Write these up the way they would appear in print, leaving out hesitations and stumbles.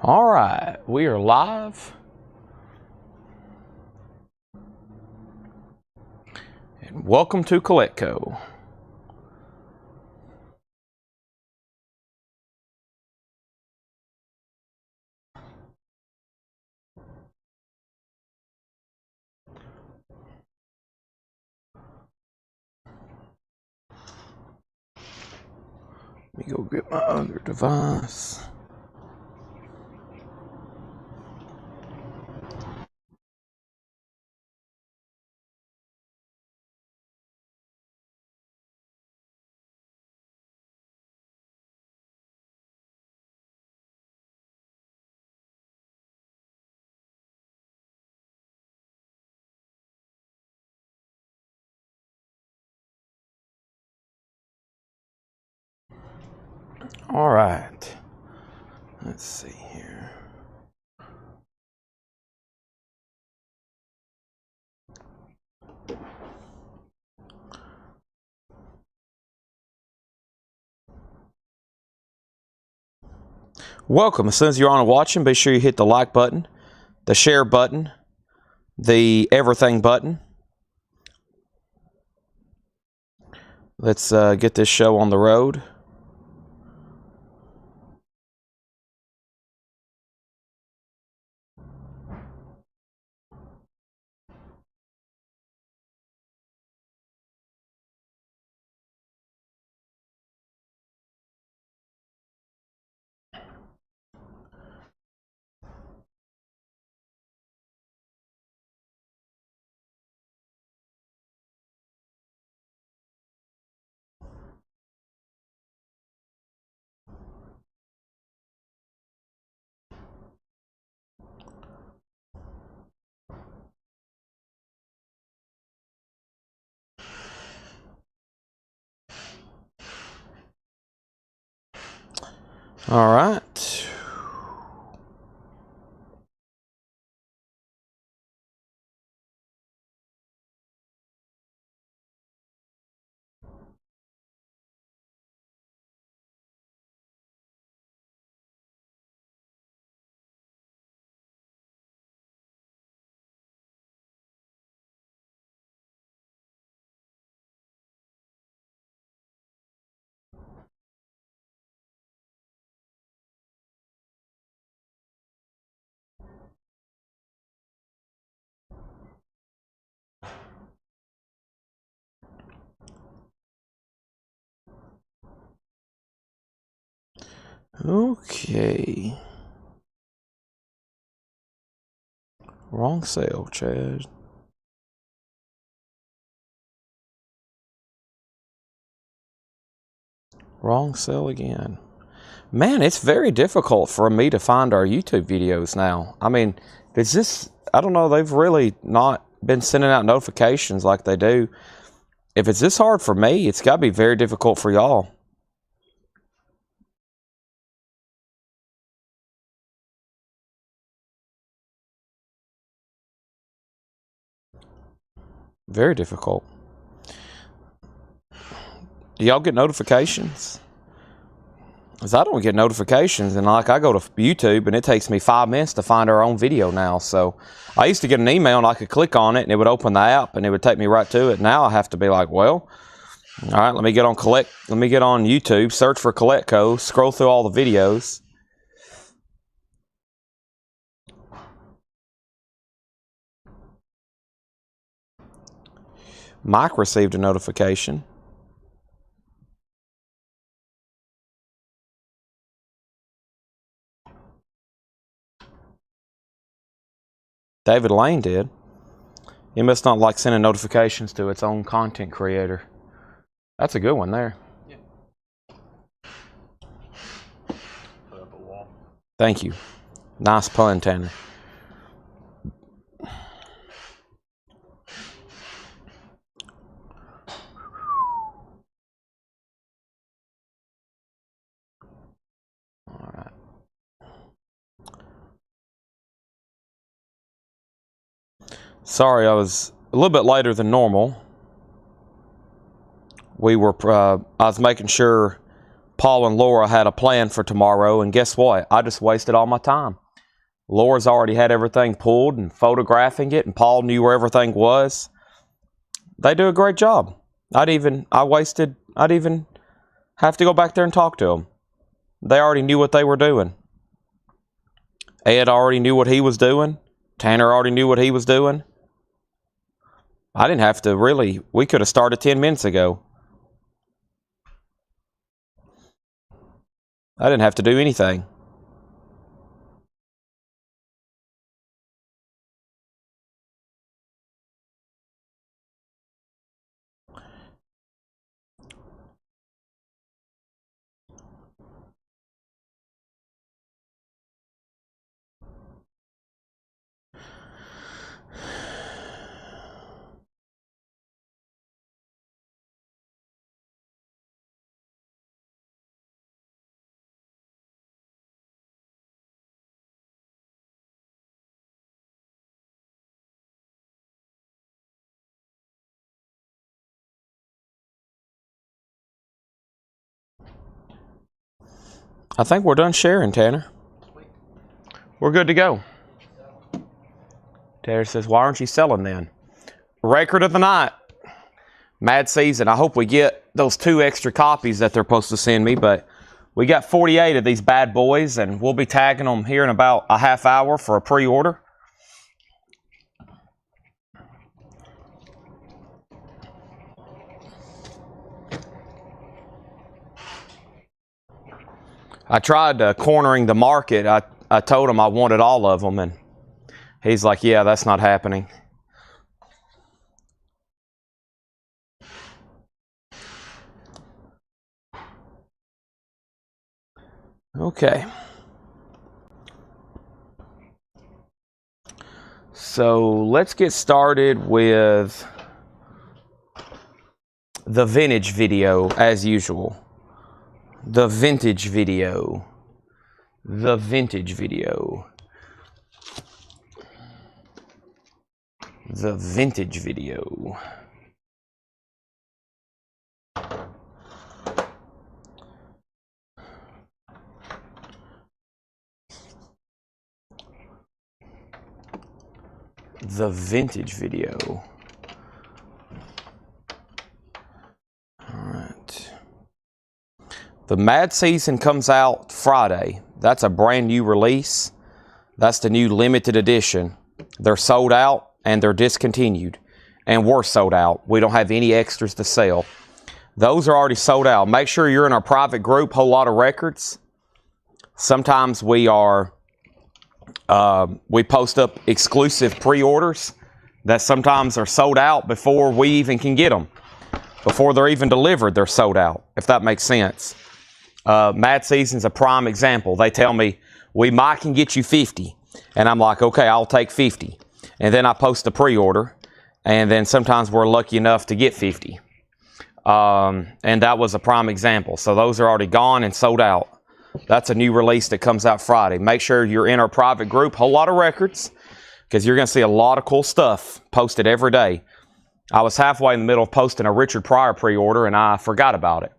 All right, we are live. And welcome to Coletco. Let me go get my other device. All right, let's see here. Welcome. As soon as you're on and watching, be sure you hit the like button, the share button, the everything button. Let's get this show on the road. All right. Okay. Wrong cell, Chad. Wrong cell again. Man, it's very difficult for me to find our YouTube videos now. I mean, it's just, I don't know, they've really not been sending out notifications like they do. If it's this hard for me, it's got to be very difficult for y'all. Very difficult. Do y'all get notifications? Because I don't get notifications, and like I go to YouTube and it takes me 5 minutes to find our own video now. So I used to get an email and I could click on it and it would open the app and it would take me right to it. Now I have to be like, well, all right, let me get on YouTube, search for Coletco, scroll through all the videos. Mike received a notification. David Lane did. It must not like sending notifications to its own content creator. That's a good one there. Yeah. Put up a wall. Thank you. Nice pun, Tanner. All right. Sorry, I was a little bit later than normal. I was making sure Paul and Laura had a plan for tomorrow, and guess what? I just wasted all my time. Laura's already had everything pulled and photographing it, and Paul knew where everything was. They do a great job. I'd even have to go back there and talk to them. They already knew what they were doing. Ed already knew what he was doing. Tanner already knew what he was doing. I didn't have to really. We could have started 10 minutes ago. I didn't have to do anything. I think we're done sharing, Tanner. We're good to go. Tanner says, why aren't you selling then? Record of the night. Mad Season. I hope we get those 2 extra copies that they're supposed to send me, but we got 48 of these bad boys, and we'll be tagging them here in about a half hour for a pre-order. I tried cornering the market. I told him I wanted all of them, and he's like, yeah, that's not happening. Okay. So let's get started with the vintage video as usual. The vintage video. The vintage video. The vintage video. The vintage video. Alright. The Mad Season comes out Friday. That's a brand new release. That's the new limited edition. They're sold out and they're discontinued. And we're sold out. We don't have any extras to sell. Those are already sold out. Make sure you're in our private group, Whole Lot of Records. Sometimes we post up exclusive pre-orders that sometimes are sold out before we even can get them. Before they're even delivered, they're sold out, if that makes sense. Mad Season's a prime example. They tell me, we might can get you 50. And I'm like, okay, I'll take 50. And then I post a pre-order. And then sometimes we're lucky enough to get 50. And that was a prime example. So those are already gone and sold out. That's a new release that comes out Friday. Make sure you're in our private group, Whole Lot of Records, because you're going to see a lot of cool stuff posted every day. I was halfway in the middle of posting a Richard Pryor pre-order, and I forgot about it.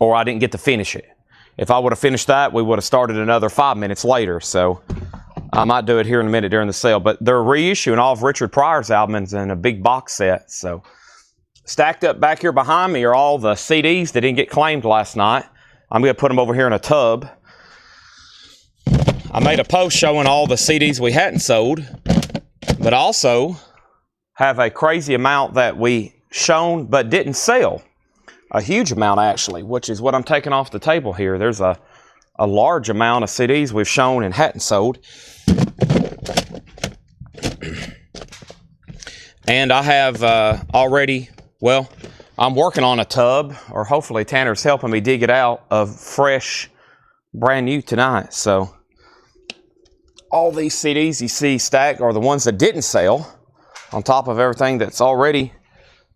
Or I didn't get to finish it. If I would have finished that, we would have started another 5 minutes later. So I might do it here in a minute during the sale. But they're reissuing all of Richard Pryor's albums in a big box set. So stacked up back here behind me are all the CDs that didn't get claimed last night. I'm going to put them over here in a tub. I made a post showing all the CDs we hadn't sold, but also have a crazy amount that we shown but didn't sell. A huge amount, actually, which is what I'm taking off the table here. There's a large amount of CDs we've shown and hadn't sold. And I have already, well, I'm working on a tub, or hopefully Tanner's helping me dig it out, of fresh, brand new tonight. So all these CDs you see stacked are the ones that didn't sell, on top of everything that's already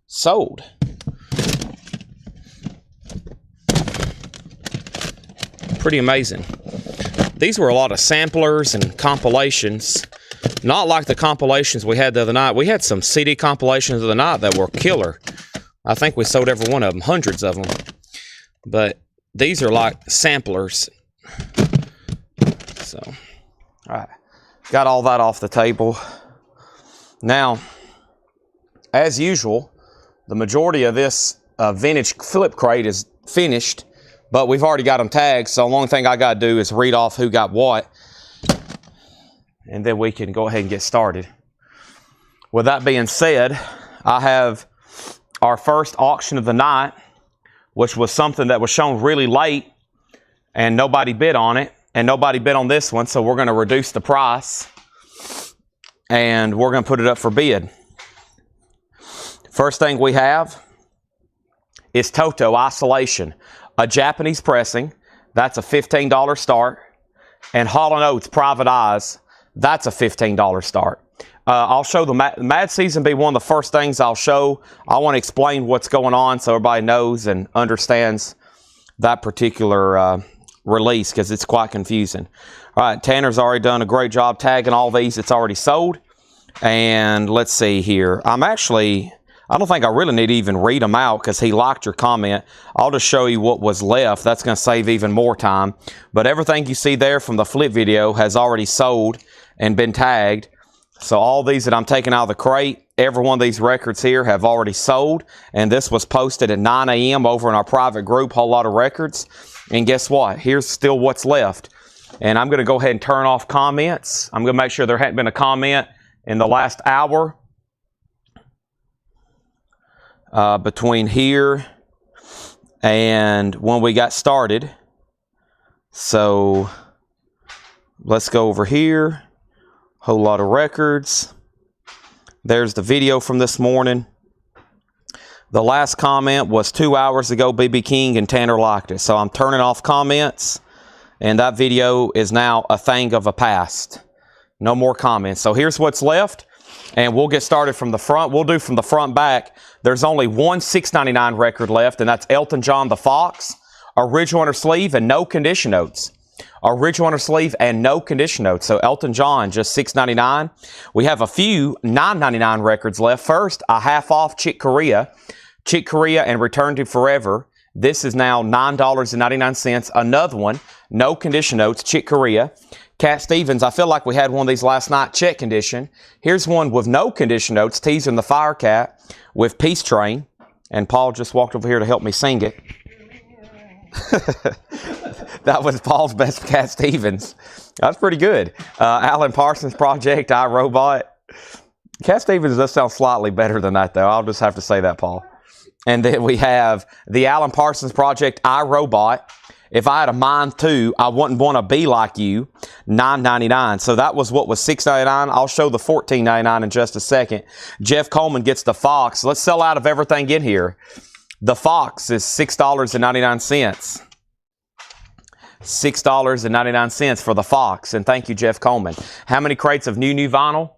sold. Pretty amazing. These were a lot of samplers and compilations. Not like the compilations we had the other night. We had some CD compilations of the night that were killer. I think we sold every one of them, hundreds of them. But these are like samplers. So, all right, got all that off the table. Now, as usual, the majority of this vintage flip crate is finished, but we've already got them tagged, so the only thing I got to do is read off who got what, and then we can go ahead and get started. With that being said, I have our first auction of the night, which was something that was shown really late, and nobody bid on it, and nobody bid on this one, so we're going to reduce the price, and we're going to put it up for bid. First thing we have is Toto Isolation, a Japanese pressing. That's a $15 start. And Hall & Oates Private Eyes, that's a $15 start. I'll show the Mad Season be one of the first things I'll show. I want to explain what's going on so everybody knows and understands that particular release, because it's quite confusing. All right, Tanner's already done a great job tagging all these. It's already sold. And let's see here. I don't think I really need to even read them out because he liked your comment. I'll just show you what was left. That's going to save even more time. But everything you see there from the flip video has already sold and been tagged. So all these that I'm taking out of the crate, every one of these records here have already sold. And this was posted at 9 a.m. over in our private group, Whole Lot of Records. And guess what? Here's still what's left. And I'm going to go ahead and turn off comments. I'm going to make sure there hadn't been a comment in the last hour. Between here and when we got started. So let's go over here. Whole Lot of Records. There's the video from this morning. The last comment was 2 hours ago, BB King, and Tanner liked it. So I'm turning off comments, and that video is now a thing of a past. No more comments. So here's what's left. And we'll get started from the front. We'll do from the front back. There's only one $6.99 record left, and that's Elton John The Fox. Original under sleeve and no condition notes. Original under sleeve and no condition notes. So Elton John, just $6.99. We have a few $9.99 records left. First, a half off Chick Corea. Chick Corea and Return to Forever. This is now $9.99. Another one, no condition notes, Chick Corea. Cat Stevens, I feel like we had one of these last night, check condition. Here's one with no condition notes, Teasing the Fire Cat with Peace Train. And Paul just walked over here to help me sing it. That was Paul's best Cat Stevens. That's pretty good. Alan Parsons Project, iRobot. Cat Stevens does sound slightly better than that, though. I'll just have to say that, Paul. And then we have the Alan Parsons Project, iRobot. If I had a mind too, I wouldn't want to be like you, $9.99. So that was what was $6.99. I'll show the $14.99 in just a second. Jeff Coleman gets the Fox. Let's sell out of everything in here. The Fox is $6.99. $6.99 for the Fox. And thank you, Jeff Coleman. How many crates of new vinyl?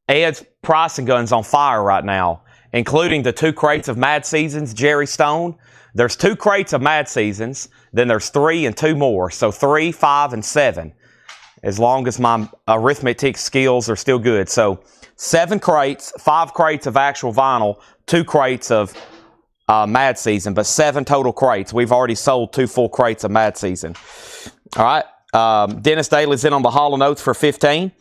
Ed's pricing gun's on fire right now, including the 2 crates of Mad Seasons, Jerry Stone. There's 2 crates of Mad Seasons. Then there's 3 and 2 more. So 3, 5, and 7. As long as my arithmetic skills are still good. So 7 crates, 5 crates of actual vinyl, 2 crates of Mad Season, but 7 total crates. We've already sold 2 full crates of Mad Season. All right. Dennis Daly's in on the Hall & Oates for $15.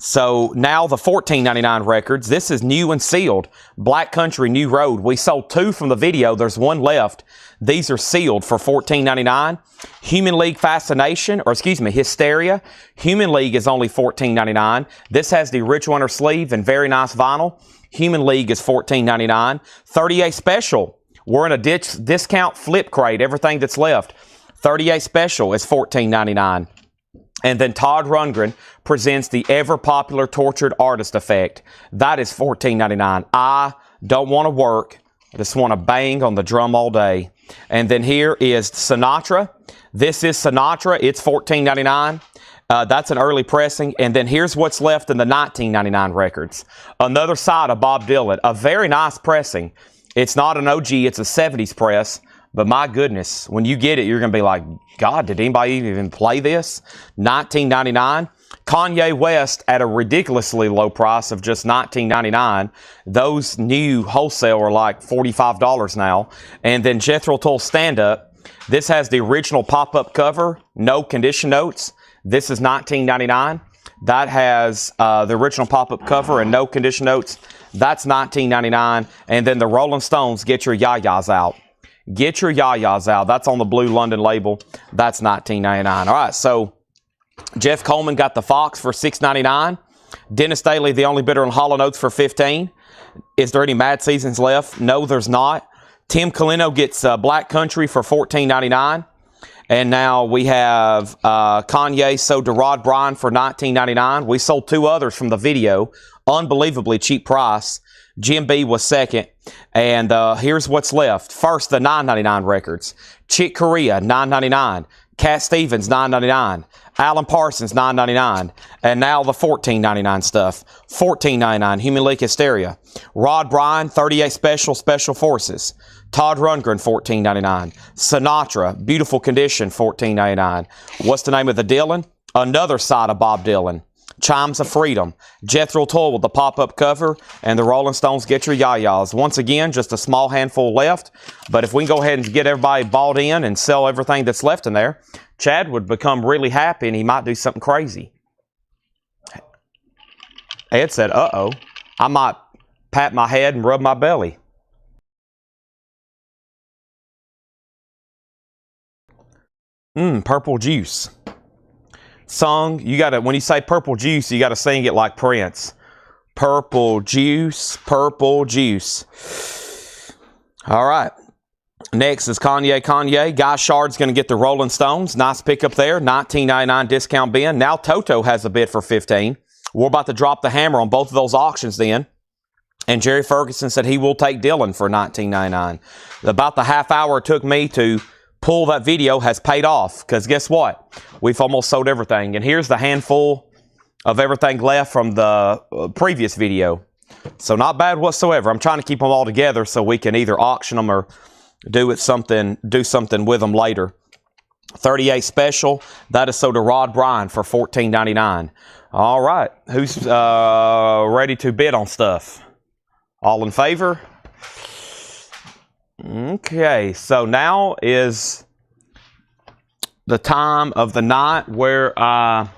So now the $14.99 records. This is new and sealed. Black Country, New Road. We sold 2 from the video. There's 1 left. These are sealed for $14.99. Human League Fascination, or excuse me, Hysteria. Human League is only $14.99. This has the original under sleeve and very nice vinyl. Human League is $14.99. 38 Special. We're in a discount flip crate. Everything that's left. 38 Special is $14.99. And then Todd Rundgren presents the ever-popular Tortured Artist Effect. That is $14.99. I don't want to work. I just want to bang on the drum all day. And then here is Sinatra. This is Sinatra. It's $14.99. That's an early pressing. And then here's what's left in the $19.99 records. Another side of Bob Dylan. A very nice pressing. It's not an OG. It's a 70s press. But my goodness, when you get it, you're going to be like, God, did anybody even play this? $19.99. Kanye West at a ridiculously low price of just $19.99. Those new wholesale are like $45 now. And then Jethro Tull Stand Up. This has the original pop-up cover, no condition notes. This is $19.99. That has the original pop-up cover and no condition notes. That's $19.99. And then the Rolling Stones, Get Your Yayas Out. Get Your Yayas Out. That's on the blue London label. That's $19.99. All right, so Jeff Coleman got the Fox for $6.99. Dennis Daly, the only bidder on Hall & Oates, for $15. Is there any Mad Seasons left? No, there's not. Tim Colino gets Black Country for $14.99. And now we have Kanye sold to Rod Bryan for $19.99. We sold 2 others from the video. Unbelievably cheap price. Jim B was second. And here's what's left. First, the $9.99 records. Chick Corea, $9.99. Cat Stevens, $9.99. Alan Parsons, $9.99. And now the $14.99 stuff. $14.99. Human League Hysteria. Rod Bryan, 38 Special Forces. Todd Rundgren, $14.99. Sinatra, Beautiful Condition, $14.99. What's the name of the Dylan? Another side of Bob Dylan. Chimes of Freedom. Jethro Tull with the pop-up cover. And the Rolling Stones, Get Your Yayas. Once again, just a small handful left. But if we can go ahead and get everybody bought in and sell everything that's left in there, Chad would become really happy and he might do something crazy. Ed said, uh-oh, I might pat my head and rub my belly. Purple Juice. Song, you gotta, when you say Purple Juice, you gotta sing it like Prince. Purple Juice, Purple Juice. All right. Next is Kanye. Guy Shard's going to get the Rolling Stones. Nice pickup there. $19.99 discount bin. Now Toto has a bid for $15. We're about to drop the hammer on both of those auctions then. And Jerry Ferguson said he will take Dylan for $19.99. About the half hour it took me to pull that video has paid off. Because guess what? We've almost sold everything. And here's the handful of everything left from the previous video. So not bad whatsoever. I'm trying to keep them all together so we can either auction them or do something with them later. 38 Special. That is sold to Rod Bryan for $14.99. All right. Who's ready to bid on stuff? All in favor? Okay. So now is the time of the night where I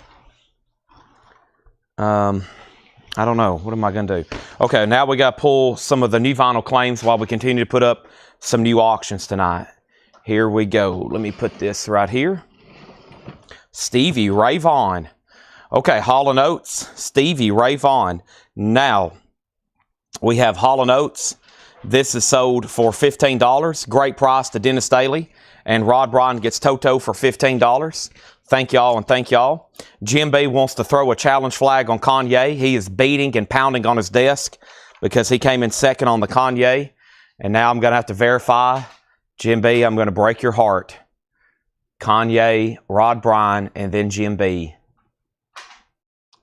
don't know. What am I going to do? Okay. Now we got to pull some of the new vinyl claims while we continue to put up some new auctions tonight. Here we go. Let me put this right here. Stevie Ray Vaughan. Okay, Hall & Oates. Stevie Ray Vaughan. Now, we have Hall & Oates. This is sold for $15. Great price to Dennis Daly. And Rod Bryan gets Toto for $15. Thank y'all and thank y'all. Jim B wants to throw a challenge flag on Kanye. He is beating and pounding on his desk because he came in second on the Kanye. And now I'm going to have to verify. Jim B, I'm going to break your heart. Kanye, Rod Bryan, and then Jim B.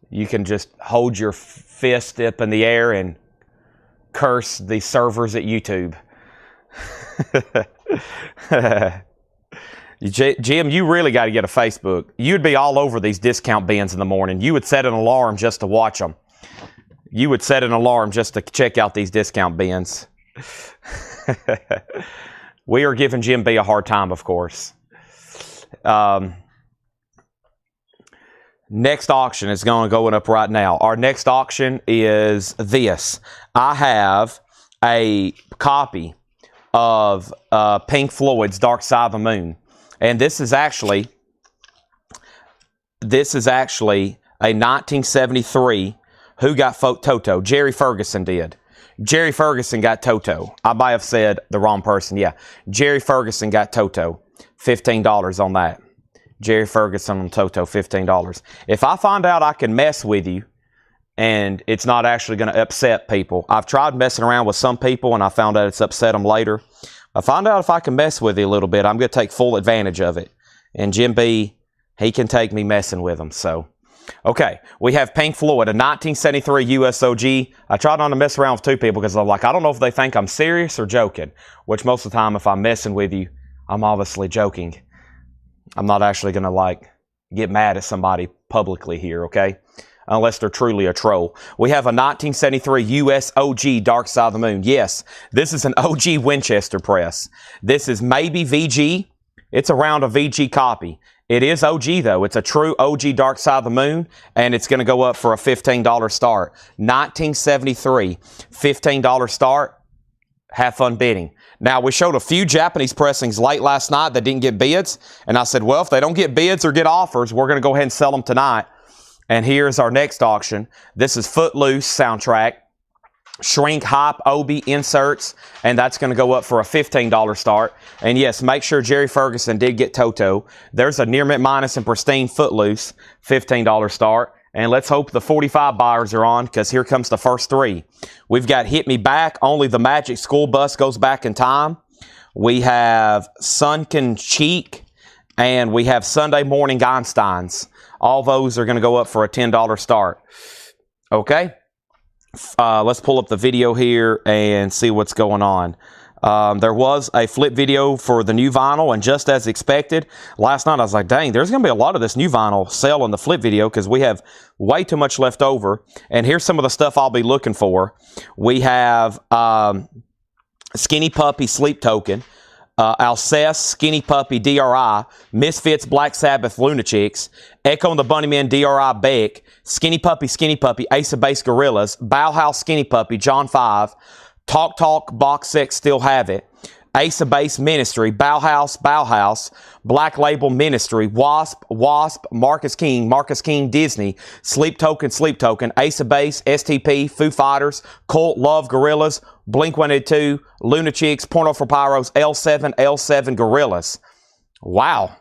You can just hold your fist up in the air and curse the servers at YouTube. Jim, you really got to get a Facebook. You'd be all over these discount bins in the morning. You would set an alarm just to watch them. You would set an alarm just to check out these discount bins. We are giving Jim B a hard time, of course. Next auction is going up right now. Our next auction is this. I have a copy of Pink Floyd's Dark Side of the Moon. And this is actually a 1973 Who Got Toto? Jerry Ferguson did. Jerry Ferguson got Toto. I might have said the wrong person. Yeah. Jerry Ferguson got Toto. $15 on that. Jerry Ferguson on Toto, $15. If I find out I can mess with you and it's not actually going to upset people. I've tried messing around with some people and I found out it's upset them later. I find out if I can mess with you a little bit, I'm going to take full advantage of it. And Jim B, he can take me messing with him. So, okay, we have Pink Floyd, a 1973 USOG. I tried not to mess around with two people because I'm like, I don't know if they think I'm serious or joking, which most of the time if I'm messing with you, I'm obviously joking. I'm not actually going to like get mad at somebody publicly here, okay? Unless they're truly a troll. We have a 1973 US OG Dark Side of the Moon. Yes, this is an OG Winchester press. This is maybe VG. It's around a VG copy. It is OG, though. It's a true OG Dark Side of the Moon, and it's going to go up for a $15 start. 1973, $15 start. Have fun bidding. Now, we showed a few Japanese pressings late last night that didn't get bids, and I said, well, if they don't get bids or get offers, we're going to go ahead and sell them tonight. And here's our next auction. This is Footloose soundtrack. Shrink, hype, Obi inserts, and that's going to go up for a $15 start. And yes, make sure Jerry Ferguson did get Toto. There's a near mint minus and pristine Footloose, $15 start. And let's hope the 45 buyers are on, because here comes the first three. We've got Hit Me Back, Only the Magic School Bus Goes Back in Time. We have Sunken Cheek, and we have Sunday Morning Einsteins. All those are going to go up for a $10 start. Okay. Let's pull up the video here and see what's going on. There was a flip video for the new vinyl, and just as expected, last night I was like, dang, there's going to be a lot of this new vinyl sell in the flip video because we have way too much left over. And here's some of the stuff I'll be looking for. We have Skinny Puppy Sleep Token, Alcest Skinny Puppy DRI, Misfits Black Sabbath Lunatics, Echo and the Bunnymen DRI Beck, Skinny Puppy Ace of Base Gorillas, Bauhaus Skinny Puppy John 5, Talk Box Set Still Have It, Ace of Base Ministry, Bauhaus, Black Label Ministry, Wasp, Marcus King Disney, Sleep Token, Ace of Base, STP, Foo Fighters, Cult Love Gorillas, Blink-182, Lunatics, Porno for Pyros, L7 Gorillas. Wow.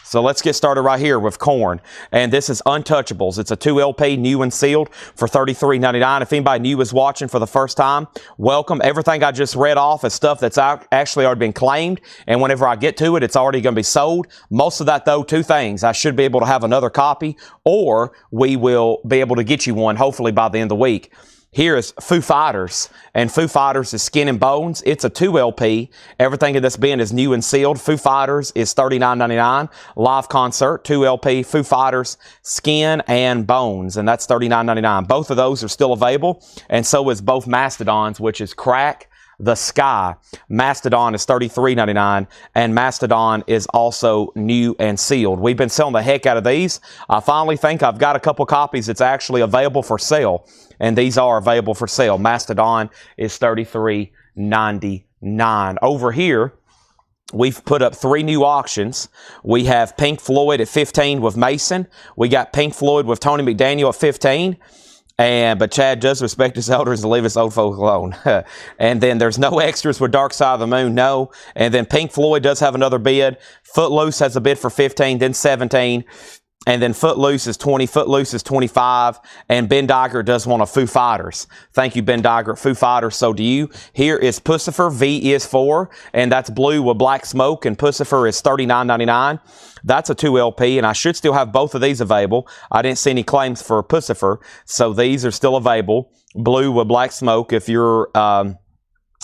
So let's get started right here with Korn. And this is Untouchables. It's a 2 LP, new and sealed, for $33.99. If anybody new is watching for the first time, welcome. Everything I just read off is stuff that's actually already been claimed. And whenever I get to it, it's already going to be sold. Most of that, though, two things. I should be able to have another copy, or we will be able to get you one, hopefully by the end of the week. Here is Foo Fighters, and Foo Fighters is Skin and Bones. It's a 2 LP. Everything in this bin is new and sealed. Foo Fighters is $39.99. Live concert, 2 LP, Foo Fighters, Skin and Bones, and that's $39.99. Both of those are still available, and so is both Mastodons, which is Crack the Sky. Mastodon is $33.99, and Mastodon is also new and sealed. We've been selling the heck out of these. I finally think I've got a couple copies that's actually available for sale, and these are available for sale. Mastodon is $33.99. Over here, we've put up 3 new auctions. We have Pink Floyd at $15 with Mason. We got Pink Floyd with Tony McDaniel at $15. But Chad does respect his elders and leave his old folk alone. And then there's no extras with Dark Side of the Moon, no. And then Pink Floyd does have another bid. Footloose has a bid for $15, then $17. And then Footloose is $20, Footloose is $25, and Ben Diger does want a Foo Fighters. Thank you, Ben Diger, Foo Fighters, so do you. Here is Pussifer, V is 4, and that's blue with black smoke, and Pussifer is $39.99. That's a 2 LP, and I should still have both of these available. I didn't see any claims for Pussifer, so these are still available. Blue with black smoke. If you're...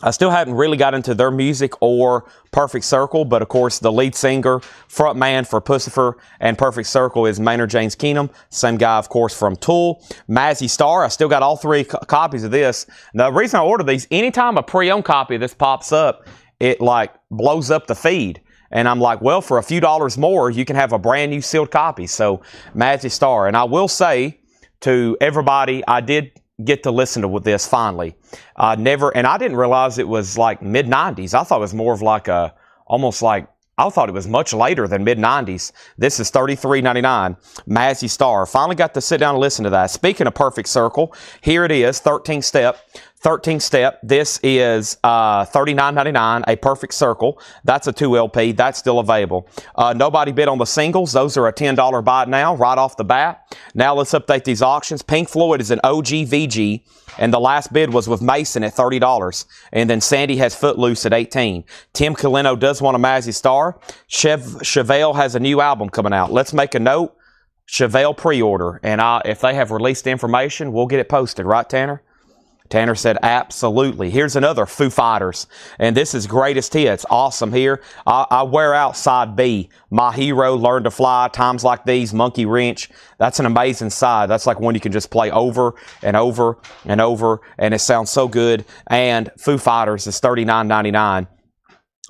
I still haven't really got into their music or Perfect Circle, but of course the lead singer, front man for Pussifer and Perfect Circle is Maynard James Keenum, same guy of course from Tool. Mazzy Star, I still got all 3 copies of this. Now the reason I ordered these, anytime a pre-owned copy of this pops up, it like blows up the feed. And I'm like, well, for a few dollars more, you can have a brand new sealed copy. So Mazzy Star, and I will say to everybody, I did get to listen to this finally. And I didn't realize it was like mid-90s. I thought it was more of like I thought it was much later than mid-90s. This is $33.99. Mazzy Star. Finally got to sit down and listen to that. Speaking of Perfect Circle, here it is, 13 Step. 13 Step. This is $39.99, a Perfect Circle. That's a 2 LP. That's still available. Nobody bid on the singles. Those are a $10 buy now, right off the bat. Now let's update these auctions. Pink Floyd is an OG VG, and the last bid was with Mason at $30. And then Sandy has Footloose at $18. Tim Colino does want a Mazzy Star. Chevelle has a new album coming out. Let's make a note. Chevelle pre-order. And if they have released information, we'll get it posted. Right, Tanner? Tanner said, absolutely. Here's another Foo Fighters, and this is Greatest Hits. Awesome here. I wear out side B. My Hero, Learn to Fly, Times Like These, Monkey Wrench. That's an amazing side. That's like one you can just play over and over and over, and it sounds so good. And Foo Fighters is $39.99.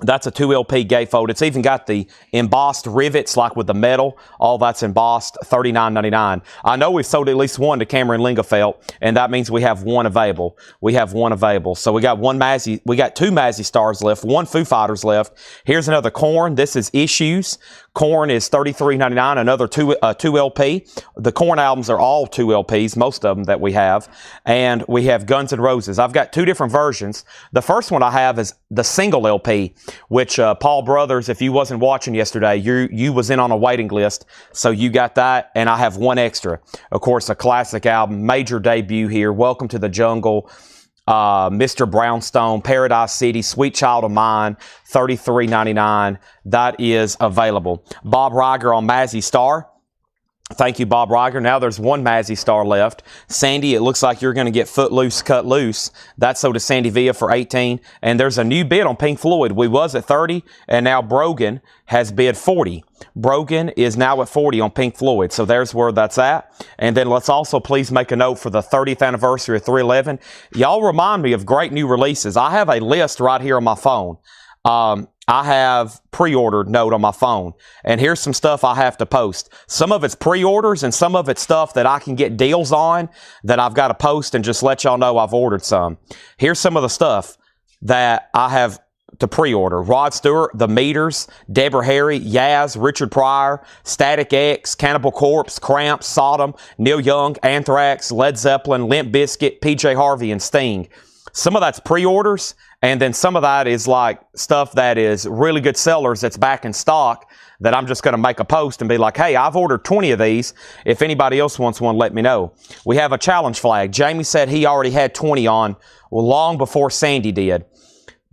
That's a 2LP gatefold. It's even got the embossed rivets like with the metal. All that's embossed, $39.99. I know we've sold at least one to Cameron Lingafelt, and that means we have one available. We have one available. So we got two Mazzy Stars left, one Foo Fighters left. Here's another Korn. This is Issues. Korn is $33.99, another 2LP. The Korn albums are all 2LPs, most of them that we have. And we have Guns N' Roses. I've got two different versions. The first one I have is the single LP, which Paul Brothers, if you wasn't watching yesterday, you was in on a waiting list, so you got that, and I have one extra. Of course, a classic album, major debut here, Welcome to the Jungle, Mr. Brownstone, Paradise City, Sweet Child of Mine, $33.99. That is available. Bob Riger on Mazzy Star. Thank you, Bob Riger. Now there's one Mazzy Star left. Sandy, it looks like you're going to get Footloose Cut Loose. That's sold to Sandy Villa for $18. And there's a new bid on Pink Floyd. We was at $30, and now Brogan has bid $40. Brogan is now at $40 on Pink Floyd. So there's where that's at. And then let's also please make a note for the 30th anniversary of 311. Y'all remind me of great new releases. I have a list right here on my phone. I have pre-ordered note on my phone, and here's some stuff I have to post. Some of it's pre-orders, and some of it's stuff that I can get deals on that I've got to post and just let y'all know I've ordered some. Here's some of the stuff that I have to pre-order. Rod Stewart, The Meters, Deborah Harry, Yaz, Richard Pryor, Static X, Cannibal Corpse, Cramps, Sodom, Neil Young, Anthrax, Led Zeppelin, Limp Bizkit, PJ Harvey, and Sting. Some of that's pre-orders, and then some of that is like stuff that is really good sellers that's back in stock that I'm just going to make a post and be like, hey, I've ordered 20 of these. If anybody else wants one, let me know. We have a challenge flag. Jamie said he already had 20 on long before Sandy did.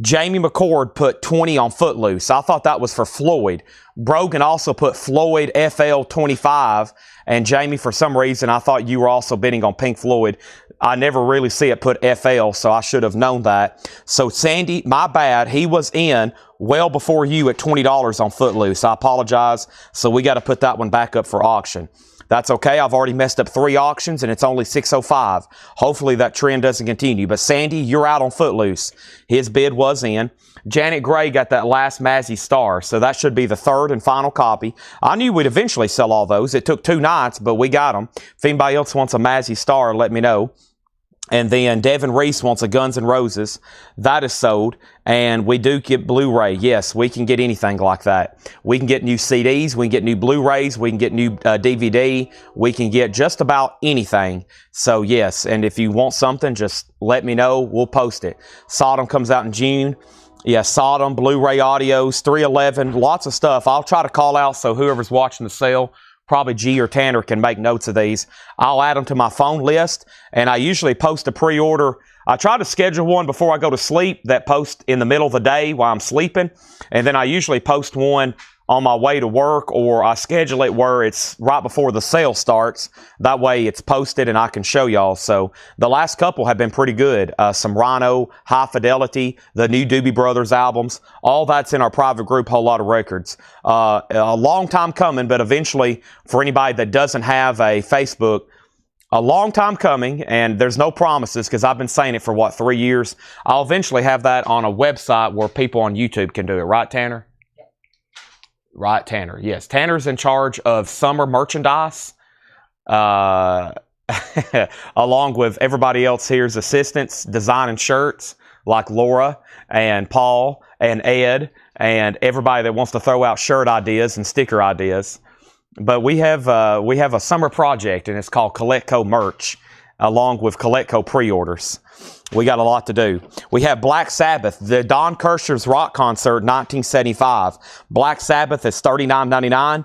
Jamie McCord put 20 on Footloose. I thought that was for Floyd. Brogan also put Floyd FL 25. And Jamie, for some reason, I thought you were also bidding on Pink Floyd. I never really see it put FL, so I should have known that. So Sandy, my bad. He was in well before you at $20 on Footloose. I apologize. So we got to put that one back up for auction. That's okay. I've already messed up 3 auctions, and it's only 605. Hopefully that trend doesn't continue. But Sandy, you're out on Footloose. His bid was in. Janet Gray got that last Mazzy Star, so that should be the 3rd and final copy. I knew we'd eventually sell all those. It took 2 nights, but we got them. If anybody else wants a Mazzy Star, let me know. And then Devin Reese wants a Guns N' Roses. That is sold. And we do get Blu-ray. Yes, we can get anything like that. We can get new CDs. We can get new Blu-rays. We can get new DVD. We can get just about anything. So, yes. And if you want something, just let me know. We'll post it. Sodom comes out in June. Yeah, Sodom, Blu-ray audios, 311, lots of stuff. I'll try to call out so whoever's watching the sale, probably G or Tanner, can make notes of these. I'll add them to my phone list, and I usually post a pre-order. I try to schedule one before I go to sleep that post in the middle of the day while I'm sleeping, and then I usually post one on my way to work, or I schedule it where it's right before the sale starts. That way it's posted and I can show y'all. So the last couple have been pretty good. Some Rhino, High Fidelity, the new Doobie Brothers albums, all that's in our private group, Whole Lot of Records. A long time coming, but eventually, for anybody that doesn't have a Facebook, a long time coming, and there's no promises because I've been saying it for, 3 years. I'll eventually have that on a website where people on YouTube can do it. Right, Tanner? Right, Tanner. Yes, Tanner's in charge of summer merchandise, along with everybody else here's assistants, designing shirts, like Laura and Paul and Ed and everybody that wants to throw out shirt ideas and sticker ideas. But we have a summer project, and it's called Coletco Merch, along with Coletco pre-orders. We got a lot to do. We have Black Sabbath, the Don Kirshner's rock concert, 1975. Black Sabbath is $39.99.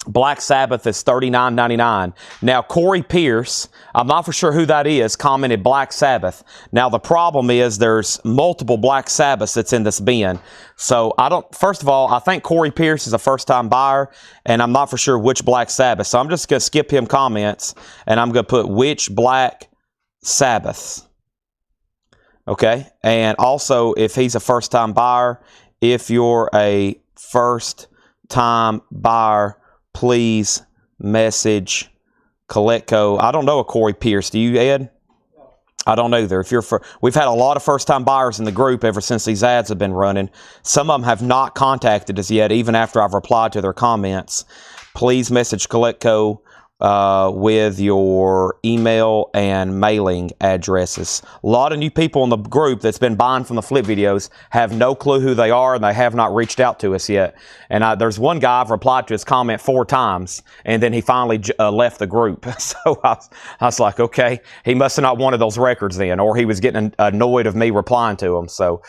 Black Sabbath is $39.99. Now, Corey Pierce, I'm not for sure who that is, commented Black Sabbath. Now, the problem is there's multiple Black Sabbaths that's in this bin. So, first of all, I think Corey Pierce is a first-time buyer, and I'm not for sure which Black Sabbath. So, I'm just going to skip him comments, and I'm going to put which Black Sabbaths. Okay, and also, if he's a first-time buyer, if you're a first-time buyer, please message Coletco. I don't know a Corey Pierce. Do you, Ed? I don't either. We've had a lot of first-time buyers in the group ever since these ads have been running. Some of them have not contacted us yet, even after I've replied to their comments. Please message CollectCo with your email and mailing addresses. A lot of new people in the group that's been buying from the flip videos have no clue who they are, and they have not reached out to us yet. And there's one guy, I've replied to his comment 4 times, and then he finally left the group. So I was like, okay, he must have not wanted those records then, or he was getting annoyed of me replying to him. So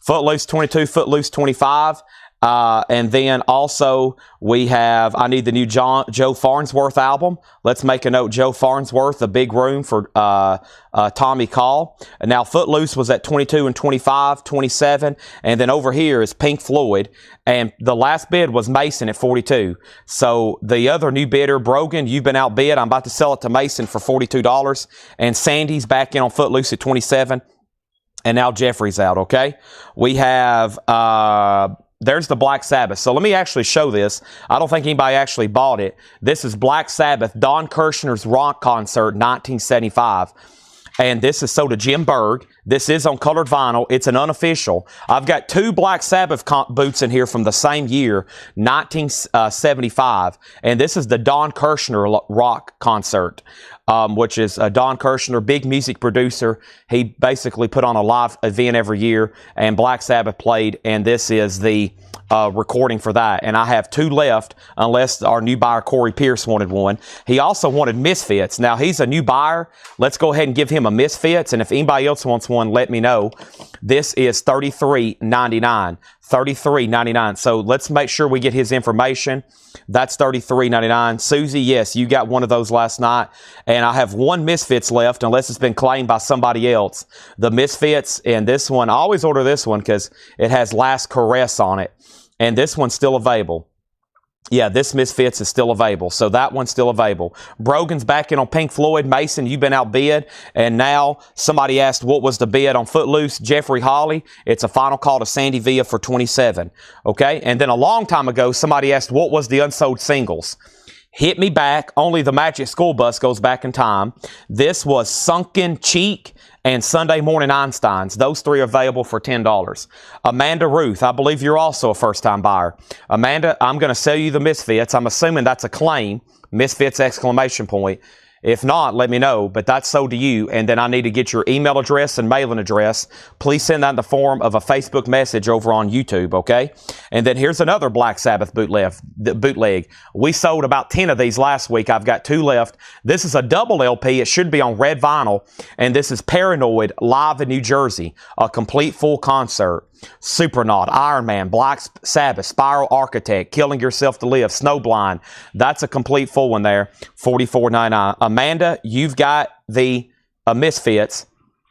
Footloose 22, Footloose 25. And then also we have, I need the new Joe Farnsworth album. Let's make a note, Joe Farnsworth, The Big Room for Tommy Call. And now Footloose was at 22 and 25, 27. And then over here is Pink Floyd. And the last bid was Mason at 42. So the other new bidder, Brogan, you've been outbid. I'm about to sell it to Mason for $42. And Sandy's back in on Footloose at 27. And now Jeffrey's out, okay? We have... there's the Black Sabbath. So let me actually show this. I don't think anybody actually bought it. This is Black Sabbath, Don Kirshner's rock concert, 1975. And this is sold to Jim Berg. This is on colored vinyl. It's an unofficial. I've got 2 Black Sabbath boots in here from the same year, 1975. And this is the Don Kirshner rock concert, which is Don Kirshner, big music producer. He basically put on a live event every year, and Black Sabbath played, and this is the recording for that. And I have 2 left, unless our new buyer, Corey Pierce, wanted one. He also wanted Misfits. Now, he's a new buyer. Let's go ahead and give him a Misfits, and if anybody else wants one, let me know. This is $33.99. $33.99. So let's make sure we get his information. That's $33.99. Susie, yes, you got one of those last night. And I have 1 Misfits left, unless it's been claimed by somebody else. The Misfits, and this one, I always order this one because it has Last Caress on it. And this one's still available. Yeah, this Misfits is still available. So that one's still available. Brogan's back in on Pink Floyd. Mason, you've been outbid. And now somebody asked what was the bid on Footloose. Jeffrey Hawley. It's a final call to Sandy Villa for 27. Okay? And then a long time ago, somebody asked what was the unsold singles. Hit Me Back. Only the Magic School Bus goes back in time. This was Sunken Cheek and Sunday Morning Einsteins. Those 3 are available for $10. Amanda Ruth, I believe you're also a first-time buyer. Amanda, I'm going to sell you the Misfits. I'm assuming that's a claim. Misfits exclamation point. If not, let me know, but that's sold to you, and then I need to get your email address and mailing address. Please send that in the form of a Facebook message over on YouTube, okay? And then here's another Black Sabbath bootleg. We sold about 10 of these last week. I've got 2 left. This is a double LP. It should be on red vinyl, and this is Paranoid live in New Jersey, a complete full concert. Supernaut, Iron Man, Black Sabbath, Spiral Architect, Killing Yourself to Live, Snowblind. That's a complete full one there, $44.99. Amanda, you've got the Misfits.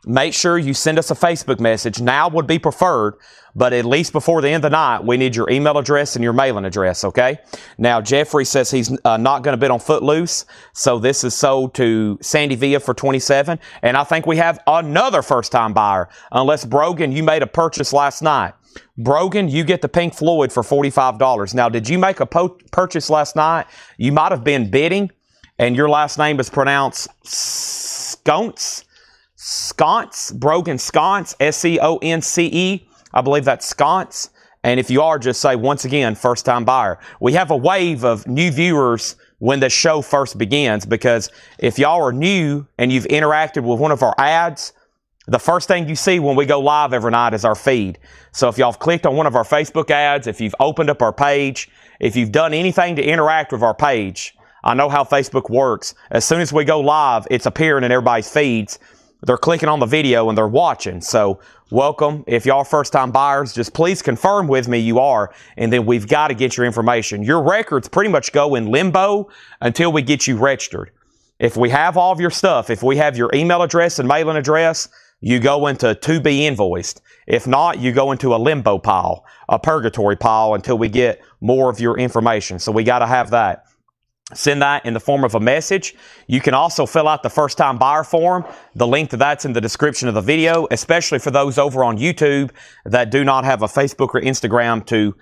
Make sure you send us a Facebook message. Now would be preferred, but at least before the end of the night, we need your email address and your mailing address, okay? Now, Jeffrey says he's not going to bid on Footloose, so this is sold to Sandy Villa for $27, and I think we have another first-time buyer, unless, Brogan, you made a purchase last night. Brogan, you get the Pink Floyd for $45. Now, did you make a purchase last night? You might have been bidding, and your last name is pronounced Sconce. Sconce, Brogan Sconce, S-C-O-N-C-E. I believe that's Sconce. And if you are, just say, once again, first-time buyer. We have a wave of new viewers when the show first begins, because if y'all are new and you've interacted with one of our ads, the first thing you see when we go live every night is our feed. So if y'all have clicked on one of our Facebook ads, if you've opened up our page, if you've done anything to interact with our page, I know how Facebook works. As soon as we go live, it's appearing in everybody's feeds. They're clicking on the video and they're watching. So welcome. If y'all are first-time buyers, just please confirm with me you are, and then we've got to get your information. Your records pretty much go in limbo until we get you registered. If we have all of your stuff, if we have your email address and mailing address, you go into to be invoiced. If not, you go into a limbo pile, a purgatory pile, until we get more of your information. So we got to have that. Send that in the form of a message. You can also fill out the first-time buyer form. The link to that's in the description of the video, especially for those over on YouTube that do not have a Facebook or Instagram to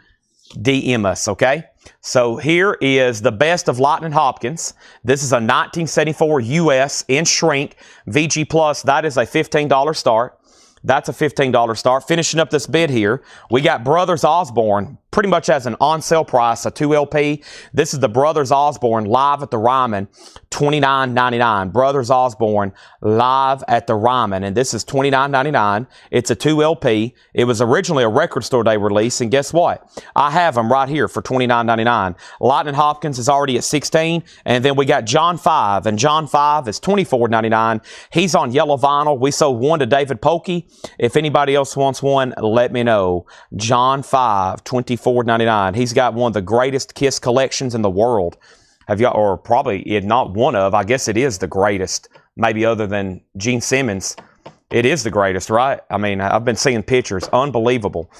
DM us, okay? So here is the best of Lightning Hopkins. This is a 1974 US in shrink VG Plus. That is a $15 start. That's a $15 start. Finishing up this bid here, we got Brothers Osborne, pretty much as an on-sale price, a 2 LP. This is the Brothers Osborne live at the Ryman, $29.99. Brothers Osborne live at the Ryman, and this is $29.99. It's a 2 LP. It was originally a Record Store Day release, and guess what? I have them right here for $29.99. Lightning Hopkins is already at $16, and then we got John 5, and John 5 is $24.99. He's on yellow vinyl. We sold one to David Polkey. If anybody else wants one, let me know. John 5, $24.99. He's got one of the greatest Kiss collections in the world. Have you, or probably not one of, I guess it is the greatest, maybe other than Gene Simmons. It is the greatest, right? I mean, I've been seeing pictures. Unbelievable.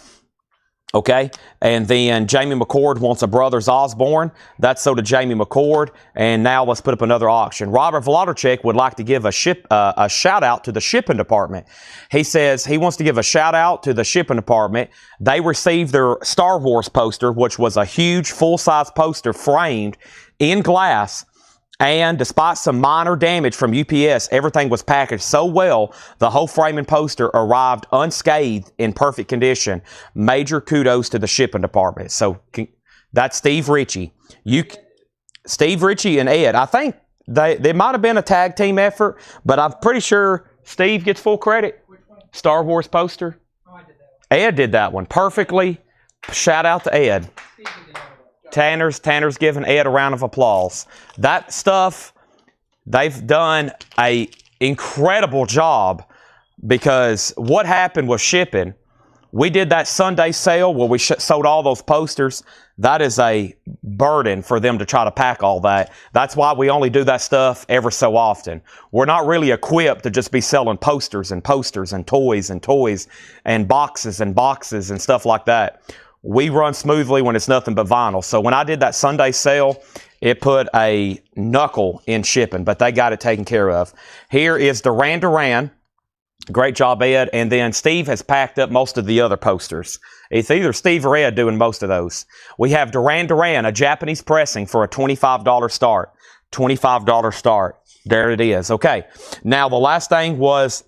Okay, and then Jamie McCord wants a Brothers Osborne. That's so to Jamie McCord. And now let's put up another auction. Robert Vladicek would like to give a shout out to the shipping department. He says he wants to give a shout out to the shipping department. They received their Star Wars poster, which was a huge full-size poster framed in glass. And despite some minor damage from UPS, everything was packaged so well, the whole frame and poster arrived unscathed in perfect condition. Major kudos to the shipping department. So that's Steve Ritchie. Steve Ritchie and Ed, I think they might have been a tag team effort, but I'm pretty sure Steve gets full credit. Which one? Star Wars poster. Oh, I did that one. Ed did that one perfectly. Shout out to Ed. Tanner's giving Ed a round of applause. That stuff, they've done a incredible job, because what happened was shipping. We did that Sunday sale where we sold all those posters. That is a burden for them to try to pack all that. That's why we only do that stuff ever so often. We're not really equipped to just be selling posters and posters and toys and boxes and stuff like that. We run smoothly when it's nothing but vinyl. So when I did that Sunday sale, it put a knuckle in shipping, but they got it taken care of. Here is Duran Duran. Great job, Ed. And then Steve has packed up most of the other posters. It's either Steve or Ed doing most of those. We have Duran Duran, a Japanese pressing for a $25 start. $25 start. There it is. Okay. Now, the last thing was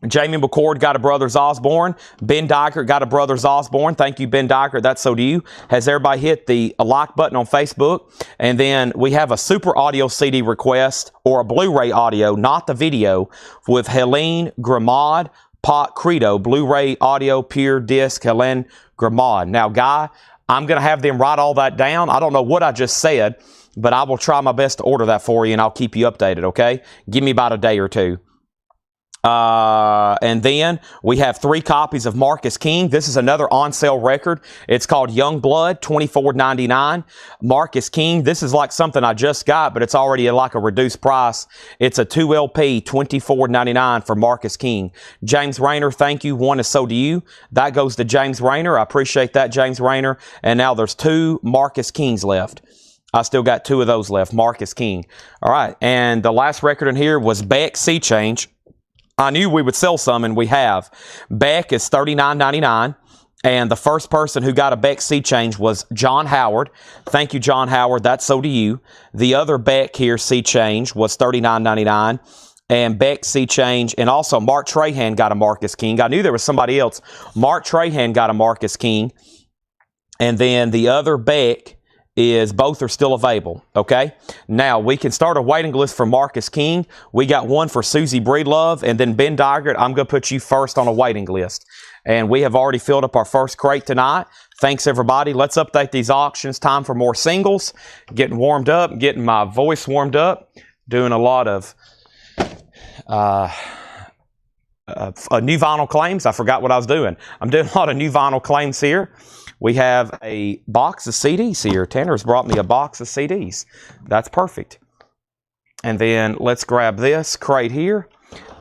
Jamie McCord got a Brothers Osborne. Ben Dykert got a Brothers Osborne. Thank you, Ben Dykert. That's so do you. Has everybody hit the like button on Facebook? And then we have a super audio CD request, or a Blu-ray audio, not the video, with Helene Gramad, Pot Credo, Blu-ray audio, pure disc, Helene Gramad. Now, Guy, I'm going to have them write all that down. I don't know what I just said, but I will try my best to order that for you, and I'll keep you updated, okay? Give me about a day or two. And then we have 3 copies of Marcus King. This is another on-sale record. It's called Young Blood, $24.99. Marcus King, this is like something I just got, but it's already at like a reduced price. It's a 2 LP, $24.99 for Marcus King. James Rayner, thank you. One is so do you. That goes to James Rayner. I appreciate that, James Rayner. And now there's 2 Marcus Kings left. I still got 2 of those left, Marcus King. All right, and the last record in here was Beck Sea Change. I knew we would sell some, and we have. Beck is $39.99, and the first person who got a Beck Sea Change was John Howard. Thank you, John Howard. That's so do you. The other Beck here, Sea Change, was $39.99, and Beck Sea Change, and also Mark Trahan got a Marcus King. I knew there was somebody else. Mark Trahan got a Marcus King, and then the other Beck is both are still available, okay? Now, we can start a waiting list for Marcus King. We got one for Susie Breedlove, and then Ben Dygert, I'm going to put you first on a waiting list. And we have already filled up our first crate tonight. Thanks, everybody. Let's update these auctions. Time for more singles. Getting warmed up, getting my voice warmed up, doing a lot of new vinyl claims. I forgot what I was doing. I'm doing a lot of new vinyl claims here. We have a box of CDs here. Tanner's brought me a box of CDs. That's perfect. And then let's grab this crate here,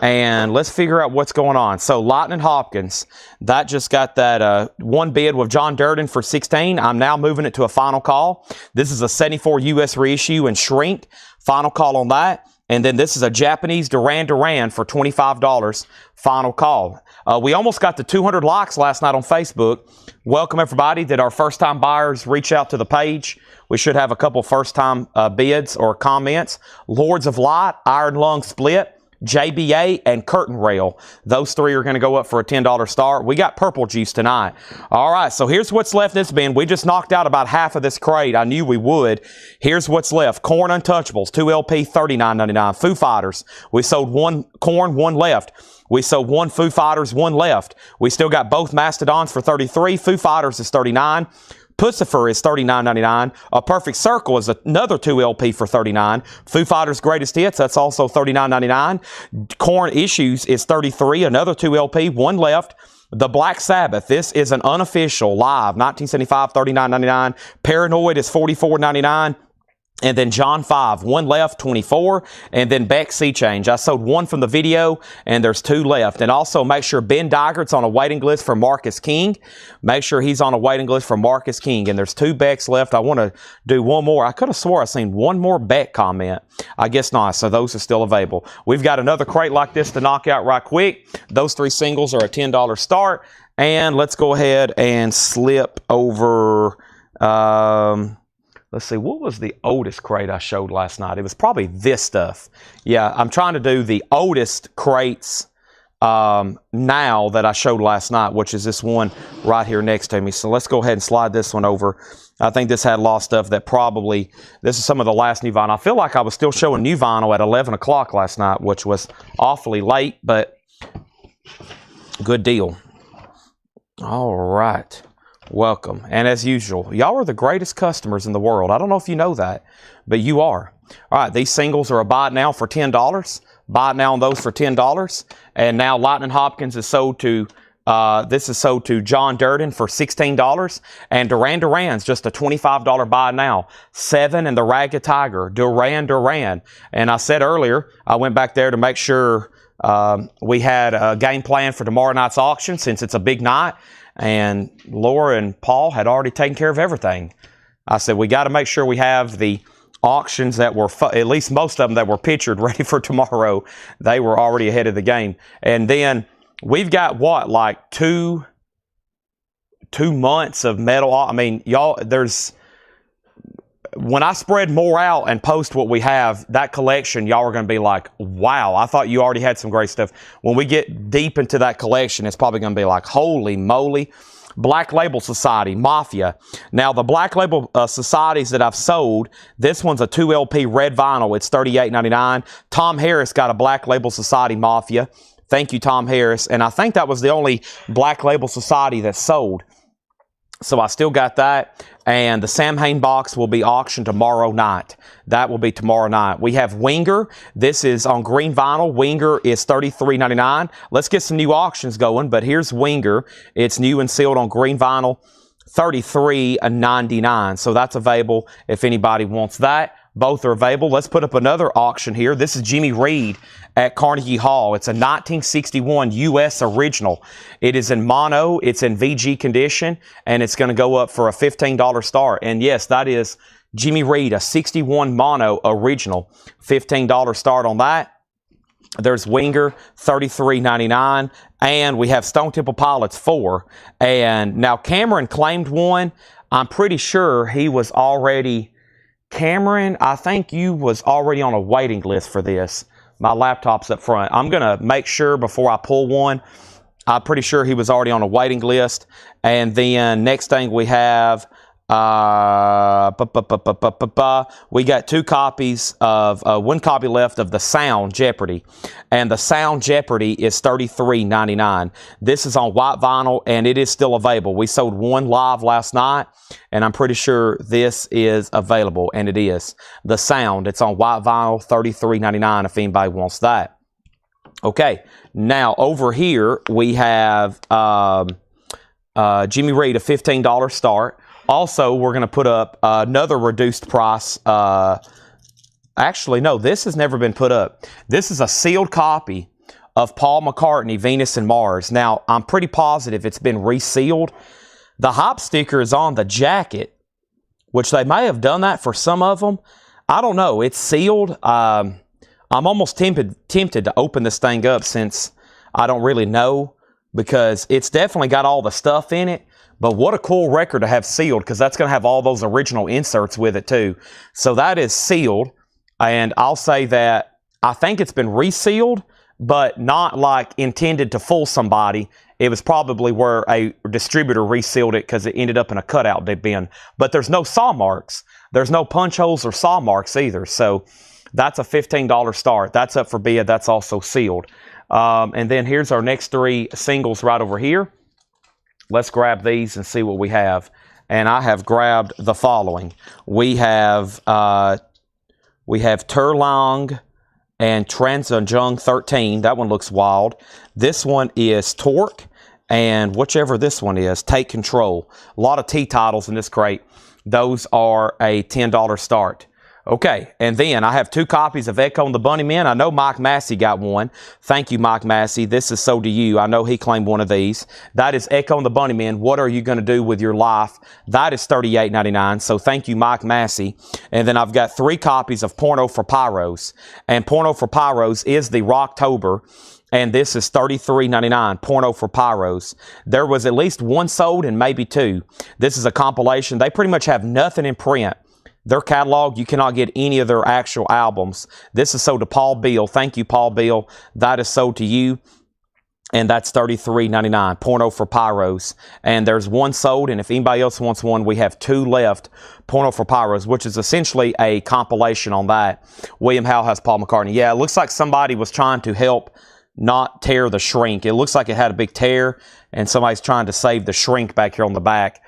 and let's figure out what's going on. So Lightning Hopkins, that just got that one bid with John Durden for $16. I'm now moving it to a final call. This is a 74 US reissue and shrink. Final call on that. And then this is a Japanese Duran Duran for $25. Final call. We almost got to 200 likes last night on Facebook. Welcome, everybody. Did our first-time buyers reach out to the page? We should have a couple first-time bids or comments. Lords of Light, Iron Lung Split, JBA, and Curtain Rail. Those three are going to go up for a $10 start. We got Purple Juice tonight. All right, so here's what's left in this bin. We just knocked out about half of this crate. I knew we would. Here's what's left. Korn Untouchables, 2 LP, $39.99. Foo Fighters, we sold one Korn, one left. We sold one Foo Fighters, one left. We still got both Mastodons for $33. Foo Fighters is $39. Pussifer is $39.99. A Perfect Circle is another 2 LP for $39. Foo Fighters Greatest Hits, that's also $39.99. Korn Issues is $33, another 2 LP, one left. The Black Sabbath, this is an unofficial live, 1975, $39.99. Paranoid is $44.99. And then John 5, one left, $24. And then Beck Sea Change. I sold one from the video, and there's 2 left. And also make sure Ben Diggert's on a waiting list for Marcus King. Make sure he's on a waiting list for Marcus King. And there's 2 Becks left. I want to do one more. I could have swore I seen one more Beck comment. I guess not. So those are still available. We've got another crate like this to knock out right quick. Those 3 singles are a $10 start. And let's go ahead and slip over... let's see, what was the oldest crate I showed last night? It was probably this stuff. Yeah, I'm trying to do the oldest crates now that I showed last night, which is this one right here next to me. So let's go ahead and slide this one over. I think this had a lot of stuff that probably, this is some of the last new vinyl. I feel like I was still showing new vinyl at 11 o'clock last night, which was awfully late, but good deal. All right. Welcome. And as usual, y'all are the greatest customers in the world. I don't know if you know that, but you are. All right, these singles are a buy it now for $10. Buy it now on those for $10. And now Lightning Hopkins is sold to, this is sold to John Durden for $16. And Duran Duran's just a $25 buy now. 7 and the Ragged Tiger, Duran. And I said earlier, I went back there to make sure we had a game plan for tomorrow night's auction since it's a big night. And Laura and Paul had already taken care of everything. I said, we got to make sure we have the auctions that were, at least most of them that were pictured, ready for tomorrow. They were already ahead of the game. And then we've got, what, like two months of metal. I mean, y'all, when I spread more out and post what we have, that collection, y'all are going to be like, wow, I thought you already had some great stuff. When we get deep into that collection, it's probably going to be like, holy moly. Black Label Society, Mafia. Now, the Black Label Societies that I've sold, this one's a 2 LP red vinyl. It's $38.99. Tom Harris got a Black Label Society Mafia. Thank you, Tom Harris. And I think that was the only Black Label Society that sold. So I still got that. And the Samhain box will be auctioned tomorrow night. That will be tomorrow night. We have Winger. This is on green vinyl. Winger is $33.99. Let's get some new auctions going. But here's Winger. It's new and sealed on green vinyl. $33.99. So that's available if anybody wants that. Both are available. Let's put up another auction here. This is Jimmy Reed at Carnegie Hall. It's a 1961 U.S. original. It is in mono. It's in VG condition, and it's going to go up for a $15 start. And yes, that is Jimmy Reed, a 61 mono original. $15 start on that. There's Winger, $33.99. And we have Stone Temple Pilots, 4. And now Cameron claimed one. I'm pretty sure he was already... Cameron, I think you was already on a waiting list for this. My laptop's up front. I'm going to make sure before I pull one. I'm pretty sure he was already on a waiting list. And then next thing we have, we got 2 copies of, 1 copy left of the Sound Jeopardy. And the Sound Jeopardy is $33.99. This is on white vinyl, and it is still available. We sold 1 live last night, and I'm pretty sure this is available, and it is. The Sound, it's on white vinyl, $33.99 if anybody wants that. Okay, now over here we have Jimmy Reed, a $15 start. Also, we're going to put up another reduced price. Actually, no, this has never been put up. This is a sealed copy of Paul McCartney, Venus and Mars. Now, I'm pretty positive it's been resealed. The hop sticker is on the jacket, which they may have done that for some of them. I don't know. It's sealed. I'm almost tempted to open this thing up since I don't really know because it's definitely got all the stuff in it. But what a cool record to have sealed, because that's going to have all those original inserts with it too. So that is sealed, and I'll say that I think it's been resealed, but not like intended to fool somebody. It was probably where a distributor resealed it because it ended up in a cutout bin. But there's no saw marks. There's no punch holes or saw marks either. So that's a $15 start. That's up for bid. That's also sealed. And then here's our next 3 singles right over here. Let's grab these and see what we have. And I have grabbed the following. We have Terlong and Transanjung 13. That one looks wild. This one is Torque, and whichever this one is, Take Control. A lot of T titles in this crate. Those are a $10 start. Okay, and then I have 2 copies of Echo and the Bunnymen. I know Mike Massey got one. Thank you, Mike Massey. This is so do you. I know he claimed one of these. That is Echo and the Bunnymen. What are you going to do with your life? That is $38.99. So thank you, Mike Massey. And then I've got 3 copies of Porno for Pyros. And Porno for Pyros is the Rocktober. And this is $33.99, Porno for Pyros. There was at least 1 sold and maybe 2. This is a compilation. They pretty much have nothing in print. Their catalog, you cannot get any of their actual albums. This is sold to Paul Beal. Thank you, Paul Beal. That is sold to you. And that's $33.99, Porno for Pyros. And there's 1 sold, and if anybody else wants one, we have 2 left, Porno for Pyros, which is essentially a compilation on that. William Howe has Paul McCartney. Yeah, it looks like somebody was trying to help not tear the shrink. It looks like it had a big tear, and somebody's trying to save the shrink back here on the back.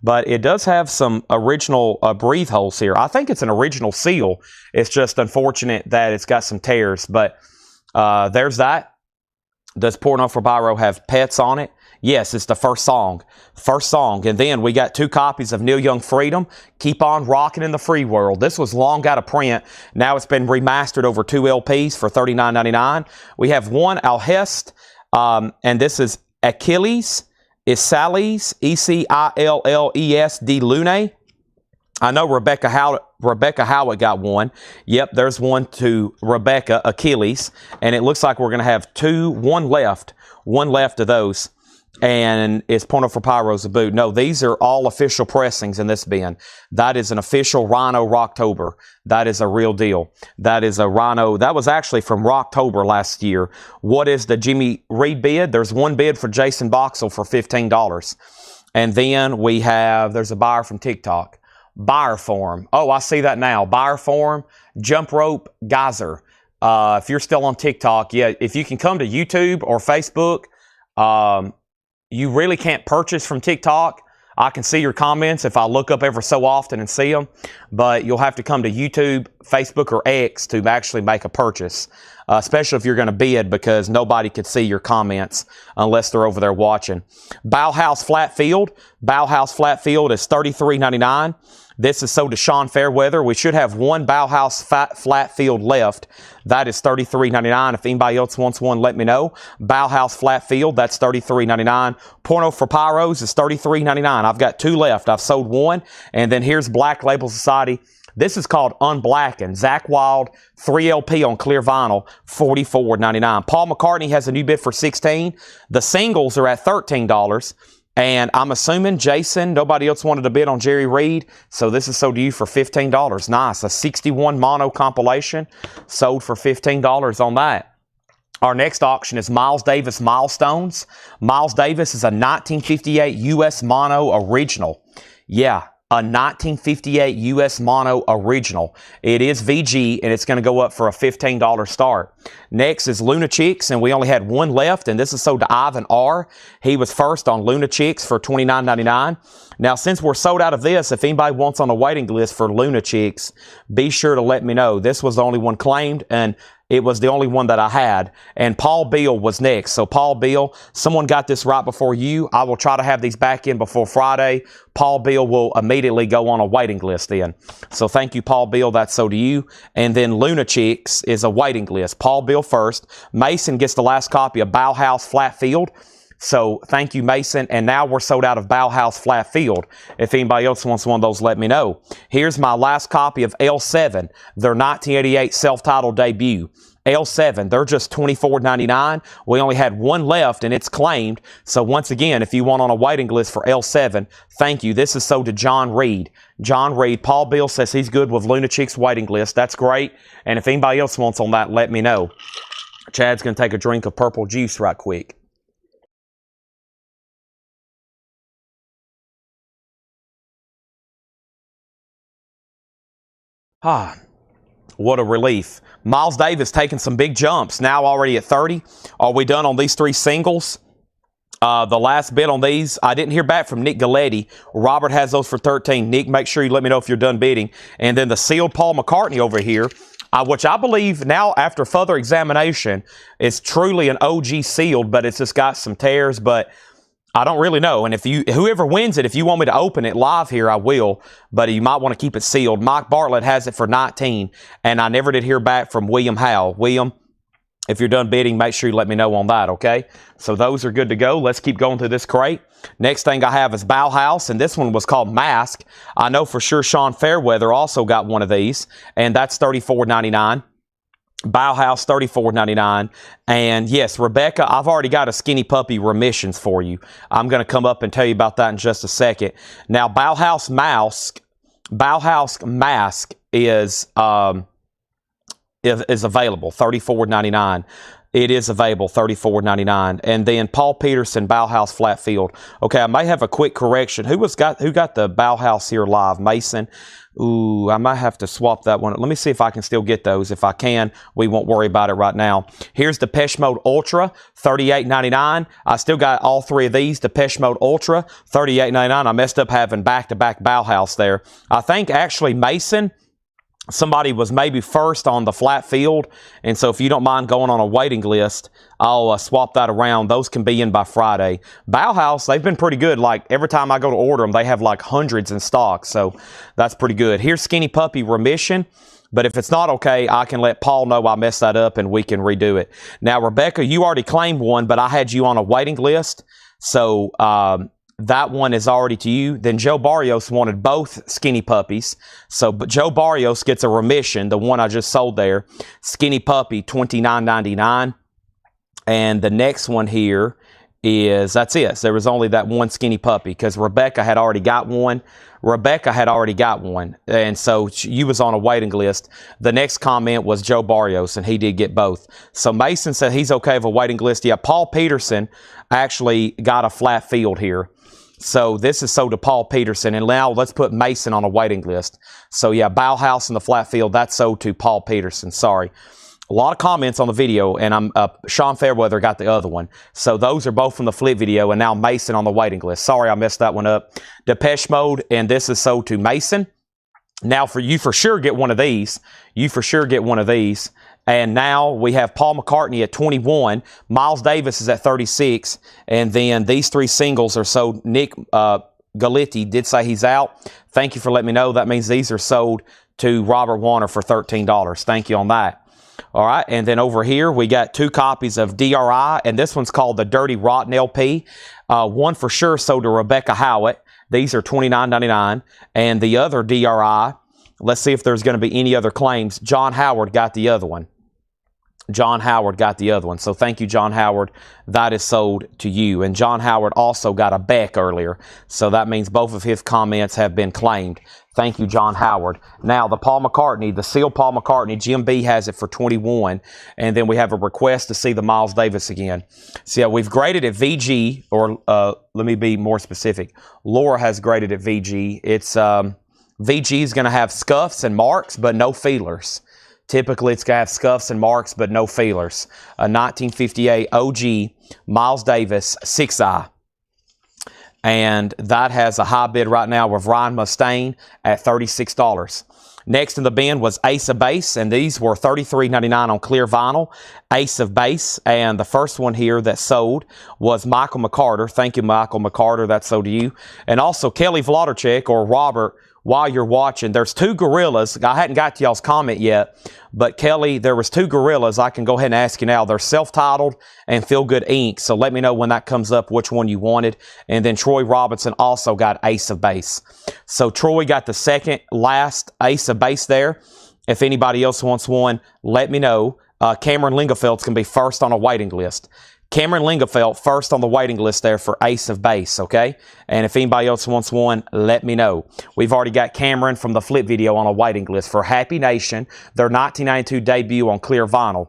But it does have some original breathe holes here. I think it's an original seal. It's just unfortunate that it's got some tears. But there's that. Does Porno for Pyro have pets on it? Yes, it's the first song. First song. And then we got 2 copies of Neil Young Freedom. Keep on rocking in the free world. This was long out of print. Now it's been remastered over 2 LPs for $39.99. We have 1 Alhest, and this is Achilles. Isales, Ecilles de Lune. I know Rebecca Howard got one. Yep, there's one to Rebecca, Achilles. And it looks like we're going to have 1 left. 1 left of those. And it's Porno for Pyros a boot. No, these are all official pressings in this bin. That is an official Rhino Rocktober. That is a real deal. That is a Rhino. That was actually from Rocktober last year. What is the Jimmy Reed bid? There's 1 bid for Jason Boxell for $15. And then we have, there's a buyer from TikTok. Buyer form. Oh, I see that now. Buyer form, jump rope, geyser. If you're still on TikTok, yeah, if you can come to YouTube or Facebook, you really can't purchase from TikTok. I can see your comments if I look up ever so often and see them, but you'll have to come to YouTube, Facebook, or X to actually make a purchase, especially if you're going to bid, because nobody could see your comments unless they're over there watching. Bauhaus Flat Field. Bauhaus Flat Field is $33.99. This is sold to Sean Fairweather. We should have 1 Bauhaus Flat Field left. That is $33.99. If anybody else wants one, let me know. Bauhaus Flat Field, that's $33.99. Porno for Pyros is $33.99. I've got 2 left. I've sold 1. And then here's Black Label Society. This is called Unblackened. Zach Wild, 3 LP on clear vinyl, $44.99. Paul McCartney has a new bid for $16. The singles are at $13. And I'm assuming Jason, nobody else wanted to bid on Jerry Reed, so this is sold to you for $15. Nice. A 61 mono compilation sold for $15 on that. Our next auction is Miles Davis Milestones. Miles Davis is a 1958 U.S. mono original. Yeah, a 1958 U.S. mono original. It is VG, and it's going to go up for a $15 start. Next is Luna Chicks, and we only had 1 left, and this is sold to Ivan R. He was first on Luna Chicks for $29.99. Now, since we're sold out of this, if anybody wants on a waiting list for Luna Chicks, be sure to let me know. This was the only one claimed, and it was the only one that I had. And Paul Beal was next. So Paul Beal, someone got this right before you. I will try to have these back in before Friday. Paul Beal will immediately go on a waiting list then. So thank you, Paul Beal. That's so to you. And then Luna Chicks is a waiting list. Paul Beal first. Mason gets the last copy of Bauhaus Flat Field. So thank you, Mason. And now we're sold out of Bauhaus Flat Field. If anybody else wants one of those, let me know. Here's my last copy of L7, their 1988 self-titled debut. L7, they're just $24.99. We only had one left and it's claimed. So once again, if you want on a waiting list for L7, thank you. This is sold to John Reed. John Reed. Paul Bill says he's good with Lunachic's waiting list. That's great. And if anybody else wants on that, let me know. Chad's going to take a drink of purple juice right quick. Ah, what a relief. Miles Davis taking some big jumps, now already at 30. Are we done on these 3 singles? The last bid on these, I didn't hear back from Nick Galletti. Robert has those for 13. Nick, make sure you let me know if you're done bidding. And then the sealed Paul McCartney over here, which I believe now after further examination is truly an OG sealed, but it's just got some tears, but I don't really know. And if whoever wins it, if you want me to open it live here, I will. But you might want to keep it sealed. Mike Bartlett has it for 19. And I never did hear back from William Howell. William, if you're done bidding, make sure you let me know on that, okay? So those are good to go. Let's keep going through this crate. Next thing I have is Bauhaus, and this one was called Mask. I know for sure Sean Fairweather also got one of these, and that's $34.99. Bauhaus, $34.99. And yes, Rebecca, I've already got a Skinny Puppy Remissions for you. I'm going to come up and tell you about that in just a second. Now, Bauhaus Mask is available, $34.99. It is available, $34.99. And then Paul Peterson, Bauhaus Flat Field. Okay, I may have a quick correction. Who got the Bauhaus here live? Mason? Ooh, I might have to swap that one. Let me see if I can still get those. If I can, we won't worry about it right now. Here's Depeche Mode Ultra, $38.99. I still got all 3 of these. Depeche Mode Ultra, $38.99. I messed up having back-to-back Bauhaus there. I think actually Mason, somebody was maybe first on the flat field, and so if you don't mind going on a waiting list, I'll swap that around. Those can be in by Friday. Bauhaus, they've been pretty good. Like every time I go to order them, they have like hundreds in stock, so that's pretty good. Here's Skinny Puppy Remission, but if it's not okay, I can let Paul know I messed that up and we can redo it. Now, Rebecca, you already claimed one, but I had you on a waiting list, so that one is already to you. Then Joe Barrios wanted both Skinny Puppies. So but Joe Barrios gets a remission, the one I just sold there. Skinny Puppy, $29.99. And the next one here is, that's it. So there was only that one Skinny Puppy because Rebecca had already got one. And so you was on a waiting list. The next comment was Joe Barrios, and he did get both. So Mason said he's okay with a waiting list. Yeah, Paul Peterson actually got a flat field here. So this is sold to Paul Peterson. And now let's put Mason on a waiting list. So yeah, Bauhaus in the flat field, that's sold to Paul Peterson. Sorry. A lot of comments on the video, and Sean Fairweather got the other one. So those are both from the flip video, and now Mason on the waiting list. Sorry, I messed that one up. Depeche Mode, and this is sold to Mason. Now, you for sure get one of these. And now we have Paul McCartney at 21. Miles Davis is at 36. And then these 3 singles are sold. Nick Galletti did say he's out. Thank you for letting me know. That means these are sold to Robert Warner for $13. Thank you on that. All right, and then over here, we got 2 copies of DRI, and this one's called the Dirty Rotten LP. One for sure sold to Rebecca Howitt. These are $29.99. And the other DRI, let's see if there's going to be any other claims. John Howard got the other one. So thank you, John Howard. That is sold to you. And John Howard also got a Beck earlier. So that means both of his comments have been claimed. Thank you, John Howard. Now, the Paul McCartney, the sealed Paul McCartney, Jim B has it for 21. And then we have a request to see the Miles Davis again. So, yeah, we've graded at VG, or let me be more specific. Laura has graded at VG. It's VG is going to have scuffs and marks, but no feelers. Typically, it's going to have scuffs and marks, but no feelers. A 1958 OG Miles Davis 6i. And that has a high bid right now with Ryan Mustaine at $36. Next in the bin was Ace of Base, and these were $33.99 on clear vinyl. Ace of Base, and the first one here that sold was Michael McCarter. Thank you, Michael McCarter. That sold to you. And also Kelly Vladarchik, or Robert, while you're watching, there's two gorillas. I hadn't got to y'all's comment yet, but Kelly, there was two gorillas. I can go ahead and ask you now. They're self-titled and Feel Good Ink. So let me know when that comes up which one you wanted. And then Troy Robinson also got Ace of Base. So Troy got the second last Ace of Base there. If anybody else wants one, let me know. Cameron Lingefeld's going to be first on a waiting list. Cameron Lingefeld first on the waiting list there for Ace of Base, okay? And if anybody else wants one, let me know. We've already got Cameron from the Flip video on a waiting list for Happy Nation, their 1992 debut on clear vinyl.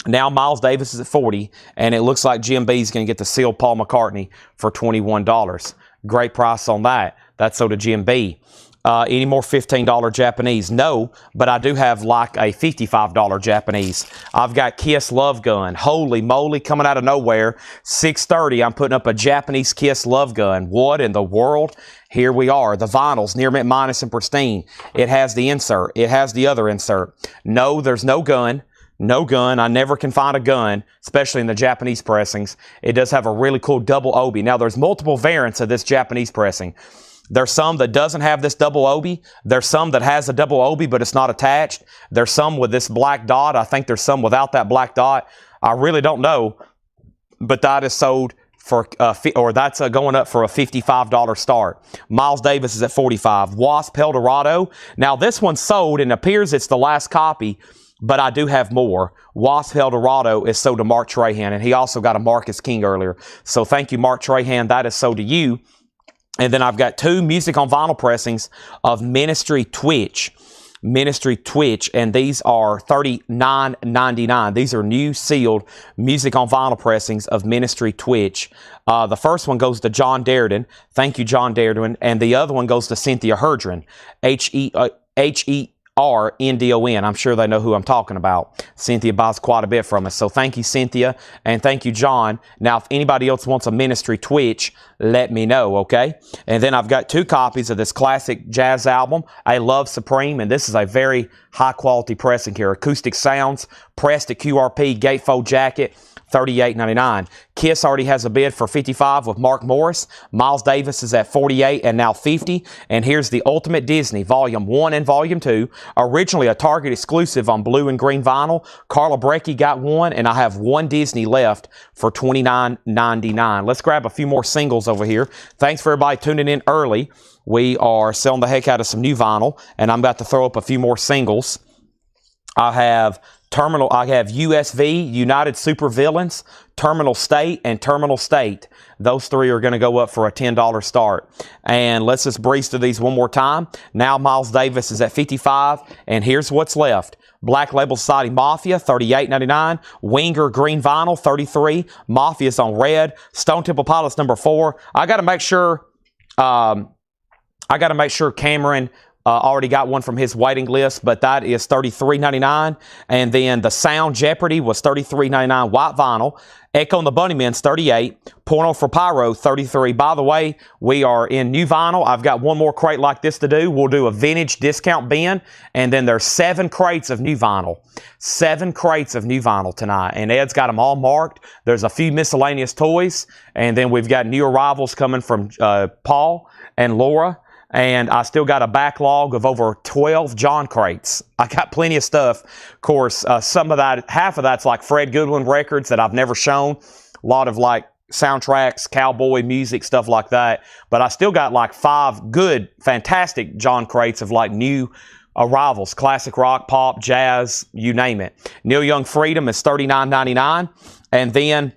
Now Miles Davis is at 40, and it looks like Jim B is going to get the sealed Paul McCartney for $21. Great price on that. That's so to Jim B. Any more $15 Japanese? No, but I do have like a $55 Japanese. I've got Kiss Love Gun. Holy moly, coming out of nowhere. 630, I'm putting up a Japanese Kiss Love Gun. What in the world? Here we are. The vinyls, near mint minus and pristine. It has the insert. It has the other insert. No, there's no gun. No gun. I never can find a gun, especially in the Japanese pressings. It does have a really cool double obi. Now, there's multiple variants of this Japanese pressing. There's some that doesn't have this double obi. There's some that has a double obi, but it's not attached. There's some with this black dot. I think there's some without that black dot. I really don't know, but that is sold for, that's going up for a $55 start. Miles Davis is at 45. Wasp Eldorado. Now, this one's sold, and it appears it's the last copy, but I do have more. Wasp Eldorado is sold to Mark Trahan, and he also got a Marcus King earlier. So thank you, Mark Trahan. That is sold to you. And then I've got two music on vinyl pressings of Ministry Twitch. Ministry Twitch, and these are $39.99. These are new sealed music on vinyl pressings of Ministry Twitch. The first one goes to John Darden. Thank you, John Darden. And the other one goes to Cynthia Herdron. H-E-R-N-D-O-N. I'm sure they know who I'm talking about. Cynthia buys quite a bit from us. So thank you, Cynthia, and thank you, John. Now, if anybody else wants a Ministry Twitch, let me know, okay? And then I've got two copies of this classic jazz album, I Love Supreme, and this is a very high-quality pressing here. Acoustic Sounds, pressed at QRP, gatefold jacket, $38.99. Kiss already has a bid for $55 with Mark Morris. Miles Davis is at $48 and now $50. And here's the Ultimate Disney, Volume 1 and Volume 2. Originally a Target exclusive on blue and green vinyl. Carla Brecky got one, and I have one Disney left for $29.99. Let's grab a few more singles over here. Thanks for everybody tuning in early. We are selling the heck out of some new vinyl, and I'm about to throw up a few more singles. I have USV, United Super Villains, Terminal State, and Terminal State. Those three are going to go up for a $10 start. And let's just breeze through these one more time. Now Miles Davis is at 55, and here's what's left. Black Label Society Mafia, $38.99. Winger Green Vinyl, $33. Mafia's on red. Stone Temple Pilots number 4. I got to make sure Cameron already got one from his waiting list, but that is $33.99. And then the Sound Jeopardy was $33.99 white vinyl. Echo and the Bunnymen's $38. Porno for Pyro, $33. By the way, we are in new vinyl. I've got one more crate like this to do. We'll do a vintage discount bin, and then there's 7 crates of new vinyl. 7 crates of new vinyl tonight, and Ed's got them all marked. There's a few miscellaneous toys, and then we've got new arrivals coming from Paul and Laura. And I still got a backlog of over 12 John crates. I got plenty of stuff. Of course, some of that, half of that's like Fred Goodwin records that I've never shown. A lot of like soundtracks, cowboy music, stuff like that. But I still got like 5 good, fantastic John crates of like new arrivals. Classic rock, pop, jazz, you name it. Neil Young Freedom is $39.99. And then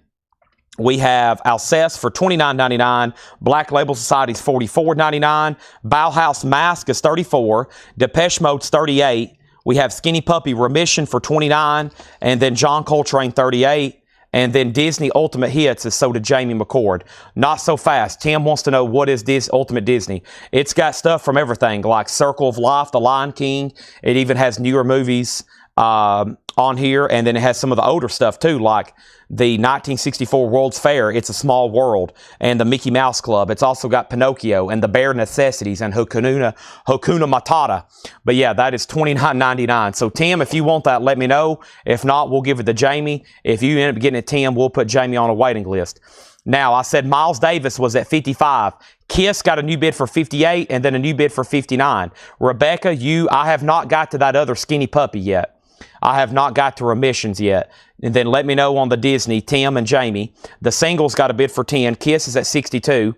we have Alceste for $29.99. Black Label Society's $44.99. Bauhaus Mask is $34. Depeche Mode's $38. We have Skinny Puppy Remission for $29. And then John Coltrane $38. And then Disney Ultimate Hits is sold to Jamie McCord. Not so fast. Tim wants to know what is this Ultimate Disney. It's got stuff from everything like Circle of Life, The Lion King. It even has newer movies on on here, and then it has some of the older stuff too, like the 1964 World's Fair, It's a Small World, and the Mickey Mouse Club. It's also got Pinocchio and the Bare Necessities and Hakuna Matata. But yeah, that is $29.99. So Tim, if you want that, let me know. If not, we'll give it to Jamie. If you end up getting it, Tim, we'll put Jamie on a waiting list. Now, I said Miles Davis was at 55. Kiss got a new bid for 58 and then a new bid for 59. Rebecca, I have not got to that other skinny puppy yet. I have not got to Remissions yet. And then let me know on the Disney, Tim and Jamie. The singles got a bid for 10. Kiss is at 62.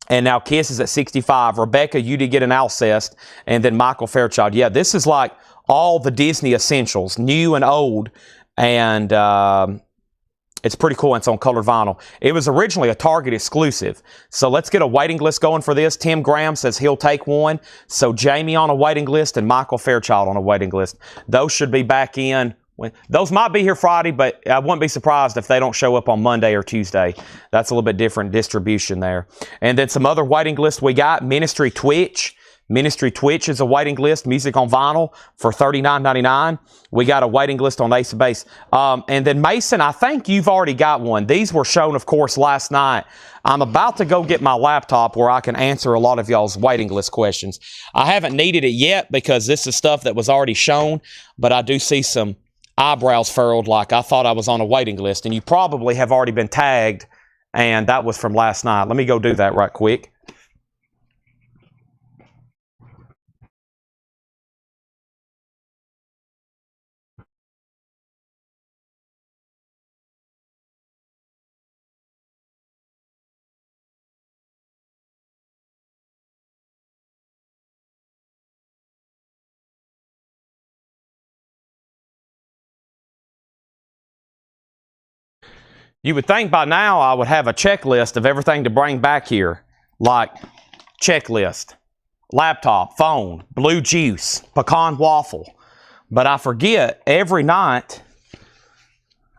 And now Kiss is at 65. Rebecca, you did get an Alcest. And then Michael Fairchild. Yeah, this is like all the Disney essentials, new and old. And it's pretty cool. It's on colored vinyl. It was originally a Target exclusive. So let's get a waiting list going for this. Tim Graham says he'll take one. So Jamie on a waiting list and Michael Fairchild on a waiting list. Those should be back in. Those might be here Friday, but I wouldn't be surprised if they don't show up on Monday or Tuesday. That's a little bit different distribution there. And then some other waiting lists we got. Ministry Twitch. Ministry Twitch is a waiting list, music on vinyl for $39.99. We got a waiting list on Ace of Base. And then Mason, I think you've already got one. These were shown, of course, last night. I'm about to go get my laptop where I can answer a lot of y'all's waiting list questions. I haven't needed it yet because this is stuff that was already shown, but I do see some eyebrows furrowed like I thought I was on a waiting list, and you probably have already been tagged, and that was from last night. Let me go do that right quick. You would think by now I would have a checklist of everything to bring back here, like checklist, laptop, phone, blue juice, pecan waffle. But I forget every night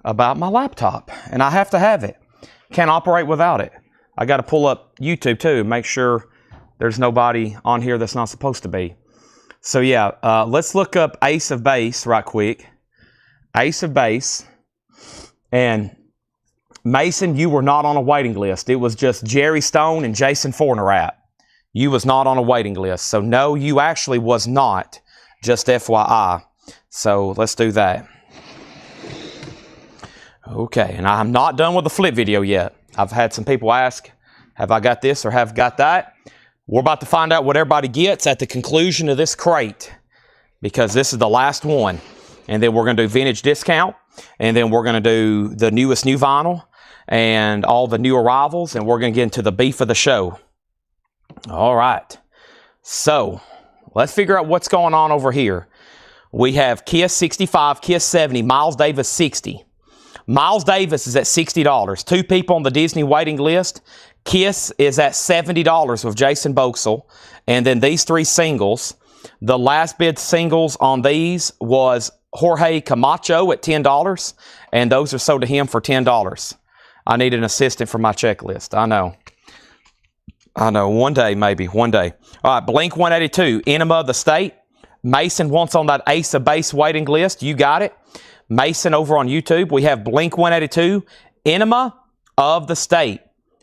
about my laptop, and I have to have it. Can't operate without it. I got to pull up YouTube too, make sure there's nobody on here that's not supposed to be. So yeah, let's look up Ace of Base right quick. Ace of Base. And Mason, you were not on a waiting list. It was just Jerry Stone and Jason Fornerat. You was not on a waiting list. So no, you actually was not. Just FYI. So let's do that. Okay, and I'm not done with the flip video yet. I've had some people ask, have I got this or have I got that? We're about to find out what everybody gets at the conclusion of this crate, because this is the last one. And then we're going to do vintage discount, and then we're going to do the newest new vinyl and all the new arrivals, and we're going to get into the beef of the show. All right. So let's figure out what's going on over here. We have Kiss 65, Kiss 70, Miles Davis 60. Miles Davis is at $60. Two people on the Disney waiting list. Kiss is at $70 with Jason Boxell. And then these three singles. The last bid singles on these was Jorge Camacho at $10. And those are sold to him for $10. I need an assistant for my checklist. I know. One day, maybe. One day. All right, Blink 182, Enema of the State. Mason wants on that Ace of Base waiting list. You got it. Mason over on YouTube. We have Blink 182, Enema of the State.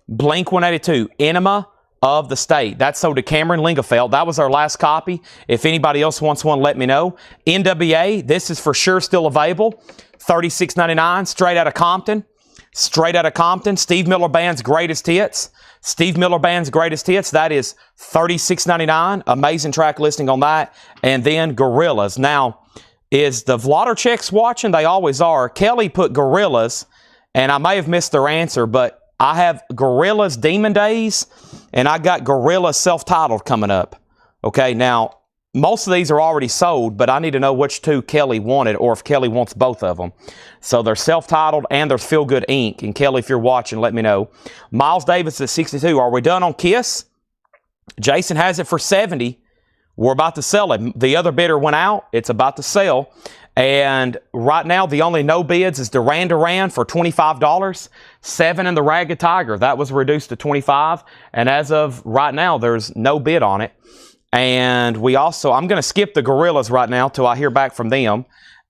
Blink 182, Enema of the State. That's sold to Cameron Lingefeld. That was our last copy. If anybody else wants one, let me know. NWA, this is for sure still available. $36.99, straight out of Compton. Straight out of Compton. Steve Miller Band's Greatest Hits. Steve Miller Band's Greatest Hits. That is $36.99. Amazing track listing on that. And then Gorillaz. Now, is the Vlodder watching? They always are. Kelly put Gorillaz, and I may have missed their answer, but I have Gorillaz Demon Days, and I got Gorillaz self-titled coming up. Okay, now, most of these are already sold, but I need to know which two Kelly wanted, or if Kelly wants both of them. So they're self-titled, and there's Feel Good Inc. And Kelly, if you're watching, let me know. Miles Davis at 62. Are we done on Kiss? Jason has it for 70. We're about to sell it. The other bidder went out. It's about to sell. And right now, the only no bids is Duran Duran for $25. 7 in the Ragged Tiger. That was reduced to $25. And as of right now, there's no bid on it. And we also, I'm going to skip the Gorillaz right now till I hear back from them.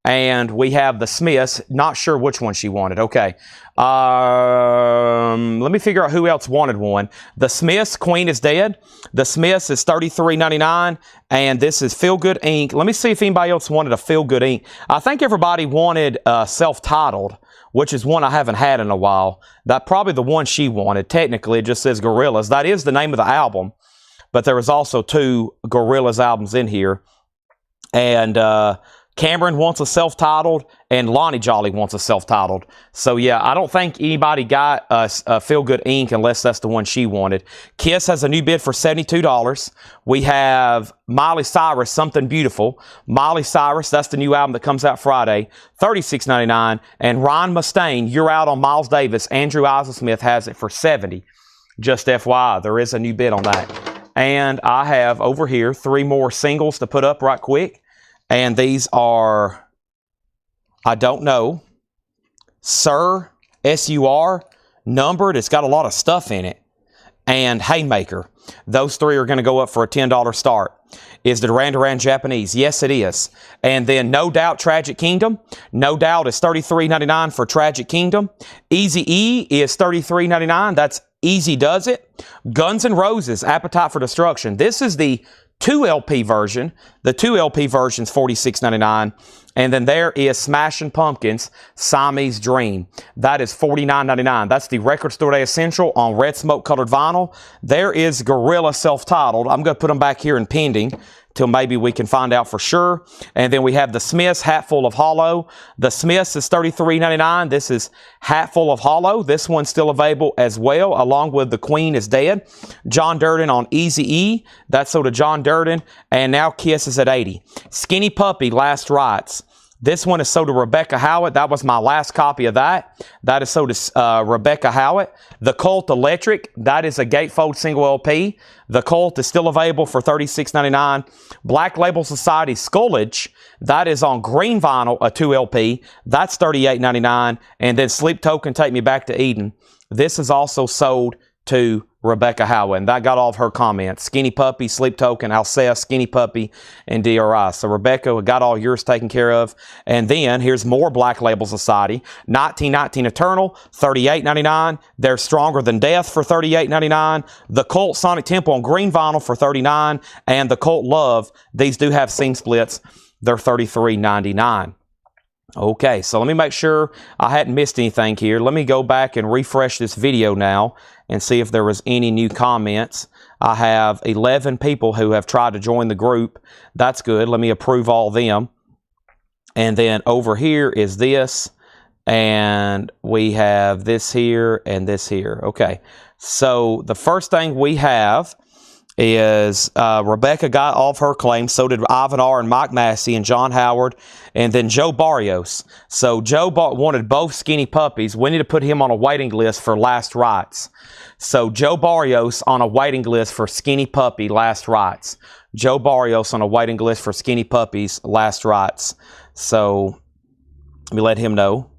And we have the Smiths. Not sure which one she wanted. Okay. Let me figure out who else wanted one. The Smiths, Queen is Dead. The Smiths is $33.99. And this is Feel Good Ink. Let me see if anybody else wanted a Feel Good Ink. I think everybody wanted Self-Titled, which is one I haven't had in a while. That probably the one she wanted. Technically, it just says Gorillaz. That is the name of the album. But there was also 2 Gorillaz albums in here. And Cameron wants a self-titled, and Lonnie Jolly wants a self-titled. So, yeah, I don't think anybody got a Feel Good Ink unless that's the one she wanted. Kiss has a new bid for $72. We have Miley Cyrus, Something Beautiful. Miley Cyrus, that's the new album that comes out Friday, $36.99. And Ryan Mustaine, You're Out on Miles Davis. Andrew Isleysmith has it for $70. Just FYI, there is a new bid on that. And I have over here 3 more singles to put up right quick. And these are, I don't know, Sir, S-U-R, numbered. It's got a lot of stuff in it. And Haymaker. Those 3 are going to go up for a $10 start. Is the Duran Duran Japanese? Yes, it is. And then No Doubt, Tragic Kingdom. No Doubt is $33.99 for Tragic Kingdom. Eazy-E is $33.99. That's Easy Does It. Guns N' Roses, Appetite for Destruction. This is the 2 LP version. The 2 LP version is $46.99. And then there is Smashing Pumpkins, Siamese Dream. That is $49.99. That's the Record Store Day Essential on red smoke colored vinyl. There is Gorilla Self-Titled. I'm going to put them back here in pending till maybe we can find out for sure. And then we have the Smiths, Hatful of Hollow. The Smiths is $33.99. This is Hatful of Hollow. This one's still available as well, along with The Queen is Dead. John Durden on Eazy-E. That's sold to John Durden. And now Kiss is at $80. Skinny Puppy, Last Rites. This one is sold to Rebecca Howitt. That was my last copy of that. That is sold to Rebecca Howitt. The Cult Electric. That is a gatefold single LP. The Cult is still available for $36.99. Black Label Society Scollage. That is on green vinyl, a 2 LP. That's $38.99. And then Sleep Token, Take Me Back to Eden. This is also sold to Rebecca Howitt. And that got all of her comments. Skinny Puppy, Sleep Token, Alcest, Skinny Puppy, and DRI. So Rebecca, we got all yours taken care of. And then here's more Black Label Society. 1919 Eternal, $38.99. They're Stronger Than Death for $38.99. The Cult Sonic Temple on green vinyl for $39. And the Cult Love, these do have seam splits. They're $33.99. Okay, so let me make sure I hadn't missed anything here. Let me go back and refresh this video now and see if there was any new comments. I have 11 people who have tried to join the group. That's good. Let me approve all of them. And then over here is this. And we have this here and this here. Okay, so the first thing we have is Rebecca got all of her claims. So did Ivan R. and Mike Massey and John Howard. And then Joe Barrios. So Joe wanted both Skinny Puppies. We need to put him on a waiting list for Last Rites. So Joe Barrios on a waiting list for Skinny Puppy, Last Rites. Joe Barrios on a waiting list for Skinny Puppies, Last Rites. So let me let him know.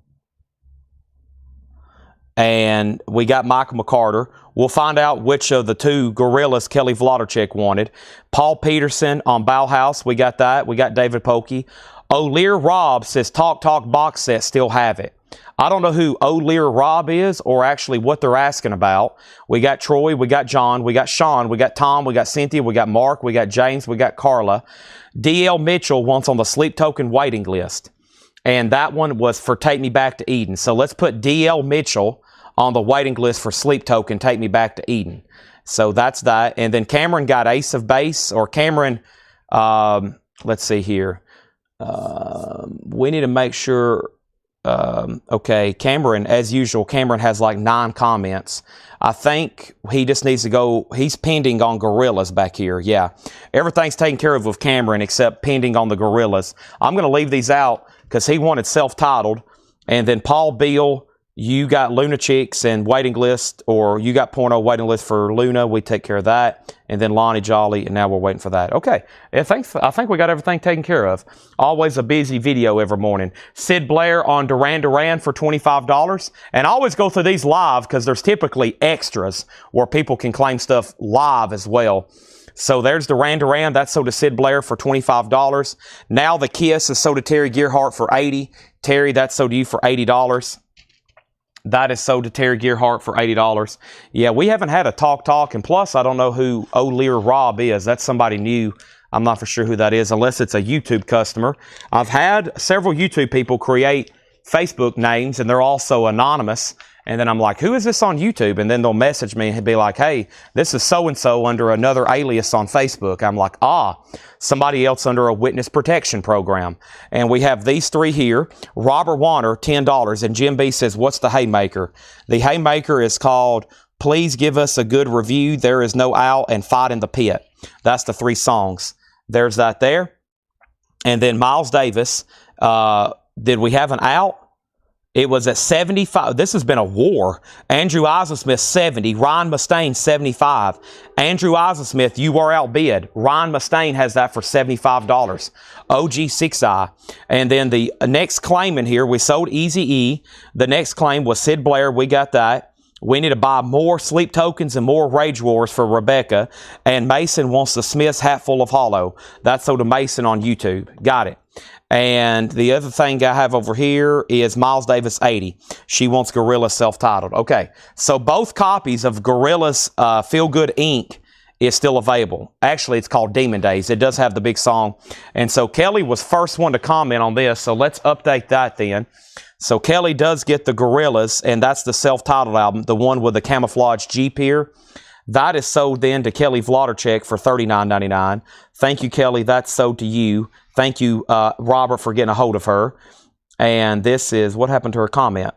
And we got Michael McCarter. We'll find out which of the 2 Gorillaz Kelly Vlodarchik wanted. Paul Peterson on Bauhaus. We got that. We got David Pokey. O'Lear Rob says Talk Talk box set, still have it. I don't know who O'Lear Rob is or actually what they're asking about. We got Troy, we got John, we got Sean, we got Tom, we got Cynthia, we got Mark, we got James, we got Carla. D.L. Mitchell wants on the Sleep Token waiting list. And that one was for Take Me Back to Eden. So let's put D.L. Mitchell on the waiting list for Sleep Token, Take Me Back to Eden. So that's that. And then Cameron got Ace of Base, or Cameron, let's see here. We need to make sure, okay, Cameron, as usual, Cameron has like 9 comments. I think he just needs to go, he's pending on Gorillaz back here, yeah. Everything's taken care of with Cameron except pending on the Gorillaz. I'm going to leave these out because he wanted self-titled. And then Paul Beal, you got Luna Chicks and waiting list, or you got Porno waiting list for Luna. We take care of that. And then Lonnie Jolly, and now we're waiting for that. Okay, I think we got everything taken care of. Always a busy video every morning. Sid Blair on Duran Duran for $25. And I always go through these live because there's typically extras where people can claim stuff live as well. So there's Duran Duran. That's sold to Sid Blair for $25. Now the Kiss is sold to Terry Gearhart for $80. Terry, that's sold to you for $80. That is sold to Terry Gearhart for $80. Yeah, we haven't had a talk, and plus I don't know who O'Lear Rob is. That's somebody new. I'm not for sure who that is, unless it's a YouTube customer. I've had several YouTube people create Facebook names, and they're also anonymous. And then I'm like, who is this on YouTube? And then they'll message me and be like, hey, this is so-and-so under another alias on Facebook. I'm like, somebody else under a witness protection program. And we have these three here. Robert Warner, $10. And Jim B says, what's the Haymaker? The Haymaker is called Please Give Us a Good Review, There Is No Out, and Fight in the Pit. That's the three songs. There's that there. And then Miles Davis, did we have an out? It was at 75. This has been a war. Andrew Isonsmith, 70. Ryan Mustaine, 75. Andrew Isonsmith, You Are Outbid. Ryan Mustaine has that for $75. OG 6i. And then the next claim in here, we sold Eazy-E. The next claim was Sid Blair. We got that. We need to buy more Sleep Tokens and more Rage Wars for Rebecca. And Mason wants the Smiths Hatful of Hollow. That's sold to Mason on YouTube. Got it. And the other thing I have over here is Miles Davis 80. She wants Gorillaz self-titled. Okay, so both copies of Gorillaz Feel Good Inc. is still available. Actually, it's called Demon Days. It does have the big song. And so Kelly was first one to comment on this, so let's update that then. So Kelly does get the Gorillaz, and that's the self-titled album, the one with the camouflage Jeep here. That is sold then to Kelly Vloderchek for $39.99. Thank you, Kelly. That's sold to you. Thank you, Robert, for getting a hold of her. And this is, what happened to her comment?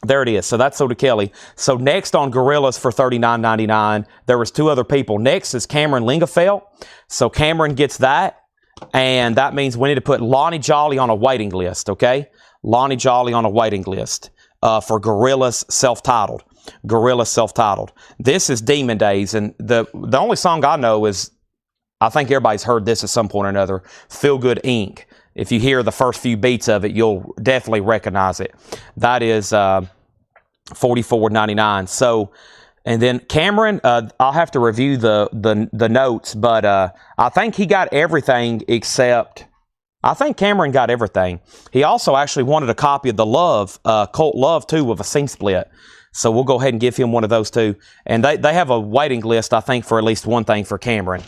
There it is. So that's sold to Kelly. So next on Gorillaz for $39.99, there was two other people. Next is Cameron Lingafelt. So Cameron gets that. And that means we need to put Lonnie Jolly on a waiting list, okay? Lonnie Jolly on a waiting list for Gorillaz self-titled. Gorillaz self-titled. This is Demon Days. And the only song I know is, I think everybody's heard this at some point or another, Feel Good Inc. If you hear the first few beats of it, you'll definitely recognize it. That is $44.99. So, and then Cameron, I'll have to review the notes, but I think he got everything except, I think Cameron got everything. He also actually wanted a copy of the Love, Cult Love 2 with a scene split. So we'll go ahead and give him one of those too. And they have a waiting list, I think, for at least one thing for Cameron.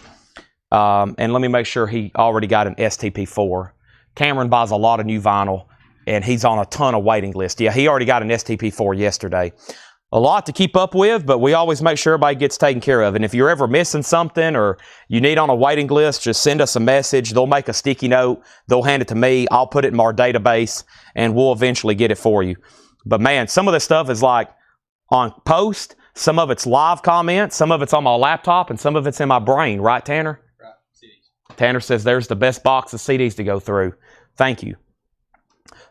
And let me make sure he already got an STP4. Cameron buys a lot of new vinyl, and he's on a ton of waiting lists. Yeah, he already got an STP4 yesterday. A lot to keep up with, but we always make sure everybody gets taken care of. And if you're ever missing something or you need on a waiting list, just send us a message. They'll make a sticky note. They'll hand it to me. I'll put it in our database, and we'll eventually get it for you. But man, some of this stuff is like on post. Some of it's live comments. Some of it's on my laptop, and some of it's in my brain. Right, Tanner? Right. CDs. Tanner says there's the best box of CDs to go through. Thank you.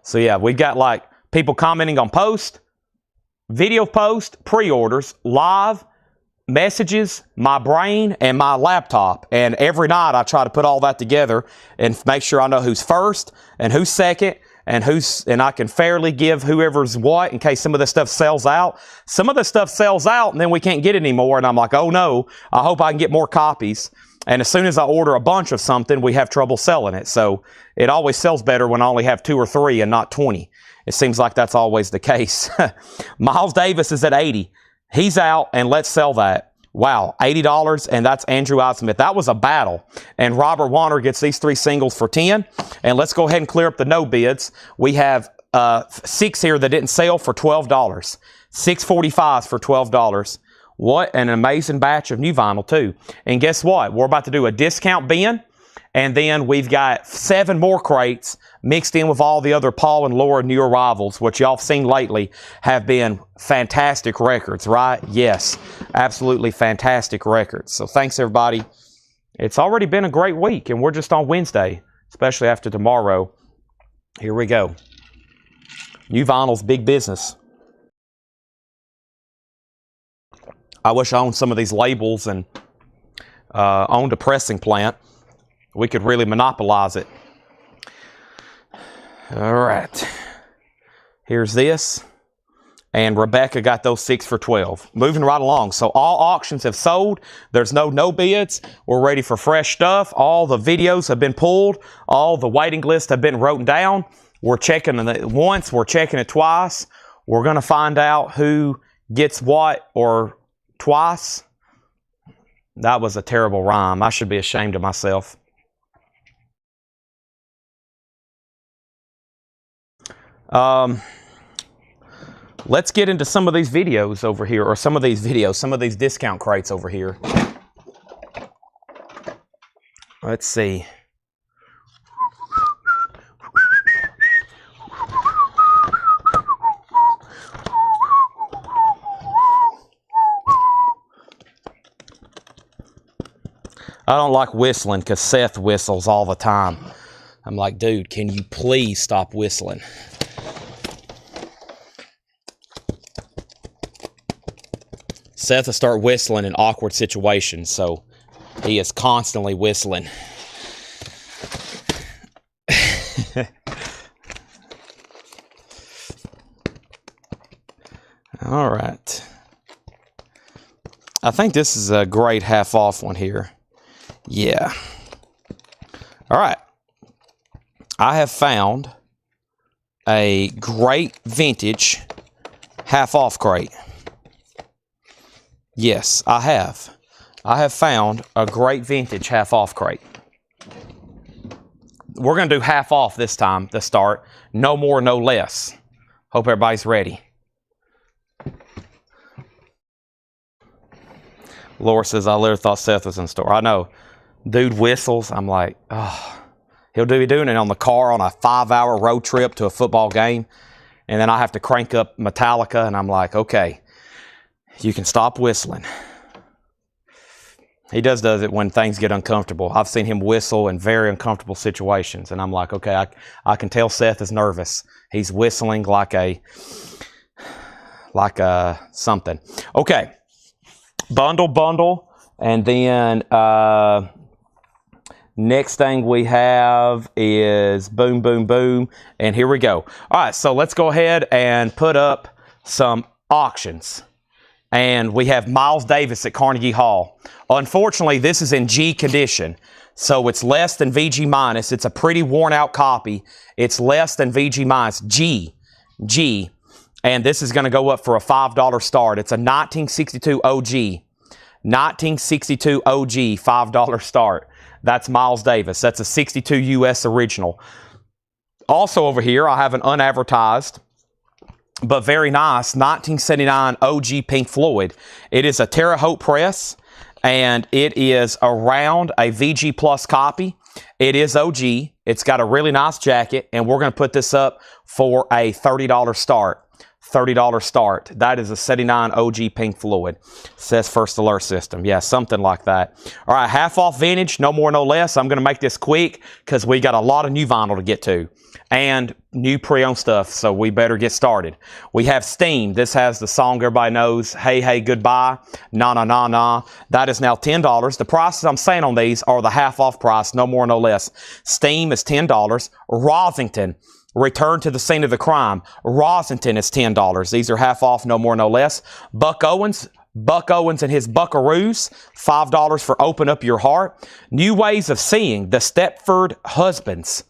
So yeah, we've got like people commenting on post, video post, pre-orders, live, messages, my brain, and my laptop. And every night I try to put all that together and make sure I know who's first and who's second and I can fairly give whoever's what in case some of this stuff sells out. Some of this stuff sells out and then we can't get it anymore. And I'm like, oh no, I hope I can get more copies. And as soon as I order a bunch of something, we have trouble selling it. So it always sells better when I only have 2 or 3 and not 20. It seems like that's always the case. Miles Davis is at 80. He's out, and let's sell that. Wow, $80, and that's Andrew Isonsmith. That was a battle. And Robert Warner gets these 3 singles for 10. And let's go ahead and clear up the no bids. We have 6 here that didn't sell for $12. 6 45s for $12. What an amazing batch of new vinyl, too. And guess what? We're about to do a discount bin. And then we've got 7 more crates mixed in with all the other Paul and Laura new arrivals, which y'all have seen lately have been fantastic records, right? Yes, absolutely fantastic records. So thanks, everybody. It's already been a great week, and we're just on Wednesday, especially after tomorrow. Here we go. New vinyl's big business. I wish I owned some of these labels and owned a pressing plant. We could really monopolize it. All right. Here's this. And Rebecca got those 6 for $12. Moving right along. So all auctions have sold. There's no bids. We're ready for fresh stuff. All the videos have been pulled. All the waiting lists have been written down. We're checking it once. We're checking it twice. We're going to find out who gets what or twice. That was a terrible rhyme. I should be ashamed of myself. Let's get into some of these videos over here, or some of these discount crates over here. Let's see. I don't like whistling because Seth whistles all the time. I'm like, dude, can you please stop whistling? Seth will start whistling in awkward situations, so he is constantly whistling. All right. I think this is a great half-off one here. Yeah. All right. I have found a great vintage half-off crate. Yes, I have. I have found a great vintage half-off crate. We're going to do half off this time to start. No more, no less. Hope everybody's ready. Laura says, I literally thought Seth was in the store. I know. Dude whistles. I'm like, oh. He'll be doing it on the car on a 5-hour road trip to a football game. And then I have to crank up Metallica. And I'm like, okay, you can stop whistling. He does it when things get uncomfortable. I've seen him whistle in very uncomfortable situations. And I'm like, okay, I can tell Seth is nervous. He's whistling like a something. Okay. Bundle. And then next thing we have is boom, boom, boom. And here we go. All right, so let's go ahead and put up some auctions. And we have Miles Davis at Carnegie Hall. Unfortunately, this is in G condition. So it's less than VG minus. It's a pretty worn out copy. It's less than VG minus. G. And this is going to go up for a $5 start. It's a 1962 OG. 1962 OG, $5 start. That's Miles Davis. That's a 62 US original. Also over here, I have an unadvertised, but very nice, 1979 OG Pink Floyd. It is a Terre Haute press, and it is around a VG Plus copy. It is OG. It's got a really nice jacket, and we're going to put this up for a $30 start. $30 start. That is a 79 OG Pink Floyd. Says First Alert System. Yeah, something like that. All right, half off vintage, no more, no less. I'm going to make this quick because we got a lot of new vinyl to get to and new pre-owned stuff, so we better get started. We have Steam. This has the song everybody knows, Hey, Hey, Goodbye, Na, Na, Na, Na. That is now $10. The prices I'm saying on these are the half off price, no more, no less. Steam is $10. Rosington, Return to the Scene of the Crime. Rosington is $10. These are half off, no more, no less. Buck Owens and his Buckaroos, $5 for Open Up Your Heart. New Ways of Seeing, The Stepford Husbands.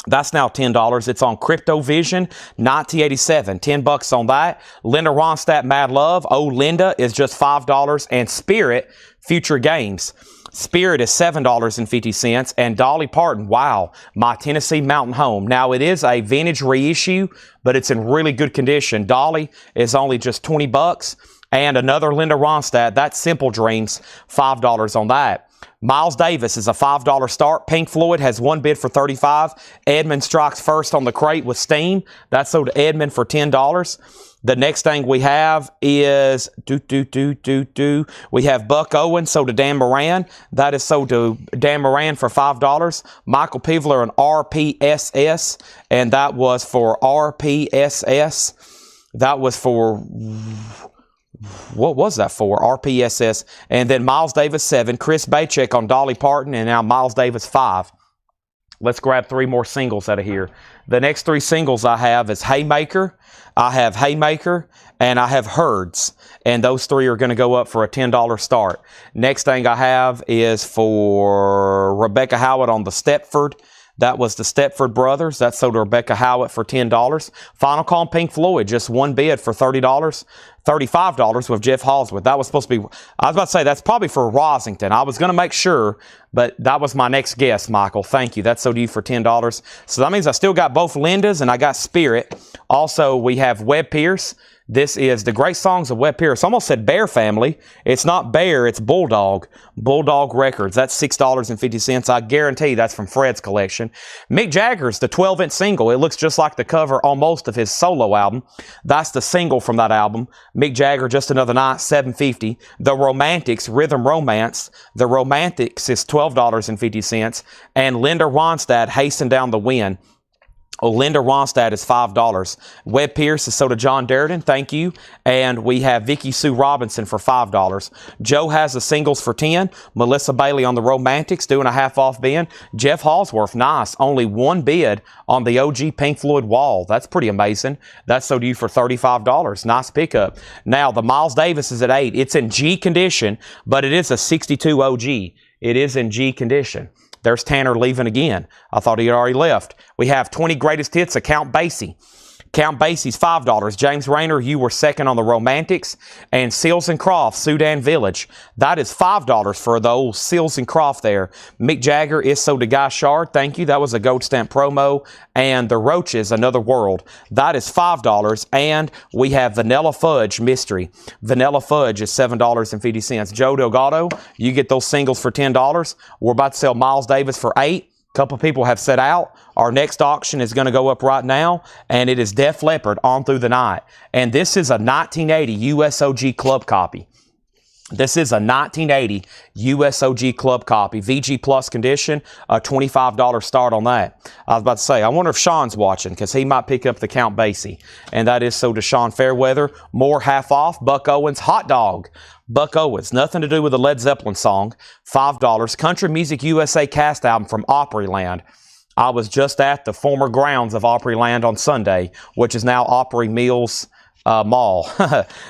That's now $10. It's on CryptoVision, 1987. $10 on that. Linda Ronstadt, Mad Love. Oh, Linda is just $5. And Spirit, Future Games. Spirit is $7.50. And Dolly Parton, wow, My Tennessee Mountain Home. Now, it is a vintage reissue, but it's in really good condition. Dolly is only just $20. And another Linda Ronstadt, that's Simple Dreams, $5 on that. Miles Davis is a $5 start. Pink Floyd has one bid for $35. Edmund strikes first on the crate with Steam. That's sold to Edmund for $10. The next thing we have is we have Buck Owens sold to Dan Moran. That is sold to Dan Moran for $5. Michael Pivler and RPSS, and that was for RPSS. That was for, what was that for? RPSS. And then Miles Davis 7, Chris Bachek on Dolly Parton, and now Miles Davis 5. Let's grab 3 more singles out of here. The next 3 singles I have is Haymaker, I have Haymaker, and I have Herds. And those 3 are going to go up for a $10 start. Next thing I have is for Rebecca Howard on the Stepford. That was the Stepford Brothers. That sold to Rebecca Howard for $10. Final Call on Pink Floyd, just one bid for $30. $35 with Jeff Halsworth. That was supposed to be, I was about to say, that's probably for Rosington. I was going to make sure, but that was my next guess, Michael. Thank you. That's sold to you for $10. So that means I still got both Lindas and I got Spirit. Also, we have Webb Pierce. This is the great songs of Webb Pierce. Almost said Bear Family. It's not Bear, it's Bulldog. Bulldog Records. That's $6.50. I guarantee that's from Fred's collection. Mick Jagger's the 12-inch single. It looks just like the cover almost of his solo album. That's the single from that album. Mick Jagger, Just Another Night, $7.50. The Romantics, Rhythm Romance. The Romantics is $12.50. And Linda Ronstadt, Hasten Down the Wind. Oh, Linda Ronstadt is $5. Webb Pierce is sold to John Darden. Thank you. And we have Vicky Sue Robinson for $5. Joe has the singles for $10. Melissa Bailey on the Romantics doing a half off bid. Jeff Halsworth, nice. Only one bid on the OG Pink Floyd Wall. That's pretty amazing. That's sold to you for $35. Nice pickup. Now, the Miles Davis is at $8. It's in G condition, but it is a 62 OG. It is in G condition. There's Tanner leaving again. I thought he had already left. We have 20 greatest hits of Count Basie. Count Basie's $5. James Rayner, you were second on the Romantics. And Seals and Croft, Sudan Village. That is $5 for the old Seals and Croft there. Mick Jagger is sold to Guy Shard. Thank you. That was a gold stamp promo. And the Roaches, Another World. That is $5. And we have Vanilla Fudge Mystery. Vanilla Fudge is $7.50. Joe Delgado, you get those singles for $10. We're about to sell Miles Davis for $8. Couple people have set out. Our next auction is going to go up right now, and it is Def Leppard, On Through the Night. And this is a 1980 USOG club copy. This is a 1980 USOG club copy, VG Plus condition, a $25 start on that. I was about to say, I wonder if Sean's watching, because he might pick up the Count Basie. And that is sold to Sean Fairweather. More half off, Buck Owens, Hot Dog. Buck Owens, nothing to do with the Led Zeppelin song, $5. Country Music USA cast album from Opryland. I was just at the former grounds of Opryland on Sunday, which is now Opry Mills Mall.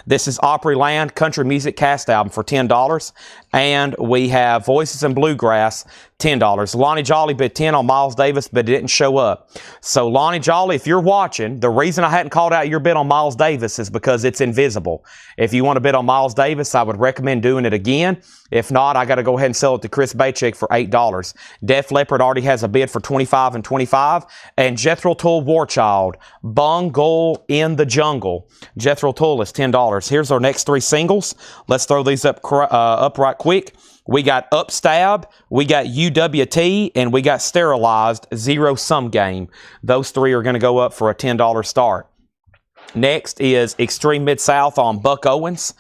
This is Opryland Country Music cast album for $10. And we have Voices in Bluegrass, $10. Lonnie Jolly bid $10 on Miles Davis, but it didn't show up. So Lonnie Jolly, if you're watching, the reason I hadn't called out your bid on Miles Davis is because it's invisible. If you want to bid on Miles Davis, I would recommend doing it again. If not, I got to go ahead and sell it to Chris Bachek for $8. Def Leppard already has a bid for $25 and $25. And Jethro Tull Warchild, Bungle in the Jungle. Jethro Tull is $10. Here's our next 3 singles. Let's throw these up right quick. We got Upstab, we got UWT, and we got Sterilized Zero Sum Game. Those 3 are going to go up for a $10 start. Next is Extreme Mid-South on Buck Owens.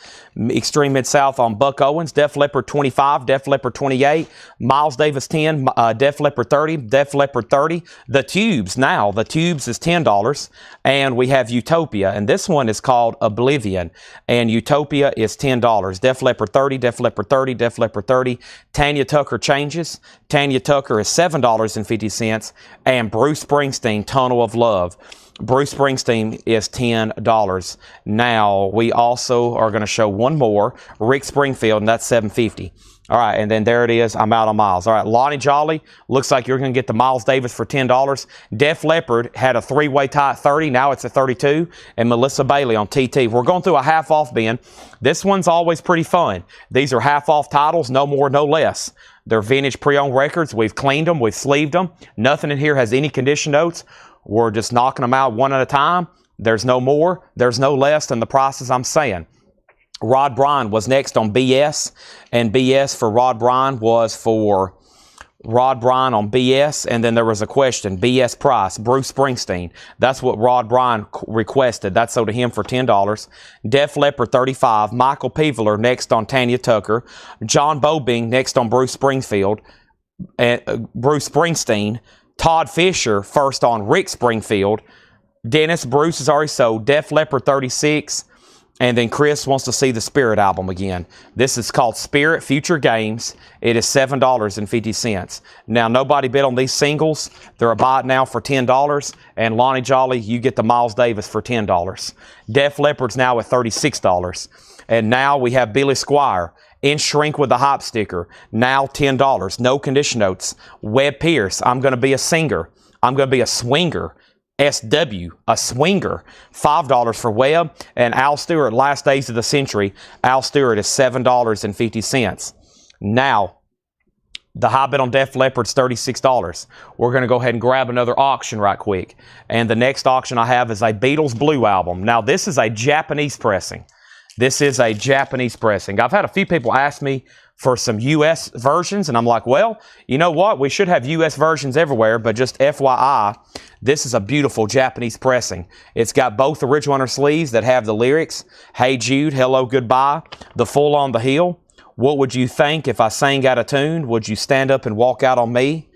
Extreme Mid-South on Buck Owens. Def Leppard 25, Def Leppard 28, Miles Davis 10, Def Leppard 30, Def Leppard 30. The Tubes now. The Tubes is $10. And we have Utopia. And this one is called Oblivion. And Utopia is $10. Def Leppard 30, Def Leppard 30, Def Leppard 30. Tanya Tucker Changes. Tanya Tucker is $7.50. And Bruce Springsteen, Tunnel of Love. Bruce Springsteen is $10. Now, we also are going to show one more, Rick Springfield, and that's $7.50. All right, and then there it is. I'm out on Miles. All right, Lonnie Jolly, looks like you're going to get the Miles Davis for $10. Def Leppard had a 3-way tie at 30. Now it's at 32. And Melissa Bailey on TT. We're going through a half-off bin. This one's always pretty fun. These are half-off titles, no more, no less. They're vintage pre-owned records. We've cleaned them. We've sleeved them. Nothing in here has any condition notes. We're just knocking them out one at a time. There's no more. There's no less than the prices I'm saying. Rod Bryan was next on BS. And BS for Rod Bryan was for Rod Bryan on BS. And then there was a question. BS price. Bruce Springsteen. That's what Rod Bryan requested. That's sold to him for $10. Def Leppard 35. Michael Peveler next on Tanya Tucker. John Bobing next on Bruce Springfield. Bruce Springsteen. Todd Fisher first on Rick Springfield. Dennis Bruce is already sold. Def Leppard 36. And then Chris wants to see the Spirit album again. This is called Spirit Future Games. It is $7.50. Now, nobody bid on these singles. They're a buy it now for $10. And Lonnie Jolly, you get the Miles Davis for $10. Def Leppard's now at $36. And now we have Billy Squier in Shrink with the Hop Sticker. Now $10. No condition notes. Webb Pierce, I'm going to be a singer. I'm going to be a swinger. SW, a swinger, $5 for Webb. And Al Stewart, Last Days of the Century. Al Stewart is $7.50. Now, the high bid on Def Leppard's $36. We're going to go ahead and grab another auction right quick. And the next auction I have is a Beatles Blue album. Now, this is a Japanese pressing. This is a Japanese pressing. I've had a few people ask me for some U.S. versions, and I'm like, well, you know what? We should have U.S. versions everywhere, but just FYI, this is a beautiful Japanese pressing. It's got both original inner sleeves that have the lyrics, Hey Jude, Hello, Goodbye, the Full on the Hill. What would you think if I sang out of tune? Would you stand up and walk out on me?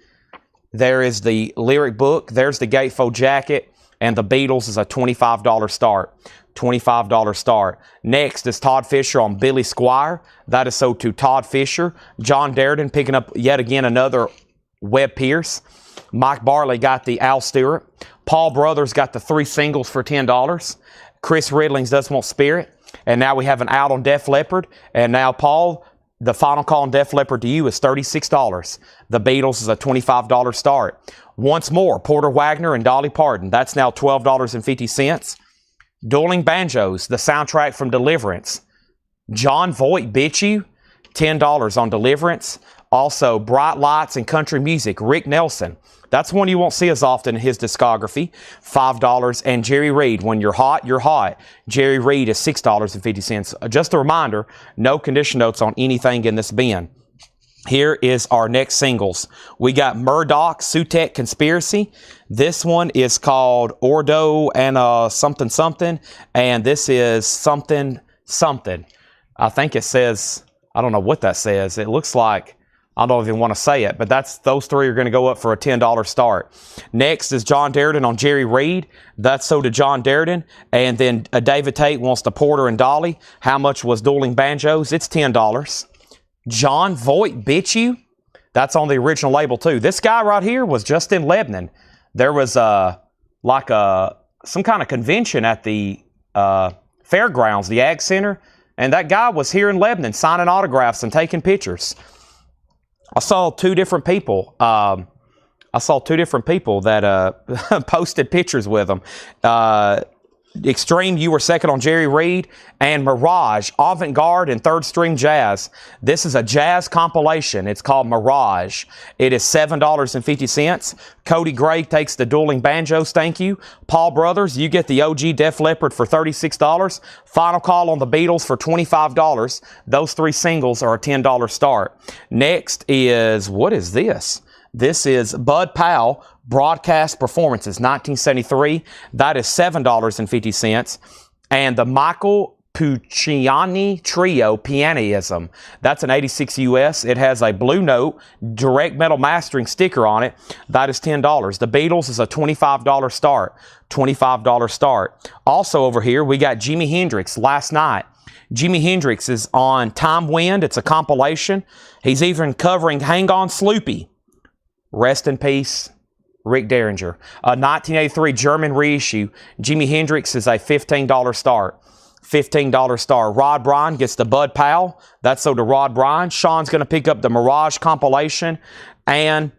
There is the lyric book. There's the gatefold jacket, and the Beatles is a $25 start. $25 start. Next is Todd Fisher on Billy Squier. That is sold to Todd Fisher. John Darden picking up yet again another Webb Pierce. Mike Barley got the Al Stewart. Paul Brothers got the 3 singles for $10. Chris Ridlings does want Spirit. And now we have an out on Def Leppard. And now, Paul, the final call on Def Leppard to you is $36. The Beatles is a $25 start. Once more, Porter Wagner and Dolly Parton. That's now $12.50. Dueling Banjos, the soundtrack from Deliverance. John Voight, Bitch You, $10 on Deliverance. Also, Bright Lights and Country Music, Rick Nelson. That's one you won't see as often in his discography, $5. And Jerry Reed, When You're Hot, You're Hot. Jerry Reed is $6.50. Just a reminder, no condition notes on anything in this bin. Here is our next singles. We got Murdoch, Sutek Conspiracy. This one is called Ordo and something something. And this is something something. I think it says, I don't know what that says. It looks like, I don't even want to say it, but those 3 are going to go up for a $10 start. Next is John Darden on Jerry Reed. That's sold to John Darden. And then David Tate wants the Porter and Dolly. How much was Dueling Banjos? It's $10. John Voight, Bitch You. That's on the original label too. This guy right here was just in Lebanon. There was some kind of convention at the fairgrounds, the Ag Center, and that guy was here in Lebanon signing autographs and taking pictures. I saw 2 different people. That posted pictures with him. Extreme, you were second on Jerry Reed, and Mirage, Avant-Garde and Third String Jazz. This is a jazz compilation. It's called Mirage. It is $7.50. Cody Gray takes the Dueling Banjos, thank you. Paul Brothers, you get the OG Def Leppard for $36. Final call on the Beatles for $25. Those 3 singles are a $10 start. Next is, what is this? This is Bud Powell, Broadcast Performances, 1973. That is $7.50. And the Michael Pucciani Trio, Pianism. That's an 86 US. It has a Blue Note direct metal mastering sticker on it. That is $10. The Beatles is a $25 start. $25 start. Also over here, we got Jimi Hendrix, Last Night. Jimi Hendrix is on Time Wind. It's a compilation. He's even covering Hang On Sloopy. Rest in peace, Rick Derringer. A 1983 German reissue. Jimi Hendrix is a $15 start. $15 star. Rod Bryan gets the Bud Powell. That's sold to Rod Bryan. Sean's going to pick up the Mirage compilation. And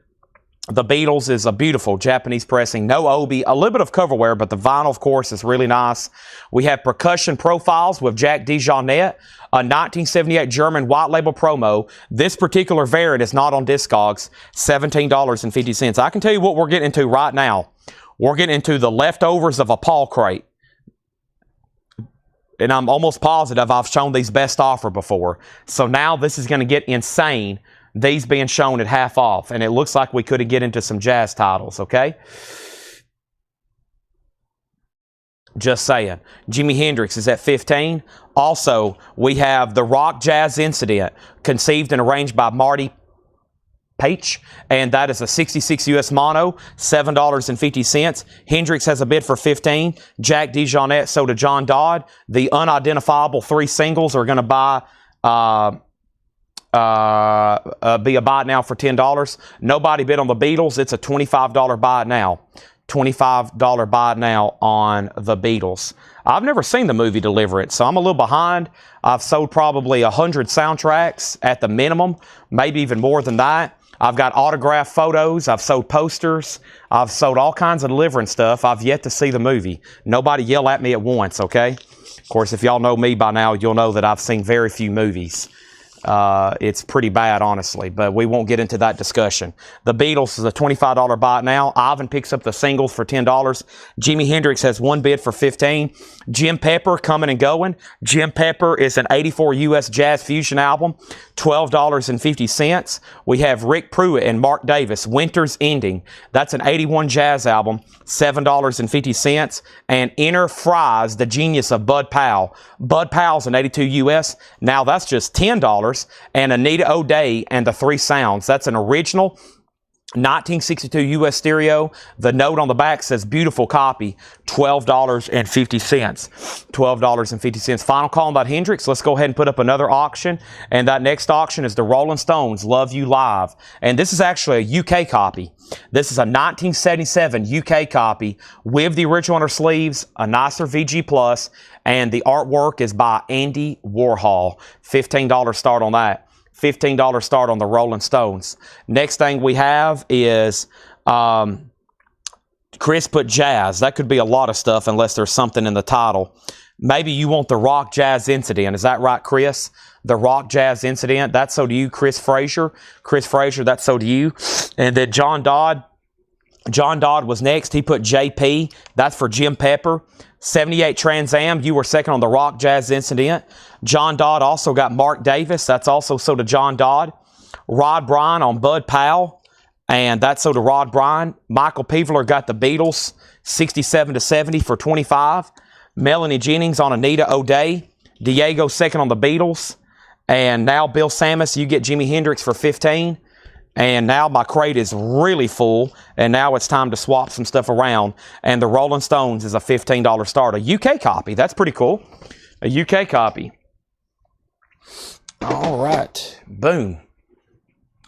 the Beatles is a beautiful Japanese pressing. No Obi. A little bit of coverwear, but the vinyl, of course, is really nice. We have Percussion Profiles with Jack DeJohnette. A 1978 German white label promo. This particular variant is not on Discogs. $17.50. I can tell you what we're getting into right now. We're getting into the leftovers of a Paul crate. And I'm almost positive I've shown these best offer before. So now this is going to get insane. These being shown at half off. And it looks like we could get into some jazz titles, okay? Just saying. Jimi Hendrix is at 15. Also, we have The Rock Jazz Incident, conceived and arranged by Marty Page, and that is a 66 US mono, $7.50. Hendrix has a bid for 15. Jack DeJohnette, so to John Dodd. The unidentifiable 3 singles are going to buy be a buy it now for $10. Nobody bid on the Beatles. It's a $25 buy it now. $25 buy it now on the Beatles. I've never seen the movie Deliverance, so I'm a little behind. I've sold probably 100 soundtracks at the minimum, maybe even more than that. I've got autographed photos. I've sold posters. I've sold all kinds of Deliverance stuff. I've yet to see the movie. Nobody yell at me at once, okay? Of course, if y'all know me by now, you'll know that I've seen very few movies. It's pretty bad, honestly, but we won't get into that discussion. The Beatles is a $25 buy it now. Ivan picks up the singles for $10. Jimi Hendrix has 1 bid for $15. Jim Pepper coming and going. Jim Pepper is an 84 US jazz fusion album, $12.50. We have Rick Pruitt and Mark Davis, Winter's Ending. That's an 81 jazz album, $7.50. And Enter Fries, the genius of Bud Powell. Bud Powell's an 82 US. Now that's just $10. And Anita O'Day and the 3 Sounds. That's an original 1962 US stereo. The note on the back says beautiful copy, $12.50. $12.50. Final call on that Hendrix. Let's go ahead and put up another auction. And that next auction is the Rolling Stones, Love You Live. And this is actually a UK copy. This is a 1977 UK copy with the original on her sleeves, a nicer VG Plus, and the artwork is by Andy Warhol. $15 start on that. $15 start on the Rolling Stones. Next thing we have is Chris put jazz. That could be a lot of stuff unless there's something in the title. Maybe you want the Rock Jazz Incident. Is that right, Chris? The Rock Jazz Incident. That's so to you, Chris Frazier. Chris Frazier, that's so to you. And then John Dodd. John Dodd was next. He put JP. That's for Jim Pepper. 78 Trans Am. You were second on the Rock Jazz Incident. John Dodd also got Mark Davis. That's also so to John Dodd. Rod Bryan on Bud Powell. And that's so to Rod Bryan. Michael Peveler got the Beatles. 67 to 70 for 25. Melanie Jennings on Anita O'Day. Diego second on the Beatles. And now Bill Sammis, you get Jimi Hendrix for 15. And now my crate is really full. And now it's time to swap some stuff around. And the Rolling Stones is a $15 start. A UK copy. That's pretty cool. A UK copy. All right. Boom.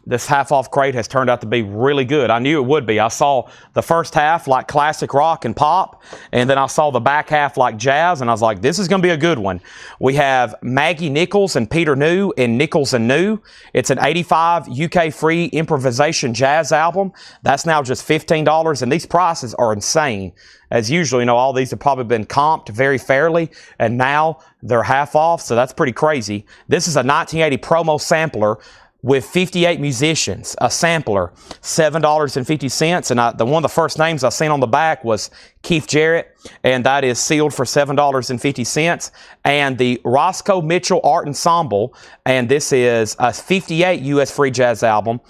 This half-off crate has turned out to be really good. I knew it would be. I saw the first half like classic rock and pop, and then I saw the back half like jazz, and I was like, this is going to be a good one. We have Maggie Nichols and Peter New in Nichols and New. It's an 85 UK free improvisation jazz album. That's now just $15, and these prices are insane. As usual, you know, all these have probably been comped very fairly, and now they're half off, so that's pretty crazy. This is a 1980 promo sampler with 58 musicians, a sampler, $7.50. And one of the first names I seen on the back was Keith Jarrett, and that is sealed for $7.50. And the Roscoe Mitchell Art Ensemble, and this is a 58 US free jazz album.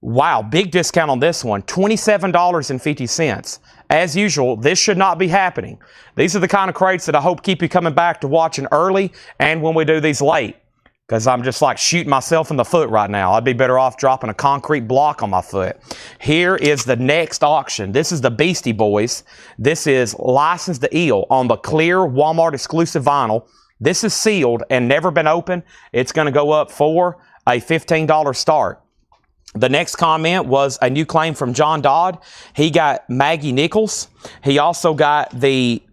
Wow, big discount on this one, $27.50. As usual, this should not be happening. These are the kind of crates that I hope keep you coming back to watching early and when we do these late. Because I'm just like shooting myself in the foot right now. I'd be better off dropping a concrete block on my foot. Here is the next auction. This is the Beastie Boys. This is License to Ill on the clear Walmart exclusive vinyl. This is sealed and never been opened. It's going to go up for a $15 start. The next comment was a new claim from John Dodd. He got Maggie Nichols. He also got the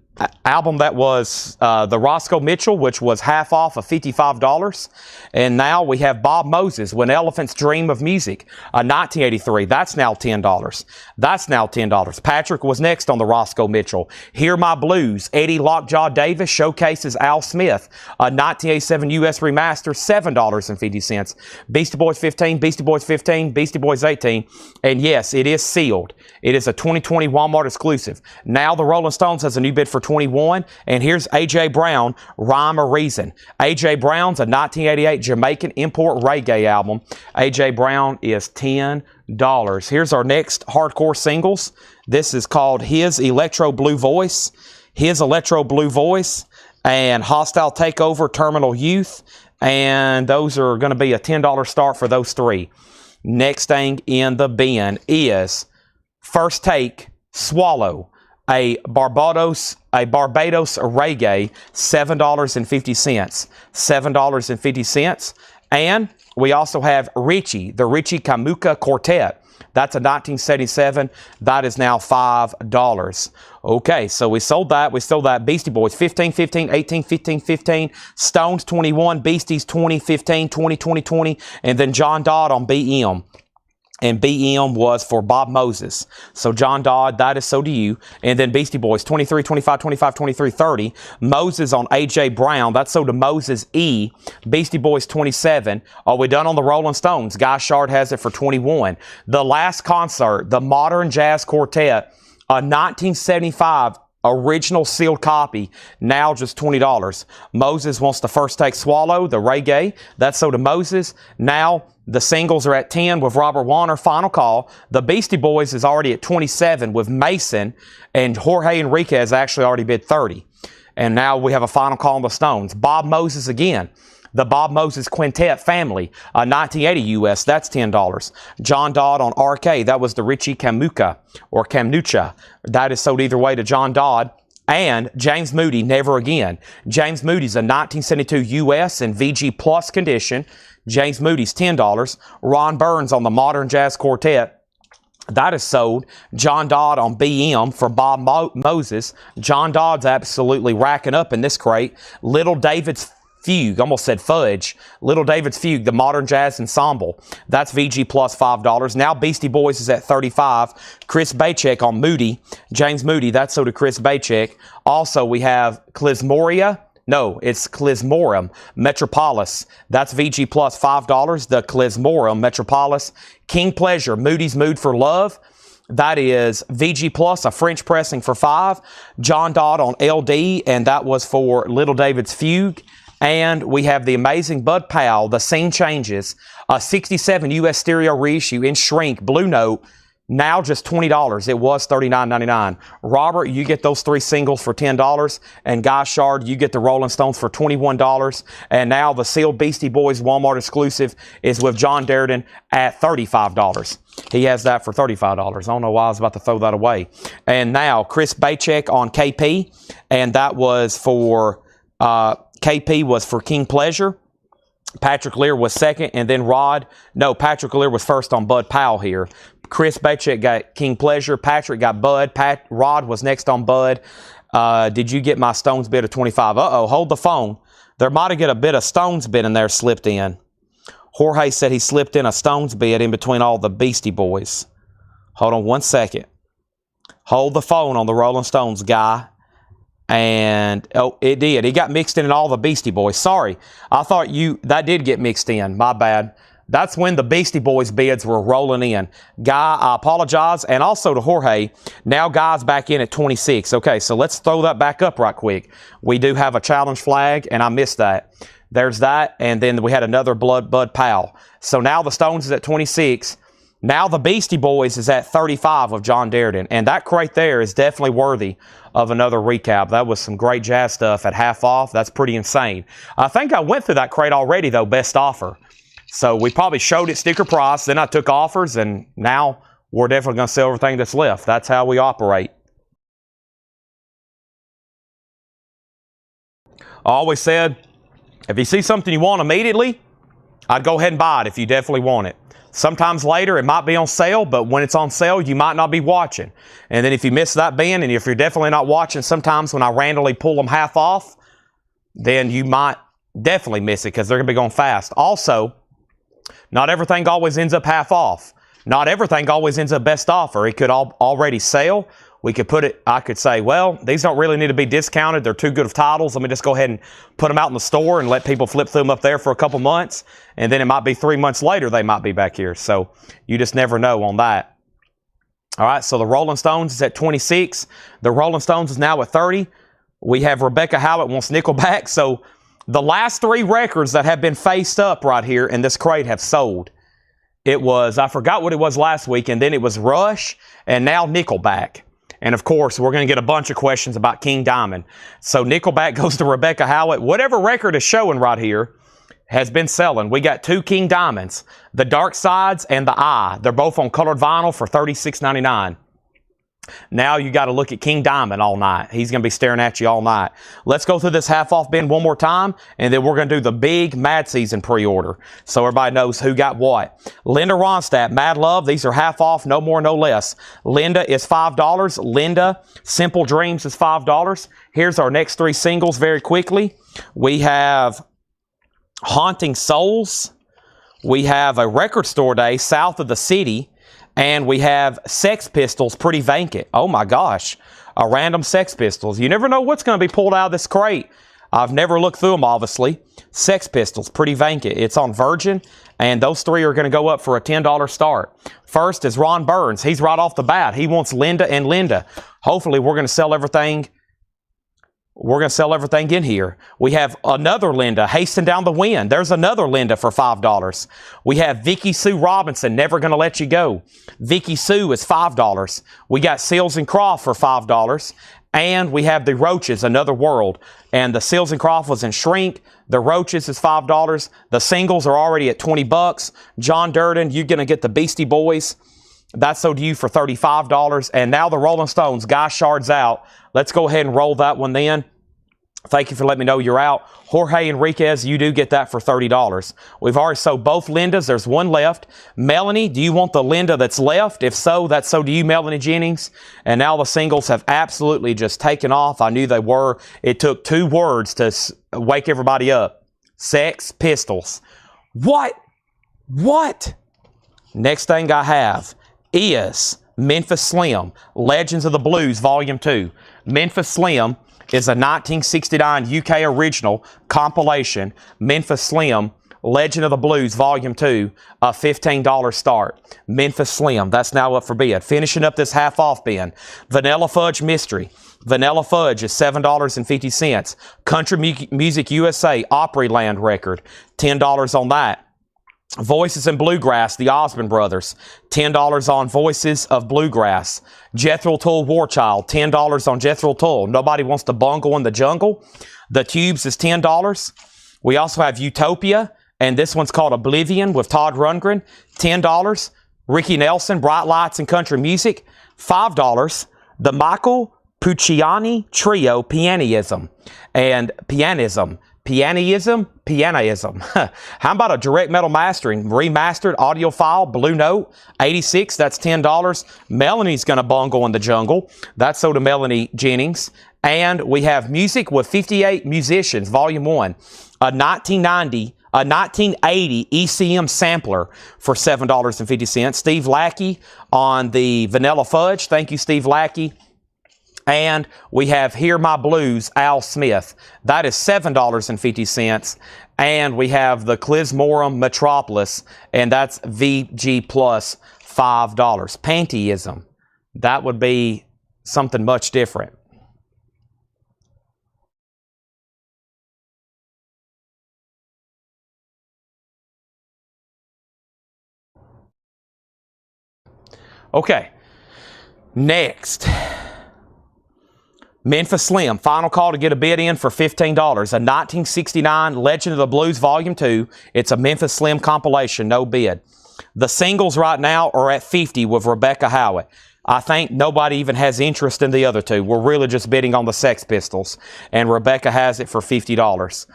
album that was the Roscoe Mitchell, which was half off of $55. And now we have Bob Moses, When Elephants Dream of Music, 1983. That's now $10. That's now $10. Patrick was next on the Roscoe Mitchell. Hear My Blues, Eddie Lockjaw Davis showcases Al Smith, a 1987 US remaster, $7.50. Beastie Boys 15, Beastie Boys 15, Beastie Boys 18. And yes, it is sealed. It is a 2020 Walmart exclusive. Now the Rolling Stones has a new bid for 21, and here's A.J. Brown, Rhyme or Reason. A.J. Brown's a 1988 Jamaican import reggae album. A.J. Brown is $10. Here's our next hardcore singles. This is called His Electro Blue Voice. His Electro Blue Voice and Hostile Takeover, Terminal Youth. And those are going to be a $10 start for those three. Next thing in the bin is First Take Swallow, a Barbados reggae, $7.50. $7.50. And we also have Richie, the Richie Kamuka Quartet. That's a 1977. That is now $5. Okay, so we sold that. We sold that. Beastie Boys 15, 15, 18, 15, 15. Stones 21. Beasties 20, 15, 20, 20, 20. And then John Dodd on BM. And BM was for Bob Moses. So John Dodd, that is so to you. And then Beastie Boys 23, 25, 25, 23, 30. Moses on AJ Brown, that's so to Moses E. Beastie Boys 27. Are we done on the Rolling Stones? Guy Shard has it for 21. The Last Concert, the Modern Jazz Quartet, a 1975 original sealed copy, now just $20. Moses wants the First Take Swallow, the reggae. That's so to Moses. Now the singles are at 10 with Robert Warner, Final Call. The Beastie Boys is already at 27 with Mason, and Jorge Enriquez actually already bid 30. And now we have a final call on the Stones. Bob Moses again. The Bob Moses Quintet Family, 1980 US, that's $10. John Dodd on RK, that was the Richie Kamuka, or Kamnucha. That is sold either way to John Dodd. And James Moody, Never Again. James Moody's a 1972 US in VG Plus condition. James Moody's $10. Ron Burns on the Modern Jazz Quartet. That is sold. John Dodd on BM for Bob Moses. John Dodd's absolutely racking up in this crate. Little David's Fugue, almost said Fudge. Little David's Fugue, the Modern Jazz Ensemble. That's VG Plus $5. Now Beastie Boys is at 35. Chris Bachek on Moody. James Moody, that's so to Chris Bachek. Also, we have Klizmoria. No, it's Klizmorum Metropolis. That's VG Plus $5. The Klizmorum Metropolis. King Pleasure, Moody's Mood for Love. That is VG Plus, a French pressing for $5. John Dodd on LD, and that was for Little David's Fugue. And we have the amazing Bud Powell, The Scene Changes, a 67 US stereo reissue in shrink, Blue Note, now just $20. It was $39.99. Robert, you get those 3 singles for $10. And Guy Shard, you get the Rolling Stones for $21. And now the sealed Beastie Boys Walmart exclusive is with John Darden at $35. He has that for $35. I don't know why I was about to throw that away. And now Chris Bachek on KP, and that was for... KP was for King Pleasure. Patrick Lear was second, and then Patrick Lear was first on Bud Powell here. Chris Bachek got King Pleasure. Patrick got Bud. Rod was next on Bud. Did you get my Stones bid of 25? Uh-oh, hold the phone. There might have got a bit of Stones bid in there slipped in. Jorge said he slipped in a Stones bid in between all the Beastie Boys. Hold on 1 second. Hold the phone on the Rolling Stones, guy. And, oh, it did. It got mixed in all the Beastie Boys. Sorry. I thought that did get mixed in. My bad. That's when the Beastie Boys bids were rolling in. Guy, I apologize. And also to Jorge, now Guy's back in at 26. Okay, so let's throw that back up right quick. We do have a challenge flag, and I missed that. There's that, and then we had another Bud Powell. So now the Stones is at 26. Now the Beastie Boys is at 35 of John Darden. And that crate there is definitely worthy of another recap. That was some great jazz stuff at half off. That's pretty insane. I think I went through that crate already, though, best offer. So we probably showed it sticker price. Then I took offers, and now we're definitely going to sell everything that's left. That's how we operate. I always said, if you see something you want immediately, I'd go ahead and buy it if you definitely want it. Sometimes later it might be on sale, but when it's on sale, you might not be watching. And then if you miss that bin, and if you're definitely not watching, sometimes when I randomly pull them half off, then you might definitely miss it because they're going to be going fast. Also, not everything always ends up half off. Not everything always ends up best offer. It could already sell. We could I could say, well, these don't really need to be discounted. They're too good of titles. Let me just go ahead and put them out in the store and let people flip through them up there for a couple months. And then it might be 3 months later they might be back here. So you just never know on that. All right, so the Rolling Stones is at 26. The Rolling Stones is now at 30. We have Rebecca Howlett wants Nickelback. So the last 3 records that have been faced up right here in this crate have sold. It was, I forgot what it was last week, and then it was Rush, and now Nickelback. And of course, we're going to get a bunch of questions about King Diamond. So Nickelback goes to Rebecca Howlett. Whatever record is showing right here has been selling. We got 2 King Diamonds, the Dark Sides and the Eye. They're both on colored vinyl for $36.99. Now you got to look at King Diamond all night. He's going to be staring at you all night. Let's go through this half off bin one more time, and then we're going to do the big Mad Season pre-order so everybody knows who got what. Linda Ronstadt, Mad Love. These are half off, no more, no less. Linda is $5. Linda, Simple Dreams is $5. Here's our next 3 singles very quickly. We have Haunting Souls. We have A Record Store Day, South of the City. And we have Sex Pistols, Pretty Vacant. Oh my gosh, a random Sex Pistols. You never know what's going to be pulled out of this crate. I've never looked through them, obviously. Sex Pistols, Pretty Vacant. It's on Virgin, and those 3 are going to go up for a $10 start. First is Ron Burns. He's right off the bat. He wants Linda and Linda. Hopefully, we're going to sell everything. We're going to sell everything in here. We have another Linda, Hasten Down the Wind. There's another Linda for $5. We have Vicky Sue Robinson, Never Gonna Let You Go. Vicky Sue is $5. We got Seals and Croft for $5. And we have the Roaches, Another World. And the Seals and Croft was in shrink. The Roaches is $5. The singles are already at $20. John Durden, you're going to get the Beastie Boys. That's sold to you for $35. And now the Rolling Stones, Guy Shards out. Let's go ahead and roll that one then. Thank you for letting me know you're out. Jorge Enriquez, you do get that for $30. We've already sold both Lindas. There's one left. Melanie, do you want the Linda that's left? If so, that's so do you, Melanie Jennings. And now the singles have absolutely just taken off. I knew they were. It took 2 words to wake everybody up. Sex Pistols. What? What? Next thing I have is Memphis Slim, Legends of the Blues, Volume 2. Memphis Slim is a 1969 UK original compilation. Memphis Slim, Legend of the Blues, Volume 2, a $15 start. Memphis Slim, that's now up for bid. Finishing up this half-off bin. Vanilla Fudge Mystery. Vanilla Fudge is $7.50. Country Music USA, Opryland record, $10 on that. Voices in Bluegrass, the Osmond Brothers, $10 on Voices of Bluegrass. Jethro Tull War Child, $10 on Jethro Tull. Nobody Wants to Bungle in the Jungle. The Tubes is $10. We also have Utopia, and this one's called Oblivion with Todd Rundgren, $10. Ricky Nelson, Bright Lights and Country Music, $5. The Michael Pucciani Trio, Pianism. And Pianism. Pianism. How about a direct metal mastering? Remastered audiophile, Blue Note, $86. That's $10. Melanie's Gonna Bungle in the Jungle. That's sold to Melanie Jennings. And we have Music with 58 Musicians, Volume 1. A 1980 ECM sampler for $7.50. Steve Lackey on the Vanilla Fudge. Thank you, Steve Lackey. And we have Hear My Blues, Al Smith. That is $7.50. And we have the Clismorum Metropolis, and that's VG plus $5. Pantheism. That would be something much different. Okay. Next. Memphis Slim, final call to get a bid in for $15. A 1969 Legend of the Blues Volume 2. It's a Memphis Slim compilation, no bid. The singles right now are at $50 with Rebecca Howitt. I think nobody even has interest in the other 2. We're really just bidding on the Sex Pistols. And Rebecca has it for $50.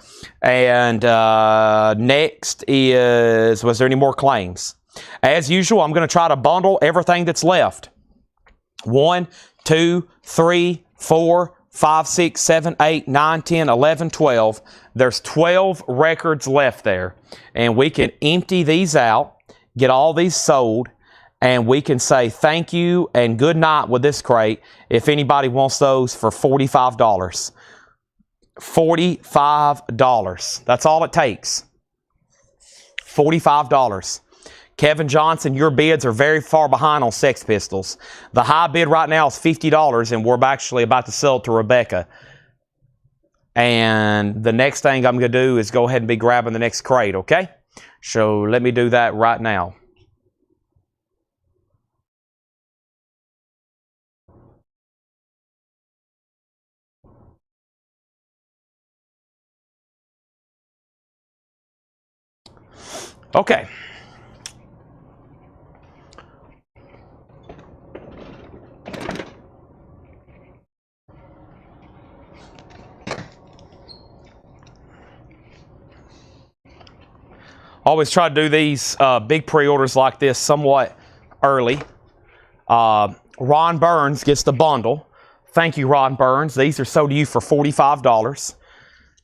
And next is, was there any more claims? As usual, I'm going to try to bundle everything that's left. 1, 2, 3, 4, 5, 6, 7, 8, 9, 10, 11, 12. There's 12 records left there. And we can empty these out, get all these sold, and we can say thank you and good night with this crate if anybody wants those for $45. $45. That's all it takes. $45. Kevin Johnson, your bids are very far behind on Sex Pistols. The high bid right now is $50, and we're actually about to sell it to Rebecca. And the next thing I'm going to do is go ahead and be grabbing the next crate, okay? So let me do that right now. Okay. Always try to do these big pre-orders like this somewhat early. Ron Burns gets the bundle. Thank you, Ron Burns. These are sold to you for $45.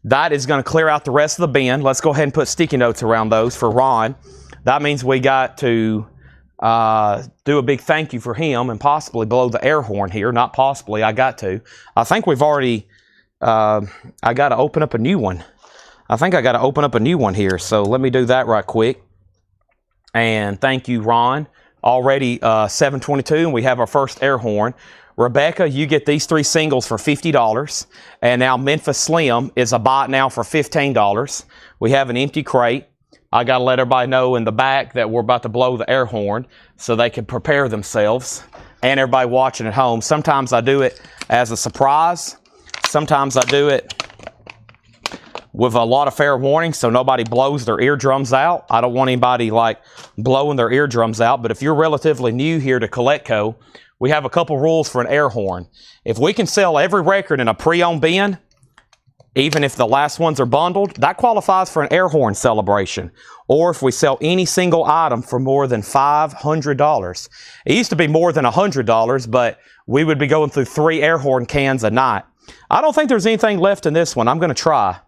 That is going to clear out the rest of the bin. Let's go ahead and put sticky notes around those for Ron. That means we got to do a big thank you for him and possibly blow the air horn here. Not possibly, I got to. I think we've already, I got to open up a new one. I think I got to open up a new one here. So let me do that right quick. And thank you, Ron. Already 722, and we have our first air horn. Rebecca, you get these 3 singles for $50. And now Memphis Slim is a bot now for $15. We have an empty crate. I got to let everybody know in the back that we're about to blow the air horn so they can prepare themselves. And everybody watching at home. Sometimes I do it as a surprise. Sometimes I do it with a lot of fair warning so nobody blows their eardrums out. I don't want anybody like blowing their eardrums out, but if you're relatively new here to Coletco, we have a couple rules for an air horn. If we can sell every record in a pre-owned bin, even if the last ones are bundled, that qualifies for an air horn celebration. Or if we sell any single item for more than $500. It used to be more than $100, but we would be going through 3 air horn cans a night. I don't think there's anything left in this one. I'm going to try.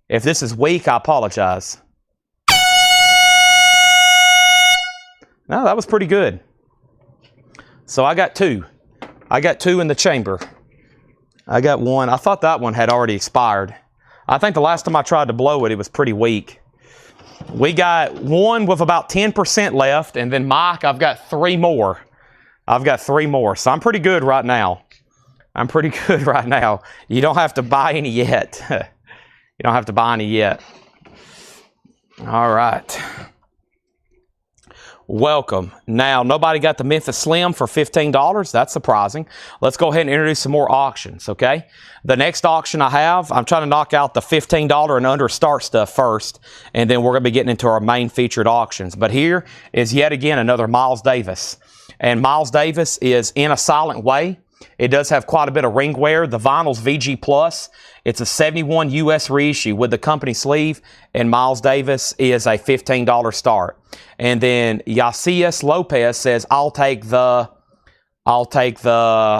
If this is weak, I apologize. No, that was pretty good. So I got 2. I got 2 in the chamber. I got 1. I thought that one had already expired. I think the last time I tried to blow it, it was pretty weak. We got 1 with about 10% left, and then Mike, I've got 3 more. I've got 3 more, so I'm pretty good right now. I'm pretty good right now. You don't have to buy any yet. You don't have to buy any yet. All right. Welcome. Now, nobody got the Memphis Slim for $15. That's surprising. Let's go ahead and introduce some more auctions, okay? The next auction I have, I'm trying to knock out the $15 and under start stuff first, and then we're going to be getting into our main featured auctions. But here is yet again another Miles Davis. And Miles Davis is in a silent way. It does have quite a bit of ring wear. The vinyl's VG Plus. It's a 71 US reissue with the company sleeve, and Miles Davis is a $15 start. And then Yacias Lopez says, I'll take the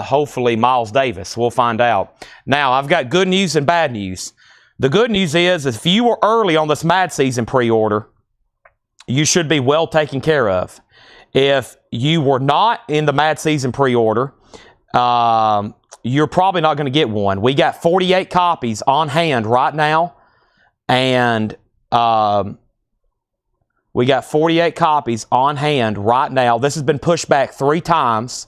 hopefully Miles Davis. We'll find out. Now, I've got good news and bad news. The good news is if you were early on this Mad Season pre-order, you should be well taken care of. If you were not in the Mad Season pre-order, you're probably not going to get one. We got 48 copies on hand right now, and we got 48 copies on hand right now. This has been pushed back 3 times,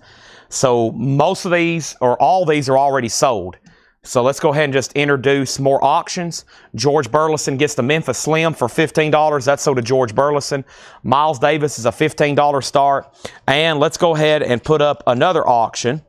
so most of these, or all these, are already sold. So let's go ahead and just introduce more auctions. George Burleson gets the Memphis Slim for $15. That's sold to George Burleson. Miles Davis is a $15 start. And let's go ahead and put up another auction.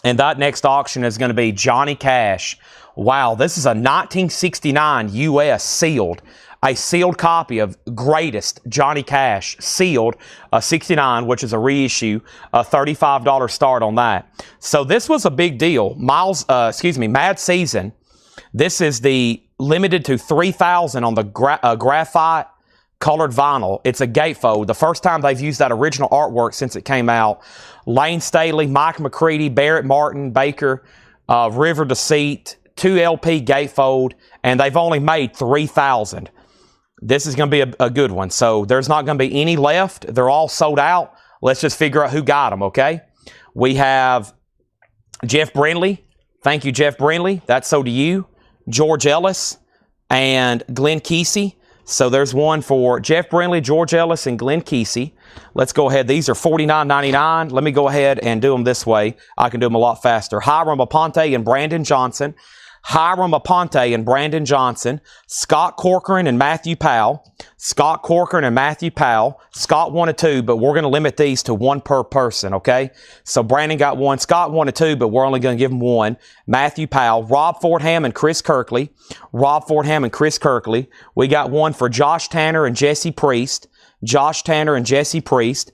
And that next auction is going to be Johnny Cash. Wow, this is a 1969 US sealed. A sealed copy of Greatest Johnny Cash, sealed, 69, which is a reissue, a $35 start on that. So this was a big deal. Mad Season. This is the limited to 3,000 on the graphite colored vinyl. It's a gatefold. The first time they've used that original artwork since it came out. Lane Staley, Mike McCready, Barrett Martin, Baker, River Deceit, 2 LP gatefold, and they've only made 3,000. This is going to be a good one. So there's not going to be any left. They're all sold out. Let's just figure out who got them, okay? We have Jeff Brindley. Thank you, Jeff Brindley. That's sold to you. George Ellis and Glenn Kesey. So there's one for Jeff Brindley, George Ellis, and Glenn Kesey. Let's go ahead. These are $49.99. Let me go ahead and do them this way. I can do them a lot faster. Hiram Aponte and Brandon Johnson. Hiram Aponte and Brandon Johnson, Scott Corcoran and Matthew Powell, Scott Corcoran and Matthew Powell. Scott 1 of 2, but we're going to limit these to 1 per person, okay? So Brandon got 1, Scott 1 of 2, but we're only going to give him 1. Matthew Powell, Rob Fordham and Chris Kirkley. Rob Fordham and Chris Kirkley. We got 1 for Josh Tanner and Jesse Priest. Josh Tanner and Jesse Priest.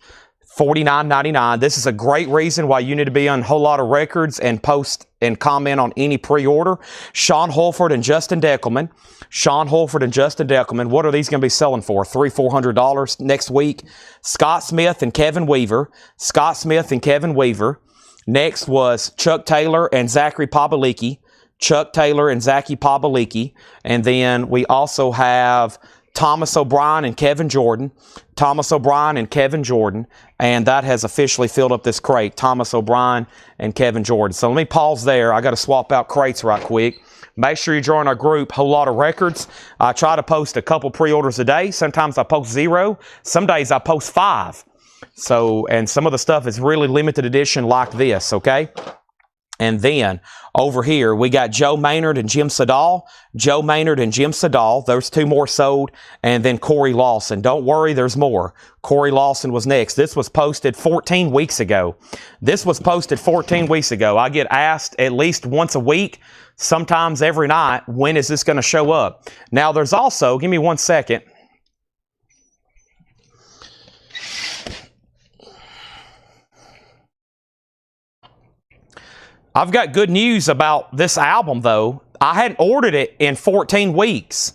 $49.99. This is a great reason why you need to be on a whole lot of records and post and comment on any pre-order. Sean Holford and Justin Deckelman. Sean Holford and Justin Deckelman. What are these going to be selling for? $300-$400 next week. Scott Smith and Kevin Weaver. Scott Smith and Kevin Weaver. Next was Chuck Taylor and Zachary Pabalicki. Chuck Taylor and Zachy Pabalicki. And then we also have Thomas O'Brien and Kevin Jordan. Thomas O'Brien and Kevin Jordan. And that has officially filled up this crate. Thomas O'Brien and Kevin Jordan. So let me pause there. I got to swap out crates right quick. Make sure you join our group, Whole Lot of Records. I try to post a couple pre-orders a day. Sometimes I post 0. Some days I post 5. So, and some of the stuff is really limited edition like this, okay? And then over here, we got Joe Maynard and Jim Sedal. Joe Maynard and Jim Sedal. There's 2 more sold. And then Corey Lawson. Don't worry, there's more. Corey Lawson was next. This was posted 14 weeks ago. This was posted 14 weeks ago. I get asked at least once a week, sometimes every night, when is this going to show up? Now, there's also, give me 1 second. I've got good news about this album, though. I hadn't ordered it in 14 weeks.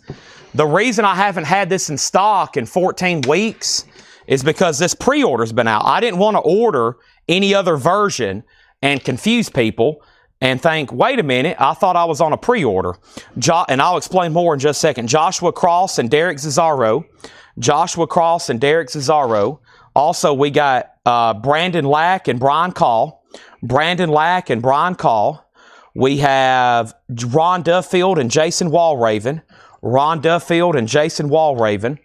The reason I haven't had this in stock in 14 weeks is because this pre-order's been out. I didn't want to order any other version and confuse people and think, wait a minute, I thought I was on a pre-order. And I'll explain more in just a second. Joshua Cross and Derek Cesaro. Joshua Cross and Derek Cesaro. Also, we got Brandon Lack and Brian Call. Brandon Lack and Brian Call. We have Ron Duffield and Jason Walraven. Ron Duffield and Jason Walraven.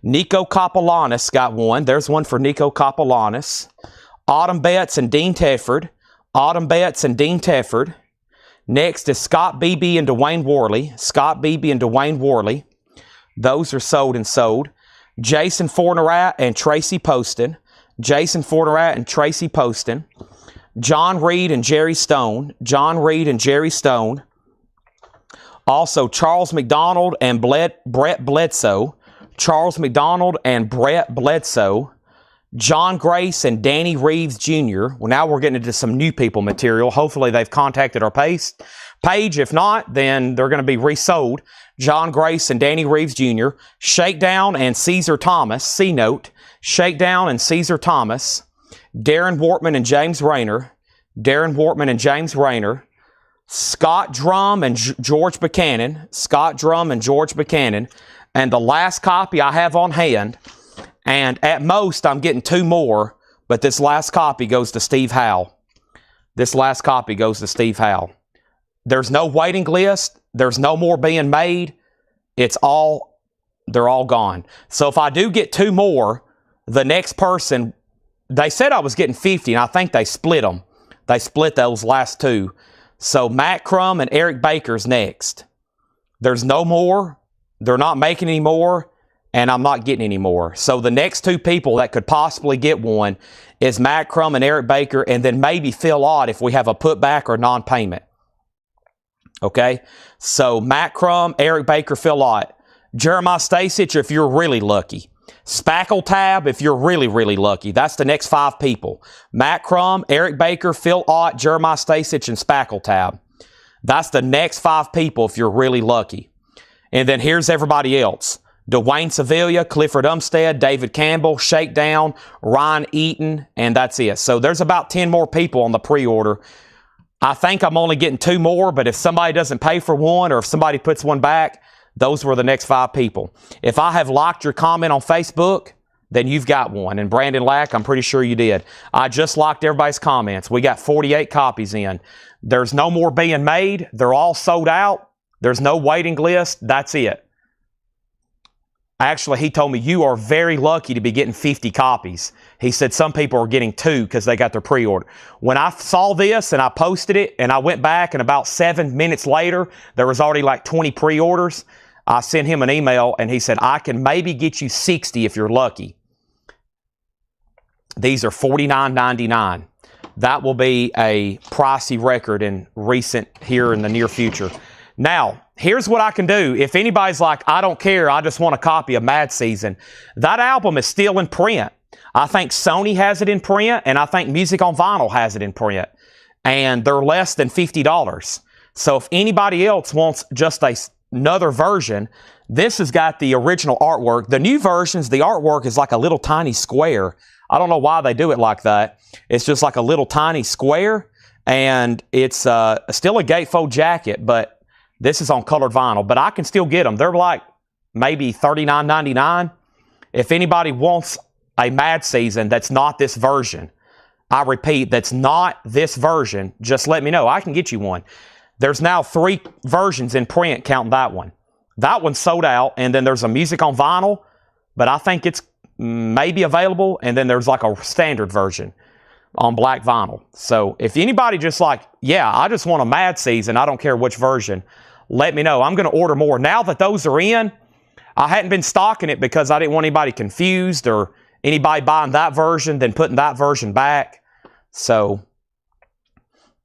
Nico Kopolanis got 1. There's 1 for Nico Kopolanis. Autumn Betts and Dean Tefford. Autumn Betts and Dean Tefford. Next is Scott Beebe and Dwayne Worley. Scott Beebe and Dwayne Worley. Those are sold and sold. Jason Fornerat and Tracy Poston. Jason Fornerat and Tracy Poston. John Reed and Jerry Stone. John Reed and Jerry Stone. Also, Charles McDonald and Brett Bledsoe. Charles McDonald and Brett Bledsoe. John Grace and Danny Reeves Jr. Well, now we're getting into some new people material. Hopefully, they've contacted our page. If not, then they're going to be resold. John Grace and Danny Reeves Jr. Shakedown and Caesar Thomas. C-Note. Shakedown and Caesar Thomas. Darren Wortman and James Rayner. Darren Wortman and James Rayner. Scott Drum and George Buchanan. Scott Drum and George Buchanan. And the last copy I have on hand, and at most I'm getting 2 more, but this last copy goes to Steve Howe. This last copy goes to Steve Howe. There's no waiting list. There's no more being made. They're all gone. So if I do get 2 more, the next person, they said I was getting 50, and I think they split them. They split those last 2. So Matt Crum and Eric Baker's next. There's no more. They're not making any more, and I'm not getting any more. So the next 2 people that could possibly get one is Matt Crum and Eric Baker, and then maybe Phil Ott if we have a putback or non-payment. Okay? So Matt Crum, Eric Baker, Phil Ott. Jeremiah Stasich if you're really lucky. Spackle Tab if you're really, really lucky. That's the next 5 people. Matt Crum, Eric Baker, Phil Ott, Jeremiah Stasich, and Spackle Tab. That's the next 5 people if you're really lucky. And then here's everybody else. Dwayne Sevilla, Clifford Umstead, David Campbell, Shakedown, Ryan Eaton, and that's it. So there's about 10 more people on the pre-order. I think I'm only getting 2 more, but if somebody doesn't pay for one or if somebody puts one back, those were the next 5 people. If I have liked your comment on Facebook, then you've got one. And Brandon Lack, I'm pretty sure you did. I just liked everybody's comments. We got 48 copies in. There's no more being made. They're all sold out. There's no waiting list. That's it. Actually, he told me, you are very lucky to be getting 50 copies. He said some people are getting 2 because they got their pre-order. When I saw this and I posted it and I went back and about 7 minutes later, there was already like 20 pre-orders. I sent him an email and he said, I can maybe get you 60 if you're lucky. These are $49.99. That will be a pricey record here in the near future. Now, here's what I can do. If anybody's like, I don't care, I just want a copy of Mad Season, that album is still in print. I think Sony has it in print, and I think Music on Vinyl has it in print. And they're less than $50. So if anybody else wants just another version, this has got the original artwork. The new versions, the artwork is like a little tiny square. I don't know why they do it like that. It's just like a little tiny square, and it's still a gatefold jacket, but this is on colored vinyl, but I can still get them. They're like maybe $39.99. If anybody wants a Mad Season that's not this version, I repeat, that's not this version, just let me know. I can get you one. There's now 3 versions in print, counting that one. That one's sold out, and then there's a Music on Vinyl, but I think it's maybe available, and then there's like a standard version on black vinyl. So if anybody just like, yeah, I just want a Mad Season, I don't care which version, let me know. I'm going to order more. Now that those are in, I hadn't been stocking it because I didn't want anybody confused or anybody buying that version then putting that version back. So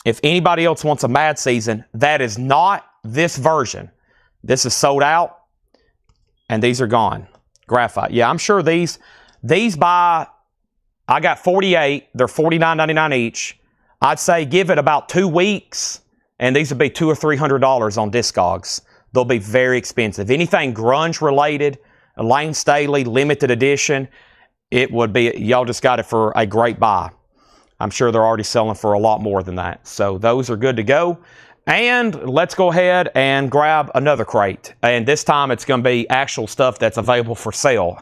if anybody else wants a Mad Season, that is not this version. This is sold out, and these are gone. Graphite. Yeah, I'm sure these I got 48. They're $49.99 each. I'd say give it about 2 weeks, and these would be $200 or $300 on Discogs. They'll be very expensive. Anything grunge related, Lane Staley, limited edition, it would be, y'all just got it for a great buy. I'm sure they're already selling for a lot more than that. So those are good to go. And let's go ahead and grab another crate. And this time it's going to be actual stuff that's available for sale.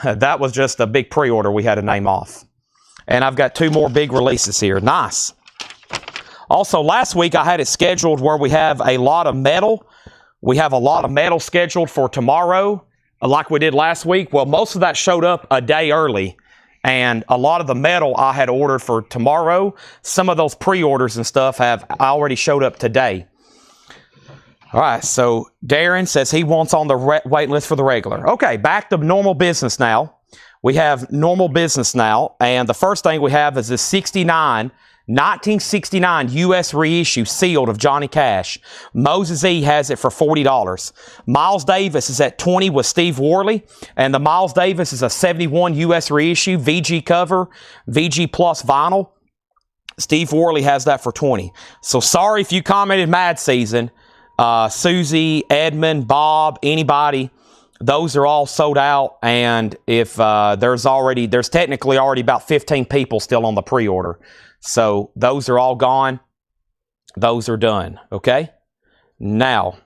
That was just a big pre-order we had to name off. And I've got 2 more big releases here. Nice. Also, last week I had it scheduled where we have a lot of metal. We have a lot of metal scheduled for tomorrow, like we did last week. Well, most of that showed up a day early. And a lot of the metal I had ordered for tomorrow, some of those pre-orders and stuff have already showed up today. All right, so Darren says he wants on the wait list for the regular. Okay, back to normal business now. We have normal business now, and the first thing we have is this 1969 U.S. reissue sealed of Johnny Cash. Moses E. has it for $40. Miles Davis is at $20 with Steve Worley, and the Miles Davis is a 71 U.S. reissue, VG cover, VG plus vinyl. Steve Worley has that for $20. So sorry if you commented Mad Season, Susie, Edmund, Bob, anybody, those are all sold out, and if there's technically already about 15 people still on the pre-order. So those are all gone. Those are done, okay? Now,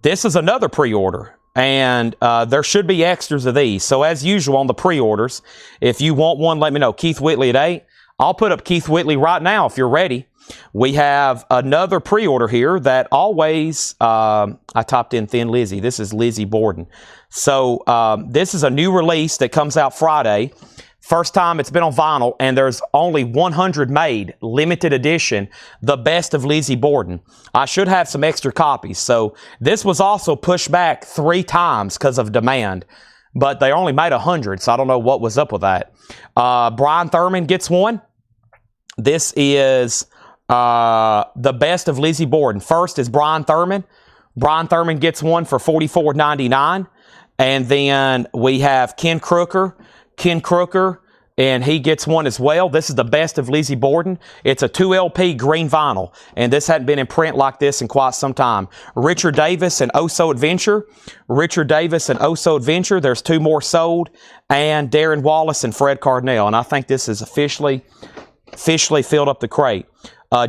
this is another pre-order, and there should be extras of these. So as usual on the pre-orders, if you want one, let me know. Keith Whitley at 8. I'll put up Keith Whitley right now if you're ready. We have another pre-order here that always, I typed in Thin Lizzy. This is Lizzie Borden. So this is a new release that comes out Friday. First time it's been on vinyl, and there's only 100 made, limited edition, the best of Lizzie Borden. I should have some extra copies. So this was also pushed back 3 times because of demand, but they only made 100, so I don't know what was up with that. Brian Thurman gets one. This is the best of Lizzie Borden. First is Brian Thurman. Brian Thurman gets one for $44.99. And then we have Ken Crooker, and he gets one as well. This is the best of Lizzie Borden. It's a 2 LP green vinyl, and this hadn't been in print like this in quite some time. Richard Davis and Oh So Adventure. Richard Davis and Oh So Adventure. There's 2 more sold. And Darren Wallace and Fred Cardinal. And I think this is officially filled up the crate.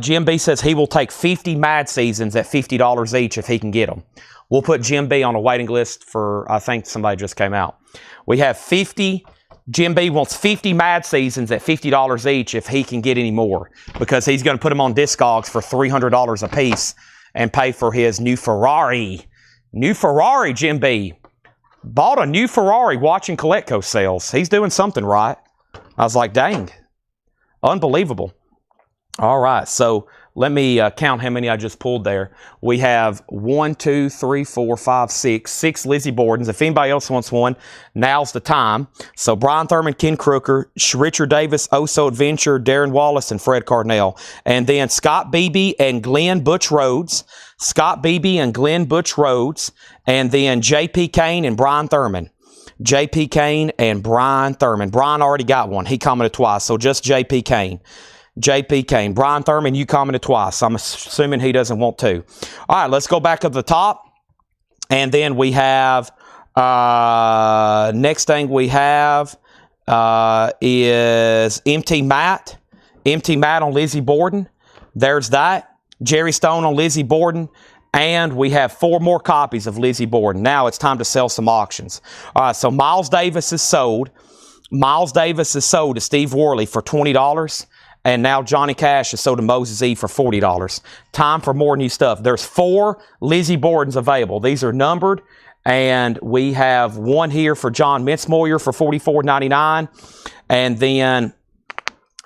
Jim B says he will take 50 Mad Seasons at $50 each if he can get them. We'll put Jim B on a waiting list for, I think somebody just came out. We have 50... Jim B wants 50 Mad Seasons at $50 each if he can get any more, because he's going to put them on Discogs for $300 a piece and pay for his new Ferrari. New Ferrari, Jim B. Bought a new Ferrari watching Coletco sales. He's doing something right. I was like, dang. Unbelievable. All right, so let me count how many I just pulled there. We have 1, 2, 3, 4, 5, 6 Lizzie Bordens. If anybody else wants one, now's the time. So Brian Thurman, Ken Crooker, Richard Davis, Oso Adventure, Darren Wallace, and Fred Cardinal. And then Scott Beebe and Glenn Butch Rhodes. Scott Beebe and Glenn Butch Rhodes. And then J.P. Kane and Brian Thurman. J.P. Kane and Brian Thurman. Brian already got one. He commented twice, so just J.P. Kane. J.P. Kane. Brian Thurman, you commented twice. I'm assuming he doesn't want to. All right, let's go back up the top. And then we have, next thing we have is Empty Matt. Empty Matt on Lizzie Borden. There's that. Jerry Stone on Lizzie Borden. And we have 4 more copies of Lizzie Borden. Now it's time to sell some auctions. All right, so Miles Davis is sold. Miles Davis is sold to Steve Worley for $20. And now Johnny Cash is sold to Moses E for $40. Time for more new stuff. There's 4 Lizzie Bordens available. These are numbered. And we have one here for John Mintzmoyer for $44.99. And then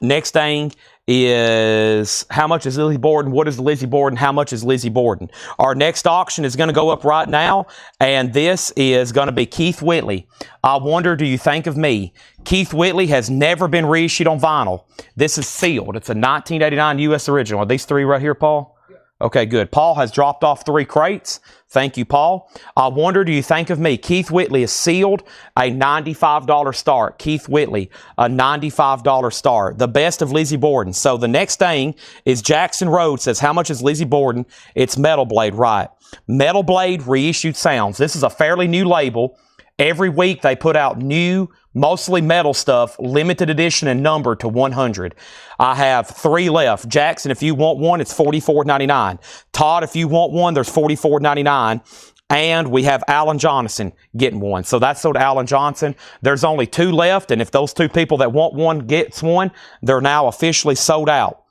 next thing is how much is Lizzie Borden? What is Lizzie Borden? How much is Lizzie Borden? Our next auction is going to go up right now, and this is going to be Keith Whitley. I wonder, do you think of me? Keith Whitley has never been reissued on vinyl. This is sealed. It's a 1989 U.S. original. Are these 3 right here, Paul? Okay, good. Paul has dropped off 3 crates. Thank you, Paul. I wonder, do you think of me? Keith Whitley is sealed, a $95 start. Keith Whitley, a $95 start. The best of Lizzie Borden. So the next thing is Jackson Road says, how much is Lizzie Borden? It's Metal Blade, right. Metal Blade Reissued Sounds. This is a fairly new label. Every week they put out new, mostly metal stuff, limited edition and numbered to 100. I have 3 left. Jackson, if you want one, it's $44.99. Todd, if you want one, there's $44.99. And we have Alan Johnson getting one. So that's sold to Alan Johnson. There's only 2 left, and if those 2 people that want one gets one, they're now officially sold out.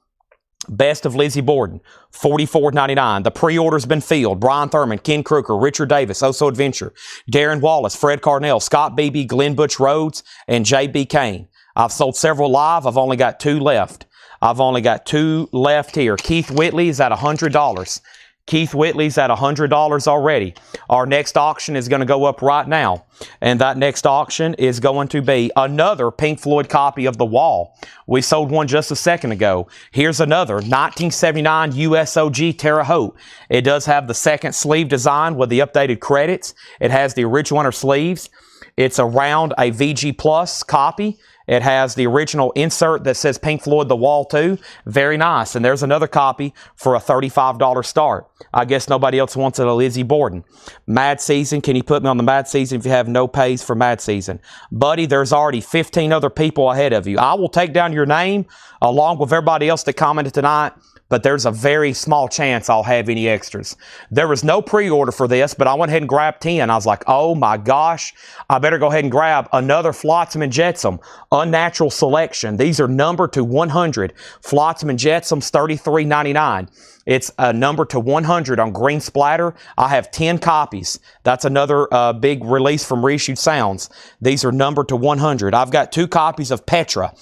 Best of Lizzie Borden, $44.99. The pre-order's been filled. Brian Thurman, Ken Crooker, Richard Davis, Oso Adventure, Darren Wallace, Fred Cardinal, Scott Beebe, Glenn Butch Rhodes, and J.B. Kane. I've sold several live. I've only got 2 left. I've only got 2 left here. Keith Whitley is at $100. Keith Whitley's at $100 already. Our next auction is going to go up right now. And that next auction is going to be another Pink Floyd copy of The Wall. We sold one just a second ago. Here's another 1979 USOG Terre Haute. It does have the second sleeve design with the updated credits. It has the original inner sleeves. It's around a VG Plus copy. It has the original insert that says Pink Floyd The Wall 2. Very nice. And there's another copy for a $35 start. I guess nobody else wants it, a Lizzie Borden. Mad Season. Can you put me on the Mad Season if you have no pays for Mad Season? Buddy, there's already 15 other people ahead of you. I will take down your name along with everybody else that commented tonight, but there's a very small chance I'll have any extras. There was no pre-order for this, but I went ahead and grabbed 10. I was like, oh my gosh, I better go ahead and grab another Flotsam and Jetsam Unnatural Selection. These are numbered to 100. Flotsam and Jetsams, $33.99. It's a number to 100 on green splatter. I have 10 copies. That's another big release from Reissued Sounds. These are numbered to 100. I've got 2 copies of Petra.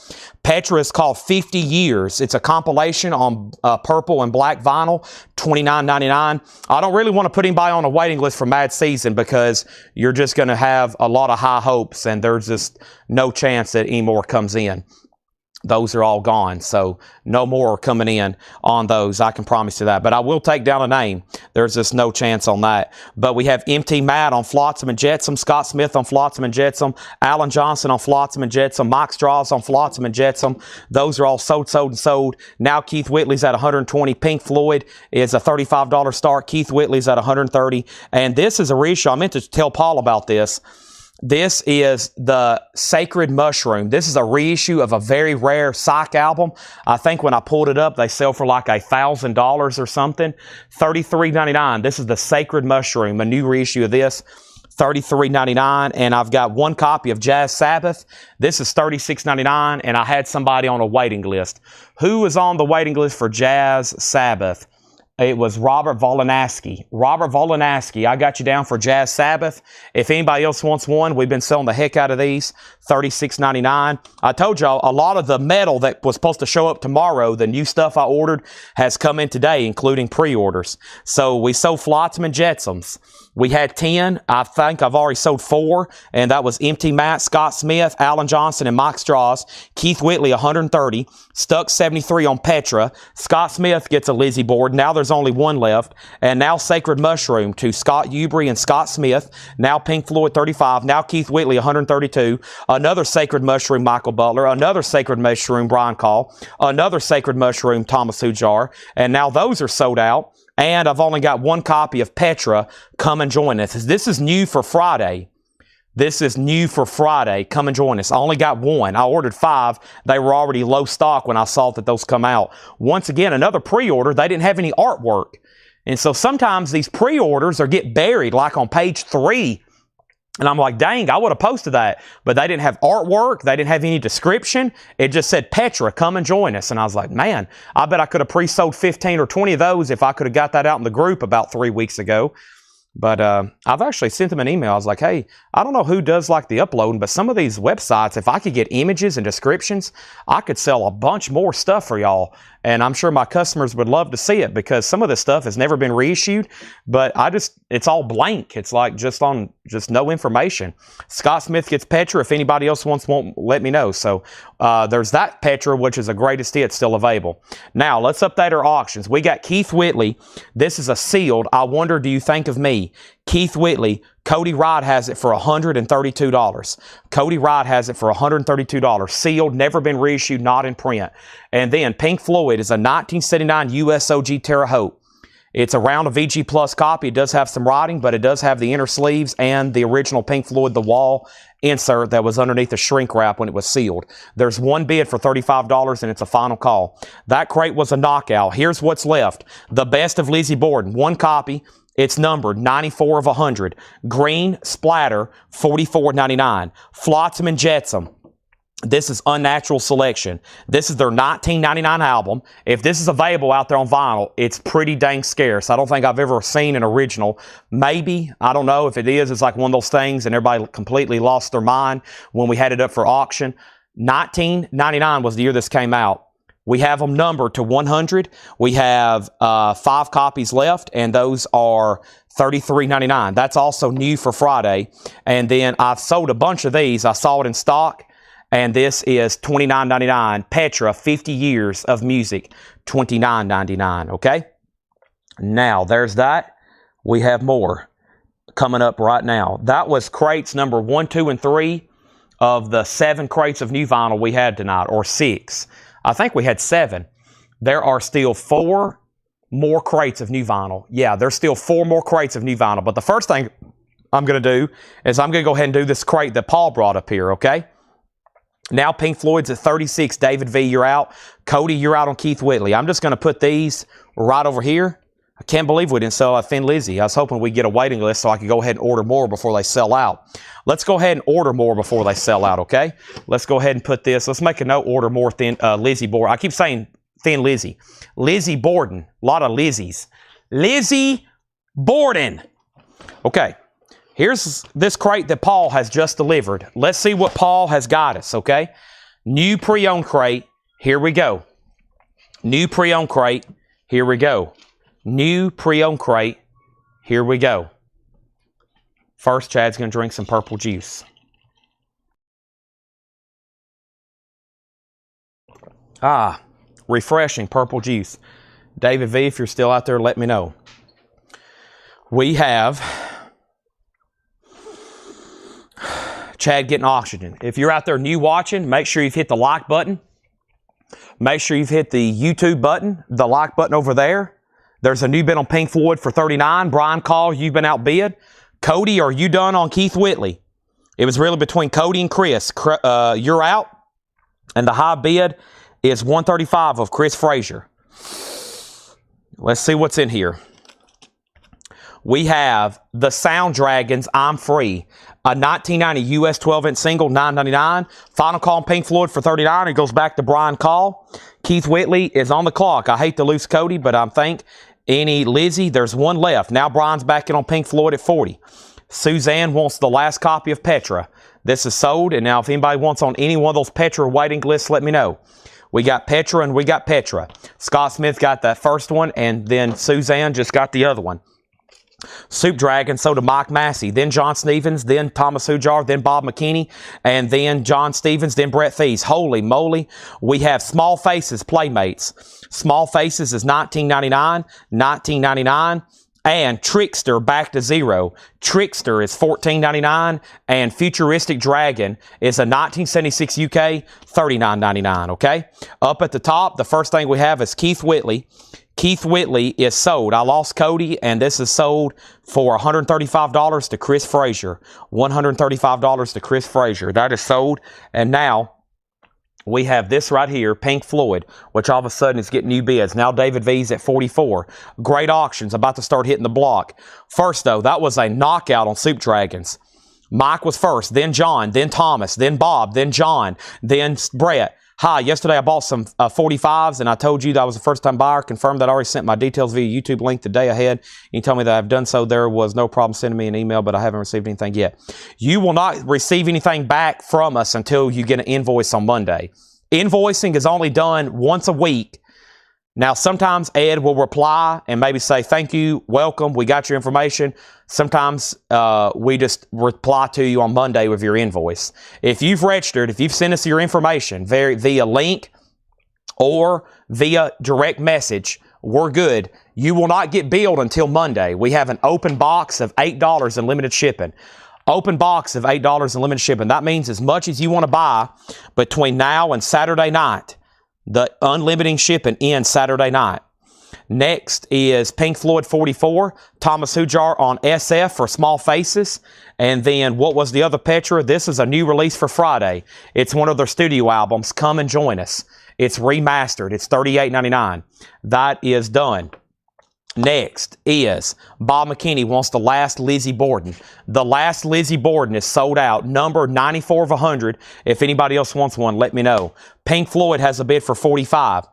Petra is called 50 Years. It's a compilation on purple and black vinyl, $29.99. I don't really want to put anybody on a waiting list for Mad Season because you're just going to have a lot of high hopes and there's just no chance that any more comes in. Those are all gone, so no more coming in on those. I can promise you that. But I will take down a name. There's just no chance on that. But we have Empty Matt on Flotsam and Jetsam, Scott Smith on Flotsam and Jetsam, Alan Johnson on Flotsam and Jetsam, Mike Strauss on Flotsam and Jetsam. Those are all sold, sold, and sold. Now Keith Whitley's at $120. Pink Floyd is a $35 start. Keith Whitley's at $130. And this is a reissue. I meant to tell Paul about this. This is the Sacred Mushroom. This is a reissue of a very rare Psych album. I think when I pulled it up, they sell for like $1,000 or something. $33.99. This is the Sacred Mushroom, a new reissue of this. $33.99. And I've got 1 copy of Jazz Sabbath. This is $36.99. And I had somebody on a waiting list. Who is on the waiting list for Jazz Sabbath? It was Robert Volanaski. Robert Volanaski, I got you down for Jazz Sabbath. If anybody else wants one, we've been selling the heck out of these. $36.99. I told y'all a lot of the metal that was supposed to show up tomorrow, the new stuff I ordered, has come in today, including pre-orders. So we sold Flotsam and Jetsams. We had 10. I think I've already sold 4, and that was Empty Matt, Scott Smith, Alan Johnson, and Mike Strauss. Keith Whitley, 130. Stuck 73 on Petra. Scott Smith gets a Lizzie board. Now there's only 1 left. And now Sacred Mushroom to Scott Ubry and Scott Smith. Now Pink Floyd, 35. Now Keith Whitley, 132. Another Sacred Mushroom, Michael Butler. Another Sacred Mushroom, Brian Call. Another Sacred Mushroom, Thomas Hujar. And now those are sold out. And I've only got 1 copy of Petra. Come and join us. This is new for Friday. This is new for Friday. Come and join us. I only got 1. I ordered 5. They were already low stock when I saw that those come out. Once again, another pre-order. They didn't have any artwork. And so sometimes these pre-orders get buried like on page 3. And I'm like, dang, I would have posted that. But they didn't have artwork. They didn't have any description. It just said, Petra, come and join us. And I was like, man, I bet I could have pre-sold 15 or 20 of those if I could have got that out in the group about 3 weeks ago. But I've actually sent them an email. I was like, hey, I don't know who does like the uploading, but some of these websites, if I could get images and descriptions, I could sell a bunch more stuff for y'all. And I'm sure my customers would love to see it because some of this stuff has never been reissued, but it's all blank. It's like just no information. Scott Smith gets Petra. If anybody else wants one, let me know. So there's that Petra, which is a greatest hit still available. Now let's update our auctions. We got Keith Whitley. This is a sealed. I Wonder Do You Think of Me? Keith Whitley. Cody Wright has it for $132. Cody Wright has it for $132. Sealed, never been reissued, not in print. And then Pink Floyd is a 1979 USOG Terre Haute. It's around a VG Plus copy. It does have some writing, but it does have the inner sleeves and the original Pink Floyd, the wall insert that was underneath the shrink wrap when it was sealed. There's 1 bid for $35, and it's a final call. That crate was a knockout. Here's what's left. The Best of Lizzie Borden, 1 copy. It's numbered 94 of 100. Green Splatter, $44.99. Flotsam and Jetsam. This is Unnatural Selection. This is their 1999 album. If this is available out there on vinyl, it's pretty dang scarce. I don't think I've ever seen an original. Maybe, I don't know. If it is, it's like one of those things and everybody completely lost their mind when we had it up for auction. 1999 was the year this came out. We have them numbered to 100. We have 5 copies left, and those are $33.99. That's also new for Friday. And then I've sold a bunch of these. I saw it in stock, and this is $29.99. Petra, 50 Years of Music, $29.99, okay? Now, there's that. We have more coming up right now. That was crates number 1, 2, and 3 of the 7 crates of new vinyl we had tonight, or 6. I think we had 7. There are still 4 more crates of new vinyl. Yeah, there's still 4 more crates of new vinyl. But the first thing I'm going to do is I'm going to go ahead and do this crate that Paul brought up here, okay? Now Pink Floyd's at 36. David V, you're out. Cody, you're out on Keith Whitley. I'm just going to put these right over here. I can't believe we didn't sell out Thin Lizzy. I was hoping we'd get a waiting list so I could go ahead and order more before they sell out. Let's go ahead and order more before they sell out, okay? Let's go ahead and put this. Let's make a note, order more Thin Lizzy Borden. I keep saying Thin Lizzy. Lizzie Borden. A lot of Lizzies. Lizzie Borden. Okay. Here's this crate that Paul has just delivered. Let's see what Paul has got us, okay? New pre-owned crate. Here we go. New pre-owned crate. Here we go. New pre-owned crate. Here we go. First, Chad's going to drink some purple juice. Ah, refreshing purple juice. David V, if you're still out there, let me know. We have Chad getting oxygen. If you're out there new watching, make sure you've hit the like button. Make sure you've hit the YouTube button, the like button over there. There's a new bid on Pink Floyd for $39. Brian Call, you've been outbid. Cody, are you done on Keith Whitley? It was really between Cody and Chris. You're out. And the high bid is $135 of Chris Frazier. Let's see what's in here. We have the Sound Dragons, I'm Free. A 1990 US 12-inch single, $9.99. Final call on Pink Floyd for $39. It goes back to Brian Call. Keith Whitley is on the clock. I hate to lose Cody, but I think Any Lizzie? There's one left. Now Brian's back in on Pink Floyd at 40. Suzanne wants the last copy of Petra. This is sold, and now if anybody wants on any one of those Petra waiting lists, let me know. We got Petra and we got Petra. Scott Smith got that first one, and then Suzanne just got the other one. Soup Dragon, so did Mike Massey, then John Stevens, then Thomas Hujar, then Bob McKinney, and then John Stevens, then Brett Fees. Holy moly. We have Small Faces Playmates. Small Faces is $19.99, $19.99. And Trickster back to zero. Trickster is $14.99, and Futuristic Dragon is a 1976 UK, $39.99, okay? Up at the top, the first thing we have is Keith Whitley. Keith Whitley is sold. I lost Cody, and this is sold for $135 to Chris Frazier. $135 to Chris Frazier. That is sold, and now we have this right here, Pink Floyd, which all of a sudden is getting new bids. Now David V's at 44. Great auctions, about to start hitting the block. First, though, that was a knockout on Soup Dragons. Mike was first, then John, then Thomas, then Bob, then John, then Brett. Hi, yesterday I bought some 45s, and I told you that I was a first-time buyer. Confirmed that I already sent my details via YouTube link the day ahead. You told me that I've done so. There was no problem sending me an email, but I haven't received anything yet. You will not receive anything back from us until you get an invoice on Monday. Invoicing is only done once a week. Now, sometimes Ed will reply and maybe say, thank you, welcome, we got your information. Sometimes we just reply to you on Monday with your invoice. If you've registered, if you've sent us your information via link or via direct message, we're good. You will not get billed until Monday. We have an open box of $8 in limited shipping. Open box of $8 in limited shipping. That means as much as you want to buy between now and Saturday night. The unlimited shipping ends Saturday night. Next is Pink Floyd 44, Thomas Hujar on SF for Small Faces. And then what was the other Petra? This is a new release for Friday. It's one of their studio albums. Come and join us. It's remastered. It's $38.99. That is done. Next is Bob McKinney wants the last Lizzie Borden. The last Lizzie Borden is sold out. Number 94 of 100. If anybody else wants one, let me know. Pink Floyd has a bid for 45.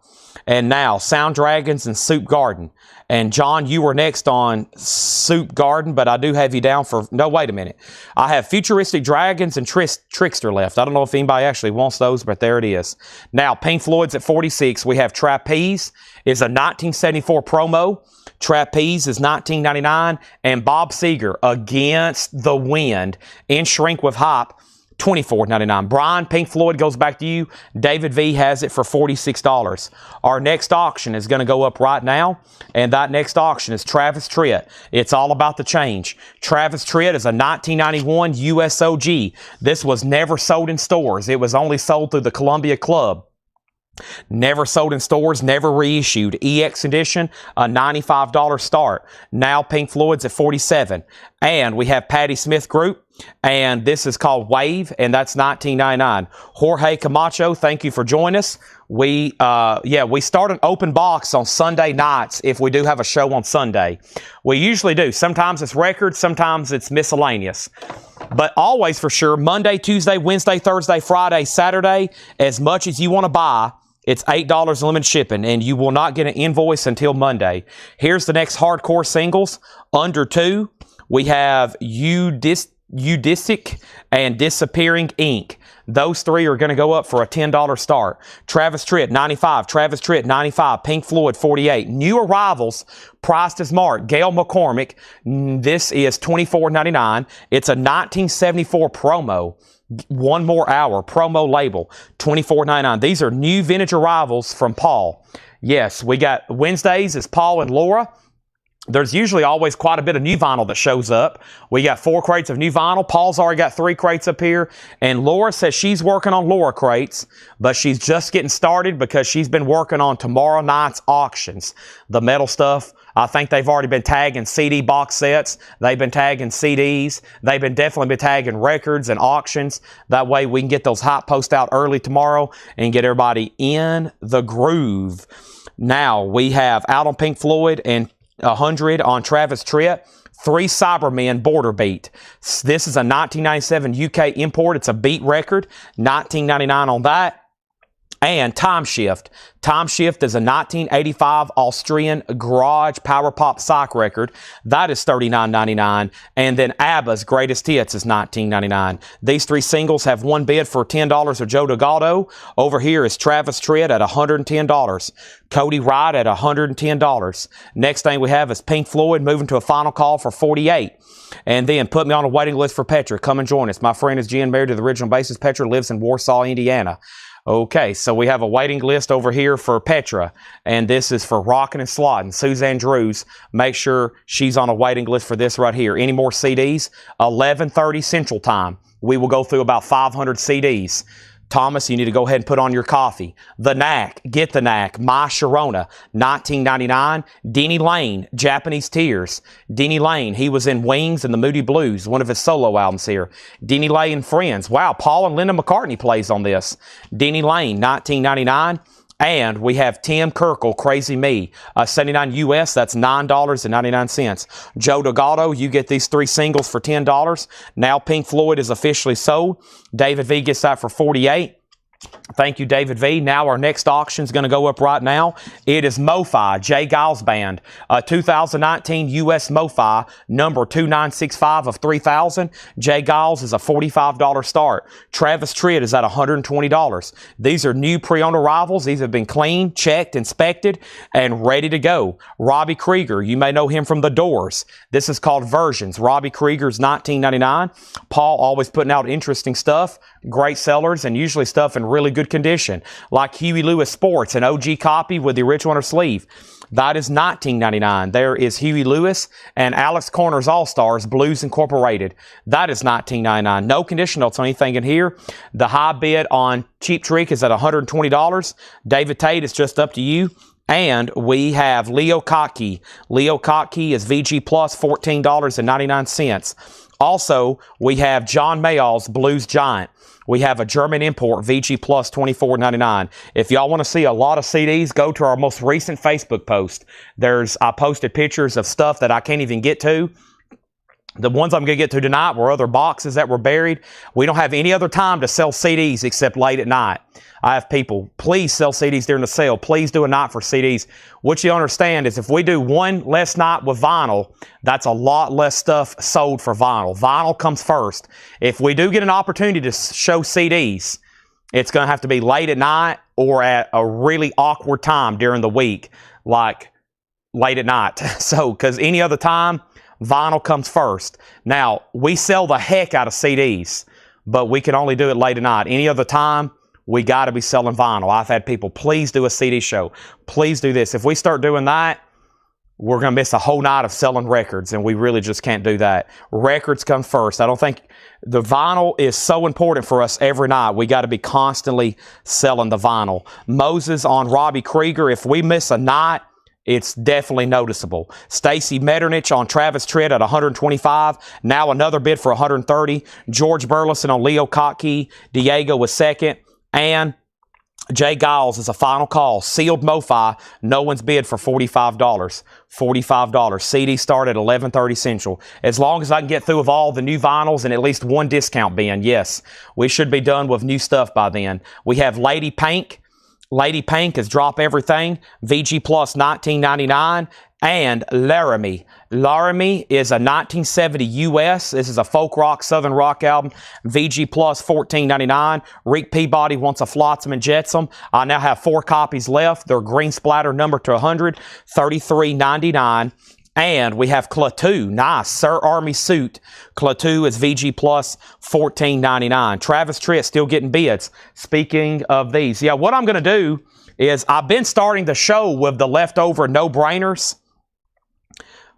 And now Sound Dragons and Soup Garden. And John, you were next on Soup Garden, but I do have you down for... No, wait a minute. I have Futuristic Dragons and Trickster left. I don't know if anybody actually wants those, but there it is. Now, Pink Floyd's at 46. We have Trapeze is a 1974 promo. Trapeze is $19.99, and Bob Seger, Against the Wind, in Shrink with Hop, $24.99. Brian, Pink Floyd goes back to you. David V has it for $46. Our next auction is going to go up right now, and that next auction is Travis Tritt. It's all about the change. Travis Tritt is a 1991 USOG. This was never sold in stores. It was only sold through the Columbia Club. Never sold in stores, never reissued. EX edition, a $95 start. Now Pink Floyd's at 47. And we have Patti Smith Group, and this is called Wave, and that's $19.99. Jorge Camacho, thank you for joining us. We start an open box on Sunday nights if we do have a show on Sunday. We usually do. Sometimes it's records, sometimes it's miscellaneous. But always for sure, Monday, Tuesday, Wednesday, Thursday, Friday, Saturday, as much as you want to buy, it's $8 limited shipping, and you will not get an invoice until Monday. Here's the next hardcore singles. Under 2, we have Eudisic and Disappearing Ink. Those 3 are going to go up for a $10 start. Travis Tritt, 95. Travis Tritt, 95. Pink Floyd, 48. New arrivals, priced as marked. Gail McCormick, this is $24.99. It's a 1974 promo. 1 More Hour promo label, $24.99. These are new vintage arrivals from Paul. Yes, we got Wednesdays is Paul and Laura. There's usually always quite a bit of new vinyl that shows up. We got 4 crates of new vinyl. Paul's already got 3 crates up here. And Laura says she's working on Laura crates, but she's just getting started because she's been working on tomorrow night's auctions. The metal stuff. I think they've already been tagging CD box sets. They've been tagging CDs. They've been definitely tagging records and auctions. That way we can get those hot posts out early tomorrow and get everybody in the groove. Now we have out on Pink Floyd and 100 on Travis Tritt. 3 Cybermen Border Beat. This is a 1997 UK import. It's a beat record. $19.99 on that. And Time Shift. Time Shift is a 1985 Austrian garage power pop psych record. That is $39.99. And then ABBA's Greatest Hits is $19.99. These three singles have one bid for $10 of Joe Delgado. Over here is Travis Tritt at $110. Cody Wright at $110. Next thing we have is Pink Floyd moving to a final call for $48. And then put me on a waiting list for Petra. Come and join us. My friend is Jen, married to the original bassist. Petra lives in Warsaw, Indiana. Okay, so we have a waiting list over here for Petra, and this is for Rockin' and Slottin'. Suzanne Drews, make sure she's on a waiting list for this right here. Any more CDs? 11:30 Central Time. We will go through about 500 CDs. Thomas, you need to go ahead and put on your coffee. The Knack, Get the Knack, My Sharona, $19.99. Denny Lane, Japanese Tears. Denny Lane, he was in Wings and the Moody Blues, one of his solo albums here. Denny Lane and Friends. Wow, Paul and Linda McCartney plays on this. Denny Lane, $19.99. And we have Tim Kirkle, Crazy Me, 79 US, that's $9.99. Joe Delgado, you get these three singles for $10. Now Pink Floyd is officially sold. David V gets that for $48. Thank you, David V. Now our next auction is going to go up right now. It is MoFi, Jay Giles Band, 2019 US MoFi, number 2965 of 3000. Jay Giles is a $45 start. Travis Tritt is at $120. These are new pre-owned arrivals. These have been cleaned, checked, inspected, and ready to go. Robbie Krieger, you may know him from The Doors. This is called Versions. Robbie Krieger's $19.99. Paul always putting out interesting stuff, great sellers, and usually stuff in really good condition, like Huey Lewis Sports, an OG copy with the original on her sleeve. That is $19.99. There is Huey Lewis and Alex Corner's All-Stars, Blues Incorporated. That is $19.99. No condition notes on anything in here. The high bid on Cheap Trick is at $120. David Tate, is just up to you. And we have Leo Kottke. Leo Kottke is VG Plus, $14.99. Also, we have John Mayall's Blues Giant. We have a German import, VG Plus, $24.99. If y'all want to see a lot of CDs, go to our most recent Facebook post. I posted pictures of stuff that I can't even get to. The ones I'm going to get to tonight were other boxes that were buried. We don't have any other time to sell CDs except late at night. I have people, please sell CDs during the sale. Please do a night for CDs. What you understand is if we do one less night with vinyl, that's a lot less stuff sold for vinyl. Vinyl comes first. If we do get an opportunity to show CDs, it's going to have to be late at night or at a really awkward time during the week, like late at night. So, because any other time, vinyl comes first. Now, we sell the heck out of CDs, but we can only do it late at night. Any other time, we got to be selling vinyl. I've had people, please do a CD show. Please do this. If we start doing that, we're going to miss a whole night of selling records, and we really just can't do that. Records come first. I don't think the vinyl is so important for us every night. We got to be constantly selling the vinyl. Moses on Robbie Krieger. If we miss a night, it's definitely noticeable. Stacy Metternich on Travis Tritt at $125. Now another bid for $130. George Burleson on Leo Kottke. Diego was second. And Jay Giles is a final call. Sealed MoFi. No one's bid for $45. $45. CD start at 11:30 Central. As long as I can get through with all the new vinyls and at least one discount bin, yes, we should be done with new stuff by then. We have Lady Pink. Lady Pink is Drop Everything. VG Plus $19.99. And Laramie. Laramie is a 1970 US. This is a folk rock, southern rock album. VG Plus $14.99. Rick Peabody wants a Flotsam and Jetsam. I now have 4 copies left. They're green splatter, number to 100, $33.99. And we have Klaatu. Nice. Sir Army Suit. Klaatu is VG Plus $14.99. Travis Tritt still getting bids. Speaking of these, yeah, what I'm going to do is I've been starting the show with the leftover no-brainers.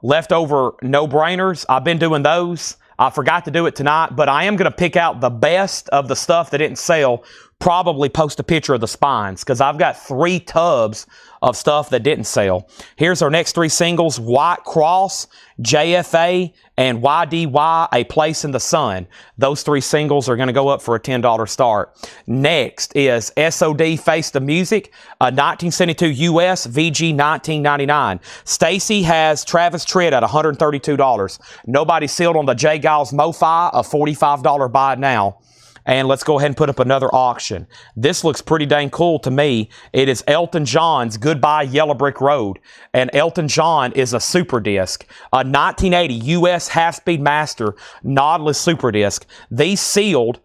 Leftover no-brainers. I've been doing those. I forgot to do it tonight, but I am going to pick out the best of the stuff that didn't sell. Probably post a picture of the spines because I've got 3 tubs of stuff that didn't sell. Here's our next 3 singles: White Cross, JFA, and YDY, A Place in the Sun. Those 3 singles are going to go up for a $10 start. Next is SOD Face the Music, a 1972 US, VG $19.99. Stacy has Travis Tritt at $132. Nobody sealed on the J. Giles MoFi, a $45 buy it now. and let's go ahead and put up another auction. This looks pretty dang cool to me. It is Elton John's Goodbye Yellow Brick Road, and Elton John is a super disc, a 1980 US half-speed master knotless super disc. These sealed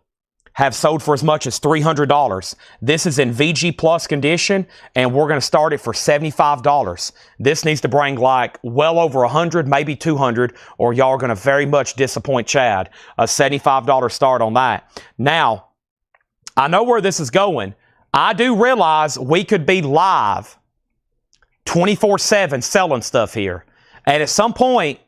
have sold for as much as $300. This is in VG Plus condition, and we're going to start it for $75. This needs to bring like well over 100, maybe 200, or y'all are going to very much disappoint Chad. A $75 start on that. Now, I know where this is going. I do realize we could be live 24/7 selling stuff here. And at some point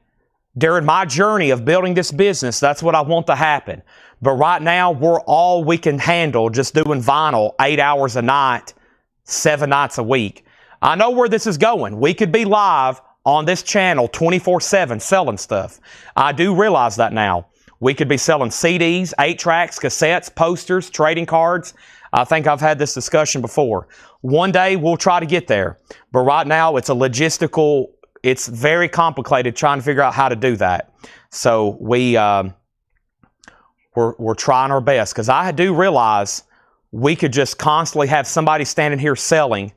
during my journey of building this business, that's what I want to happen. But right now, we're all we can handle just doing vinyl 8 hours a night, 7 nights a week. I know where this is going. We could be live on this channel 24/7 selling stuff. I do realize that now. We could be selling CDs, 8-tracks, cassettes, posters, trading cards. I think I've had this discussion before. One day, we'll try to get there. But right now, it's a logistical, it's very complicated trying to figure out how to do that. So we're trying our best, because I do realize we could just constantly have somebody standing here selling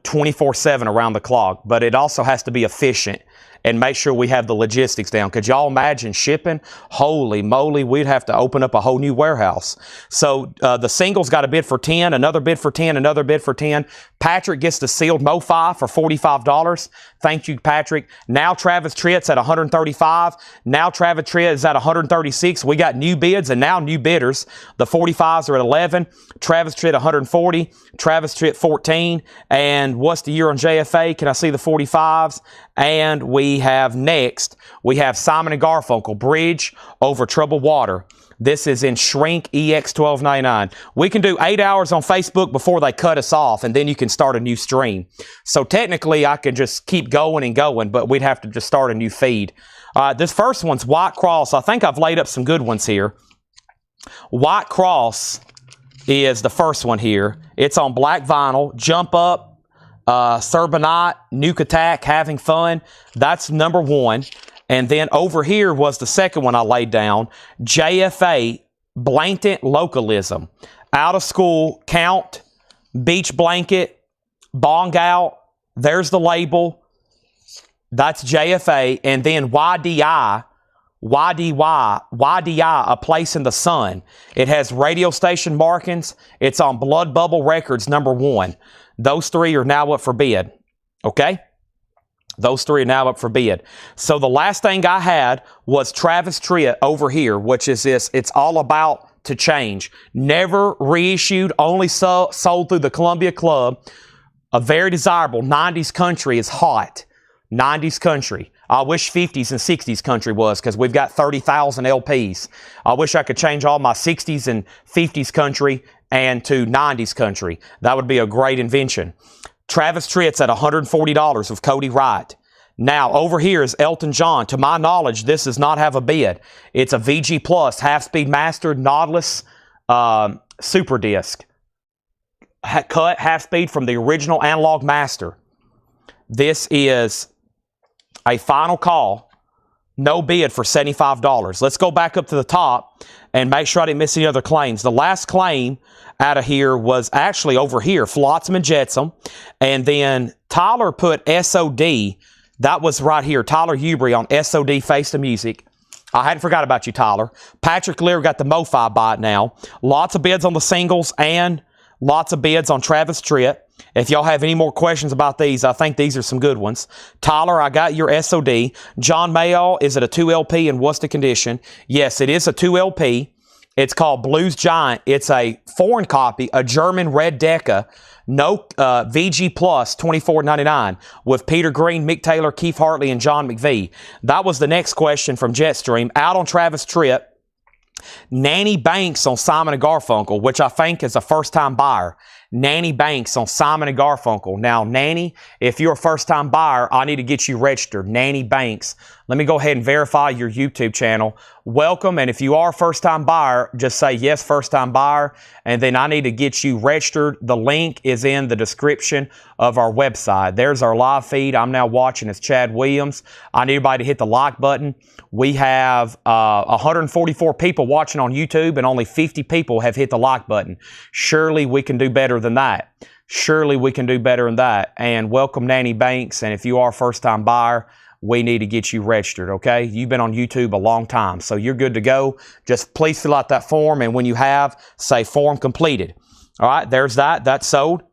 24/7 around the clock, but it also has to be efficient and make sure we have the logistics down. Could y'all imagine shipping? Holy moly, we'd have to open up a whole new warehouse. So the singles got a bid for 10, another bid for 10, another bid for 10. Patrick gets the sealed MoFi for $45. Thank you, Patrick. Now Travis Tritt's at $135. Now Travis Tritt is at $136. We got new bids and now new bidders. The 45s are at 11. Travis Tritt $140. Travis Tritt $14. And what's the year on JFA? Can I see the 45s? And we have next, we have Simon & Garfunkel, Bridge Over Troubled Water. This is in Shrink EX 1299. We can do 8 hours on Facebook before they cut us off, and then you can start a new stream. So technically, I could just keep going and going, but we'd have to just start a new feed. This first one's White Cross. I think I've laid up some good ones here. White Cross is the first one here. It's on black vinyl. Jump Up, Surbonite, Nuke Attack, Having Fun. That's number one. And then over here was the second one I laid down. JFA, Blatant Localism. Out of School, Count, Beach Blanket, Bong Out. There's the label. That's JFA. And then YDI, A Place in the Sun. It has radio station markings. It's on Blood Bubble Records, number one. Those three are now up for bid. Okay? Those three are now up for bid. So the last thing I had was Travis Tritt over here, which is this. It's all about to change. Never reissued, only sold through the Columbia Club. A very desirable 90s country is hot. 90s country. I wish 50s and 60s country was, because we've got 30,000 LPs. I wish I could change all my 60s and 50s country and to 90s country. That would be a great invention. Travis Tritt's at $140 of Cody Wright. Now, over here is Elton John. To my knowledge, this does not have a bid. It's a VG Plus, half-speed mastered, knotless super disc. Cut half-speed from the original analog master. This is a final call. No bid for $75. Let's go back up to the top and make sure I didn't miss any other claims. The last claim out of here was actually over here, Flotsam and Jetsam. And then Tyler put SOD. That was right here, Tyler Ubry on SOD Face the Music. I hadn't forgot about you, Tyler. Patrick Lear got the MoFi by it now. Lots of bids on the singles and lots of bids on Travis Tritt. If y'all have any more questions about these, I think these are some good ones. Tyler, I got your SOD. John Mayall, is it a 2LP and what's the condition? Yes, it is a 2LP. It's called Blues Giant. It's a foreign copy, a German red Decca, no VG Plus, $24.99 with Peter Green, Mick Taylor, Keith Hartley, and John McVie. That was the next question from Jetstream. Out on Travis Tritt. Nanny Banks on Simon & Garfunkel, which I think is a first-time buyer. Nanny Banks on Simon & Garfunkel. Now, Nanny, if you're a first-time buyer, I need to get you registered. Nanny Banks. Let me go ahead and verify your YouTube channel. Welcome, and if you are a first-time buyer, just say yes, first-time buyer, and then I need to get you registered. The link is in the description of our website. There's our live feed. I'm now watching as Chad Williams. I need everybody to hit the like button. We have 144 people watching on YouTube, and only 50 people have hit the like button. Surely we can do better than that. Surely we can do better than that. And welcome, Nanny Banks, and if you are a first-time buyer, we need to get you registered, okay? You've been on YouTube a long time, so you're good to go. Just please fill out that form, and when you have, say form completed. All right, there's that. That's sold.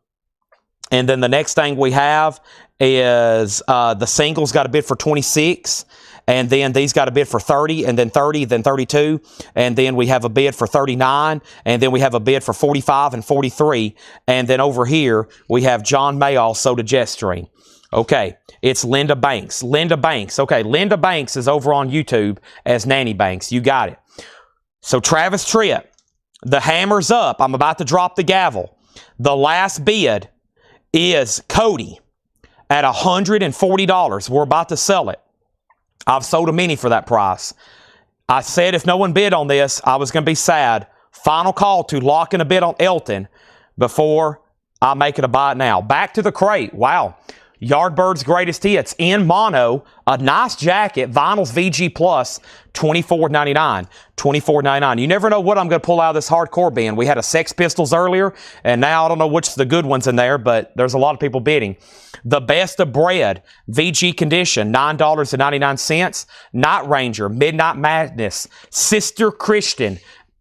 And then the next thing we have is the singles got a bid for 26, and then these got a bid for 30, and then 30, then 32, and then we have a bid for 39, and then we have a bid for 45 and 43, and then over here we have John Mayall sold a Jetstream. Okay, it's Linda Banks. Linda Banks. Okay, Linda Banks is over on YouTube as Nanny Banks. You got it. So Travis Tritt, the hammer's up. I'm about to drop the gavel. The last bid is Cody at $140. We're about to sell it. I've sold a Mini for that price. I said if no one bid on this, I was going to be sad. Final call to lock in a bid on Elton before I make it a buy now. Back to the crate. Wow. Yardbird's greatest hits in mono, a nice jacket, Vinyls VG Plus, $24.99. $24.99. You never know what I'm going to pull out of this hardcore bin. We had a Sex Pistols earlier, and now I don't know which the good ones in there, but there's a lot of people bidding. The Best of Bread, VG Condition, $9.99. Night Ranger, Midnight Madness, Sister Christian,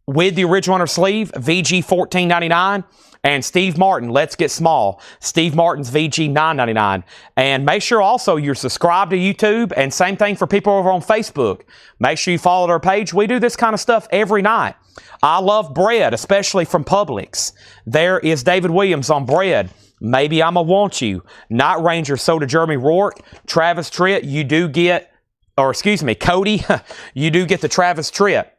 with the original on her sleeve, VG $14.99. And Steve Martin, Let's Get Small. Steve Martin's VG $9.99. And make sure also you're subscribed to YouTube. And same thing for people over on Facebook. Make sure you follow our page. We do this kind of stuff every night. I love bread, especially from Publix. There is David Williams on bread. Maybe I'ma Want You. Night Ranger sold to Jeremy Rourke. Travis Tritt, you do get, or excuse me, Cody, you do get the Travis Tritt.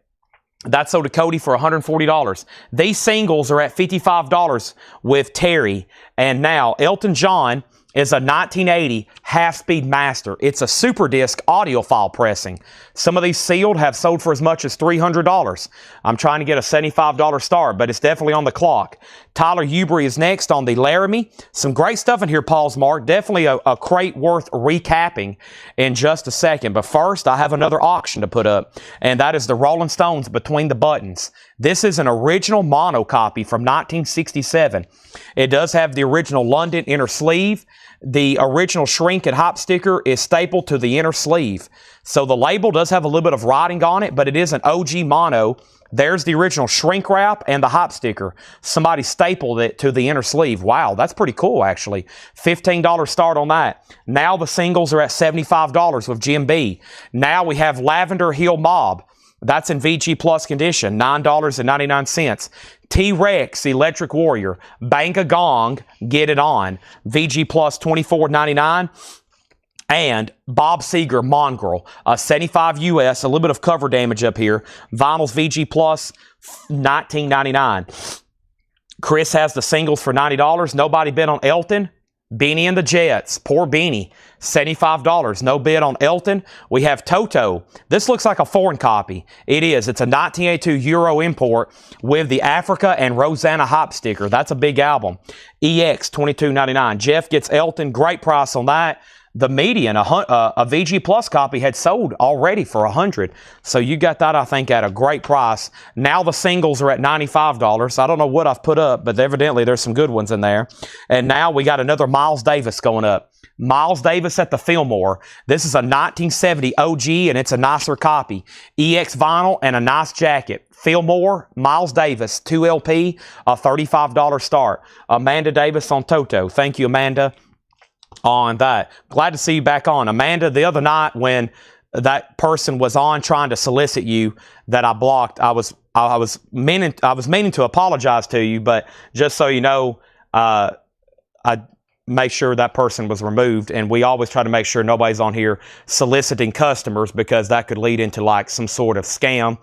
That's sold to Cody for $140. These singles are at $55 with Terry. And now Elton John is a 1980 half-speed master. It's a super disc audiophile pressing. Some of these sealed have sold for as much as $300. I'm trying to get a $75 start, but it's definitely on the clock. Tyler Ubry is next on the Laramie. Some great stuff in here, Paul's Mark. Definitely a crate worth recapping in just a second. But first, I have another auction to put up, and that is the Rolling Stones Between the Buttons. This is an original mono copy from 1967. It does have the original London inner sleeve. The original shrink and hop sticker is stapled to the inner sleeve. So the label does have a little bit of writing on it, but it is an OG mono. There's the original shrink wrap and the hop sticker. Somebody stapled it to the inner sleeve. Wow, that's pretty cool, actually. $15 start on that. Now the singles are at $75 with Jim B. Now we have Lavender Hill Mob. That's in VG Plus condition, $9.99. T-Rex Electric Warrior, Bang a Gong, Get It On, VG Plus $24.99. And Bob Seger Mongrel, 75 US, a little bit of cover damage up here. Vinyls VG Plus $19.99. Chris has the singles for $90. Nobody bid on Elton. Beanie and the Jets, poor Beanie, $75. No bid on Elton. We have Toto. This looks like a foreign copy. It is. It's a 1982 Euro import with the Africa and Rosanna hop sticker. That's a big album. EX, $22.99. Jeff gets Elton. Great price on that. The median, a VG Plus copy, had sold already for $100. So you got that, I think, at a great price. Now the singles are at $95. I don't know what I've put up, but evidently there's some good ones in there. And now we got another Miles Davis going up. Miles Davis at the Fillmore. This is a 1970 OG, and it's a nicer copy. EX vinyl and a nice jacket. Fillmore, Miles Davis, 2LP, a $35 start. Amanda Davis on Toto. Thank you, Amanda, on that. Glad to see you back on. Amanda, the other night when that person was on trying to solicit you that I blocked, I was meaning to apologize to you, but just so you know, I make sure that person was removed, and we always try to make sure nobody's on here soliciting customers, because that could lead into like some sort of scam.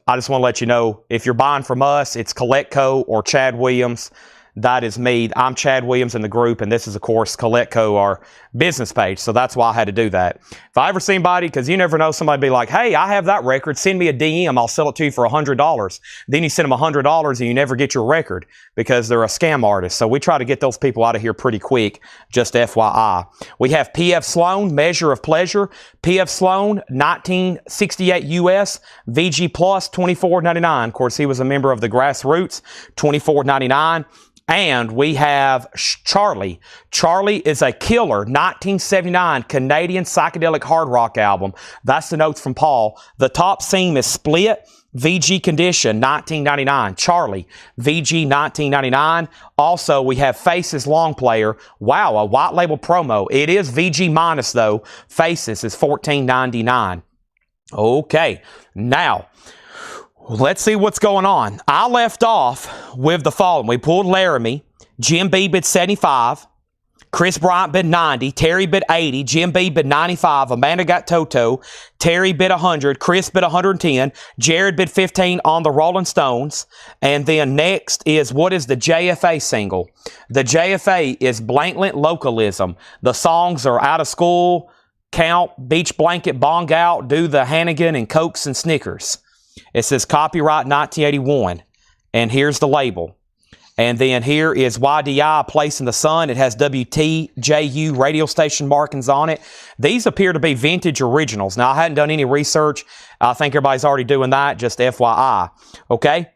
I just want to let you know, if you're buying from us, it's Collectco or Chad Williams. That is me. I'm Chad Williams in the group, and this is, of course, Coletco, our business page. So that's why I had to do that. If I ever see anybody, because you never know, somebody be like, hey, I have that record. Send me a DM. I'll sell it to you for $100. Then you send them $100 and you never get your record because they're a scam artist. So we try to get those people out of here pretty quick, just FYI. We have P.F. Sloan, Measure of Pleasure. P.F. Sloan, 1968 U.S., VG Plus, $24.99. Of course, he was a member of the Grassroots, $24.99. And we have Charlie. Charlie is a killer, 1979 Canadian psychedelic hard rock album. That's the notes from Paul. The top seam is split. VG Condition, 1999. Charlie, VG, 1999. Also, we have Faces Long Player. Wow, a white label promo. It is VG minus, though. Faces is $14.99. Okay, now, let's see what's going on. I left off with the following. We pulled Laramie. Jim B bid 75. Chris Bryant bid 90. Terry bid 80. Jim B bid 95. Amanda got Toto. Terry bid 100. Chris bid 110. Jared bid 15 on the Rolling Stones. And then next is, what is the JFA single? The JFA is Blanklet Localism. The songs are Out of School, Count, Beach Blanket, Bong Out, Do the Hannigan, and Cokes and Snickers. It says copyright 1981. And here's the label. And then here is YDI, Place in the Sun. It has WTJU radio station markings on it. These appear to be vintage originals. Now, I hadn't done any research. I think everybody's already doing that, just FYI. Okay?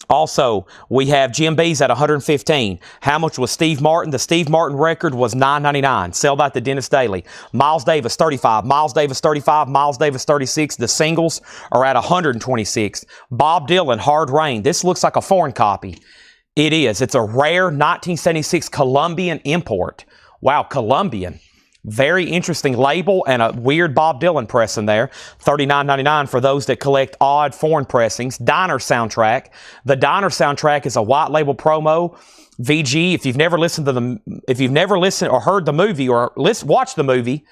Also, we have Jim B's at 115. How much was Steve Martin? The Steve Martin record was $9.99. Sell that to Dennis Daly. Miles Davis, 35. Miles Davis, 35. Miles Davis, 36. The singles are at 126. Bob Dylan, Hard Rain. This looks like a foreign copy. It is. It's a rare 1976 Colombian import. Wow, Colombian. Very interesting label and a weird Bob Dylan press in there. $39.99 for those that collect odd foreign pressings. Diner Soundtrack. The Diner Soundtrack is a white label promo. VG, if you've never listened or heard the movie or watched the movie,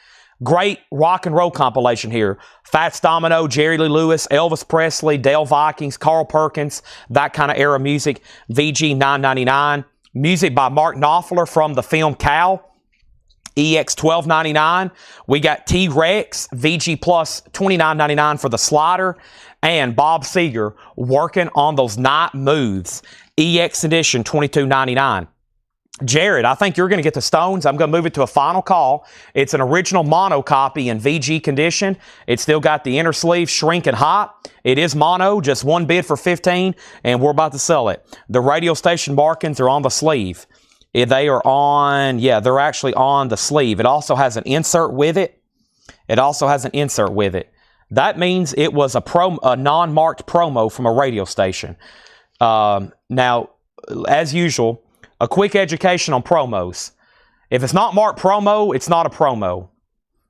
great rock and roll compilation here. Fats Domino, Jerry Lee Lewis, Elvis Presley, Dale Vikings, Carl Perkins, that kind of era music. VG, $9.99. Music by Mark Knopfler from the film Cow. EX, $12.99. We got T-Rex, VG Plus, $29.99 for the slider. And Bob Seger working on those night moves. EX edition, $22.99. Jared, I think you're going to get the Stones. I'm going to move it to a final call. It's an original mono copy in VG condition. It's still got the inner sleeve shrinking hot. It is mono, just one bid for $15, and we're about to sell it. The radio station markings are on the sleeve. They are on, yeah, they're actually on the sleeve. It also has an insert with it. That means it was a non-marked promo from a radio station. Now, as usual, a quick education on promos. If it's not marked promo, it's not a promo.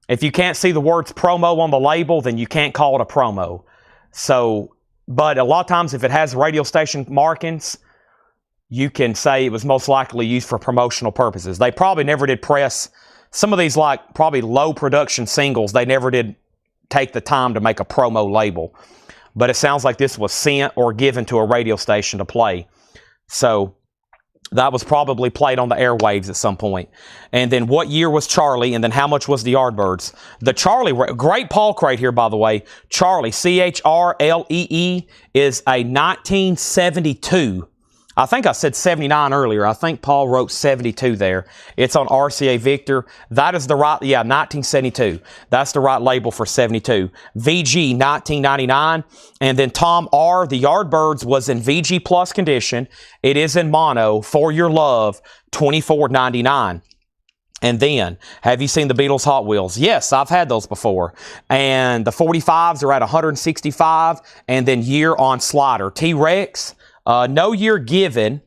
If you can't see the words promo on the label, then you can't call it a promo. So, but a lot of times if it has radio station markings, you can say it was most likely used for promotional purposes. They probably never did press some of these, like probably low production singles. They never did take the time to make a promo label. But it sounds like this was sent or given to a radio station to play. So that was probably played on the airwaves at some point. And then what year was Charlie? And then how much was the Yardbirds? The Charlie, great Paul crate here, by the way. Charlie, C-H-R-L-E-E, is a 1972. I think I said 79 earlier. I think Paul wrote 72 there. It's on RCA Victor. That is the right, 1972. That's the right label for 72. VG, 1999. And then Tom R., the Yardbirds, was in VG Plus condition. It is in mono, For Your Love, $24.99. And then, have you seen the Beatles Hot Wheels? Yes, I've had those before. And the 45s are at 165. And then year on slider. T-Rex. No year given.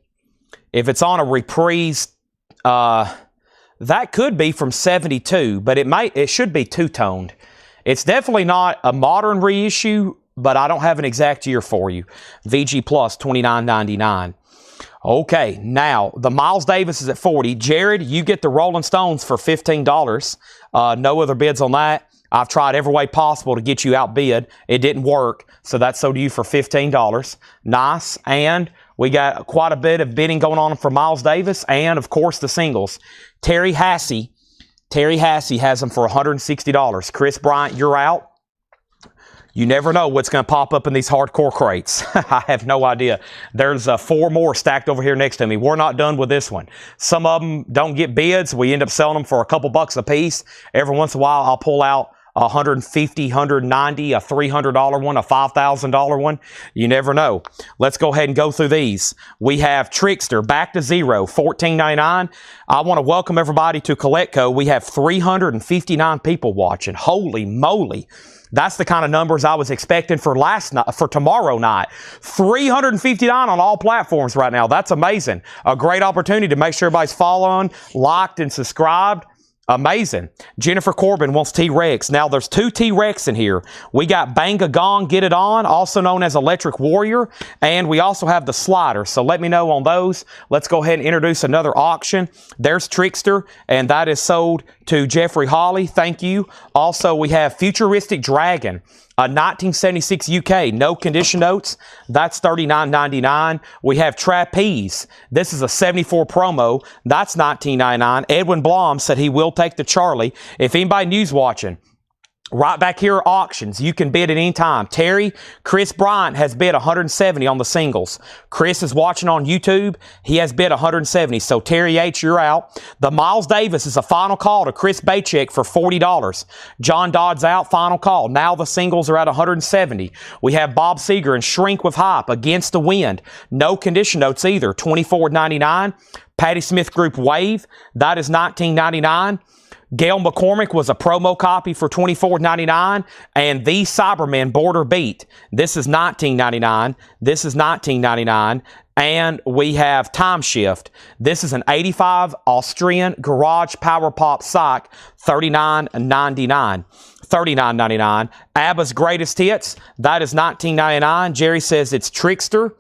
If it's on a reprise, that could be from 72, but it should be two-toned. It's definitely not a modern reissue, but I don't have an exact year for you. VG Plus, $29.99. Okay, now, the Miles Davis is at $40. Jared, you get the Rolling Stones for $15. No other bids on that. I've tried every way possible to get you outbid. It didn't work, so that's sold to you for $15. Nice. And we got quite a bit of bidding going on for Miles Davis and, of course, the singles. Terry Hassey has them for $160. Chris Bryant, you're out. You never know what's going to pop up in these hardcore crates. I have no idea. There's 4 more stacked over here next to me. We're not done with this one. Some of them don't get bids. We end up selling them for a couple bucks a piece. Every once in a while, I'll pull out a $150, $190, a $300 one, a $5,000 one. You never know. Let's go ahead and go through these. We have Trickster, back to zero, $14.99. I want to welcome everybody to Collectco. We have 359 people watching. Holy moly. That's the kind of numbers I was expecting for tomorrow night. 359 on all platforms right now. That's amazing. A great opportunity to make sure everybody's following, liked, and subscribed. Amazing. Jennifer Corbin wants T-Rex. Now, there's 2 T-Rex in here. We got Banga Gong, Get It On, also known as Electric Warrior, and we also have the slider. So let me know on those. Let's go ahead and introduce another auction. There's Trickster, and that is sold to Jeffrey Hawley. Thank you. Also, we have Futuristic Dragon, a 1976 UK, no condition notes. That's $39.99. We have Trapeze. This is a 74 promo. That's $19.99. Edwin Blom said he will take the Charlie. If anybody news watching, right back here are auctions. You can bid at any time. Chris Bryant has bid 170 on the singles. Chris is watching on YouTube. He has bid 170. So Terry H, you're out. The Miles Davis is a final call to Chris Bachek for $40. John Dodd's out, final call. Now the singles are at 170. We have Bob Seger and Shrink with Hype, Against the Wind. No condition notes either, $24.99. Patty Smith Group Wave, that is $19.99. Gail McCormick was a promo copy for $24.99, and the Cybermen Border Beat. This is $19.99. This is $19.99. And we have Time Shift. This is an 85 Austrian Garage Power Pop sock, $39.99. $39.99. ABBA's Greatest Hits, that is $19.99. Jerry says it's Trickster.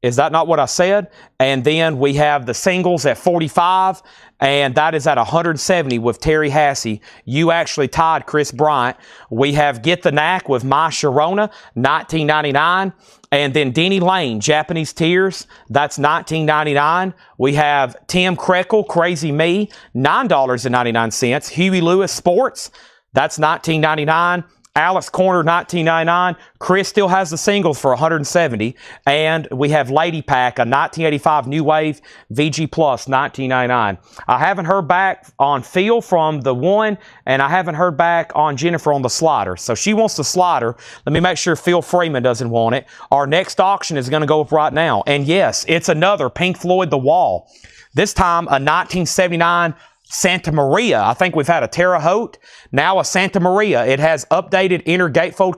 Is that not what I said? And then we have the singles at $45, and that is at $170 with Terry Hassey. You actually tied Chris Bryant. We have Get the Knack with My Sharona, $19.99. And then Denny Lane, Japanese Tears, that's $19.99. We have Tim Krekel, Crazy Me, $9.99. Huey Lewis Sports, that's $19.99. Alex Corner, $19.99. Chris still has the singles for $170. And we have Lady Pack, a 1985 New Wave VG Plus, $19.99. I haven't heard back on Phil from the one, and I haven't heard back on Jennifer on the slider. So she wants the slider. Let me make sure Phil Freeman doesn't want it. Our next auction is going to go up right now. And yes, it's another Pink Floyd The Wall. This time a 1979 Santa Maria. I think we've had a Terre Haute, now a Santa Maria. It has updated inner gatefold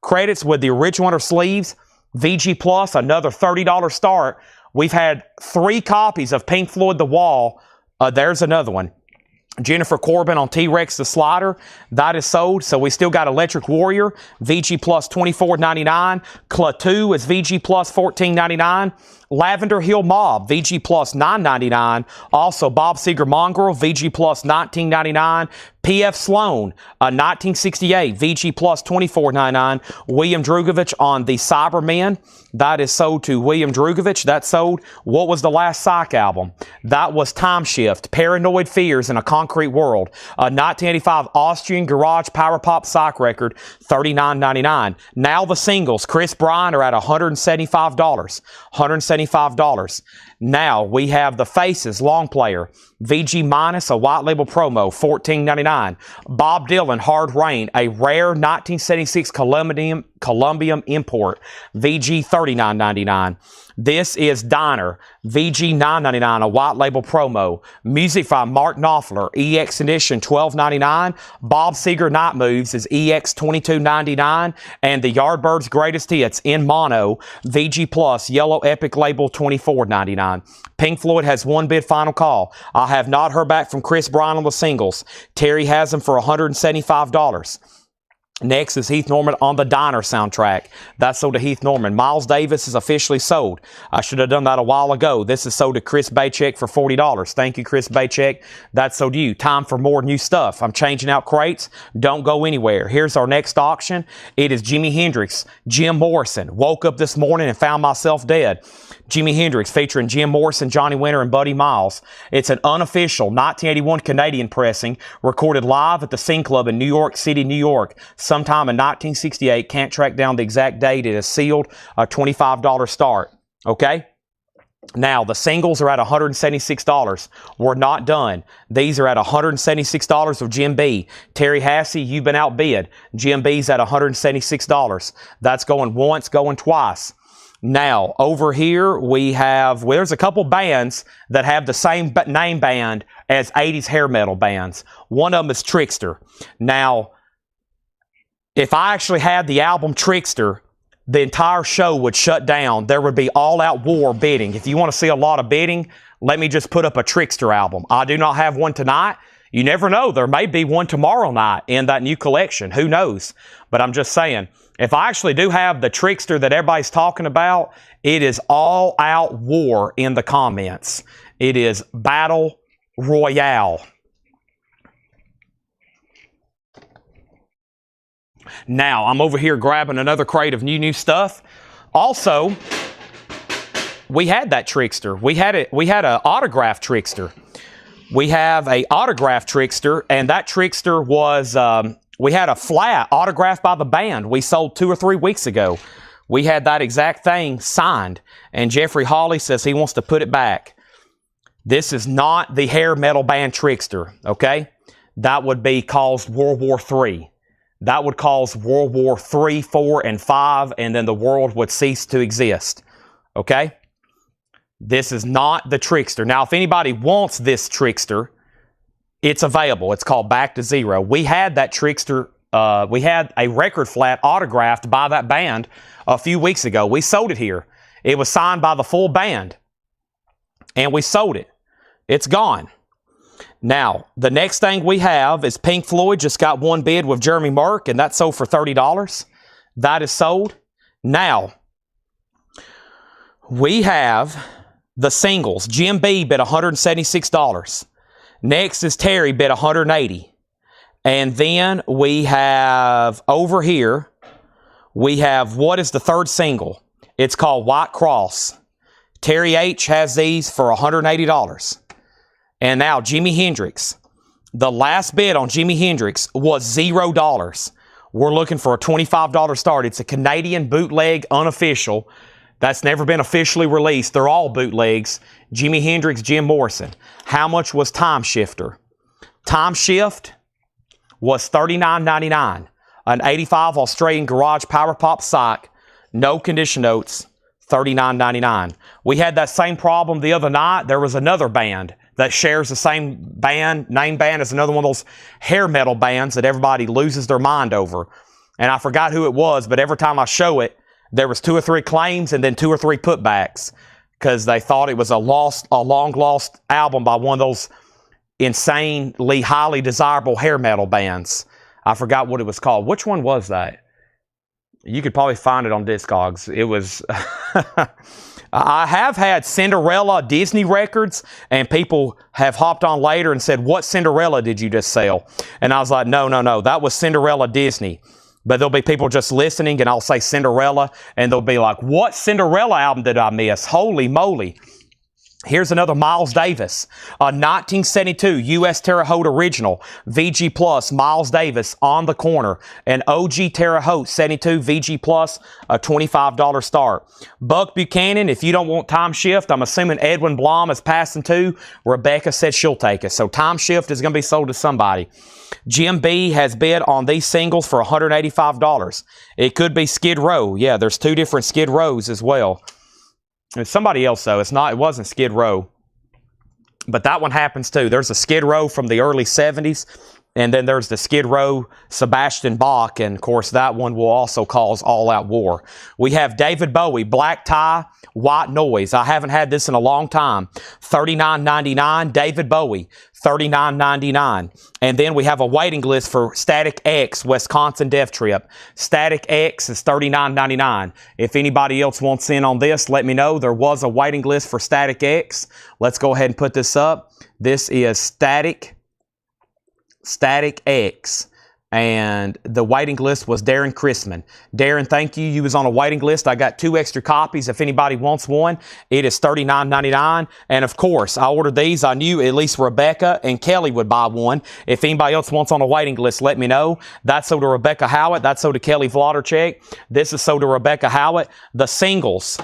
credits with the original inner sleeves. VG Plus, another $30 start. We've had 3 copies of Pink Floyd The Wall. There's another one. Jennifer Corbin on T-Rex the slider, that is sold. So we still got Electric Warrior, VG Plus $24.99. Klaatu is VG Plus $14.99. Lavender Hill Mob, VG Plus $9.99. Also Bob Seger Mongrel, VG Plus $19.99. P.F. Sloan, 1968, VG Plus $24.99. William Drugovich on the Cybermen. That is sold to William Drugovich. That sold. What was the last Psych album? That was Time Shift, Paranoid Fears in a Concrete World. A 1985 Austrian Garage Power Pop Psych record, $39.99. Now the singles, Chris Bryant, are at $175. $175. Now we have the Faces Long Player, VG Minus, a white label promo, $14.99. Bob Dylan Hard Rain, a rare 1976 Columbium import, VG $39.99. This is Diner, VG $9.99, a white label promo. Music by Mark Knopfler, EX Edition $12.99. Bob Seger Night Moves is EX $22.99. And the Yardbirds Greatest Hits in mono, VG Plus, Yellow Epic label $24.99. Pink Floyd has 1 bid final call. I have not heard back from Chris Bryant on the singles. Terry has them for $175. Next is Heath Norman on the Diner soundtrack. That's sold to Heath Norman. Miles Davis is officially sold. I should have done that a while ago. This is sold to Chris Baycheck for $40. Thank you, Chris Baycheck. That's sold to you. Time for more new stuff. I'm changing out crates. Don't go anywhere. Here's our next auction. It is Jimi Hendrix, Jim Morrison. Woke up this morning and found myself dead. Jimi Hendrix featuring Jim Morrison, Johnny Winter, and Buddy Miles. It's an unofficial 1981 Canadian pressing recorded live at the Scene Club in New York City, New York, sometime in 1968. Can't track down the exact date. It is sealed, a $25 start. Okay? Now, the singles are at $176. We're not done. These are at $176 of Jim B. Terry Hassey, you've been outbid. Jim B's at $176. That's going once, going twice. Now, over here, we have, well, there's a couple bands that have the same name band as 80s hair metal bands. One of them is Trickster. Now, if I actually had the album Trickster, the entire show would shut down. There would be all-out war bidding. If you want to see a lot of bidding, let me just put up a Trickster album. I do not have one tonight. You never know. There may be one tomorrow night in that new collection. Who knows? But I'm just saying, if I actually do have the Trickster that everybody's talking about, it is all-out war in the comments. It is Battle Royale. Now, I'm over here grabbing another crate of new stuff. Also, we had that Trickster. We had an autographed Trickster. We have a autographed Trickster, and that Trickster was, we had a flat autographed by the band we sold 2 or 3 weeks ago. We had that exact thing signed, and Jeffrey Hawley says he wants to put it back. This is not the hair metal band Trickster, okay? That would be caused World War III. That would cause World War III, IV, and V, and then the world would cease to exist, okay? This is not the Trickster. Now, if anybody wants this Trickster, it's available. It's called Back to Zero. We had that Trickster, we had a record flat autographed by that band a few weeks ago. We sold it here. It was signed by the full band, and we sold it. It's gone. Now, the next thing we have is Pink Floyd just got one bid with Jeremy Merck, and that sold for $30. That is sold. Now, we have the singles. Jim B bid $176. Next is Terry bid $180. And then we have over here, we have what is the third single? It's called White Cross. Terry H has these for $180. And now Jimi Hendrix. The last bid on Jimi Hendrix was $0. We're looking for a $25 start. It's a Canadian bootleg, unofficial. That's never been officially released. They're all bootlegs. Jimi Hendrix, Jim Morrison. How much was Time Shifter? Time Shift was $39.99. An 85 Australian Garage Power Pop Psych. No condition notes. $39.99. We had that same problem the other night. There was another band that shares the same name band as another one of those hair metal bands that everybody loses their mind over. And I forgot who it was, but every time I show it, there was 2 or 3 claims and then 2 or 3 putbacks because they thought it was a long lost album by one of those insanely highly desirable hair metal bands. I forgot what it was called. Which one was that? You could probably find it on Discogs. It was... I have had Cinderella Disney records, and people have hopped on later and said, what Cinderella did you just sell? And I was like, no, that was Cinderella Disney. But there'll be people just listening, and I'll say Cinderella, and they'll be like, what Cinderella album did I miss? Holy moly. Here's another Miles Davis, a 1972 U.S. Terre Haute original, VG Plus, Miles Davis on the corner, an OG Terre Haute 72 VG Plus, a $25 start. Buck Buchanan, if you don't want Time Shift, I'm assuming Edwin Blom is passing too. Rebecca said she'll take it. So Time Shift is going to be sold to somebody. Jim B has bid on these singles for $185. It could be Skid Row. Yeah, there's 2 different Skid Rows as well. It's somebody else, though. It wasn't Skid Row. But that one happens, too. There's a Skid Row from the early 70s. And then there's the Skid Row Sebastian Bach, and of course that one will also cause all-out war. We have David Bowie, black tie, white noise. I haven't had this in a long time. $39.99. David Bowie, $39.99. And then we have a waiting list for Static X, Wisconsin Death Trip. Static X is $39.99. If anybody else wants in on this, let me know. There was a waiting list for Static X. Let's go ahead and put this up. This is Static X, and the waiting list was Darren Chrisman. Darren, thank you. You was on a waiting list. I got 2 extra copies. If anybody wants one, it is $39.99. And of course, I ordered these. I knew at least Rebecca and Kelly would buy one. If anybody else wants on a waiting list, let me know. That's so to Rebecca Howitt. That's so to Kelly Vladerchek. This is so to Rebecca Howitt. The singles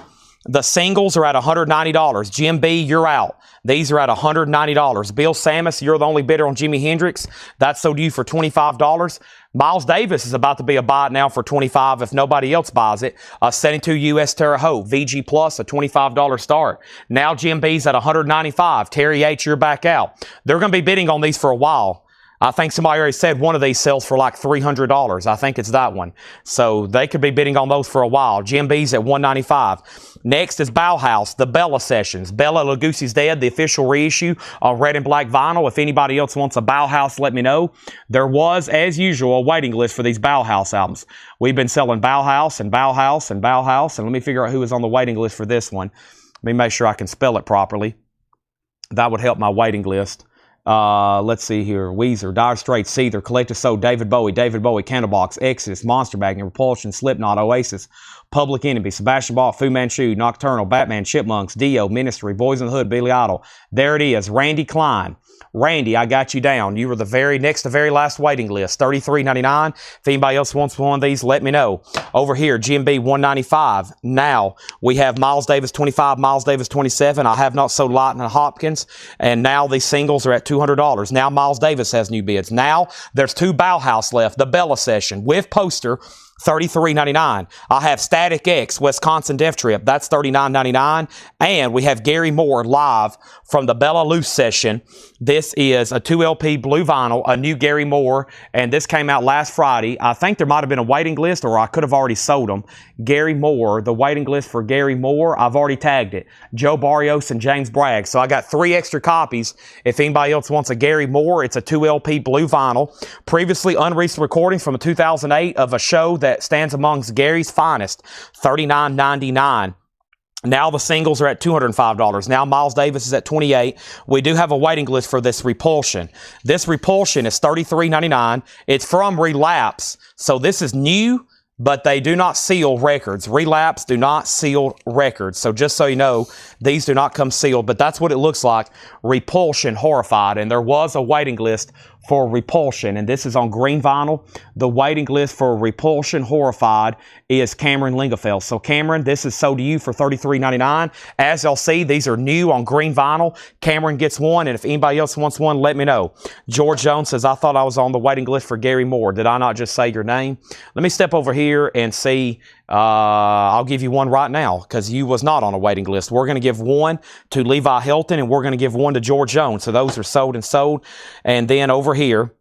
are at $190. Jim B, you're out. These are at $190. Bill Samus, you're the only bidder on Jimi Hendrix. That's sold to you for $25. Miles Davis is about to be a buy now for $25 if nobody else buys it. 72 US Terre Haute, VG Plus, a $25 start. Now Jim B's at $195. Terry H, you're back out. They're going to be bidding on these for a while. I think somebody already said one of these sells for like $300. I think it's that one. So they could be bidding on those for a while. Jim B's at $195. Next is Bauhaus, the Bella Sessions. Bella Lugosi's Dead, the official reissue on red and black vinyl. If anybody else wants a Bauhaus, let me know. There was, as usual, a waiting list for these Bauhaus albums. We've been selling Bauhaus and Bauhaus and Bauhaus. And let me figure out who is on the waiting list for this one. Let me make sure I can spell it properly. That would help my waiting list. Let's see here. Weezer, Dire Straits, Seether, Collective Soul, David Bowie, Candlebox, Exodus, Monster Bag, Repulsion, Slipknot, Oasis, Public Enemy, Sebastian Bach, Fu Manchu, Nocturnal, Batman, Chipmunks, Dio, Ministry, Boys in the Hood, Billy Idol. There it is. Randy Klein. Randy, I got you down. You were the very last waiting list. $33.99. If anybody else wants one of these, let me know. Over here, Jim B, $195. Now, we have Miles Davis, $25, Miles Davis, $27. I have not sold Lighton and Hopkins. And now these singles are at $200. Now Miles Davis has new bids. Now, there's 2 Bauhaus left. The Bella Session with poster, $33.99. I have Static X, Wisconsin Death Trip. That's $39.99. And we have Gary Moore live from the Bella Loose session. This is a 2LP blue vinyl, a new Gary Moore, and this came out last Friday. I think there might have been a waiting list, or I could have already sold them. Gary Moore, the waiting list for Gary Moore, I've already tagged it. Joe Barrios and James Bragg. So I got 3 extra copies. If anybody else wants a Gary Moore, it's a 2LP blue vinyl. Previously unreleased recordings from 2008 of a show that stands amongst Gary's finest, $39.99. Now the singles are at $205. Now Miles Davis is at $28. We do have a waiting list for this Repulsion. This Repulsion is $33.99. It's from Relapse, so this is new, but they do not seal records. Relapse do not seal records. So just so you know, these do not come sealed, but that's what it looks like. Repulsion Horrified, and there was a waiting list for Repulsion, and this is on green vinyl. The waiting list for Repulsion Horrified is Cameron Lingefeld. So Cameron, this is sold to you for $33.99. As y'all see, these are new on green vinyl. Cameron gets one, and if anybody else wants one, let me know. George Jones says, I thought I was on the waiting list for Gary Moore. Did I not just say your name? Let me step over here and see. I'll give you one right now because you was not on a waiting list. We're going to give one to Levi Hilton, and we're going to give one to George Jones. So those are sold and sold. And then over here,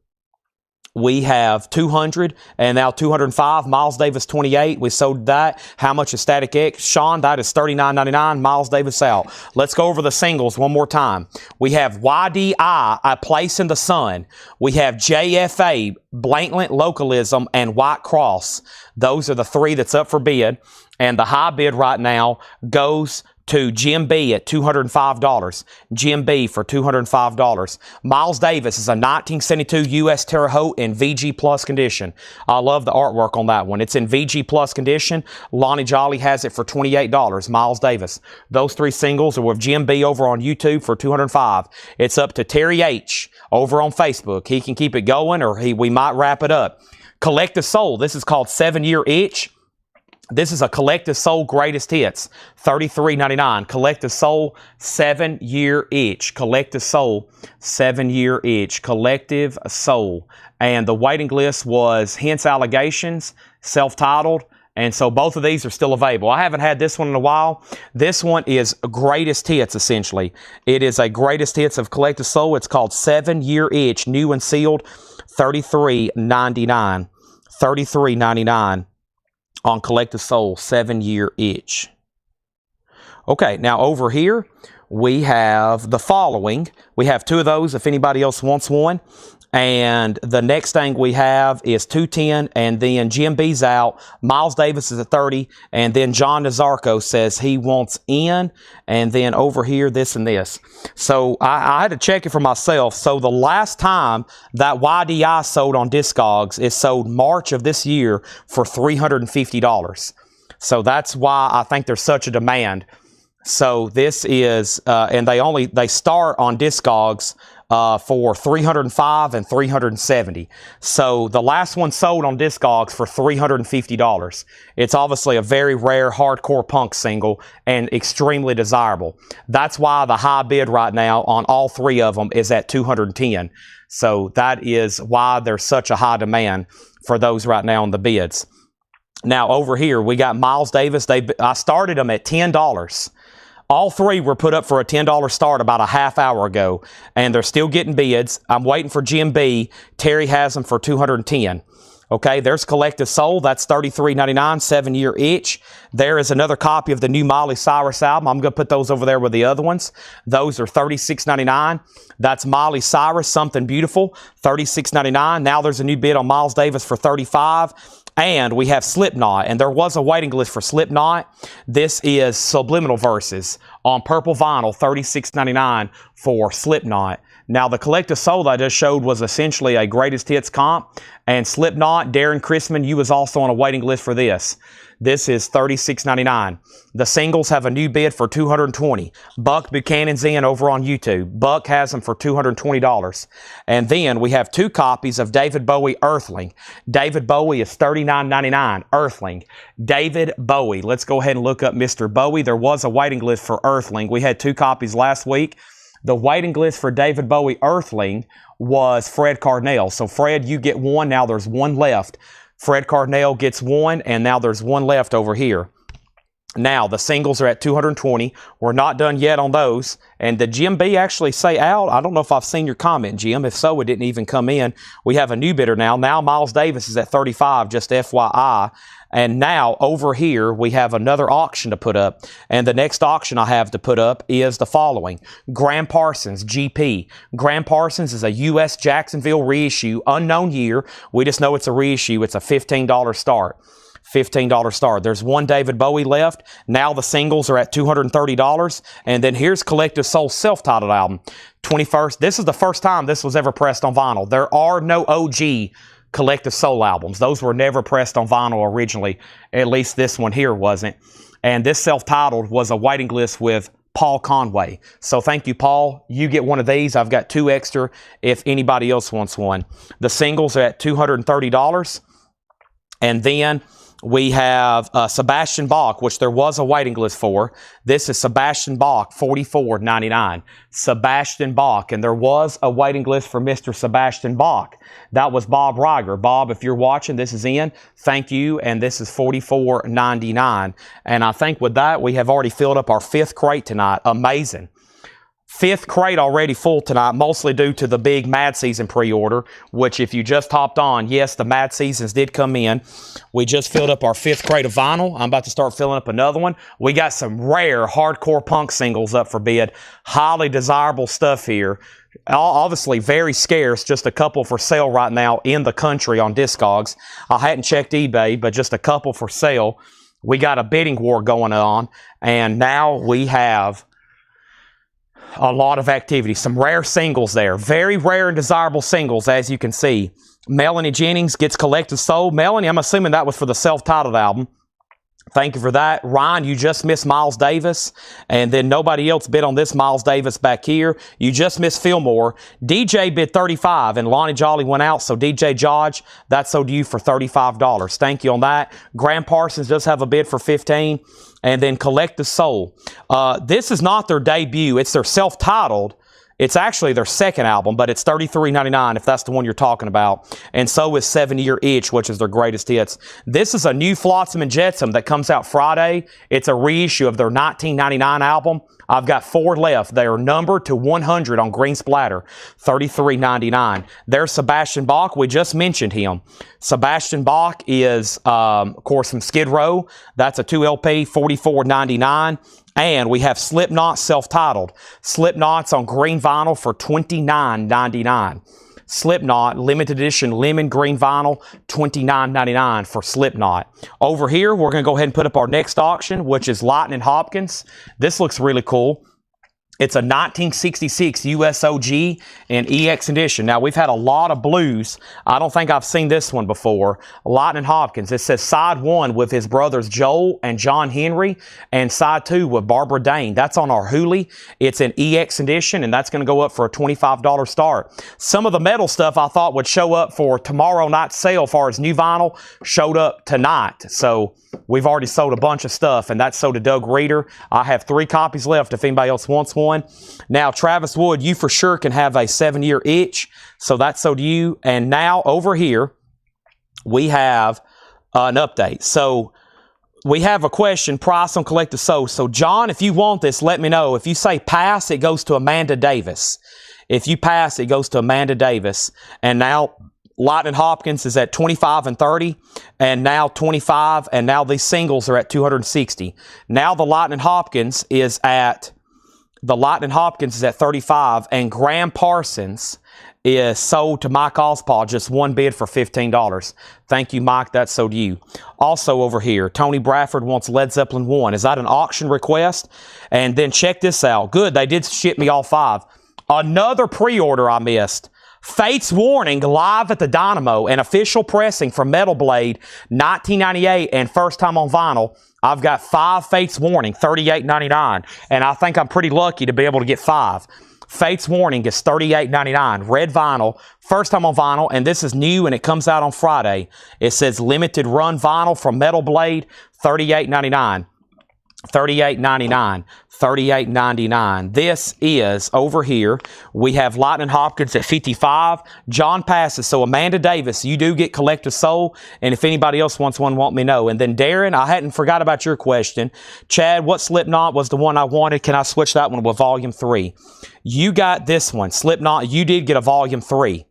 we have 200 and now 205. Miles Davis 28. We sold that. How much is Static X? Sean, that is $39.99. Miles Davis out. Let's go over the singles one more time. We have YDI, A Place in the Sun. We have JFA, Blanklet Localism, and White Cross. Those are the 3 that's up for bid. And the high bid right now goes to Jim B at $205. Jim B for $205. Miles Davis is a 1972 US Terre Haute in VG Plus condition. I love the artwork on that one. It's in VG Plus condition. Lonnie Jolly has it for $28. Miles Davis. Those 3 singles are with Jim B over on YouTube for $205. It's up to Terry H over on Facebook. He can keep it going, or we might wrap it up. Collective Soul. This is called 7-Year Itch. This is a Collective Soul Greatest Hits, $33.99. Collective Soul 7-Year Itch. Collective Soul 7-Year Itch. Collective Soul. And the waiting list was Hence Allegations, self-titled. And so both of these are still available. I haven't had this one in a while. This one is Greatest Hits, essentially. It is a Greatest Hits of Collective Soul. It's called 7-Year Itch, new and sealed. $33.99. $33.99 on Collective Soul 7-year itch. Okay, now over here we have the following. We have 2 of those if anybody else wants one. And the next thing we have is 210, and then Jim B's out. Miles Davis is at 30, and then John Nazarko says he wants in, and then over here, this and this. So I had to check it for myself. So the last time that YDI sold on Discogs, it sold March of this year for $350. So that's why I think there's such a demand. So this is, and they start on Discogs for $305 and $370. So the last one sold on Discogs for $350. It's obviously a very rare hardcore punk single and extremely desirable. That's why the high bid right now on all 3 of them is at $210. So that is why there's such a high demand for those right now on the bids. Now over here we got Miles Davis. I started them at $10. All 3 were put up for a $10 start about a half hour ago, and they're still getting bids. I'm waiting for Jim B. Terry has them for $210. Okay, there's Collective Soul. That's $33.99, 7-year itch. There is another copy of the new Miley Cyrus album. I'm going to put those over there with the other ones. Those are $36.99. That's Miley Cyrus, Something Beautiful, $36.99. Now there's a new bid on Miles Davis for $35. And we have Slipknot, and there was a waiting list for Slipknot. This is Subliminal Verses on purple vinyl, $36.99 for Slipknot. Now, the Collective Soul that I just showed was essentially a greatest hits comp, and Slipknot, Darren Chrisman, you was also on a waiting list for this. This is $36.99. The singles have a new bid for $220. Buck Buchanan's in over on YouTube. Buck has them for $220. And then we have 2 copies of David Bowie Earthling. David Bowie is $39.99. Earthling. David Bowie. Let's go ahead and look up Mr. Bowie. There was a waiting list for Earthling. We had 2 copies last week. The waiting list for David Bowie Earthling was Fred Cardinale. So Fred, you get 1. Now there's 1 left. Fred Cardinale gets 1, and now there's 1 left over here. Now, the singles are at $220. We're not done yet on those. And did Jim B actually say out? I don't know if I've seen your comment, Jim. If so, it didn't even come in. We have a new bidder now. Now, Miles Davis is at $35, just FYI. And now, over here, we have another auction to put up. And the next auction I have to put up is the following. Graham Parsons, GP. Graham Parsons is a U.S. Jacksonville reissue, unknown year. We just know it's a reissue. It's a $15 start. $15 start. There's 1 David Bowie left. Now the singles are at $230. And then here's Collective Soul self-titled album. 21st. This is the first time this was ever pressed on vinyl. There are no OG Collective Soul albums. Those were never pressed on vinyl originally. At least this one here wasn't. And this self-titled was a waiting list with Paul Conway. So thank you, Paul. You get 1 of these. I've got 2 extra if anybody else wants one. The singles are at $230. And then we have Sebastian Bach, which there was a waiting list for. This is Sebastian Bach, $44.99. Sebastian Bach, and there was a waiting list for Mr. Sebastian Bach. That was Bob Reiger. Bob, if you're watching, this is in. Thank you, and this is $44.99. And I think with that, we have already filled up our 5th crate tonight. Amazing. 5th crate already full tonight, mostly due to the big Mad Season pre-order, which if you just hopped on, yes, the Mad Seasons did come in. We just filled up our 5th crate of vinyl. I'm about to start filling up another one. We got some rare hardcore punk singles up for bid. Highly desirable stuff here. Obviously very scarce, just a couple for sale right now in the country on Discogs. I hadn't checked eBay, but just a couple for sale. We got a bidding war going on, and now we have a lot of activity. Some rare singles there. Very rare and desirable singles, as you can see. Melanie Jennings gets Collective Soul. Melanie, I'm assuming that was for the self-titled album. Thank you for that. Ryan, you just missed Miles Davis. And then nobody else bid on this Miles Davis back here. You just missed Fillmore. DJ bid $35, and Lonnie Jolly went out. So DJ Jodge, that sold you for $35. Thank you on that. Graham Parsons does have a bid for $15. And then Collective Soul. This is not their debut. It's their self-titled. It's actually their second album, but it's $33.99 if that's the one you're talking about. And so is 7 Year Itch, which is their greatest hits. This is a new Flotsam and Jetsam that comes out Friday. It's a reissue of their 1999 album. I've got 4 left. They are numbered to 100 on green splatter, $33.99. There's Sebastian Bach. We just mentioned him. Sebastian Bach is, of course, from Skid Row. That's a 2 LP, $44.99. And we have Slipknot self-titled. Slipknot's on green vinyl for $29.99. Slipknot, limited edition lemon green vinyl, $29.99 for Slipknot. Over here, we're going to go ahead and put up our next auction, which is Lightning Hopkins. This looks really cool. It's a 1966 USOG and EX edition. Now, we've had a lot of blues. I don't think I've seen this one before. Lightning Hopkins. It says side 1 with his brothers Joel and John Henry, and side 2 with Barbara Dane. That's on our Hooli. It's an EX edition, and that's going to go up for a $25 start. Some of the metal stuff I thought would show up for tomorrow night's sale as far as new vinyl showed up tonight. So we've already sold a bunch of stuff, and that's sold to Doug Reeder. I have 3 copies left if anybody else wants one. Now, Travis Wood, you for sure can have a 7 Year Itch, so that's sold to you. And now over here, we have an update. So we have a question, price on collective souls. So John, if you want this, let me know. If you say pass, it goes to Amanda Davis. If you pass, it goes to Amanda Davis. And now Lightning Hopkins is at 25 and 30, and now 25, and now these singles are at 260. Now the Lightning Hopkins is at 35, and Graham Parsons is sold to Mike Ospaw, just one bid for $15. Thank you, Mike. That's sold to you. Also over here, Tony Bradford wants Led Zeppelin 1. Is that an auction request? And then check this out. Good, they did ship me all 5. Another pre-order I missed. Fate's Warning live at the Dynamo, an official pressing from Metal Blade, 1998, and first time on vinyl. I've got 5 Fate's Warning, $38.99, and I think I'm pretty lucky to be able to get 5. Fate's Warning is $38.99, red vinyl, first time on vinyl, and this is new and it comes out on Friday. It says limited run vinyl from Metal Blade, $38.99. $38.99. $38.99. This is over here. We have Lightning Hopkins at 55. John passes. So Amanda Davis, you do get Collective Soul. And if anybody else wants one, let me know. And then Darren, I hadn't forgot about your question. Chad, what Slipknot was the one I wanted? Can I switch that one with Volume 3? You got this one. Slipknot, you did get a Volume 3.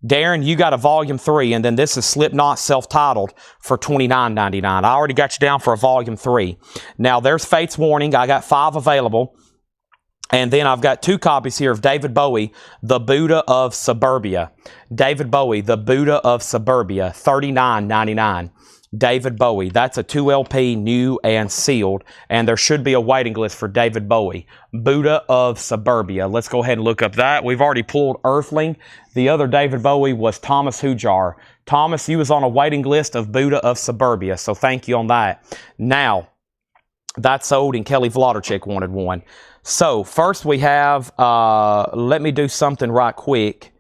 Darren, you got a Volume 3, and then this is Slipknot self-titled for $29.99. I already got you down for a Volume 3. Now, there's Fate's Warning. I got 5 available. And then I've got 2 copies here of David Bowie, The Buddha of Suburbia. David Bowie, The Buddha of Suburbia, $39.99. David Bowie. That's a 2 LP, new and sealed. And there should be a waiting list for David Bowie. Buddha of Suburbia. Let's go ahead and look up that. We've already pulled Earthling. The other David Bowie was Thomas Hujar. Thomas, you was on a waiting list of Buddha of Suburbia. So thank you on that. Now, that's sold, and Kelly Vladarchik wanted one. So first we have, let me do something right quick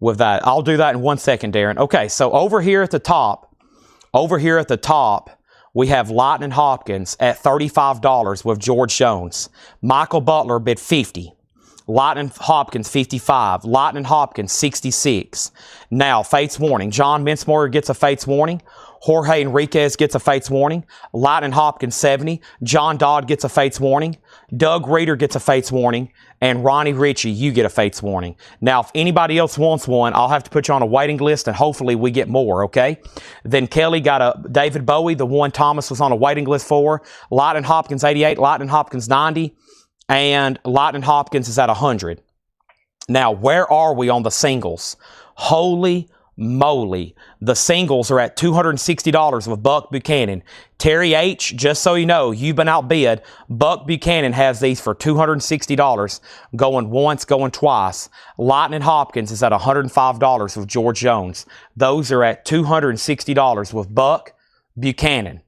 with that. I'll do that in 1 second, Darren. Okay, so over here at the top, we have Lightning Hopkins at $35 with George Jones. Michael Butler bid $50. Lightning Hopkins, $55. Lightning Hopkins, $66. Now, Fate's Warning. John Minsmoyer gets a Fate's Warning. Jorge Enriquez gets a Fate's Warning. Lightning Hopkins, $70. John Dodd gets a Fate's Warning. Doug Reeder gets a Fate's Warning. And Ronnie Ritchie, you get a Fate's Warning. Now, if anybody else wants one, I'll have to put you on a waiting list, and hopefully we get more, okay? Then Kelly got a David Bowie, the one Thomas was on a waiting list for. Lightning Hopkins, 88. Lightning Hopkins, 90. And Lightning Hopkins is at 100. Now, where are we on the singles? Holy moly. The singles are at $260 with Buck Buchanan. Terry H., just so you know, you've been outbid. Buck Buchanan has these for $260, going once, going twice. Lightning Hopkins is at $105 with George Jones. Those are at $260 with Buck Buchanan.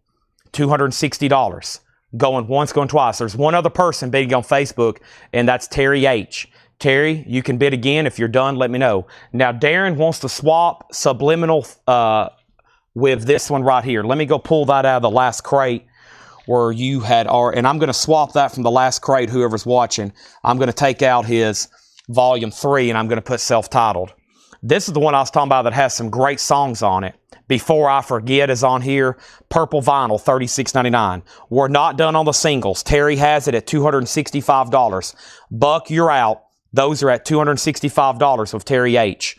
$260. Going once, going twice. There's one other person bidding on Facebook, and that's Terry H. Terry, you can bid again. If you're done, let me know. Now, Darren wants to swap Subliminal with this one right here. Let me go pull that out of the last crate where you had, and I'm going to swap that from the last crate, whoever's watching. I'm going to take out his Volume 3, and I'm going to put self-titled. This is the one I was talking about that has some great songs on it. Before I Forget is on here. Purple vinyl, $36.99. We're not done on the singles. Terry has it at $265. Buck, you're out. Those are at $265 with Terry H.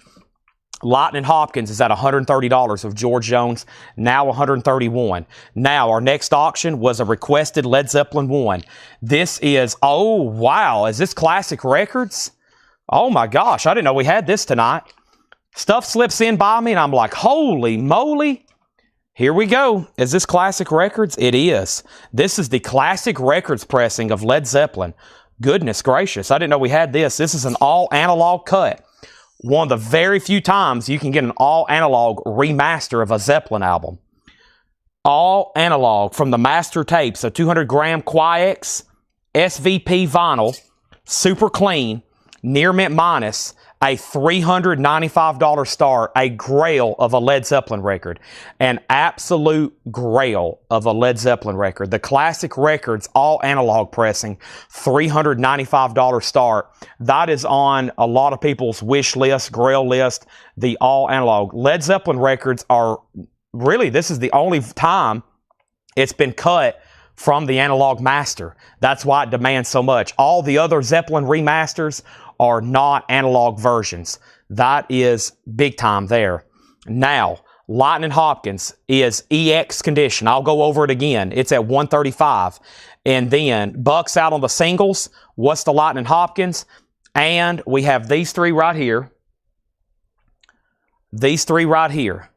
Lightning Hopkins is at $130 with George Jones, now $131. Now, our next auction was a requested Led Zeppelin 1. This is, oh, wow, is this Classic Records? Oh, my gosh, I didn't know we had this tonight. Stuff slips in by me, and I'm like, holy moly. Here we go. Is this Classic Records? It is. This is the Classic Records pressing of Led Zeppelin. Goodness gracious, I didn't know we had this. This is an all-analog cut. One of the very few times you can get an all-analog remaster of a Zeppelin album. All analog from the master tapes, a 200-gram Qui-X SVP vinyl, super clean, near mint minus, a $395 start, a grail of a Led Zeppelin record. An absolute grail of a Led Zeppelin record. The Classic Records, all analog pressing, $395 start. That is on a lot of people's wish list, grail list, the all analog. Led Zeppelin records are, really, this is the only time it's been cut from the analog master. That's why it demands so much. All the other Zeppelin remasters are not analog versions. That is big time there. Now, Lightning Hopkins is EX condition. I'll go over it again. It's at $135. And then Buck's out on the singles. What's the Lightning Hopkins? And we have these three right here. These three right here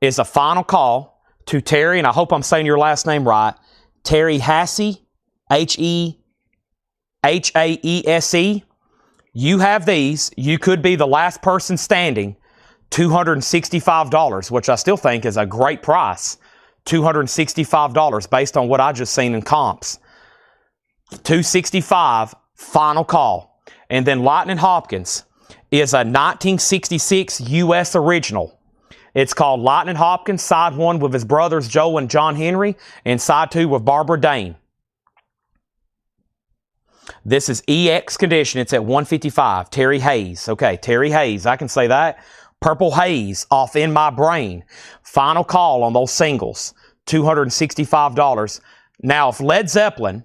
is a final call to Terry, and I hope I'm saying your last name right, Terry Hasse, Hehaese. You have these. You could be the last person standing. $265, which I still think is a great price. $265 based on what I just seen in comps. $265, final call. And then Lightning Hopkins is a 1966 U.S. original. It's called Lightning Hopkins, side 1 with his brothers Joe and John Henry, and side 2 with Barbara Dane. This is EX condition. It's at $155. Terry Hayes. Okay, Terry Hayes. I can say that. Purple Haze off In My Brain. Final call on those singles. $265. Now, if Led Zeppelin,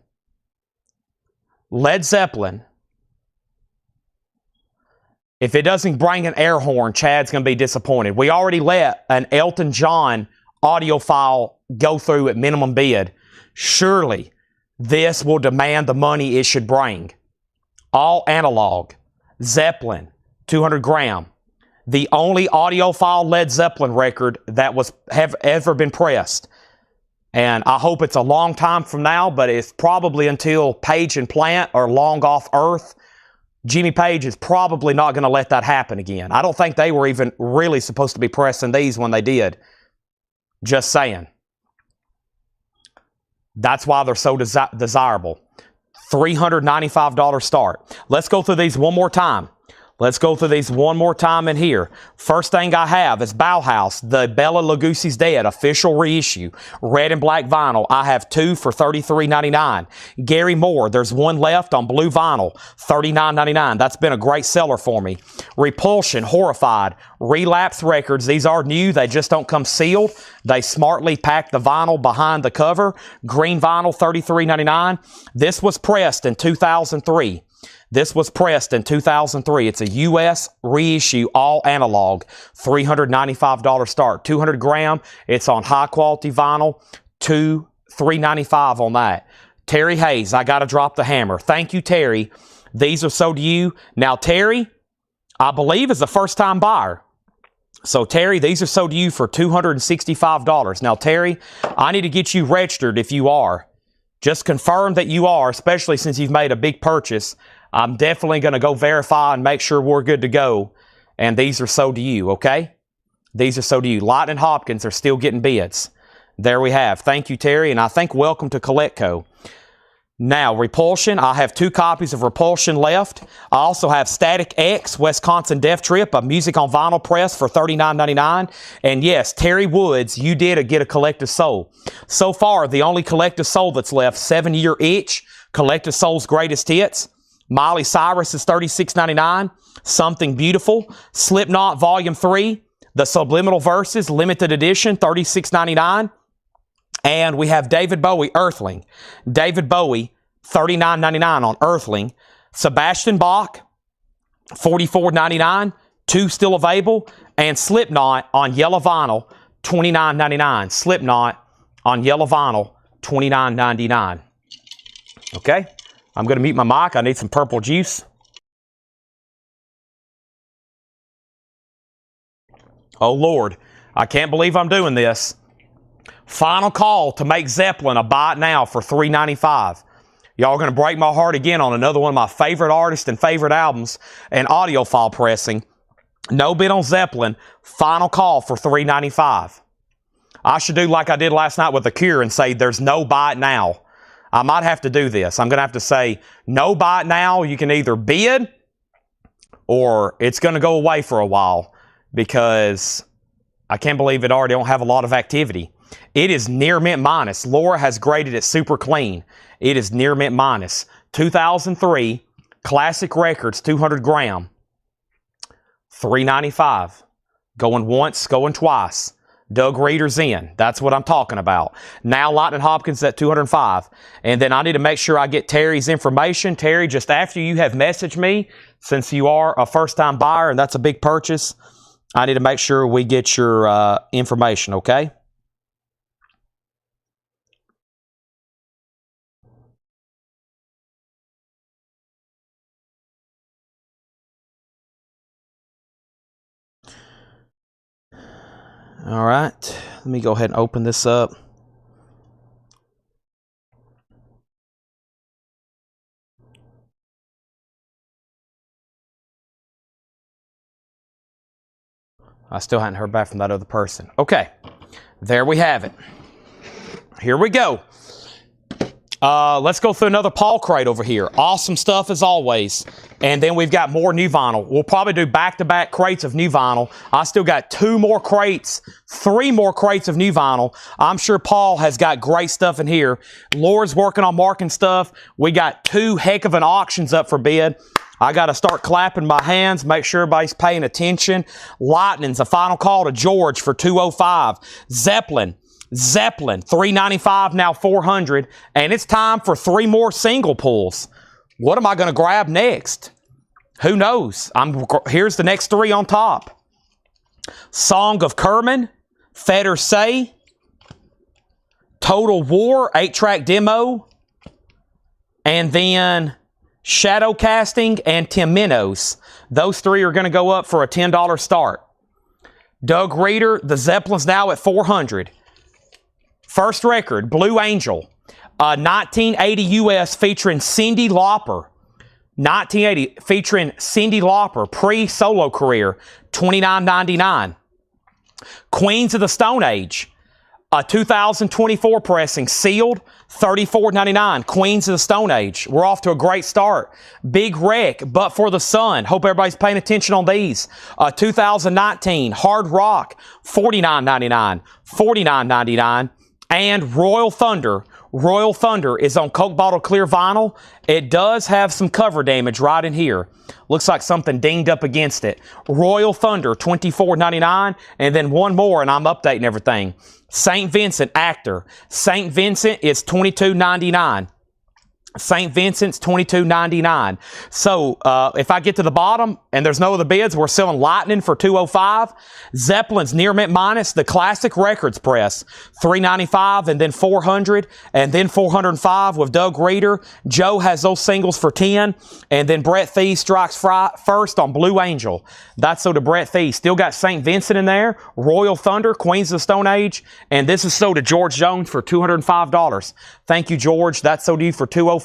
if it doesn't bring an air horn, Chad's going to be disappointed. We already let an Elton John audiophile go through at minimum bid. Surely, this will demand the money it should bring. All analog. Zeppelin. 200 gram. The only audiophile Led Zeppelin record that have ever been pressed. And I hope it's a long time from now, but it's probably until Page and Plant are long off Earth. Jimmy Page is probably not going to let that happen again. I don't think they were even really supposed to be pressing these when they did. Just saying. That's why they're so desirable. $395 start. Let's go through these one more time. Let's go through these one more time in here. First thing I have is Bauhaus, the Bela Lugosi's Dead official reissue. Red and black vinyl. I have 2 for $33.99. Gary Moore, there's one left on blue vinyl. $39.99. That's been a great seller for me. Repulsion, Horrified. Relapse Records. These are new. They just don't come sealed. They smartly pack the vinyl behind the cover. Green vinyl, $33.99. This was pressed in 2003. This was pressed in 2003. It's a U.S. reissue, all analog, $395 start. 200 gram, it's on high quality vinyl, $395 on that. Terry Hayes, I got to drop the hammer. Thank you, Terry. These are sold to you. Now, Terry, I believe, is a first-time buyer. So, Terry, these are sold to you for $265. Now, Terry, I need to get you registered if you are. Just confirm that you are, especially since you've made a big purchase. I'm definitely going to go verify and make sure we're good to go. And these are sold to you, okay? These are sold to you. Lightning Hopkins are still getting bids. There we have. Thank you, Terry. And I think welcome to Coletco. Now, Repulsion. I have 2 copies of Repulsion left. I also have Static X, Wisconsin Death Trip, a music on vinyl press for $39.99. And yes, Terry Woods, you did get a Collective Soul. So far, the only Collective Soul that's left, 7 Year Itch, Collective Soul's Greatest Hits. Miley Cyrus is $36.99. Something Beautiful. Slipknot Volume 3. The Subliminal Verses, limited edition, $36.99. And we have David Bowie, Earthling. David Bowie, $39.99 on Earthling. Sebastian Bach, $44.99. 2 still available. And Slipknot on yellow vinyl, $29.99. Slipknot on yellow vinyl, $29.99. Okay, I'm going to mute my mic. I need some purple juice. Oh, Lord, I can't believe I'm doing this. Final call to make Zeppelin a buy it now for $3.95. Y'all are going to break my heart again on another one of my favorite artists and favorite albums and audiophile pressing. No bid on Zeppelin. Final call for $3.95. I should do like I did last night with The Cure and say there's no buy it now. I might have to do this. I'm going to have to say no buy it now. You can either bid or it's going to go away for a while because I can't believe it already don't have a lot of activity. It is near mint minus. Laura has graded it super clean. It is near mint minus. 2003 Classic Records 200 gram. $3.95. Going once, going twice. Doug Reeder's in. That's what I'm talking about. Now Lightning Hopkins at 205. And then I need to make sure I get Terry's information. Terry, just after you have messaged me, since you are a first-time buyer and that's a big purchase, I need to make sure we get your information, okay? All right, let me go ahead and open this up. I still hadn't heard back from that other person. Okay, there we have it. Here we go. Let's go through another Paul crate over here. Awesome stuff as always. And then we've got more new vinyl. We'll probably do back-to-back crates of new vinyl. I still got 2 more crates, 3 more crates of new vinyl. I'm sure Paul has got great stuff in here. Laura's working on marking stuff. We got 2 heck of an auctions up for bid. I got to start clapping my hands, make sure everybody's paying attention. Lightning's a final call to George for $205. Zeppelin, $395, now $400. And it's time for 3 more single pulls. What am I going to grab next? Who knows? Here's the next 3 on top. Song of Kerman, Fetter Say, Total War, 8-track demo, and then Shadow Casting and Tim Minnows. Those 3 are going to go up for a $10 start. Doug Reeder, the Zeppelin's now at $400. First record, Blue Angel, 1980 US featuring Cyndi Lauper. 1980 featuring Cyndi Lauper, pre-solo career, $29.99. Queens of the Stone Age, a 2024 pressing, sealed, $34.99. Queens of the Stone Age. We're off to a great start. Big Wreck, But for the Sun. Hope everybody's paying attention on these. 2019 Hard Rock, $49.99. $49.99. And Royal Thunder. Royal Thunder is on Coke Bottle Clear vinyl. It does have some cover damage right in here. Looks like something dinged up against it. Royal Thunder, $24.99. And then one more, and I'm updating everything. St. Vincent Actor. St. Vincent is $22.99. St. Vincent's $22.99. So if I get to the bottom and there's no other bids, we're selling Lightning for $205. Zeppelin's near mint minus, the Classic Records press, $395 and then $400 and then $405 with Doug Reeder. Joe has those singles for $10 and then Brett Thee strikes first on Blue Angel. That's so to Brett Thee. Still got St. Vincent in there, Royal Thunder, Queens of the Stone Age, and this is sold to George Jones for $205. Thank you, George. That's sold to you for $205.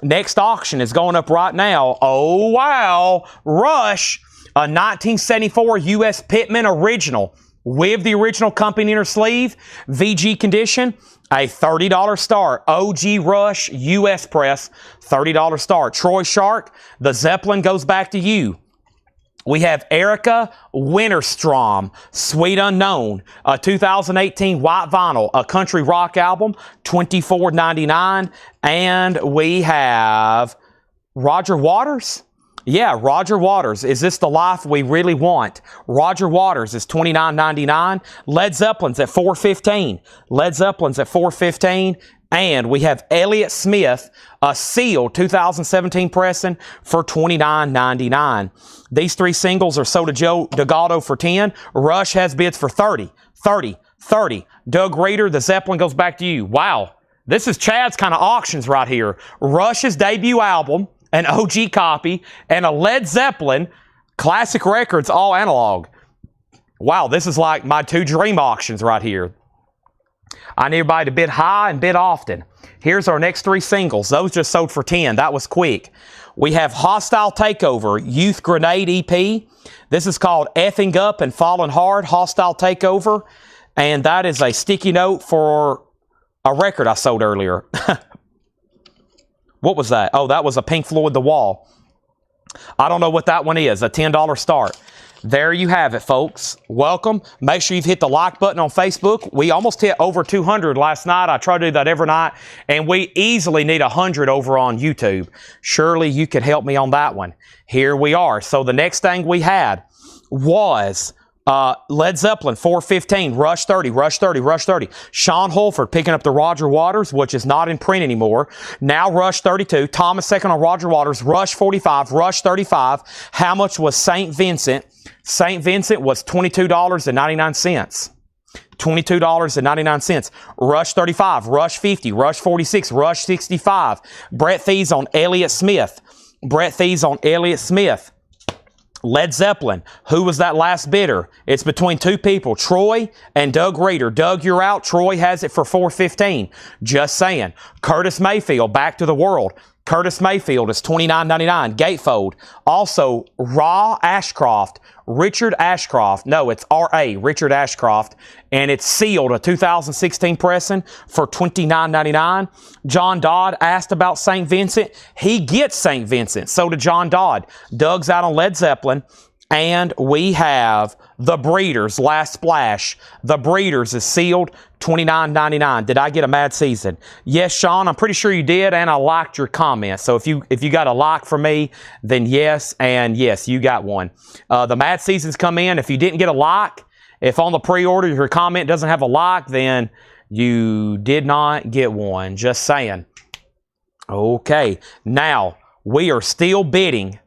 Next auction is going up right now. Oh, wow. Rush, a 1974 U.S. Pittman original with the original company inner sleeve, VG condition, a $30 start. OG Rush U.S. press, $30 start. Troy Shark, the Zeppelin goes back to you. We have Erica Winterstrom, Sweet Unknown, a 2018 white vinyl, a country rock album, $24.99. And we have Roger Waters? Yeah, Roger Waters. Is this the life we really want? Roger Waters is $29.99. Led Zeppelin's at $4.15. Led Zeppelin's at $4.15. And we have Elliott Smith, a sealed 2017 pressing for $29.99. These three singles are sold to Joe DeGaldo for $10. Rush has bids for $30, $30, $30. Doug Reeder, the Zeppelin goes back to you. Wow. This is Chad's kind of auctions right here. Rush's debut album, an OG copy, and a Led Zeppelin classic records, all analog. Wow, this is like my two dream auctions right here. I need everybody to bid high and bid often. Here's our next three singles. Those just sold for 10. That was quick. We have Hostile Takeover, Youth Grenade EP. This is called Effing Up and Falling Hard, Hostile Takeover. And that is a sticky note for a record I sold earlier. What was that? Oh, that was a Pink Floyd The Wall. I don't know what that one is. A $10 start. There you have it, folks. Welcome. Make sure you've hit the like button on Facebook. We almost hit over 200 last night. I try to do that every night. And we easily need 100 over on YouTube. Surely you could help me on that one. Here we are. So the next thing we had was Led Zeppelin, $4.15, Rush 30, Rush 30, Rush 30. Sean Holford picking up the Roger Waters, which is not in print anymore. Now Rush 32. Thomas second on Roger Waters. Rush 45, Rush 35. How much was St. Vincent? St. Vincent was $22.99. $22.99. Rush 35, Rush 50, Rush 46, Rush 65. Brett Thies on Elliott Smith. Brett Thies on Elliott Smith. Led Zeppelin. Who was that last bidder? It's between two people, Troy and Doug Reeder. Doug, you're out. Troy has it for $4.15. Just saying. Curtis Mayfield, Back to the World. Curtis Mayfield is $29.99. Gatefold. Also, Raw Ashcroft. Richard Ashcroft. No, it's R.A. Richard Ashcroft. And it's sealed, a 2016 pressing for $29.99. John Dodd asked about St. Vincent. He gets St. Vincent. So did John Dodd. Doug's out on Led Zeppelin. And we have The Breeders, Last Splash. The Breeders is sealed, $29.99. Did I get a mad season? Yes, Sean, I'm pretty sure you did, and I liked your comment. So if you got a like for me, then yes, and yes, you got one. The mad seasons come in. If you didn't get a like, if on the pre-order your comment doesn't have a like, then you did not get one. Just saying. Okay, now we are still bidding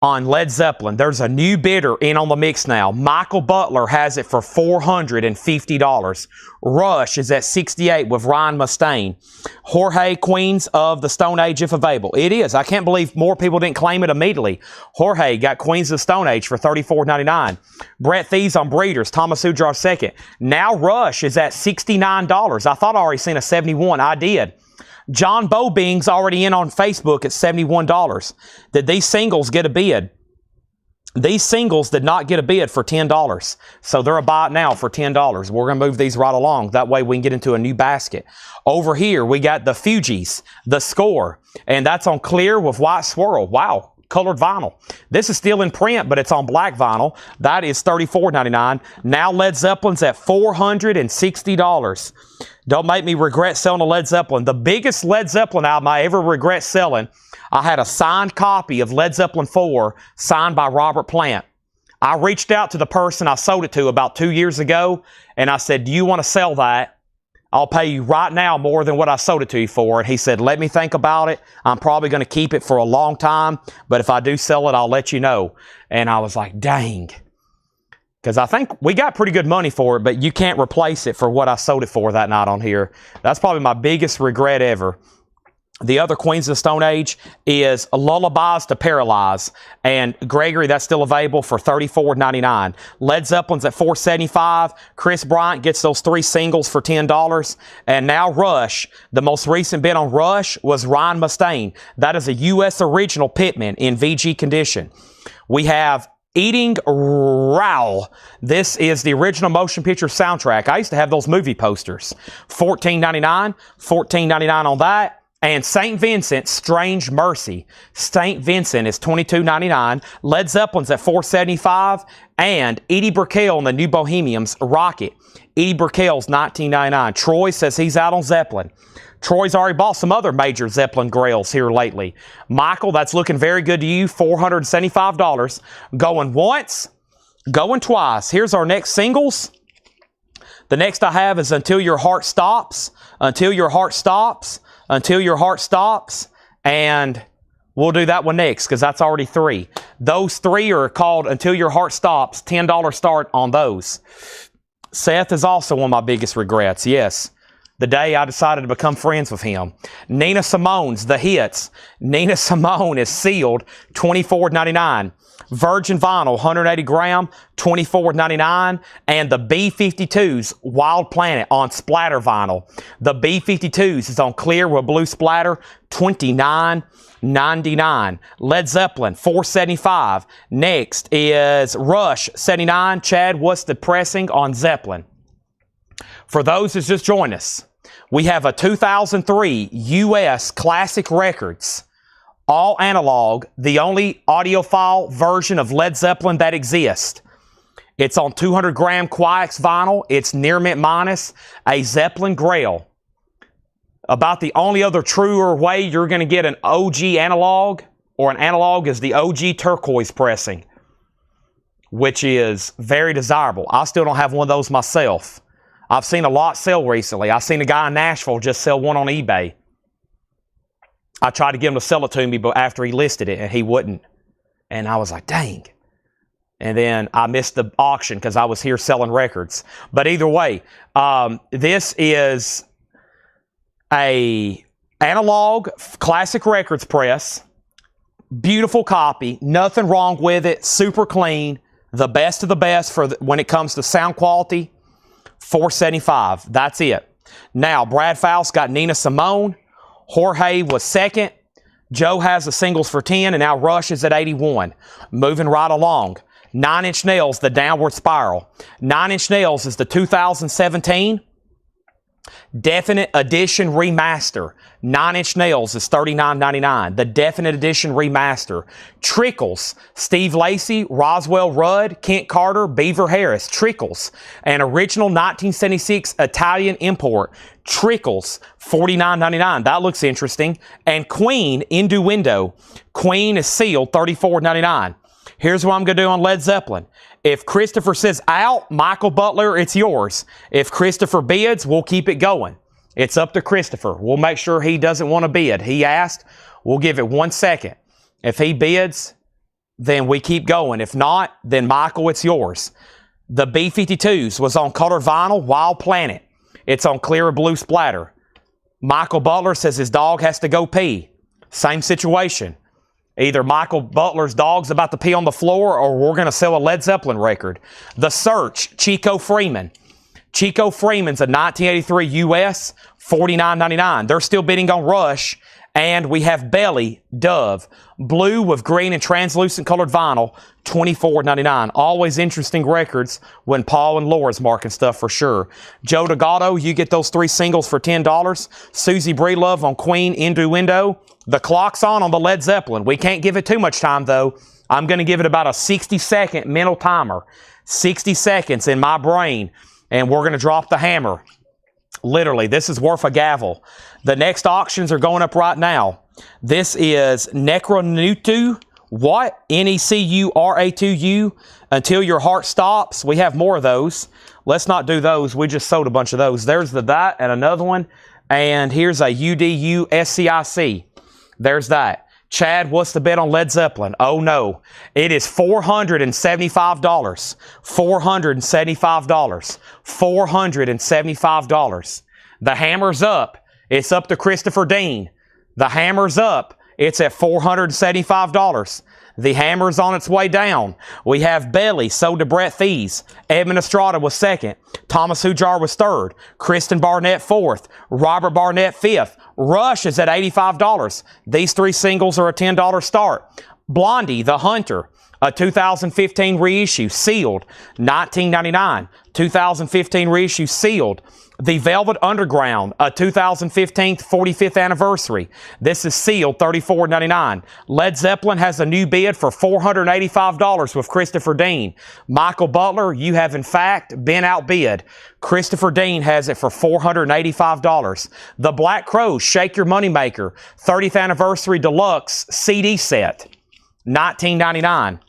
on Led Zeppelin. There's a new bidder in on the mix now. Michael Butler has it for $450. Rush is at $68 with Ryan Mustaine. Jorge, Queens of the Stone Age, if available. It is. I can't believe more people didn't claim it immediately. Jorge got Queens of the Stone Age for $34.99. Brett Thies on Breeders. Thomas Udrar second. Now Rush is at $69. I thought I already seen a $71. I did. John Bobing's already in on Facebook at $71. Did these singles get a bid? These singles did not get a bid for $10. So they're a buy now for $10. We're going to move these right along. That way we can get into a new basket. Over here, we got the Fugees, The Score. And that's on clear with white swirl. Wow. Colored vinyl. This is still in print, but it's on black vinyl. That is $34.99. Now Led Zeppelin's at $460. Don't make me regret selling a Led Zeppelin. The biggest Led Zeppelin album I ever regret selling, I had a signed copy of Led Zeppelin 4 signed by Robert Plant. I reached out to the person I sold it to about 2 years ago, and I said, do you want to sell that? I'll pay you right now more than what I sold it to you for. And he said, let me think about it. I'm probably going to keep it for a long time, but if I do sell it, I'll let you know. And I was like, dang. Because I think we got pretty good money for it, but you can't replace it for what I sold it for that night on here. That's probably my biggest regret ever. The other Queens of the Stone Age is Lullabies to Paralyze. And Gregory, that's still available for $34.99. Led Zeppelin's at $475. Chris Bryant gets those three singles for $10. And now Rush. The most recent bid on Rush was Ryan Mustaine. That is a U.S. original Pitman in VG condition. We have Eating Raoul. This is the original motion picture soundtrack. I used to have those movie posters. $14.99. $14.99 on that. And St. Vincent, Strange Mercy. St. Vincent is $22.99. Led Zeppelin's at $4.75. And Edie Brickell and the New Bohemians, Rocket. Edie Brickell's $19.99. Troy says he's out on Zeppelin. Troy's already bought some other major Zeppelin grails here lately. Michael, that's looking very good to you. $475. Going once, going twice. Here's our next singles. The next I have is Until Your Heart Stops. Until Your Heart Stops. Until Your Heart Stops. And we'll do that one next because that's already 3. Those 3 are called Until Your Heart Stops. $10 start on those. Seth is also one of my biggest regrets. Yes. The day I decided to become friends with him. Nina Simone's The Hits. Nina Simone is sealed, $24.99. Virgin vinyl, 180 gram, $24.99. And the B-52's Wild Planet on splatter vinyl. The B-52's is on clear with blue splatter, $29.99. Led Zeppelin, $4.75. Next is Rush, $79. Chad, what's the pressing on Zeppelin? For those who's just joined us, we have a 2003 U.S. Classic Records, all analog, the only audiophile version of Led Zeppelin that exists. It's on 200 gram Quiex vinyl. It's near mint minus, a Zeppelin Grail. About the only other truer way you're going to get an OG analog, or an analog, is the OG turquoise pressing, which is very desirable. I still don't have one of those myself. I've seen a lot sell recently. I've seen a guy in Nashville just sell one on eBay. I tried to get him to sell it to me, but after he listed it, and he wouldn't. And I was like, dang. And then I missed the auction because I was here selling records. But either way, this is a analog Classic Records press. Beautiful copy. Nothing wrong with it. Super clean. The best of the best for when it comes to sound quality. $4.75. That's it. Now, Brad Faust got Nina Simone. Jorge was second. Joe has the singles for 10, and now Rush is at 81. Moving right along. 9 Inch Nails, The Downward Spiral. 9 Inch Nails is the 2017 Definite Edition Remaster. 9 Inch Nails is $39.99. The Definite Edition Remaster. Trickles, Steve Lacy, Roswell Rudd, Kent Carter, Beaver Harris. Trickles, an original 1976 Italian import. Trickles, $49.99. That looks interesting. And Queen, Innuendo. Queen is sealed, $34.99. Here's what I'm going to do on Led Zeppelin. If Christopher says out, Michael Butler, it's yours. If Christopher bids, we'll keep it going. It's up to Christopher. We'll make sure he doesn't want to bid. He asked, we'll give it 1 second. If he bids, then we keep going. If not, then Michael, it's yours. The B-52s was on colored vinyl, Wild Planet. It's on clear blue splatter. Michael Butler says his dog has to go pee. Same situation. Either Michael Butler's dog's about to pee on the floor, or we're going to sell a Led Zeppelin record. The Search, Chico Freeman. Chico Freeman's a 1983 US, $49.99. They're still bidding on Rush. And we have Belly, Dove. Blue with green and translucent colored vinyl, $24.99. Always interesting records when Paul and Laura's marking stuff for sure. Joe D'Agato, you get those 3 singles for $10. Susie Breelove on Queen, Innuendo. The clock's on the Led Zeppelin. We can't give it too much time, though. I'm going to give it about a 60-second mental timer. 60 seconds in my brain, and we're going to drop the hammer. Literally, this is worth a gavel. The next auctions are going up right now. This is Necronutu. What? Necura2u. Until Your Heart Stops. We have more of those. Let's not do those. We just sold a bunch of those. There's that and another one. And here's a UDU-SCIC. There's that. Chad, what's the bet on Led Zeppelin? Oh, no. It is $475. $475. $475. The hammer's up. It's up to Christopher Dean. The hammer's up. It's at $475. The hammer's on its way down. We have Belly, sold to Brett Thies. Edmund Estrada was second. Thomas Hujar was third. Kristen Barnett fourth. Robert Barnett fifth. Rush is at $85. These 3 singles are a $10 start. Blondie, The Hunter, A 2015 reissue, sealed, $19.99. 2015 reissue, sealed. The Velvet Underground, a 2015 45th anniversary. This is sealed, $34.99. Led Zeppelin has a new bid for $485 with Christopher Dean. Michael Butler, you have in fact been outbid. Christopher Dean has it for $485. The Black Crowes Shake Your Moneymaker 30th Anniversary Deluxe CD set, $19.99.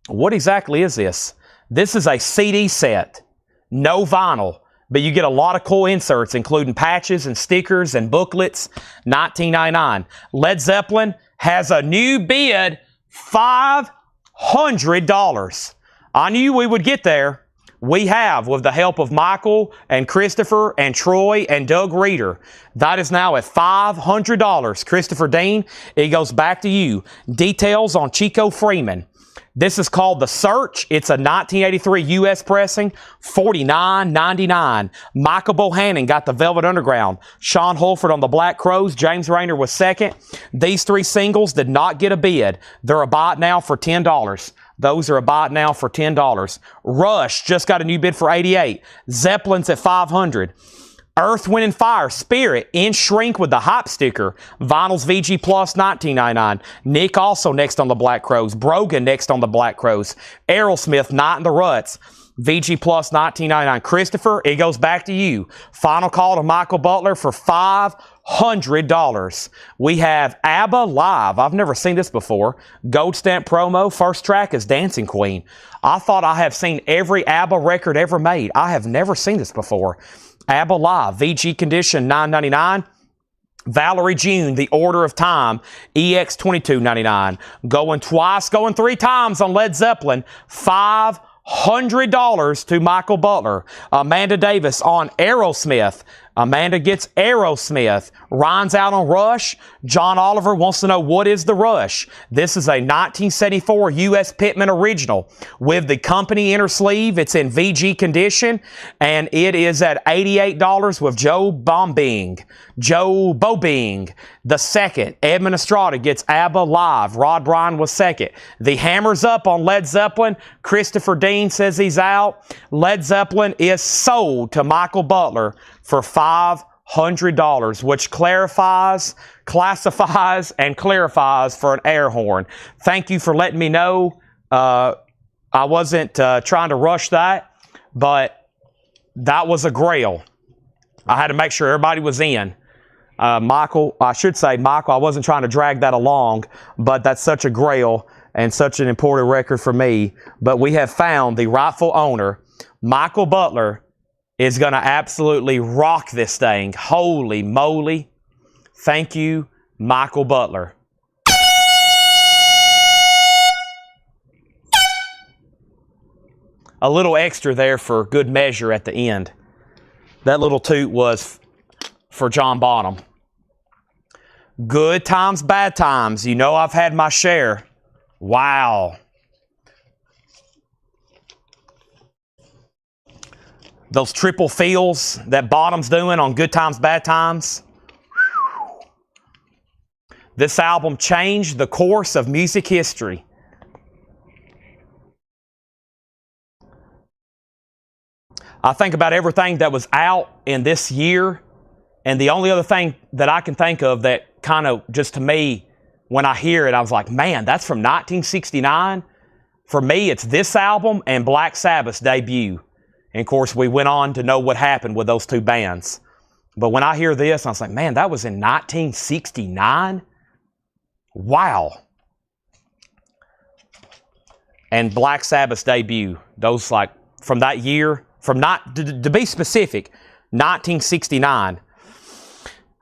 What exactly is this? This is a CD set, no vinyl, but you get a lot of cool inserts, including patches and stickers and booklets, $19.99. Led Zeppelin has a new bid, $500. I knew we would get there. We have, with the help of Michael and Christopher and Troy and Doug Reeder. That is now at $500. Christopher Dean, it goes back to you. Details on Chico Freeman. This is called The Search. It's a 1983 U.S. pressing, $49.99. Michael Bohannon got the Velvet Underground. Sean Holford on the Black Crowes. James Rayner was second. These three singles did not get a bid. They're a buy now for $10. Those are a buy now for $10. Rush just got a new bid for $88. Zeppelin's at $500. Earth, Wind & Fire, Spirit, in shrink with the Hop sticker. Vinyls VG Plus, $19.99. Nick also next on the Black Crowes. Brogan next on the Black Crowes. Aerosmith, Night in the Ruts. VG Plus, $19.99. Christopher, it goes back to you. Final call to Michael Butler for $500. We have ABBA Live. I've never seen this before. Gold stamp promo. First track is Dancing Queen. I thought I have seen every ABBA record ever made. I have never seen this before. ABBA Live, VG condition, $9.99. Valerie June, The Order of Time, EX, $22.99. Going twice, going three times on Led Zeppelin, $500 to Michael Butler. Amanda Davis on Aerosmith. Amanda gets Aerosmith. Ryan's out on Rush. John Oliver wants to know, what is the Rush? This is a 1974 U.S. Pittman original with the company inner sleeve. It's in VG condition, and it is at $88 with Joe Bombing. Joe Bobing, the second. Edmund Estrada gets ABBA Live. Rod Bryan was second. The hammer's up on Led Zeppelin. Christopher Dean says he's out. Led Zeppelin is sold to Michael Butler for $500, which classifies, and clarifies for an air horn. Thank you for letting me know. I wasn't trying to rush that, but that was a grail. I had to make sure everybody was in. Michael, I wasn't trying to drag that along, but that's such a grail and such an important record for me. But we have found the rightful owner. Michael Butler is going to absolutely rock this thing. Holy moly. Thank you, Michael Butler. A little extra there for good measure at the end. That little toot was for John Bonham. Good times, bad times. You know I've had my share. Wow. Those triple feels that Bonham's doing on Good Times, Bad Times. This album changed the course of music history. I think about everything that was out in this year, and the only other thing that I can think of that kind of just to me, when I hear it, I was like, man, that's from 1969. For me, it's this album and Black Sabbath's debut. And of course, we went on to know what happened with those two bands. But when I hear this, I was like, man, that was in 1969? Wow. And Black Sabbath's debut, those like from that year, to be specific, 1969.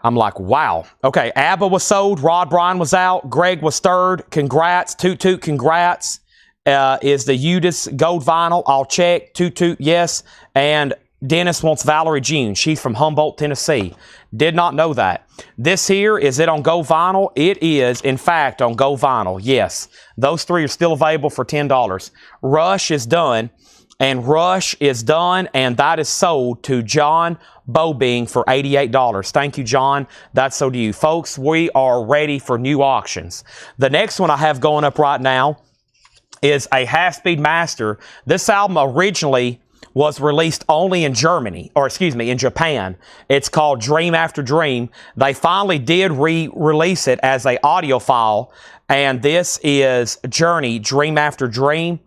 I'm like, wow. Okay, ABBA was sold. Rod Bryan was out. Greg was third. Congrats. Toot Toot, congrats. Is the Udis gold vinyl? I'll check. Toot Toot, yes. And Dennis wants Valerie June. She's from Humboldt, Tennessee. Did not know that. This here, is it on gold vinyl? It is, in fact, on gold vinyl. Yes. Those three are still available for $10. Rush is done. And Rush is done, and that is sold to John Bobing for $88. Thank you, John. That's so to you. Folks, we are ready for new auctions. The next one I have going up right now is a half-speed master. This album originally was released only in Germany, or excuse me, in Japan. It's called Dream After Dream. They finally did re-release it as a audiophile, and this is Journey, Dream After Dream.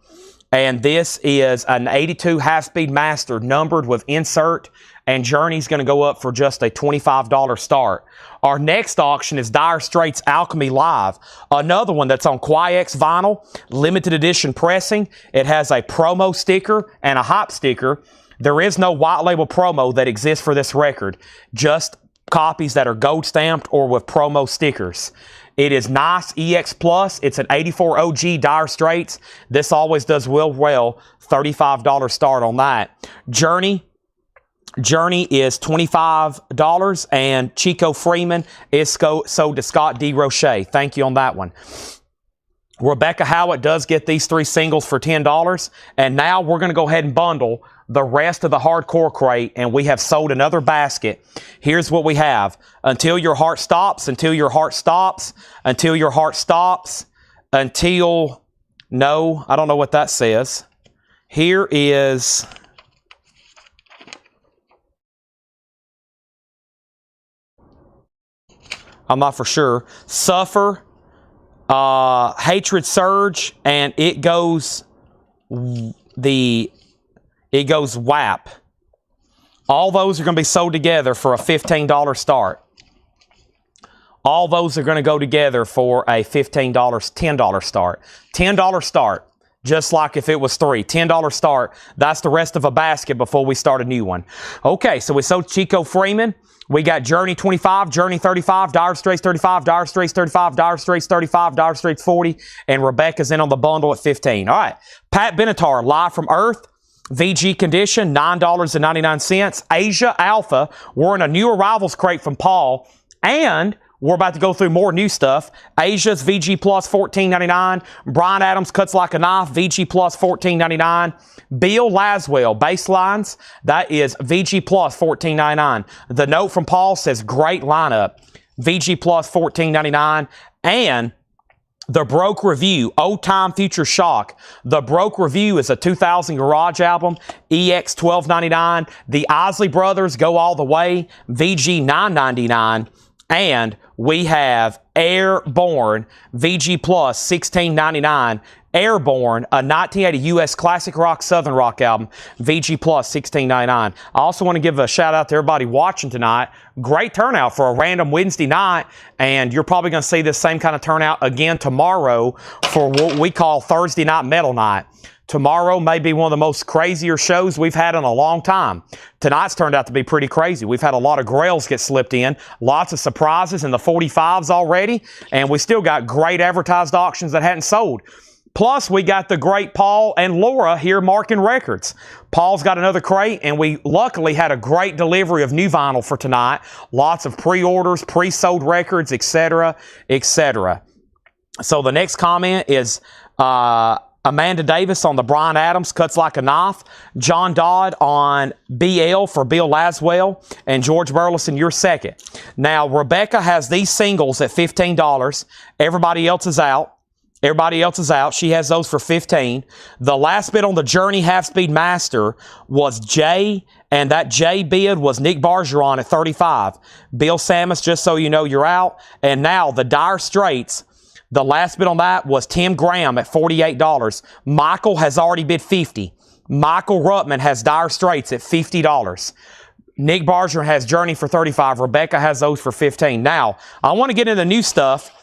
And this is an 82 half-speed master numbered with insert, and Journey's going to go up for just a $25 start. Our next auction is Dire Straits Alchemy Live, another one that's on Quiex vinyl, limited edition pressing. It has a promo sticker and a hop sticker. There is no white label promo that exists for this record, just copies that are gold stamped or with promo stickers. It is nice EX Plus. It's an 84 OG Dire Straits. This always does well. $35 start on that. Journey is $25, and Chico Freeman is sold to Scott D. Roche. Thank you on that one. Rebecca Howitt does get these 3 singles for $10, and now we're going to go ahead and bundle the rest of the hardcore crate, and we have sold another basket. Here's what we have. Until Your Heart Stops, Until Your Heart Stops, Until Your Heart Stops, Until... No, I don't know what that says. Here is... I'm not for sure. Suffer, Hatred Surge, and It Goes WAP. All those are going to be sold together for a $15 start. All those are going to go together for a $10 start. $10 start. Just like if it was 3. $10 start. That's the rest of a basket before we start a new one. Okay, so we sold Chico Freeman. We got Journey 25, Journey 35, Dire Straits 35, Dire Straits 35, Dire Straits 35, Dire Straits 40, and Rebecca's in on the bundle at 15. All right, Pat Benatar, Live from Earth, VG condition, $9.99. Asia Alpha, we're in a new arrivals crate from Paul, and we're about to go through more new stuff. Asia's VG Plus $14.99. Brian Adams Cuts Like a Knife, VG Plus $14.99. Bill Laswell Baselines, that is VG Plus $14.99. The note from Paul says great lineup, VG Plus $14.99. And The Broke Review, Old Time Future Shock. The Broke Review is a 2000 garage album, EX $12.99. The Isley Brothers Go All the Way, VG $9.99. And we have Airborne, VG Plus $16.99. Airborne, a 1980 U.S. classic rock, Southern rock album, VG Plus $16.99. I also want to give a shout out to everybody watching tonight. Great turnout for a random Wednesday night, and you're probably going to see this same kind of turnout again tomorrow for what we call Thursday Night Metal Night. Tomorrow may be one of the most crazier shows we've had in a long time. Tonight's turned out to be pretty crazy. We've had a lot of grails get slipped in, lots of surprises in the 45s already, and we still got great advertised auctions that hadn't sold. Plus, we got the great Paul and Laura here marking records. Paul's got another crate, and we luckily had a great delivery of new vinyl for tonight. Lots of pre-orders, pre-sold records, etc., etc. So the next comment is Amanda Davis on the Brian Adams Cuts Like a Knife. John Dodd on BL for Bill Laswell. And George Burleson, you're second. Now, Rebecca has these singles at $15. Everybody else is out. Everybody else is out. She has those for $15. The last bid on the Journey Half-Speed Master was J, and that J bid was Nick Bargeron at $35. Bill Samus, just so you know, you're out. And now the Dire Straits, the last bid on that was Tim Graham at $48. Michael has already bid $50. Michael Ruttman has Dire Straits at $50. Nick Bargeron has Journey for $35. Rebecca has those for $15. Now, I want to get into the new stuff,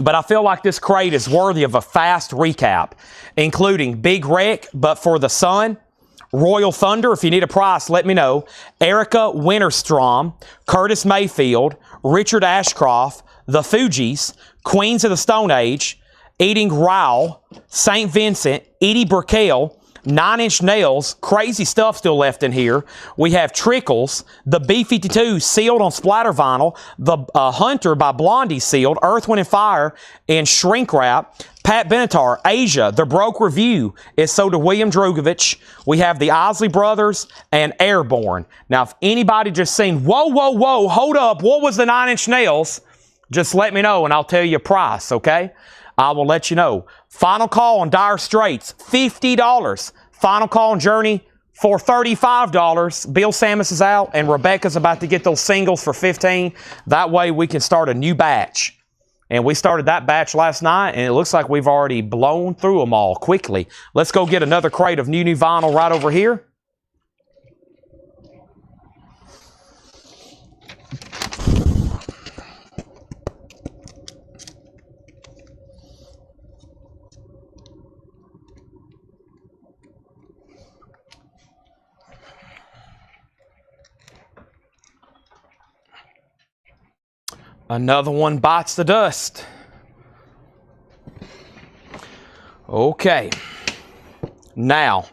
but I feel like this crate is worthy of a fast recap, including Big Wreck, But for the Sun, Royal Thunder, if you need a price, let me know, Erica Winterstrom, Curtis Mayfield, Richard Ashcroft, The Fugees, Queens of the Stone Age, Eating Ryle, St. Vincent, Edie Burkell, 9 Inch Nails, crazy stuff still left in here. We have Trickles, the B-52 sealed on splatter vinyl, the Hunter by Blondie sealed, Earth, Wind & Fire, and Shrink Wrap. Pat Benatar, Asia, The Broke Review is sold to William Drogovich. We have the Isley Brothers and Airborne. Now, if anybody just seen, whoa, hold up, what was the 9 Inch Nails? Just let me know and I'll tell you a price, okay? I will let you know. Final call on Dire Straits, $50. Final call on Journey for $35. Bill Samus is out, and Rebecca's about to get those singles for $15. That way we can start a new batch. And we started that batch last night, and it looks like we've already blown through them all quickly. Let's go get another crate of new vinyl right over here. Another one bites the dust. Okay. Now,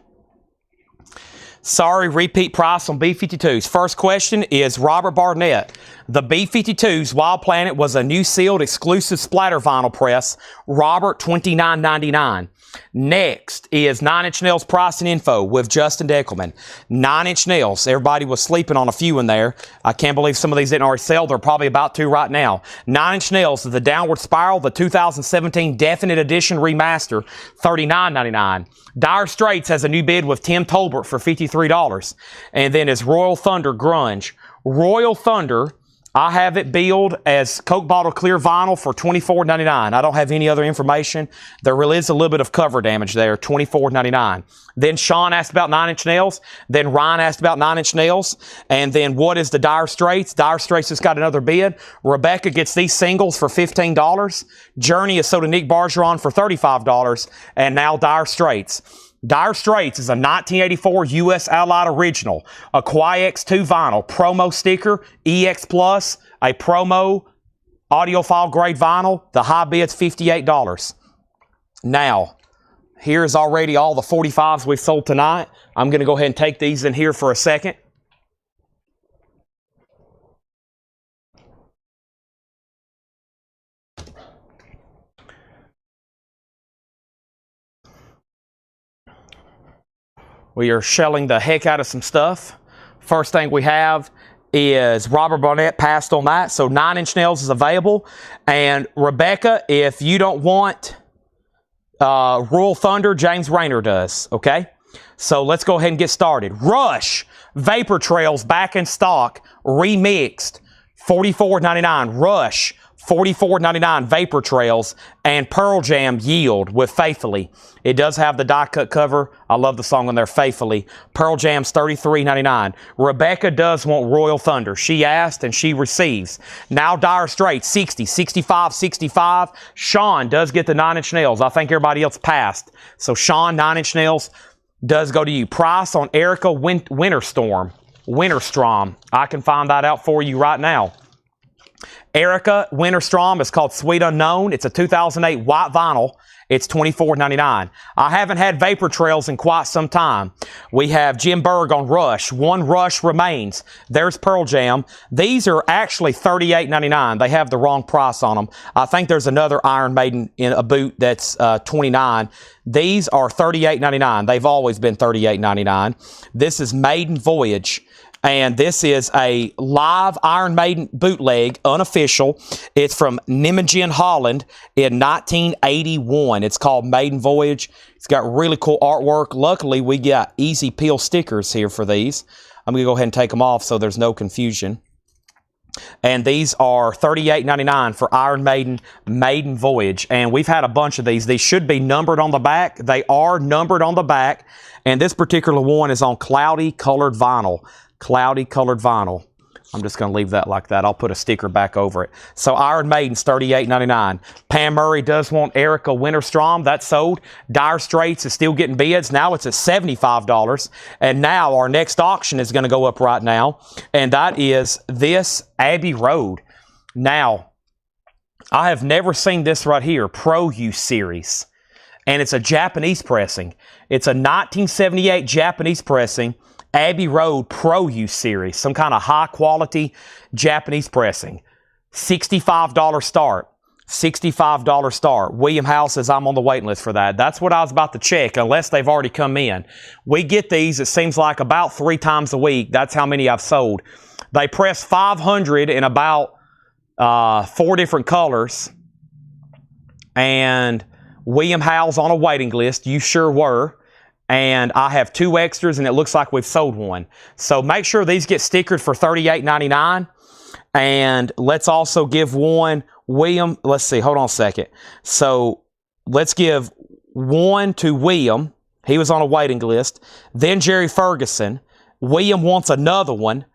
sorry, repeat price on B-52s. First question is Robert Barnett. The B-52's Wild Planet was a new sealed exclusive splatter vinyl press. Robert, $29.99. Next is 9 Inch Nails pricing info with Justin Deckelman. 9 Inch Nails. Everybody was sleeping on a few in there. I can't believe some of these didn't already sell. They're probably about to right now. 9 Inch Nails is the Downward Spiral, the 2017 Definite Edition Remaster, $39.99. Dire Straits has a new bid with Tim Tolbert for $53. And then is Royal Thunder Grunge. Royal Thunder, I have it billed as Coke Bottle Clear Vinyl for $24.99. I don't have any other information. There really is a little bit of cover damage there, $24.99. Then Sean asked about 9 Inch Nails. Then Ryan asked about 9 Inch Nails. And then what is the Dire Straits? Dire Straits has got another bid. Rebecca gets these singles for $15. Journey is sold to Nick Bargeron for $35. And now Dire Straits. Dire Straits is a 1984 U.S. Allied original, a Qui-X2 vinyl, promo sticker, EX Plus, a promo audiophile grade vinyl. The high bid's $58. Now, here's already all the 45s we've sold tonight. I'm going to go ahead and take these in here for a second. We are shelling the heck out of some stuff. First thing we have is Robert Barnett passed on that. So 9 Inch Nails is available. And Rebecca, if you don't want Royal Thunder, James Rayner does. Okay? So let's go ahead and get started. Rush Vapor Trails back in stock, remixed, $44.99. Rush, $44.99 Vapor Trails, and Pearl Jam Yield with Faithfully. It does have the die cut cover. I love the song on there, Faithfully. Pearl Jam's $33.99. Rebecca does want Royal Thunder. She asked and she receives. Now Dire Straits, $60, $65, $65. Sean does get the 9 Inch Nails. I think everybody else passed. So Sean, 9 Inch Nails does go to you. Price on Erica Winterstrom. I can find that out for you right now. Erica Winterstrom is called Sweet Unknown. It's a 2008 white vinyl. It's $24.99. I haven't had Vapor Trails in quite some time. We have Jim Berg on Rush. One Rush remains. There's Pearl Jam. These are actually $38.99. They have the wrong price on them. I think there's another Iron Maiden in a boot that's $29. These are $38.99. They've always been $38.99. This is Maiden Voyage. And this is a live Iron Maiden bootleg, unofficial. It's from Nijmegen, Holland in 1981. It's called Maiden Voyage. It's got really cool artwork. Luckily, we got easy peel stickers here for these. I'm going to go ahead and take them off so there's no confusion. And these are $38.99 for Iron Maiden, Maiden Voyage. And we've had a bunch of these. These should be numbered on the back. They are numbered on the back. And this particular one is on cloudy colored vinyl. Cloudy colored vinyl. I'm just going to leave that like that. I'll put a sticker back over it. So Iron Maiden's $38.99. Pam Murray does want Erica Winterstrom. That's sold. Dire Straits is still getting bids. Now it's at $75. And now our next auction is going to go up right now. And that is this Abbey Road. Now, I have never seen this right here. Pro U series. And it's a Japanese pressing. It's a 1978 Japanese pressing. Abbey Road Pro U series, some kind of high quality Japanese pressing. $65 start. $65 start. William Howe says I'm on the waiting list for that. That's what I was about to check, unless they've already come in. We get these, it seems like, about 3 times a week. That's how many I've sold. They press 500 in about 4 different colors. and William Howell's on a waiting list. You sure were. And I have 2 extras, and it looks like we've sold one. So make sure these get stickered for $38.99. And let's also give one William. Let's see. Hold on a second. So let's give one to William. He was on a waiting list. Then Jerry Ferguson. William wants another one.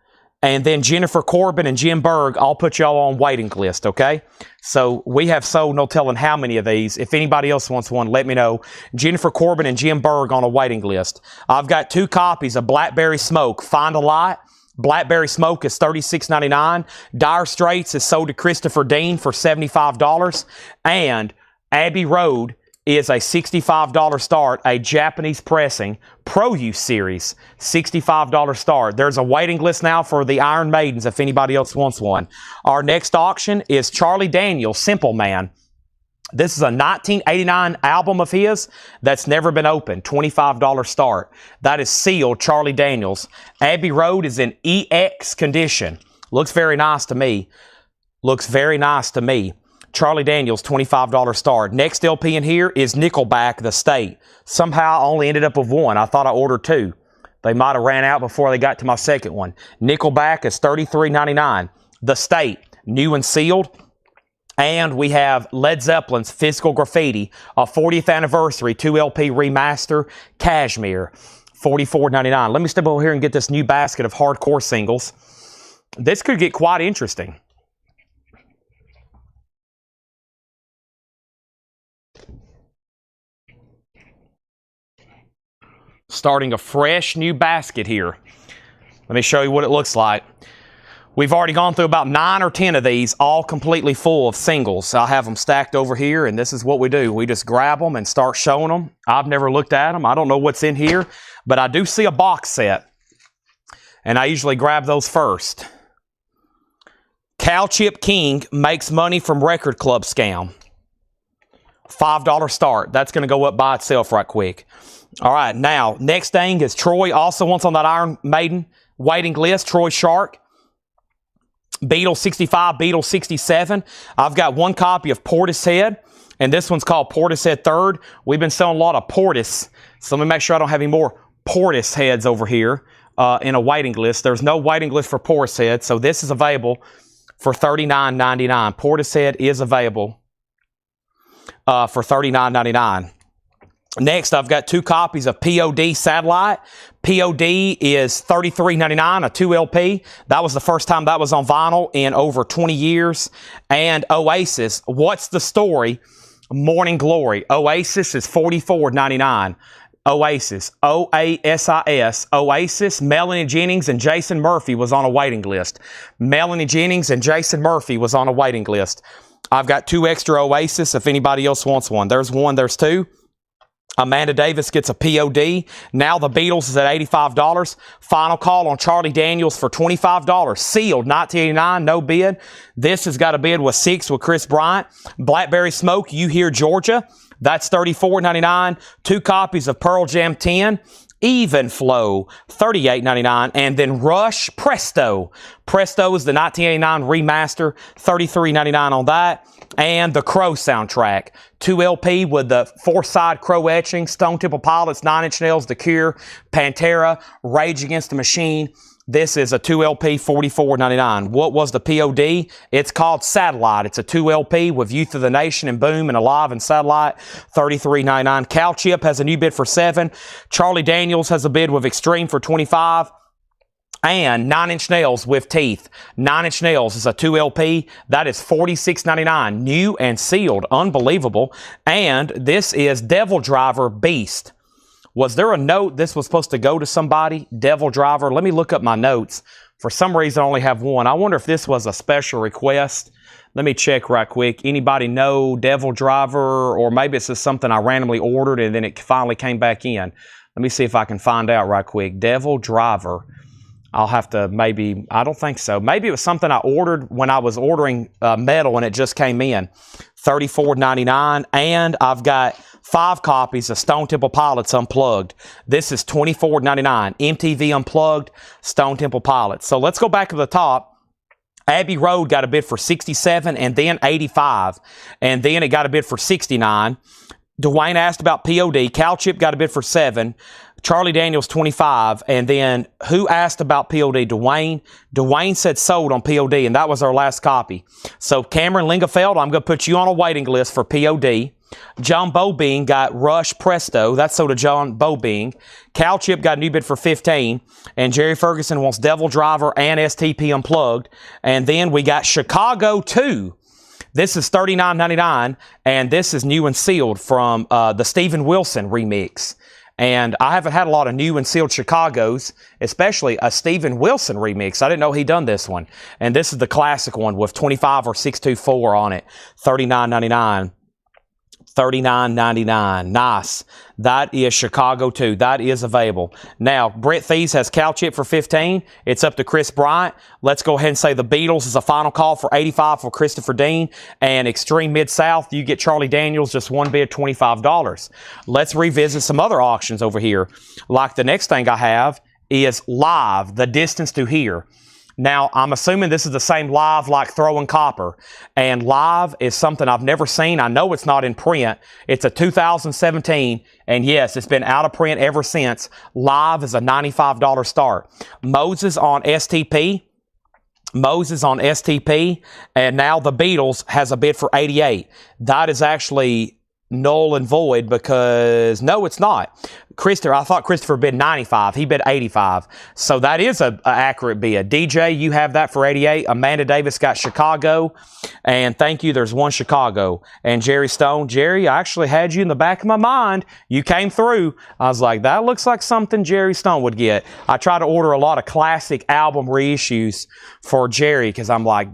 And then Jennifer Corbin and Jim Berg, I'll put y'all on waiting list, okay? So we have sold no telling how many of these. If anybody else wants one, let me know. Jennifer Corbin and Jim Berg on a waiting list. I've got 2 copies of Blackberry Smoke. Find a Lot. Blackberry Smoke is $36.99. Dire Straits is sold to Christopher Dean for $75. And Abbey Road is a $65 start, a Japanese pressing, Pro Use Series, $65 start. There's a waiting list now for the Iron Maidens if anybody else wants one. Our next auction is Charlie Daniels, Simple Man. This is a 1989 album of his that's never been opened, $25 start. That is sealed, Charlie Daniels. Abbey Road is in EX condition. Looks very nice to me. Looks very nice to me. Charlie Daniels, $25 start. Next LP in here is Nickelback, The State. Somehow I only ended up with 1. I thought I ordered 2. They might have ran out before they got to my second one. Nickelback is $33.99. The State, new and sealed. And we have Led Zeppelin's Physical Graffiti, a 40th anniversary 2 LP remaster, Cashmere, $44.99. Let me step over here and get this new basket of hardcore singles. This could get quite interesting. Starting a fresh new basket here. Let me show you what it looks like. We've already gone through about 9 or 10 of these, all completely full of singles. I have them stacked over here, and this is what we do. We just grab them and start showing them. I've never looked at them. I don't know what's in here, but I do see a box set, and I usually grab those first. Cal Chip King makes money from record club scam. $5 start. That's going to go up by itself right quick. All right, now, next thing is Troy also wants on that Iron Maiden waiting list, Troy Shark. Beetle 65, Beetle 67. I've got 1 copy of Portishead, and this one's called Portishead 3rd. We've been selling a lot of Portis, so let me make sure I don't have any more Portisheads over here in a waiting list. There's no waiting list for Portishead, so this is available for $39.99. Portishead is available for $39.99. Next, I've got 2 copies of POD Satellite. POD is $33.99, a 2 LP. That was the first time that was on vinyl in over 20 years. And Oasis, What's the Story? Morning Glory. Oasis is $44.99. Oasis, O-A-S-I-S, Oasis, Melanie Jennings and Jason Murphy was on a waiting list. Melanie Jennings and Jason Murphy was on a waiting list. I've got 2 extra Oasis if anybody else wants one. There's 1, there's 2. Amanda Davis gets a POD. Now the Beatles is at $85. Final call on Charlie Daniels for $25. Sealed, 1989, no bid. This has got a bid with 6 with Chris Bryant. Blackberry Smoke, You Hear Georgia. That's $34.99. 2 copies of Pearl Jam 10. Even Flow, $38.99. And then Rush, Presto. Presto is the 1989 remaster, $33.99 on that. And the Crow soundtrack, 2 LP with the 4-side Crow etching, Stone Temple Pilots, 9 Inch Nails, The Cure, Pantera, Rage Against the Machine. This is a 2 LP, $44.99. What was the POD? It's called Satellite. It's a 2 LP with Youth of the Nation and Boom and Alive and Satellite, $33.99. Cal Chip has a new bid for $7. Charlie Daniels has a bid with Extreme for $25. And 9 Inch Nails with Teeth. 9 Inch Nails is a 2 LP. That is $46.99. New and sealed. Unbelievable. And this is Devil Driver Beast. Was there a note this was supposed to go to somebody? Devil Driver. Let me look up my notes. For some reason, I only have 1. I wonder if this was a special request. Let me check right quick. Anybody know Devil Driver? Or maybe it's just something I randomly ordered and then it finally came back in. Let me see if I can find out right quick. Devil Driver. I'll have to maybe, I don't think so. Maybe it was something I ordered when I was ordering metal and it just came in. $34.99. And I've got 5 copies of Stone Temple Pilots Unplugged. This is $24.99. MTV Unplugged, Stone Temple Pilots. So let's go back to the top. Abbey Road got a bid for 67 and then 85. And then it got a bid for 69. Dwayne asked about POD. Cal Chip got a bid for 7. Charlie Daniels, 25. And then who asked about POD? Dwayne. Dwayne said sold on POD, and that was our last copy. So Cameron Lingefeld, I'm going to put you on a waiting list for POD. John Bobing got Rush Presto. That's sold to John Bobing. Cal Chip got a new bid for 15. And Jerry Ferguson wants Devil Driver and STP Unplugged. And then we got Chicago 2. This is $39.99, and this is new and sealed from the Steven Wilson remix. And I haven't had a lot of new and sealed Chicagos, especially a Steven Wilson remix. I didn't know he'd done this one. And this is the classic one with 25 or 624 on it. $39.99. $39.99. Nice. That is Chicago 2. That is available. Now, Brett Thies has Cal Chip for 15. It's up to Chris Bryant. Let's go ahead and say the Beatles is a final call for 85 for Christopher Dean. And Extreme Mid-South, you get Charlie Daniels, just one bid, $25. Let's revisit some other auctions over here. Like the next thing I have is Live, the distance to here. Now, I'm assuming this is the same Live like Throwing Copper. And Live is something I've never seen. I know it's not in print. It's a 2017. And yes, it's been out of print ever since. Live is a $95 start. Moses on STP. Moses on STP. And now the Beatles has a bid for 88. That is actually null and void because, no, it's not. I thought Christopher bid 95. He bid 85. So that is an accurate bid. DJ, you have that for 88. Amanda Davis got Chicago. And thank you, there's one Chicago. And Jerry Stone. Jerry, I actually had you in the back of my mind. You came through. I was like, that looks like something Jerry Stone would get. I try to order a lot of classic album reissues for Jerry because I'm like,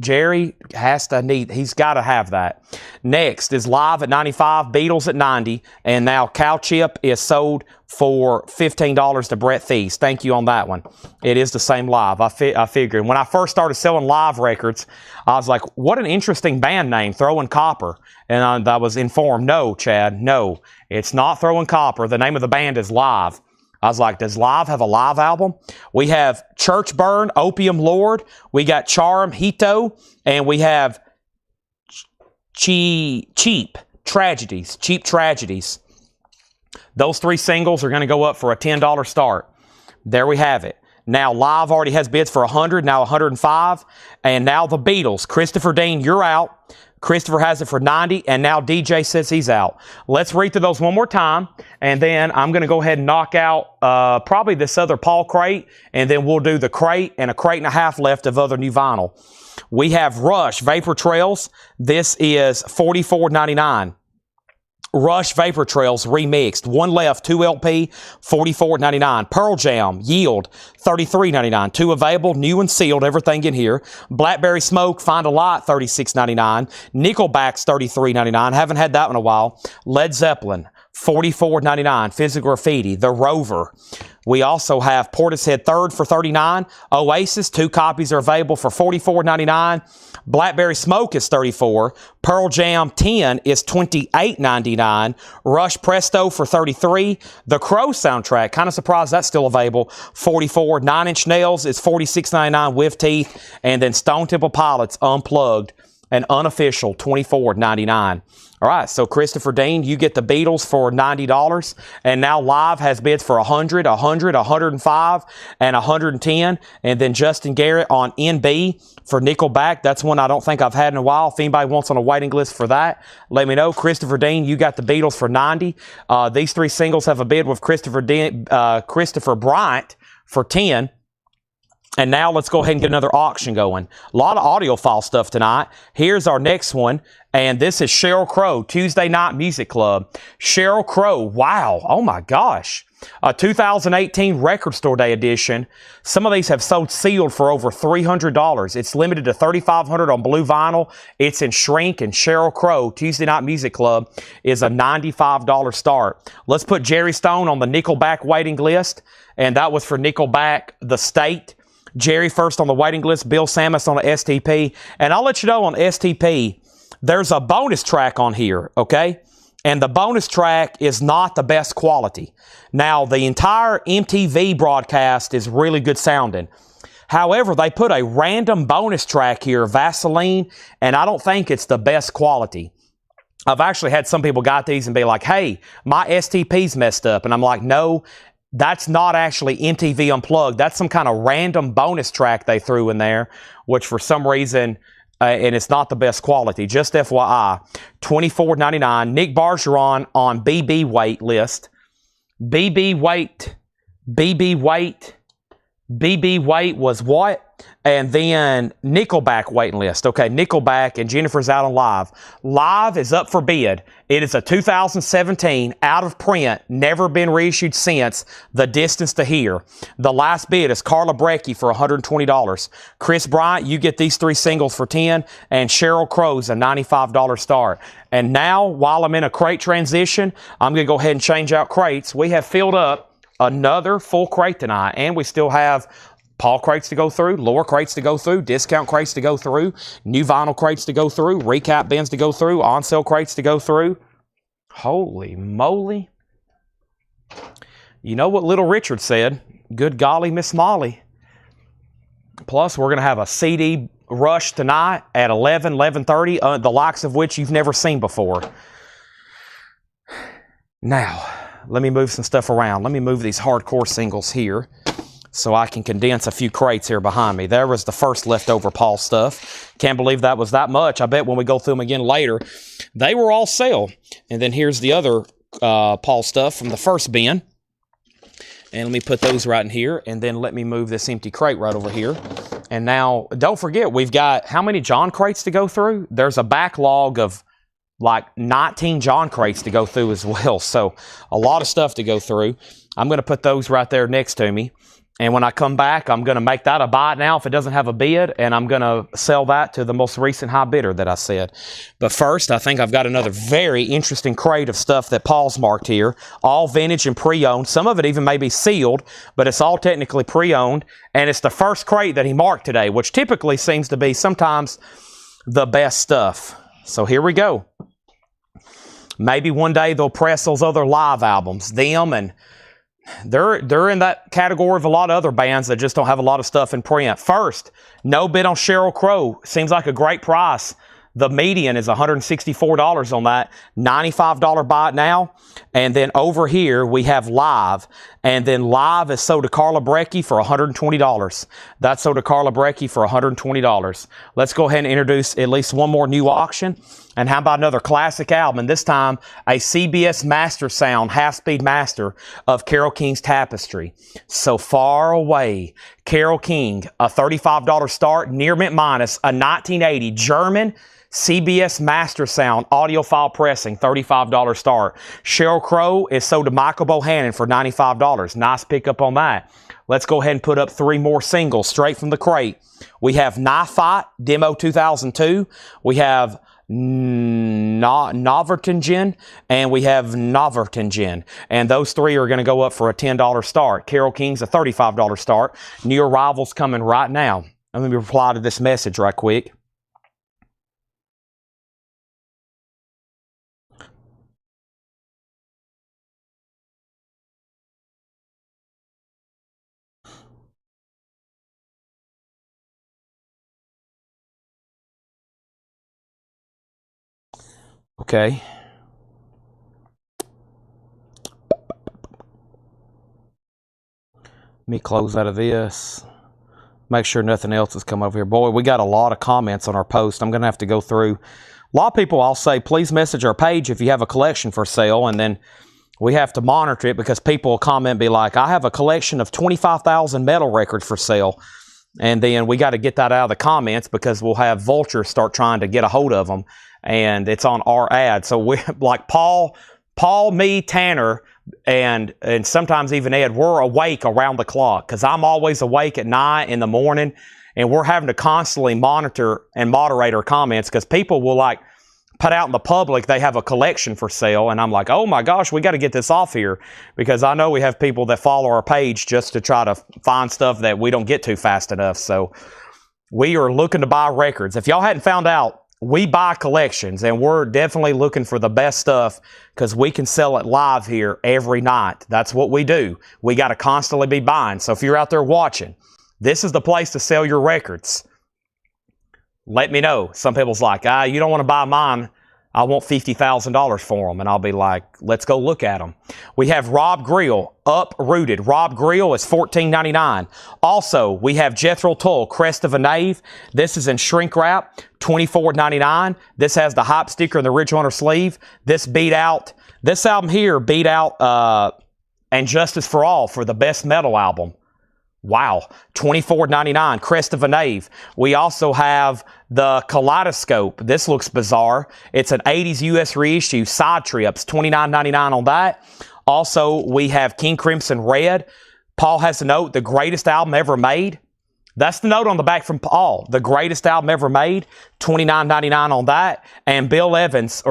Jerry he's got to have that. Next is Live at 95, Beatles at 90, and now Cal Chip is sold for $15 to Brett Thies. Thank you on that one. It is the same Live. I figured. When I first started selling Live records, I was like, what an interesting band name, Throwing Copper. And I was informed, no, Chad, no, it's not Throwing Copper. The name of the band is Live. I was like, does Live have a live album? We have Church Burn, Opium Lord. We got Charm, Hito. And we have Cheap Tragedies. Those 3 singles are going to go up for a $10 start. There we have it. Now, Live already has bids for 100, now 105. And now the Beatles. Christopher Dean, you're out. Christopher has it for 90, and now DJ says he's out. Let's read through those one more time, and then I'm going to go ahead and knock out probably this other Paul crate, and then we'll do the crate and a crate and a half left of other new vinyl. We have Rush Vapor Trails. This is $44.99. Rush Vapor Trails remixed. One left, 2 LP, $44.99. Pearl Jam, Yield, $33.99. 2 available, new and sealed, everything in here. Blackberry Smoke, Find a Lot, $36.99. Nickelback's $33.99. Haven't had that one in a while. Led Zeppelin, $44.99. Physical Graffiti, The Rover. We also have Portishead Third for $39. Oasis, 2 copies are available for $44.99. Blackberry Smoke is $34. Pearl Jam 10 is $28.99. Rush Presto for $33. The Crow soundtrack, kind of surprised that's still available, $44. 9 Inch Nails is $46.99 with teeth. And then Stone Temple Pilots Unplugged and unofficial, $24.99. All right, so Christopher Dean, you get the Beatles for $90, and now Live has bids for 100, 100, 105, and 110, and then Justin Garrett on NB for Nickelback. That's one I don't think I've had in a while. If anybody wants on a waiting list for that, let me know. Christopher Dean, you got the Beatles for 90. These 3 singles have a bid with Christopher Bryant for 10. And now let's go ahead and get another auction going. A lot of audiophile stuff tonight. Here's our next one. And this is Sheryl Crow, Tuesday Night Music Club. Sheryl Crow, wow, oh my gosh. A 2018 Record Store Day edition. Some of these have sold sealed for over $300. It's limited to $3,500 on blue vinyl. It's in shrink, and Sheryl Crow, Tuesday Night Music Club, is a $95 start. Let's put Jerry Stone on the Nickelback waiting list. And that was for Nickelback, The State. Jerry first on the waiting list, Bill Samus on the STP. And I'll let you know on STP, there's a bonus track on here, okay? And the bonus track is not the best quality. Now, the entire MTV broadcast is really good sounding. However, they put a random bonus track here, Vaseline, and I don't think it's the best quality. I've actually had some people got these and be like, hey, my STP's messed up. And I'm like, no, that's not actually MTV Unplugged. That's some kind of random bonus track they threw in there, which for some reason, and it's not the best quality. Just FYI, $24.99. Nick Bergeron on BB weight list. BB weight was what? And then Nickelback waiting list. Okay, Nickelback and Jennifer's out on Live. Live is up for bid. It is a 2017 out of print, never been reissued since, The Distance to Here. The last bid is Carla Breckie for $120. Chris Bryant, you get these 3 singles for $10, and Sheryl Crow's a $95 start. And now, while I'm in a crate transition, I'm going to go ahead and change out crates. We have filled up another full crate tonight, and we still have Paul crates to go through, lower crates to go through, discount crates to go through, new vinyl crates to go through, recap bins to go through, on sale crates to go through. Holy moly. You know what Little Richard said? Good golly, Miss Molly. Plus, we're going to have a CD rush tonight at 11:30, the likes of which you've never seen before. Now, let me move some stuff around. Let me move these hardcore singles here so I can condense a few crates here behind me. There was the first leftover Paul stuff. Can't believe that was that much. I bet when we go through them again later, they were all sale. And then here's the other Paul stuff from the first bin. And let me put those right in here. And then let me move this empty crate right over here. And now, don't forget, we've got how many John crates to go through? There's a backlog of like 19 John crates to go through as well. So a lot of stuff to go through. I'm going to put those right there next to me. And when I come back, I'm going to make that a buy now if it doesn't have a bid, and I'm going to sell that to the most recent high bidder that I said. But first, I think I've got another very interesting crate of stuff that Paul's marked here. All vintage and pre-owned. Some of it even may be sealed, but it's all technically pre-owned. And it's the first crate that he marked today, which typically seems to be sometimes the best stuff. So here we go. Maybe one day they'll press those other live albums. Them and they're in that category of a lot of other bands that just don't have a lot of stuff in print. First, no bid on Sheryl Crow. Seems like a great price. The median is $164 on that. $95 buy it now. And then over here, we have Live. And then Live is sold to Carla Breckie for $120. That's sold to Carla Breckie for $120. Let's go ahead and introduce at least one more new auction. And how about another classic album? And this time, a CBS Master Sound half-speed master of Carole King's Tapestry. So Far Away. Carole King, a $35 start, near mint minus, a 1980 German CBS Master Sound audiophile pressing, $35 start. Sheryl Crow is sold to Michael Bohannon for $95. Nice pickup on that. Let's go ahead and put up 3 more singles straight from the crate. We have Knife Fight, Demo 2002. We have Novertingen, and we have Novertingen. And those 3 are going to go up for a $10 start. Carole King's a $35 start. New arrivals coming right now. Let me reply to this message right quick. Okay. Let me close out of this. Make sure nothing else has come over here. Boy, we got a lot of comments on our post. I'm going to have to go through. A lot of people, I'll say, please message our page if you have a collection for sale. And then we have to monitor it because people will comment, be like, I have a collection of 25,000 metal records for sale. And then we got to get that out of the comments because we'll have vultures start trying to get a hold of them. And it's on our ad. So we're like Paul, me, Tanner, and sometimes even Ed, we're awake around the clock because I'm always awake at night, in the morning, and we're having to constantly monitor and moderate our comments because people will like put out in the public they have a collection for sale, and I'm like, oh my gosh, we got to get this off here because I know we have people that follow our page just to try to find stuff that we don't get to fast enough. So we are looking to buy records. If y'all hadn't found out, we buy collections, and we're definitely looking for the best stuff because we can sell it live here every night. That's what we do. We got to constantly be buying. So if you're out there watching, This is the place to sell your records. Let me know. Some people's like, you don't want to buy mine. I want $50,000 for them. And I'll be like, let's go look at them. We have Rob Grill, Uprooted. Rob Grill is $14.99. Also, we have Jethro Tull, Crest of a Knave. This is in shrink wrap, $24.99. This has the hype sticker and the Ridge Hunter sleeve. This album here beat out And Justice for All for the best metal album. Wow, $24.99, Crest of a Knave. We also have the Kaleidoscope. This looks bizarre. It's an 80s US reissue, Side Trips, $29.99 on that. Also, we have King Crimson Red. Paul has a note, the greatest album ever made. That's the note on the back from Paul. The greatest album ever made, $29.99 on that. And Bill Evans.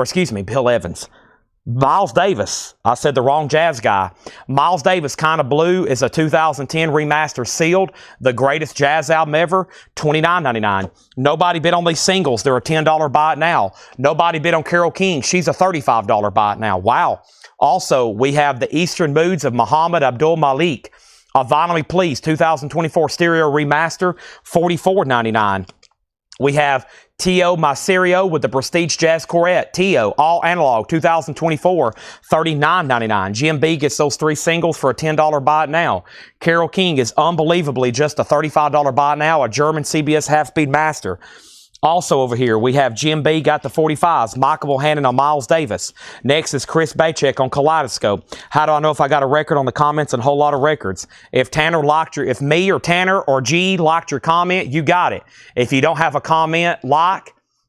Miles Davis. I said the wrong jazz guy. Miles Davis, Kinda Blue, is a 2010 remaster sealed. The greatest jazz album ever, $29.99. Nobody bid on these singles. They're a $10 buy it now. Nobody bid on Carole King. She's a $35 buy it now. Wow. Also, we have the Eastern Moods of Muhammad Abdul Malik. A Vinyl Please 2024 stereo remaster, $44.99. We have Tio Maserio with the Prestige Jazz Quartet. Tio, all analog, 2024, $39.99. Jim B gets those 3 singles for a $10 buy it now. Carole King is unbelievably just a $35 buy it now, a German CBS half-speed master. Also over here, we have Jim B got the 45s, Michael Bohannon on Miles Davis. Next is Chris Bachek on Kaleidoscope. How do I know if I got a record on the comments and a whole lot of records? If me or Tanner or G liked your comment, you got it. If you don't have a comment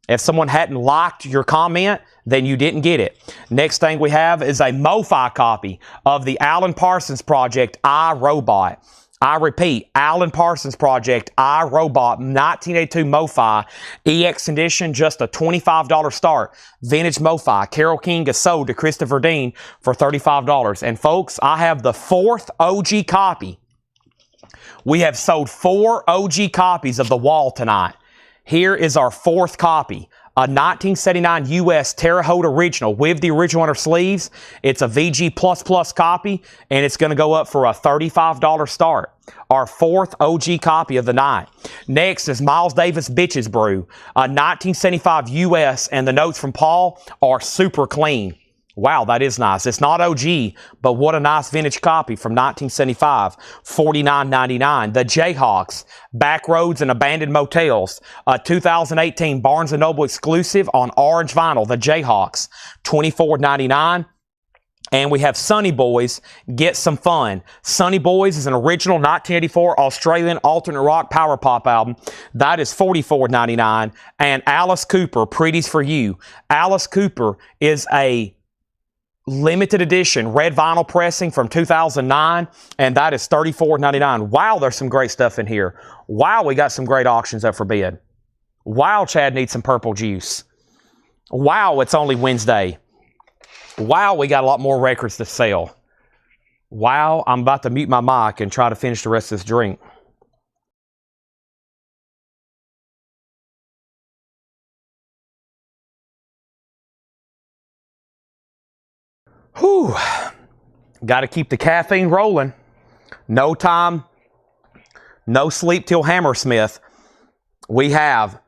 if someone hadn't liked your comment, then you didn't get it. Next thing we have is a MoFi copy of the Alan Parsons Project, I, Robot. I repeat, Alan Parsons Project, I, Robot, 1982 MoFi, EX edition, just a $25 start. Vintage MoFi. Carole King is sold to Christopher Dean for $35. And folks, I have the 4th OG copy. We have sold 4 OG copies of The Wall tonight. Here is our 4th copy. A 1979 US Terre Haute original with the Original Hunter sleeves. It's a VG++ copy, and it's going to go up for a $35 start. Our 4th OG copy of the night. Next is Miles Davis Bitches Brew. A 1975 US, and the notes from Paul are super clean. Wow, that is nice. It's not OG, but what a nice vintage copy from 1975, $49.99. The Jayhawks, Backroads and Abandoned Motels, a 2018 Barnes & Noble exclusive on orange vinyl, the Jayhawks, $24.99. And we have Sunny Boys, Get Some Fun. Sunny Boys is an original 1984 Australian alternate rock power pop album. That is $44.99. And Alice Cooper, Pretties for You. Alice Cooper is a limited edition red vinyl pressing from 2009, and that is $34.99. Wow, there's some great stuff in here. Wow, we got some great auctions up for bid. Wow, Chad needs some purple juice. Wow, it's only Wednesday. Wow, we got a lot more records to sell. Wow, I'm about to mute my mic and try to finish the rest of this drink. Whew. Got to keep the caffeine rolling. No time, no sleep till Hammersmith. We have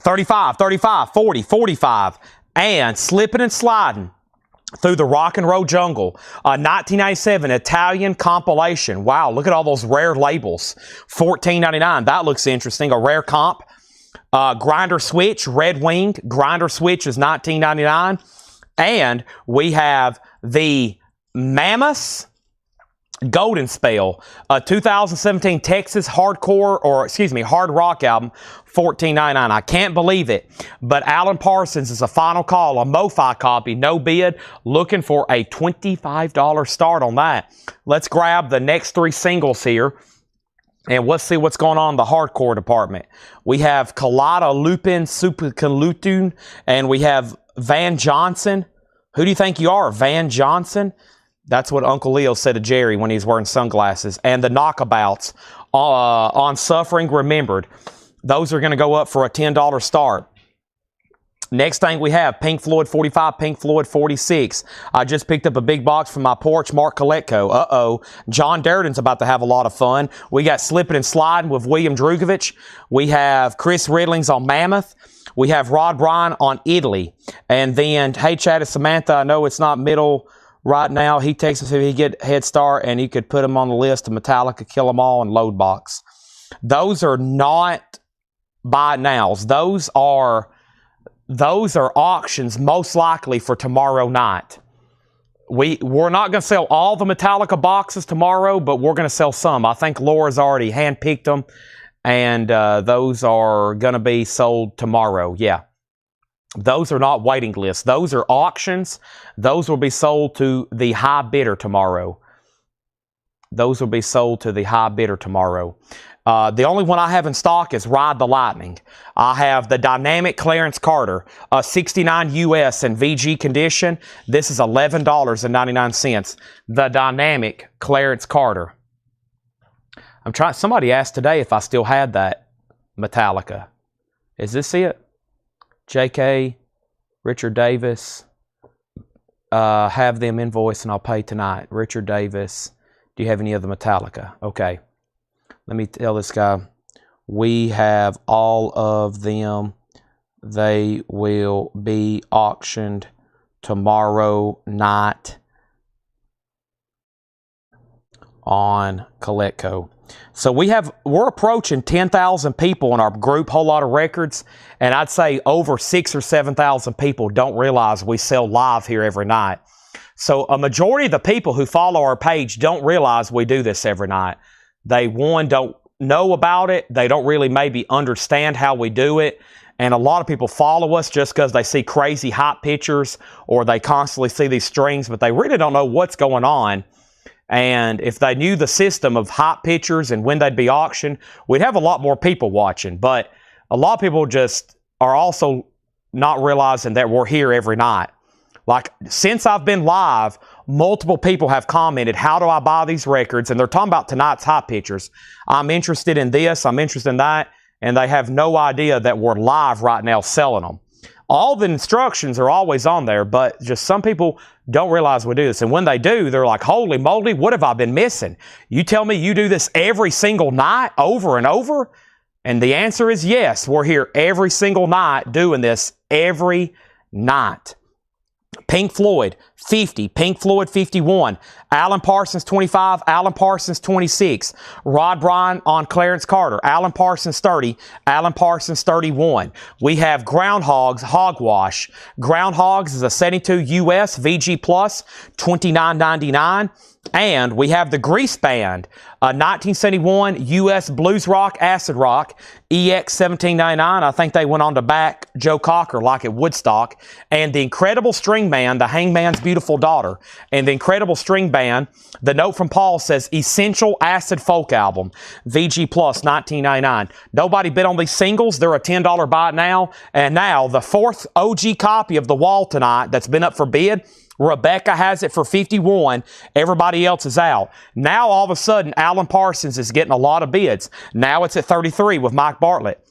35, 35, 40, 45, and Slipping and Sliding Through the Rock and Roll Jungle, a 1997 Italian compilation. Wow, look at all those rare labels. $14.99. That looks interesting. A rare comp. Grinder Switch, Red Wing. Grinder Switch is $19.99. And we have the Mammoth Golden Spell, a 2017 Texas hard rock album, $14.99. I can't believe it, but Alan Parsons is a final call, a MoFi copy, no bid, looking for a $25 start on that. Let's grab the next 3 singles here, and let's see what's going on in the hardcore department. We have Colada Lupin Superkalutun, and we have Van Johnson. Who do you think you are, Van Johnson? That's what Uncle Leo said to Jerry when he's wearing sunglasses. And the Knockabouts on Suffering Remembered. Those are going to go up for a $10 start. Next thing we have Pink Floyd 45, Pink Floyd 46. I just picked up a big box from my porch, Mark Koletko. Uh-oh. John Darden's about to have a lot of fun. We got Slipping and Sliding with William Drugovich. We have Chris Ridling's on Mammoth. We have Rod Bryan on Italy. And then, hey, Chad and Samantha, I know it's not middle right now. He texts us if he get head start, and he could put him on the list of Metallica, Kill 'Em All, and Load Box. Those are not buy nows. Those are auctions most likely for tomorrow night. We're not going to sell all the Metallica boxes tomorrow, but we're going to sell some. I think Laura's already handpicked them, and those are going to be sold tomorrow. Yeah. Those are not waiting lists. Those are auctions. Those will be sold to the high bidder tomorrow. Those will be sold to the high bidder tomorrow. The only one I have in stock is Ride the Lightning. I have the Dynamic Clarence Carter, 69 US in VG condition. This is $11.99. The Dynamic Clarence Carter. Somebody asked today if I still had that Metallica. Is this it? JK, Richard Davis, have them invoice and I'll pay tonight. Richard Davis, do you have any other Metallica? Okay. Let me tell this guy, we have all of them. They will be auctioned tomorrow night on Koletko. So we're approaching 10,000 people in our group, Whole Lot of Records, and I'd say over 6,000 or 7,000 people don't realize we sell live here every night. So a majority of the people who follow our page don't realize we do this every night. They, one, don't know about it. They don't really maybe understand how we do it. And a lot of people follow us just because they see crazy hot pictures or they constantly see these strings, but they really don't know what's going on. And if they knew the system of hot pictures and when they'd be auctioned, we'd have a lot more people watching. But a lot of people just are also not realizing that we're here every night. Like, since I've been live, multiple people have commented, how do I buy these records? And they're talking about tonight's hot pictures. I'm interested in this, I'm interested in that, and they have no idea that we're live right now selling them. All the instructions are always on there, but just some people don't realize we do this. And when they do, they're like, holy moly, what have I been missing? You tell me you do this every single night over and over? And the answer is yes. We're here every single night doing this every night. Pink Floyd, 50. Pink Floyd, 51. Alan Parsons, 25. Alan Parsons, 26. Rod Bryan on Clarence Carter. Alan Parsons, 30. Alan Parsons, 31. We have Groundhogs, Hogwash. Groundhogs is a 72 US VG Plus, $29.99. And we have the Grease Band, a 1971 US Blues Rock, Acid Rock, EX 1799. I think they went on to back Joe Cocker like at Woodstock. And the Incredible String Band, the Hangman's Beautiful Daughter. And the Incredible String Band, the note from Paul says, Essential Acid Folk Album, VG Plus, $19.99. Nobody bid on these singles. They're a $10 buy now. And now the fourth OG copy of The Wall tonight that's been up for bid, Rebecca has it for 51. Everybody else is out. Now, all of a sudden, Alan Parsons is getting a lot of bids. Now it's at 33 with Mike Bartlett.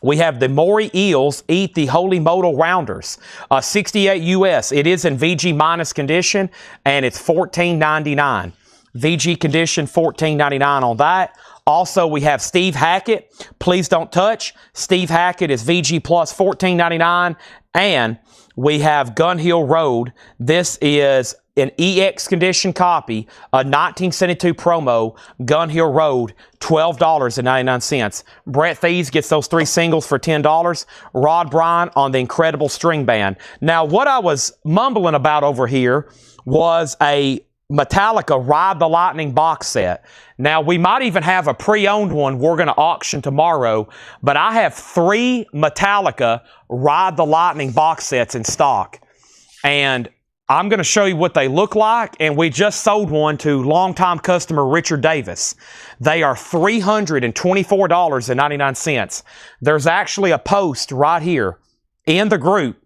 We have the Maury Eels Eat the Holy Modal Rounders, 68 US. It is in VG minus condition, and it's $14.99. VG condition, $14.99 on that. Also, we have Steve Hackett, Please Don't Touch. Steve Hackett is VG plus $14.99. And we have Gun Hill Road. This is an EX condition copy, a 1972 promo, Gun Hill Road, $12.99. Brett Thies gets those three singles for $10. Rod Bryan on the Incredible String Band. Now, what I was mumbling about over here was a Metallica Ride the Lightning box set. Now, we might even have a pre-owned one we're going to auction tomorrow, but I have 3 Metallica Ride the Lightning box sets in stock. And I'm going to show you what they look like, and we just sold one to longtime customer Richard Davis. They are $324.99. There's actually a post right here in the group.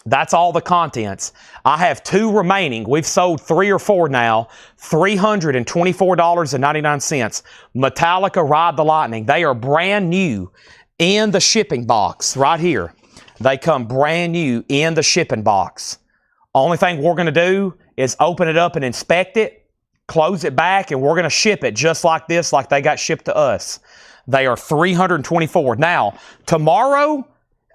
That's all the contents. I have 2 remaining. We've sold 3 or 4 now. $324.99. Metallica Ride the Lightning. They are brand new in the shipping box right here. They come brand new in the shipping box. Only thing we're going to do is open it up and inspect it, close it back, and we're going to ship it just like this, like they got shipped to us. They are $324. Now, tomorrow,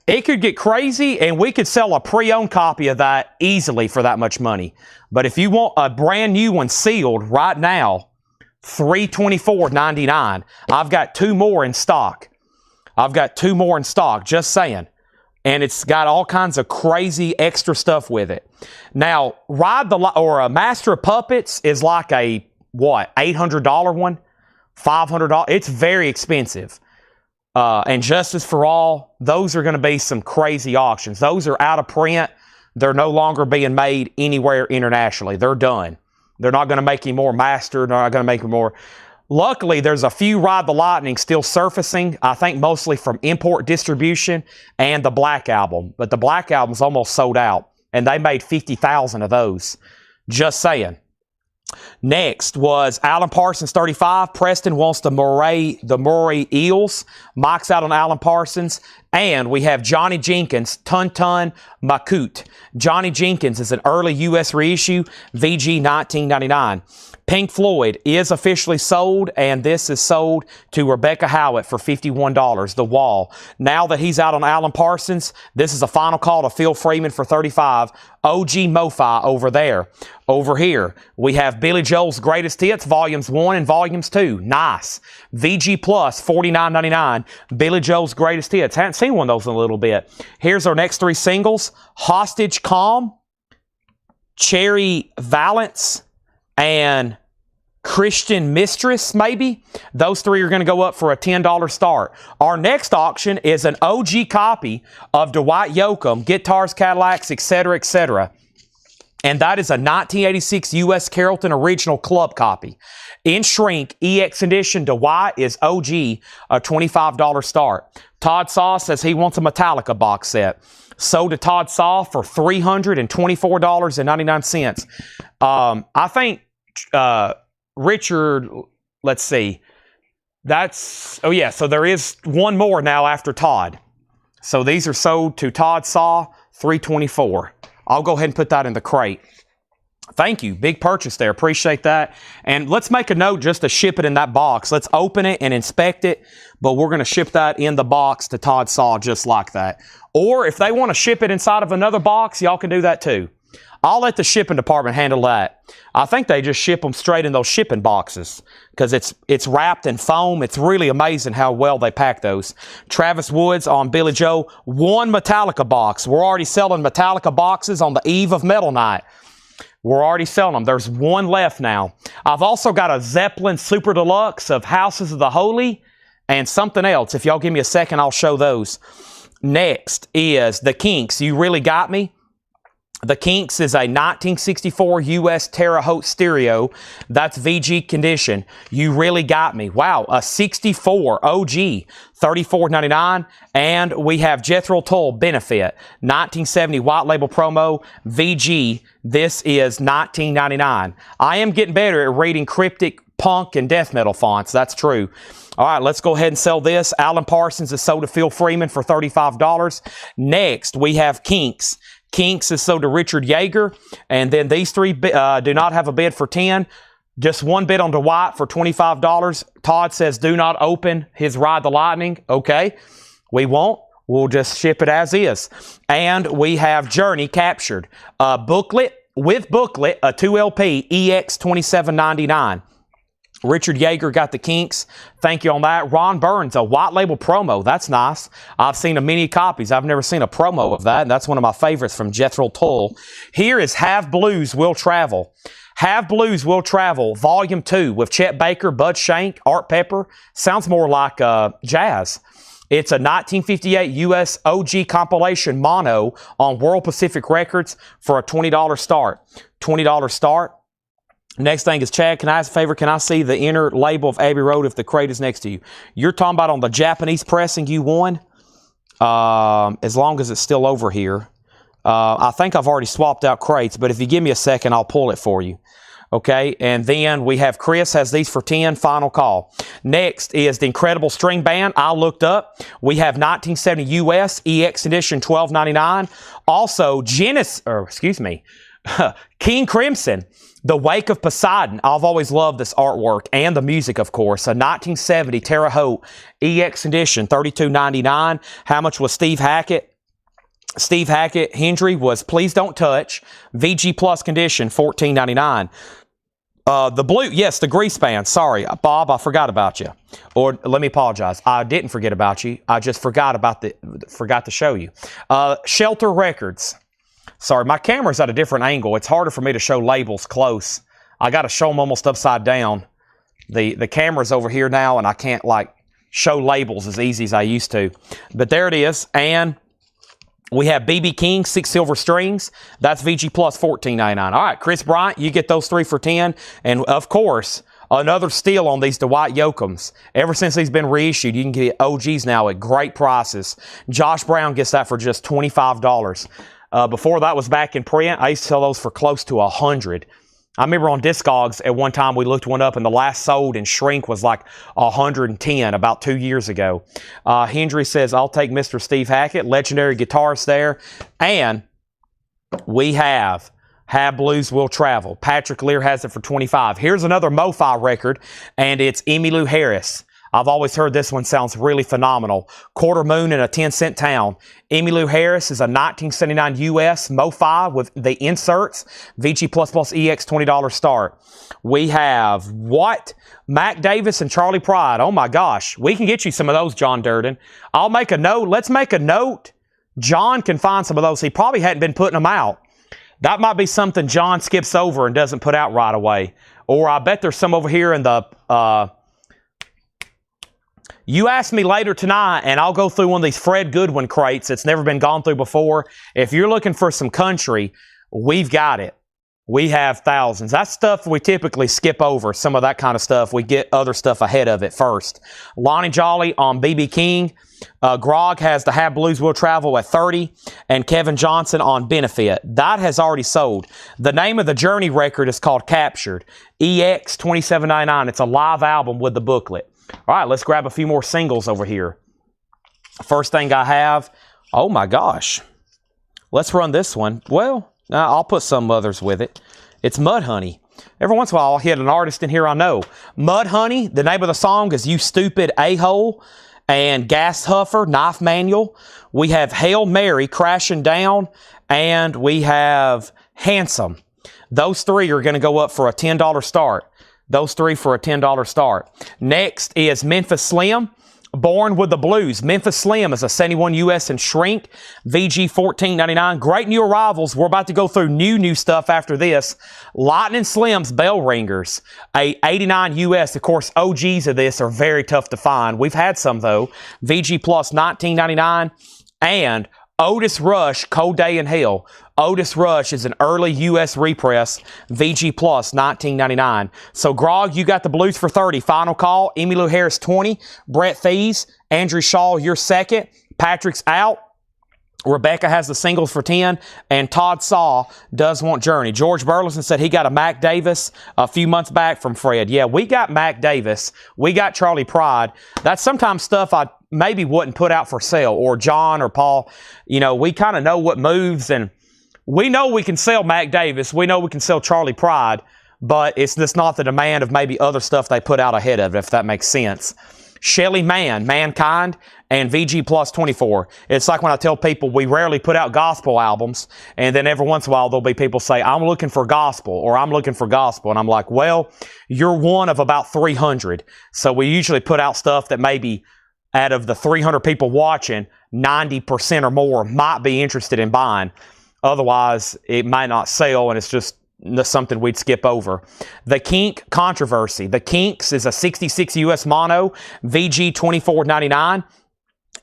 it could get crazy, and we could sell a pre-owned copy of that easily for that much money. But if you want a brand new one sealed right now, $324.99. I've got 2 more in stock. Just saying. And it's got all kinds of crazy extra stuff with it. Now, a Master of Puppets is like a, what, $800 one? $500? It's very expensive. And Justice for All, those are going to be some crazy auctions. Those are out of print. They're no longer being made anywhere internationally. They're done. They're not going to make any more Master. They're not going to make any more. Luckily, there's a few Ride the Lightning still surfacing, I think mostly from import distribution and the Black Album. But the Black Album's almost sold out, and they made 50,000 of those. Just saying. Next was Alan Parsons 35. Preston wants the Murray Eels. Mike's out on Alan Parsons. And we have Johnny Jenkins, Tun Makut. Johnny Jenkins is an early U.S. reissue, VG 1999. Pink Floyd is officially sold, and this is sold to Rebecca Howitt for $51. The Wall. Now that he's out on Alan Parsons, this is a final call to Phil Freeman for $35. OG MoFi over there. Over here, we have Billy Joel's Greatest Hits, Volumes 1 and Volumes 2. Nice. VG Plus, $49.99. Billy Joel's Greatest Hits. Haven't seen one of those in a little bit. Here's our next 3 singles. Hostage Calm, Cherry Valance, and Christian Mistress, maybe. Those 3 are going to go up for a $10 start. Our next auction is an OG copy of Dwight Yoakam, Guitars, Cadillacs, etc., etc. And that is a 1986 U.S. Carrollton original club copy. In shrink, EX edition, Dwight is OG, a $25 start. Todd Saw says he wants a Metallica box set. Sold to Todd Saw for $324.99. I think Richard, let's see. So there is one more now after Todd. So these are sold to Todd Saw, $324. I'll go ahead and put that in the crate. Thank you. Big purchase there. Appreciate that. And let's make a note just to ship it in that box. Let's open it and inspect it, but we're going to ship that in the box to Todd Saw just like that. Or if they want to ship it inside of another box, y'all can do that too. I'll let the shipping department handle that. I think they just ship them straight in those shipping boxes because it's wrapped in foam. It's really amazing how well they pack those. Travis Woods on Billy Joe, 1 Metallica box. We're already selling Metallica boxes on the eve of Metal Night. We're already selling them. There's 1 left now. I've also got a Zeppelin Super Deluxe of Houses of the Holy and something else. If y'all give me a second, I'll show those. Next is the Kinks. You Really Got Me. The Kinks is a 1964 U.S. Terre Haute stereo. That's VG condition. You Really Got Me. Wow, a 64 OG, $34.99. And we have Jethro Tull Benefit, 1970 white label promo, VG. This is $19.99. I am getting better at reading cryptic punk and death metal fonts. That's true. All right, let's go ahead and sell this. Alan Parsons is sold to Phil Freeman for $35. Next, we have Kinks. Kinks is sold to Richard Yeager. And then these 3 do not have a bid for 10. Just 1 bid on Dwight for $25. Todd says do not open his Ride the Lightning. Okay, we won't. We'll just ship it as is. And we have Journey Captured. Booklet, with booklet, a 2LP, EX $27.99. Richard Yeager got the Kinks. Thank you on that. Ron Burns, a white label promo. That's nice. I've seen many copies. I've never seen a promo of that, and that's one of my favorites from Jethro Tull. Here is Have Blues Will Travel. Have Blues Will Travel, Volume 2, with Chet Baker, Bud Shank, Art Pepper. Sounds more like jazz. It's a 1958 U.S. OG compilation mono on World Pacific Records for a $20 start. $20 start. Next thing is, Chad, can I ask a favor? Can I see the inner label of Abbey Road if the crate is next to you? You're talking about on the Japanese pressing you won? As long as it's still over here. I think I've already swapped out crates, but if you give me a second, I'll pull it for you. Okay, and then we have Chris has these for 10, final call. Next is the Incredible String Band. I looked up. We have 1970 US EX edition, $12.99. Also, King Crimson, The Wake of Poseidon. I've always loved this artwork and the music, of course. A 1970 Terre Haute EX edition, $32.99. How much was Steve Hackett? Steve Hackett, Hendry was Please Don't Touch, VG Plus condition, $14.99. The blue, yes, the grease band. Sorry, Bob, I forgot about you. Or let me apologize. I didn't forget about you. I just forgot to show you. Shelter Records. Sorry, my camera's at a different angle. It's harder for me to show labels close. I got to show them almost upside down. The camera's over here now, and I can't like show labels as easy as I used to. But there it is, and we have BB King, 6 silver strings. That's VG Plus, $14.99. All right, Chris Bryant, you get those 3 for 10. And, of course, another steal on these Dwight Yoakams. Ever since these been reissued, you can get OGs now at great prices. Josh Brown gets that for just $25. Before that was back in print, I used to sell those for close to $100. I remember on Discogs at one time we looked one up and the last sold in shrink was like $110 about 2 years ago. Hendry says, I'll take Mr. Steve Hackett, legendary guitarist there. And we have Blues Will Travel. Patrick Lear has it for $25. Here's another MoFi record, and it's Emmylou Harris. I've always heard this one sounds really phenomenal. Quarter Moon in a 10-cent town. Emmylou Harris is a 1979 US MoFi with the inserts. VG++ EX $20 start. We have what? Mac Davis and Charlie Pride. Oh my gosh. We can get you some of those, John Durden. I'll make a note. Let's make a note. John can find some of those. He probably hadn't been putting them out. That might be something John skips over and doesn't put out right away. Or I bet there's some over here in the... You ask me later tonight, and I'll go through one of these Fred Goodwin crates that's never been gone through before. If you're looking for some country, we've got it. We have thousands. That's stuff we typically skip over, some of that kind of stuff. We get other stuff ahead of it first. Lonnie Jolly on BB King. Grog has the Have Blues Will Travel at $30, and Kevin Johnson on Benefit. That has already sold. The name of the Journey record is called Captured. EX $27.99. It's a live album with the booklet. All right, let's grab a few more singles over here. First thing I have, oh my gosh. Let's run this one. Well, I'll put some others with it. It's Mudhoney. Every once in a while, I'll hit an artist in here I know. Mudhoney, the name of the song is You Stupid A-Hole, and Gas Huffer, Knife Manual. We have Hail Mary, Crashing Down, and we have Handsome. Those three are going to go up for a $10 start. Those three for a $10 start. Next is Memphis Slim, Born with the Blues. Memphis Slim is a 71 US and shrink. VG $14.99. Great new arrivals. We're about to go through new stuff after this. Lightning Slim's Bell Ringers, a 89 US. Of course, OGs of this are very tough to find. We've had some though. VG Plus $19.99. And Otis Rush, Cold Day in Hell. Otis Rush is an early U.S. repress, VG Plus, $19.99. So, Grog, you got the Blues for $30. Final call, Emmylou Harris, $20. Brett Thies, Andrew Shaw, you're second. Patrick's out. Rebecca has the singles for $10. And Todd Saw does want Journey. George Burleson said he got a Mac Davis a few months back from Fred. Yeah, we got Mac Davis. We got Charlie Pride. That's sometimes stuff I maybe wouldn't put out for sale. Or John or Paul. You know, we kind of know what moves, and we know we can sell Mac Davis. We know we can sell Charlie Pride, but it's just not the demand of maybe other stuff they put out ahead of it, if that makes sense. Shelly Mann, Mankind, and VG Plus 24. It's like when I tell people we rarely put out gospel albums, and then every once in a while there'll be people say, I'm looking for gospel, or I'm looking for gospel. And I'm like, well, you're one of about 300. So we usually put out stuff that maybe out of the 300 people watching, 90% or more might be interested in buying. Otherwise, it might not sell, and it's just something we'd skip over. The Kink Controversy. The Kinks is a 66 US mono, VG $24.99.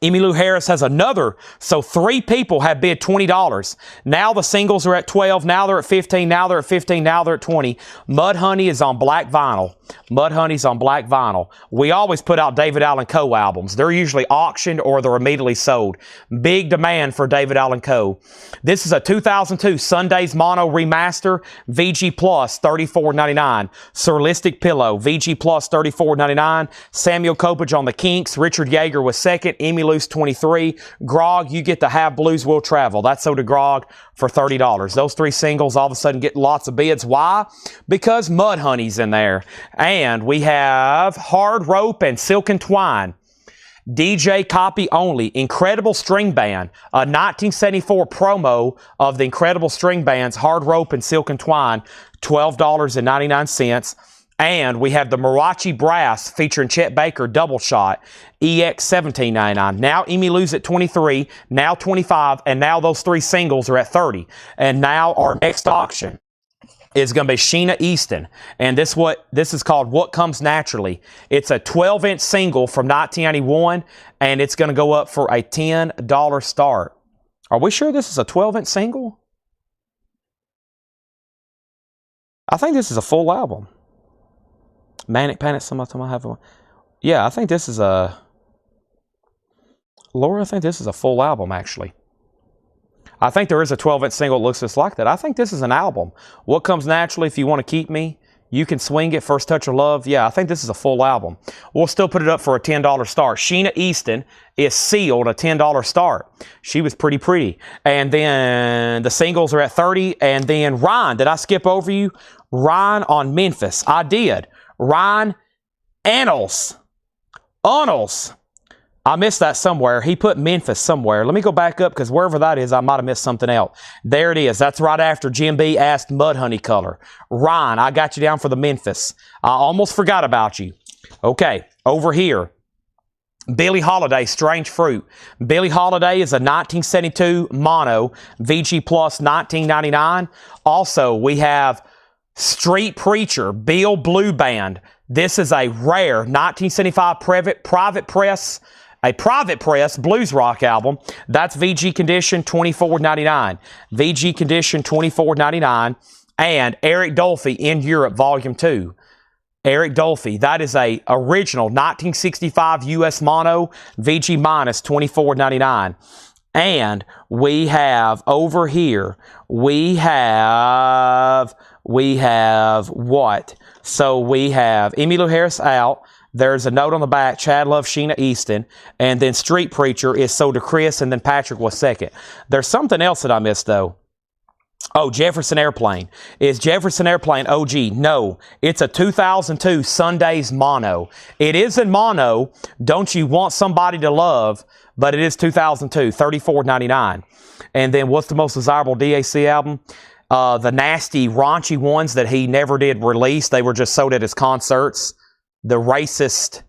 Emmylou Harris has another. So 3 people have bid $20. Now the singles are at 12. Now they're at 15. Now they're at 15. Now they're at 20. Mudhoney is on black vinyl. Mudhoney's on black vinyl. We always put out David Allan Coe albums. They're usually auctioned or they're immediately sold. Big demand for David Allan Coe. This is a 2002 Sundays Mono Remaster. VG Plus $34.99. Surlistic Pillow VG Plus $34.99. Samuel Kopech on the Kinks. Richard Yeager was second. Emmylou's 23. Grog, You Get to Have Blues Will Travel. That's sold to Grog for $30. Those 3 singles all of a sudden get lots of bids. Why? Because Mudhoney's in there. And we have Hard Rope and Silk and Twine. DJ copy only. Incredible String Band. A 1974 promo of the Incredible String Bands, Hard Rope and Silk and Twine. $12.99. And we have the Marachi Brass featuring Chet Baker Double Shot. EX $17.99. Now Emmylou's at 23. Now 25. And now those 3 singles are at 30. And now our next auction is going to be Sheena Easton. And this is called What Comes Naturally. It's a 12-inch single from 1991, and it's going to go up for a $10 start. Are we sure this is a 12-inch single? I think this is a full album. Manic Panic, some of them I have one. Yeah, I think this is a... Laura, I think this is a full album, actually. I think there is a 12-inch single that looks just like that. I think this is an album. What Comes Naturally, If You Want to Keep Me, You Can Swing It, First Touch of Love. Yeah, I think this is a full album. We'll still put it up for a $10 start. Sheena Easton is sealed a $10 start. She was pretty. And then the singles are at 30. And then Ryan, did I skip over you? Ryan on Memphis. I did. Ryan Annals. I missed that somewhere. He put Memphis somewhere. Let me go back up because wherever that is, I might have missed something else. There it is. That's right after Jim B asked Mudhoney color. Ryan, I got you down for the Memphis. I almost forgot about you. Okay, over here. Billie Holiday, Strange Fruit. Billie Holiday is a 1972 mono. VG Plus $19.99. Also, we have Street Preacher, Bill Blue Band. This is a rare 1975 private press blues rock album. That's VG Condition $24.99. VG Condition $24.99. And Eric Dolphy in Europe Volume 2. Eric Dolphy, that is a original 1965 US mono. VG minus $24.99. And we have over here, we have what? So we have Emmylou Harris out. There's a note on the back, Chad loves Sheena Easton. And then Street Preacher is sold to Chris, and then Patrick was second. There's something else that I missed, though. Oh, Jefferson Airplane. Is Jefferson Airplane OG? No. It's a 2002 Sundays mono. It is in mono, Don't You Want Somebody to Love, but it is 2002, $34.99. And then what's the most desirable DAC album? The nasty, raunchy ones that he never did release. They were just sold at his concerts. The racist,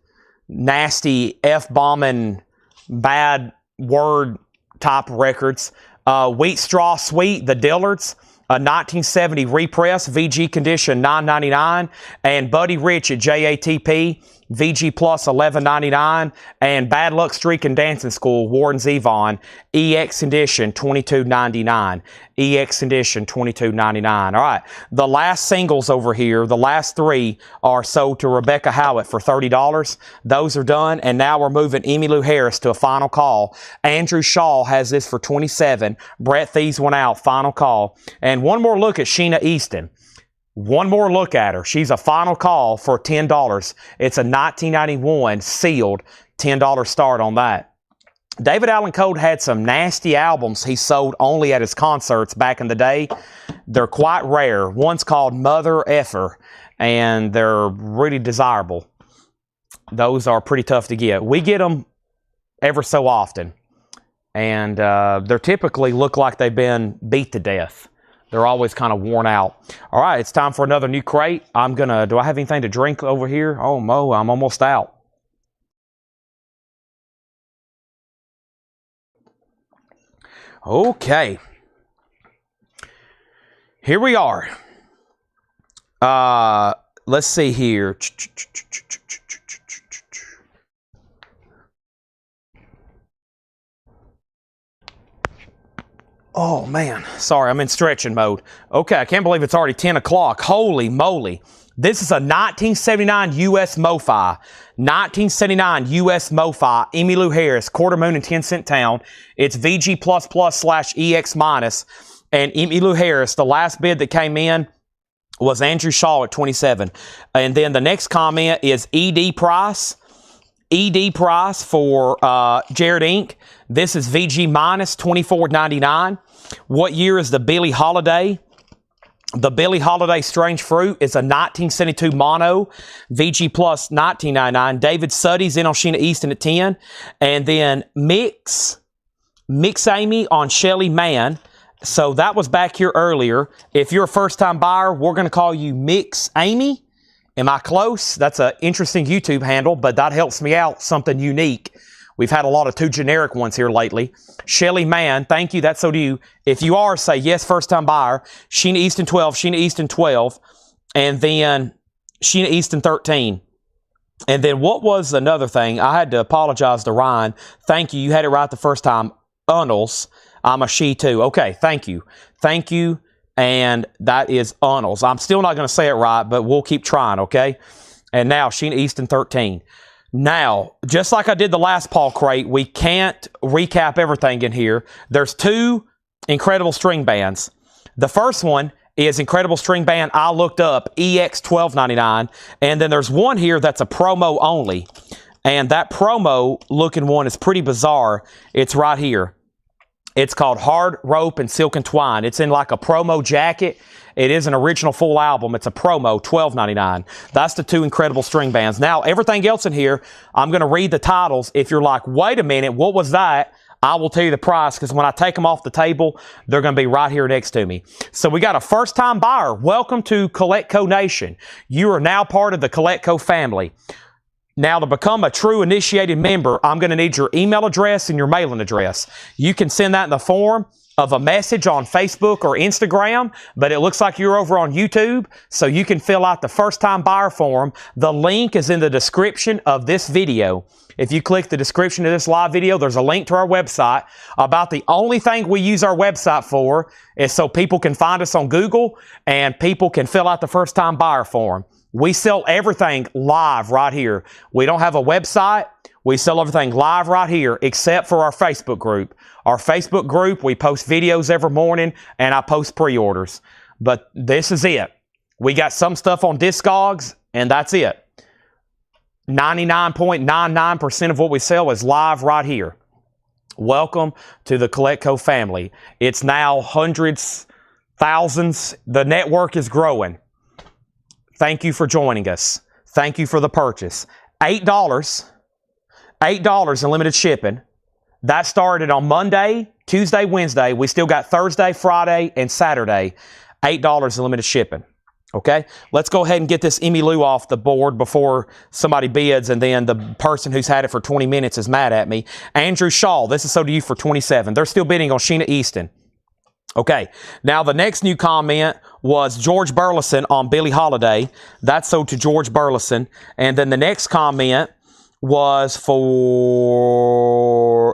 nasty, F-bombing, bad word type records. Wheat Straw Sweet, The Dillards, a 1970 repress, VG Condition $9.99. And Buddy Rich at JATP, VG Plus $11.99. And Bad Luck Streak and Dancing School, Warren Zevon, EX Condition $22.99. EX Condition $22.99. All right, the last singles over here, the last 3 are sold to Rebecca Howitt for $30. Those are done, and now we're moving Emmylou Harris to a final call. Andrew Shaw has this for $27. Brett Thieves went out, final call. And one more look at Sheena Easton. One more look at her. She's a final call for $10. It's a 1991 sealed $10 start on that. David Allan Coe had some nasty albums he sold only at his concerts back in the day. They're quite rare. One's called Mother Effer, and they're really desirable. Those are pretty tough to get. We get them ever so often, and they typically look like they've been beat to death. They're always kind of worn out. All right, it's time for another new crate. Do I have anything to drink over here? Oh, Mo, I'm almost out. Okay. Here we are. Let's see here. Oh, man. Sorry, I'm in stretching mode. Okay, I can't believe it's already 10 o'clock. Holy moly. This is a 1979 U.S. MoFi. 1979 U.S. MoFi, Emmylou Harris, quarter moon and 10-cent town. It's VG++/EX minus. And Emmylou Harris, the last bid that came in was Andrew Shaw at 27. And then the next comment is ED Price. ED Price for Jared Inc. This is VG minus 24.99. What year is the Billie Holiday? The Billie Holiday Strange Fruit is a 1972 mono, VG plus 19.99. David Suddy's in on Sheena Easton at 10. And then Mix Amy on Shelly Mann. So that was back here earlier. If you're a first-time buyer, we're going to call you Mix Amy. Am I close? That's an interesting YouTube handle, but that helps me out, something unique. We've had a lot of too generic ones here lately. Shelly Mann, thank you. That's so do you. If you are, say yes, first-time buyer. Sheena Easton 12, Sheena Easton 12, and then Sheena Easton 13. And then what was another thing? I had to apologize to Ryan. Thank you. You had it right the first time. Unnels. I'm a she too. Okay, thank you. Thank you. And that is Unnels. I'm still not going to say it right, but we'll keep trying, okay? And now, Sheena Easton 13. Now, just like I did the last Paul Crate, we can't recap everything in here. There's two incredible string bands. The first one is incredible string band I looked up, EX 12.99. And then there's one here that's a promo only. And that promo looking one is pretty bizarre. It's right here. It's called Hard Rope and Silk and Twine. It's in like a promo jacket. It is an original full album. It's a promo, $12.99. That's the two incredible string bands. Now, everything else in here, I'm going to read the titles. If you're like, wait a minute, what was that? I will tell you the price, because when I take them off the table, they're going to be right here next to me. So we got a first-time buyer. Welcome to CollectCo Nation. You are now part of the CollectCo family. Now, to become a true initiated member, I'm going to need your email address and your mailing address. You can send that in the form of a message on Facebook or Instagram, but it looks like you're over on YouTube, so you can fill out the first-time buyer form. The link is in the description of this video. If you click the description of this live video, there's a link to our website. About the only thing we use our website for is so people can find us on Google and people can fill out the first-time buyer form. We sell everything live right here. We don't have a website. We sell everything live right here, except for our Facebook group. Our Facebook group, we post videos every morning, and I post pre-orders. But this is it. We got some stuff on Discogs, and that's it. 99.99% of what we sell is live right here. Welcome to the CollectCo family. It's now hundreds, thousands. The network is growing. Thank you for joining us. Thank you for the purchase. $8 in limited shipping. That started on Monday, Tuesday, Wednesday. We still got Thursday, Friday, and Saturday. $8 in limited shipping. Okay? Let's go ahead and get this Emmylou off the board before somebody bids and then the person who's had it for 20 minutes is mad at me. Andrew Shaw, this is so to you for 27. They're still bidding on Sheena Easton. Okay, now the next new comment was George Burleson on Billie Holiday. That's sold to George Burleson. And then the next comment was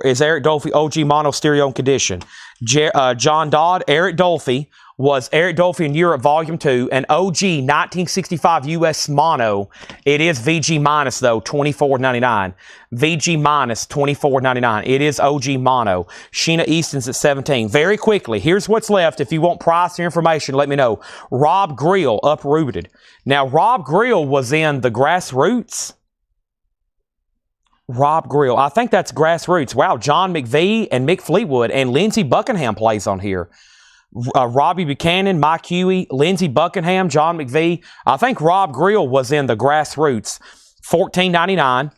is Eric Dolphy, OG Mono Stereo and Condition. John Dodd, Eric Dolphy was Eric Dolphy in Europe Volume 2, an OG 1965 US Mono. It is VG minus though, $24.99. VG minus $24.99. It is OG Mono. Sheena Easton's at 17. Very quickly, here's what's left. If you want price or information, let me know. Rob Grill, Uprooted. Now, Rob Grill was in the Grassroots. Rob Grill. I think that's Grassroots. Wow, John McVie and Mick Fleetwood and Lindsey Buckingham plays on here. Robbie Buchanan, Mike Huey, Lindsey Buckingham, John McVie. I think Rob Grill was in the Grassroots. $14.99.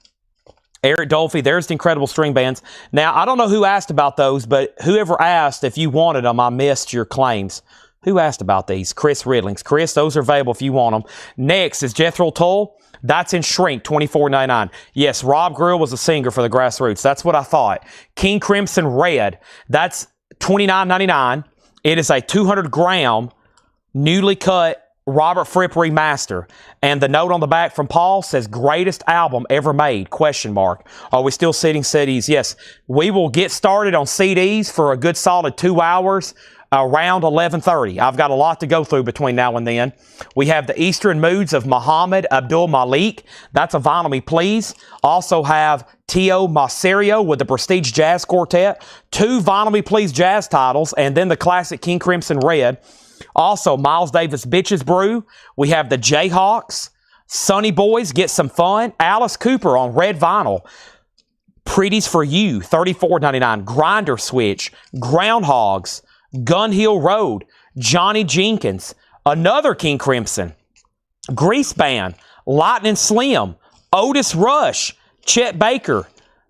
Eric Dolphy, there's the incredible string bands. Now, I don't know who asked about those, but whoever asked, if you wanted them, I missed your claims. Who asked about these? Chris Riddlings. Chris, those are available if you want them. Next is Jethro Tull. That's in shrink, $24.99. Yes, Rob Grill was a singer for the Grassroots. That's what I thought. King Crimson Red. That's $29.99. It is a 200-gram, newly cut Robert Fripp Remaster. And the note on the back from Paul says, greatest album ever made, question mark. Are we still sitting CDs? Yes. We will get started on CDs for a good solid 2 hours around 11:30. I've got a lot to go through between now and then. We have the Eastern Moods of Muhammad Abdul Malik. That's a vinyl me please. Also have Tio Maserio with the Prestige Jazz Quartet. 2 vinyl me please jazz titles, and then the classic King Crimson Red. Also, Miles Davis Bitches Brew. We have the Jayhawks. Sonny Boys, Get Some Fun. Alice Cooper on red vinyl. Pretties for You, $34.99. Grinder Switch. Groundhogs. Gun Hill Road. Johnny Jenkins. Another King Crimson. Grease Band. Lightning Slim. Otis Rush. Chet Baker.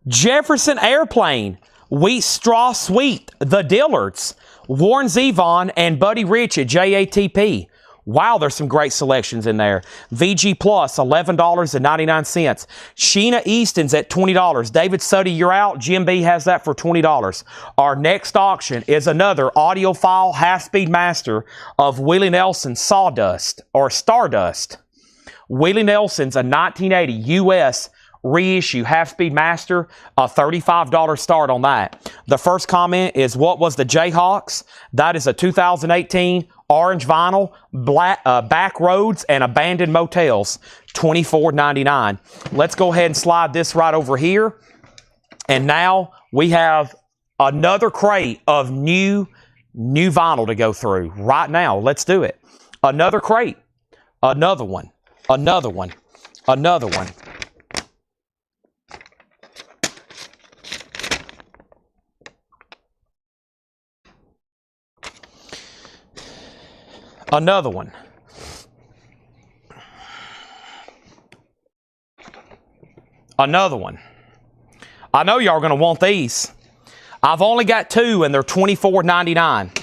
Jefferson Airplane. Wheat Straw Sweet. The Dillards. Warren Zevon and Buddy Rich at JATP. Wow, there's some great selections in there. VG Plus, $11.99. Sheena Easton's at $20. David Suddy, you're out. Jim B has that for $20. Our next auction is another audiophile half-speed master of Willie Nelson's Sawdust, or Stardust. Willie Nelson's a 1980 U.S. reissue half-speed master, a $35 start on that. The first comment is, what was the Jayhawks? That is a 2018 orange vinyl, Back Roads and Abandoned Motels, $24.99. Let's go ahead and slide this right over here. And now we have another crate of new vinyl to go through right now. Let's do it. Another crate, another one, another one, another one. Another one. Another one. I know y'all are going to want these. I've only got 2 and they're $24.99.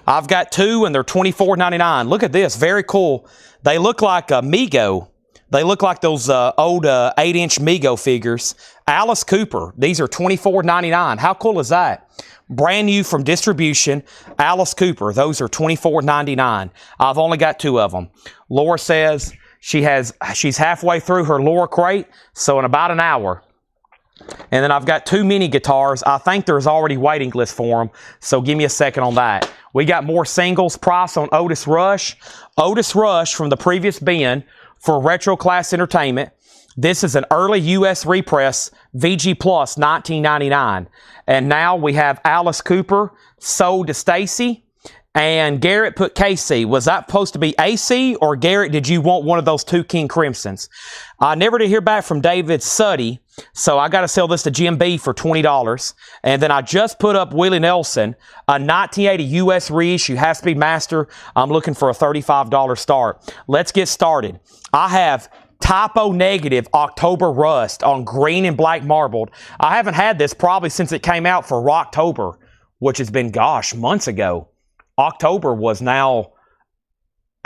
I've got 2 and they're $24.99. Look at this. Very cool. They look like a Mego. They look like those old 8-inch Mego figures. Alice Cooper. These are $24.99. How cool is that? Brand new from distribution, Alice Cooper. Those are $24.99. I've only got 2 of them. Laura says she's halfway through her Laura crate, so in about an hour. And then I've got 2 mini guitars. I think there's already waiting list for them, so give me a second on that. We got more singles. Price on Otis Rush. Otis Rush from the previous bin for Retro Class Entertainment. This is an early U.S. repress, VG Plus, $19.99. And now we have Alice Cooper, sold to Stacy, and Garrett put KC. Was that supposed to be AC, or Garrett, did you want one of those 2 King Crimsons? I never did hear back from David Suddy, so I got to sell this to Jim B for $20. And then I just put up Willie Nelson, a 1980 U.S. reissue, half-speed master. I'm looking for a $35 start. Let's get started. I have Typo Negative October Rust on green and black marbled. I haven't had this probably since it came out for Rocktober, which has been, gosh, months ago. October was now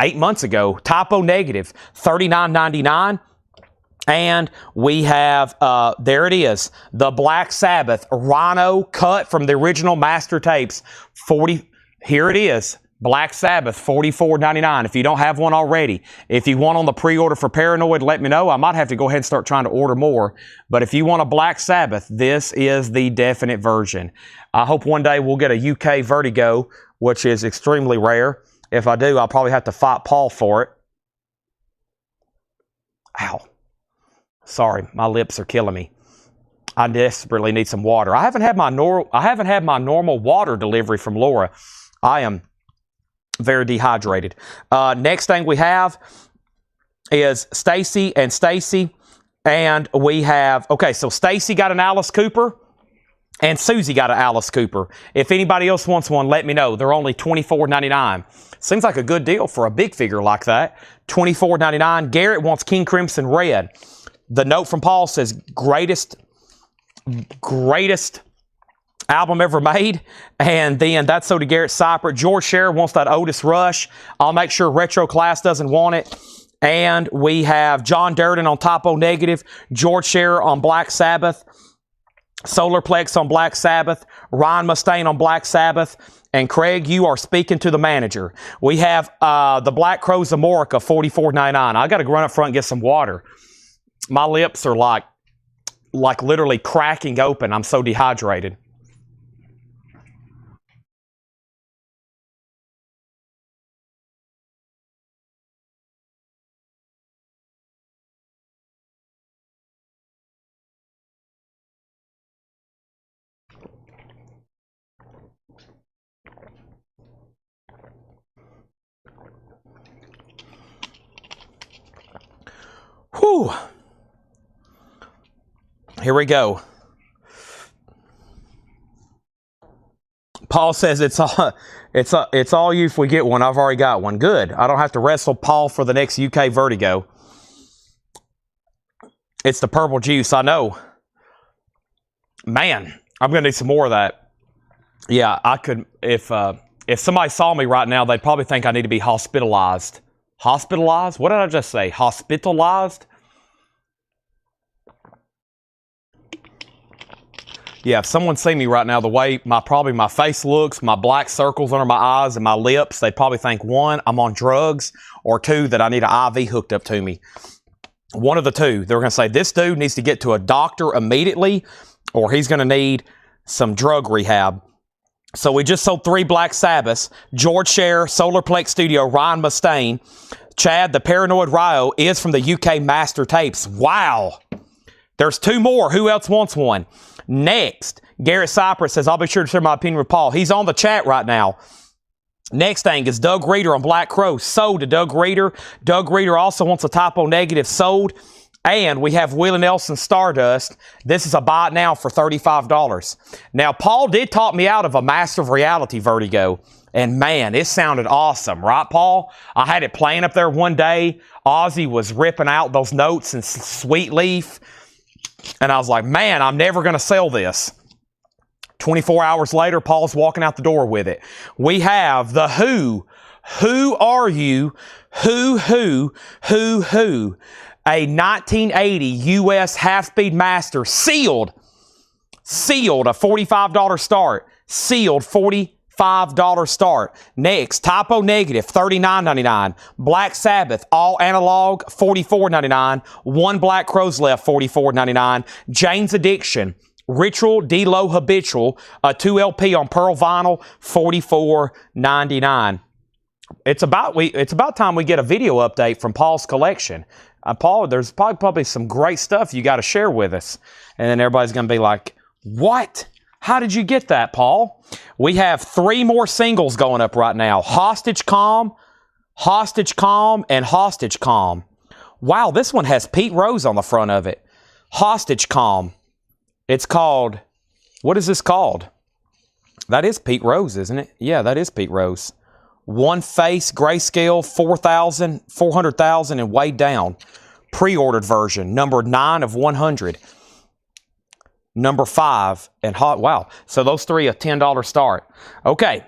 8 months ago. Typo Negative, $39.99. And we have, there it is, the Black Sabbath Rhino cut from the original master tapes. Here it is. Black Sabbath, $44.99. If you don't have one already. If you want on the pre-order for Paranoid, let me know. I might have to go ahead and start trying to order more. But if you want a Black Sabbath, this is the definite version. I hope one day we'll get a UK Vertigo, which is extremely rare. If I do, I'll probably have to fight Paul for it. Ow. Sorry, my lips are killing me. I desperately need some water. I haven't had my normal water delivery from Laura. I am very dehydrated. Next thing we have is Stacy and Stacy. And we have, okay, so Stacy got an Alice Cooper and Susie got an Alice Cooper. If anybody else wants one, let me know. They're only $24.99. Seems like a good deal for a big figure like that. $24.99. Garrett wants King Crimson Red. The note from Paul says, greatest album ever made. And then that's so to Garrett Cypher. George Scherer wants that Otis Rush. I'll make sure Retro Class doesn't want it. And we have John Durden on Typo Negative, George Scherer on Black Sabbath, Solarplex on Black Sabbath, Ryan Mustaine on Black Sabbath, And Craig, you are speaking to the manager. We have the Black Crows Amorica, $44.99. I got to run up front and get some water. My lips are like literally cracking open. I'm so dehydrated. Whew. Here we go. Paul says it's all you if we get one. I've already got one. Good. I don't have to wrestle Paul for the next UK Vertigo. It's the purple juice. I know. Man, I'm going to need some more of that. Yeah, I could. If somebody saw me right now, they'd probably think I need to be hospitalized. Hospitalized? What did I just say? Hospitalized? Yeah, if someone see me right now, the way probably my face looks, my black circles under my eyes and my lips, they probably think, one, I'm on drugs, or two, that I need an IV hooked up to me. One of the two. They're going to say, this dude needs to get to a doctor immediately, or he's going to need some drug rehab. So we just sold 3 Black Sabbaths. George Scher, Solarplex Studio, Ryan Mustaine. Chad, the Paranoid Ryo is from the UK Master Tapes. Wow. There's 2 more. Who else wants one? Next, Garrett Cypress says, I'll be sure to share my opinion with Paul. He's on the chat right now. Next thing is Doug Reeder on Black Crow. Sold to Doug Reeder. Doug Reeder also wants a typo negative. Sold. And we have Willie Nelson Stardust. This is a buy it now for $35. Now, Paul did talk me out of a Master of Reality Vertigo. And man, it sounded awesome. Right, Paul? I had it playing up there one day. Ozzy was ripping out those notes in Sweet Leaf. And I was like, man, I'm never going to sell this. 24 hours later, Paul's walking out the door with it. We have the Who. Who are you? Who? A 1980 U.S. half-speed master. Sealed. Sealed. A $45 start. Sealed. $45 start. Next, typo negative, $39.99. Black Sabbath, all analog, $44.99. 1 Black Crows left, $44.99. Jane's Addiction, Ritual, D-Low Habitual, a 2 LP on Pearl Vinyl, $44.99. It's about time we get a video update from Paul's collection. Paul, there's probably some great stuff you got to share with us. And then everybody's going to be like, what? How did you get that, Paul? We have 3 more singles going up right now. Hostage Calm, and Hostage Calm. Wow, this one has Pete Rose on the front of it. Hostage Calm. It's called, what is this called? That is Pete Rose, isn't it? Yeah, that is Pete Rose. One face, grayscale, 400,000 and way down. Pre-ordered version, number 9 of 100. Number 5 and hot. Wow. So those 3 a $10 start. Okay.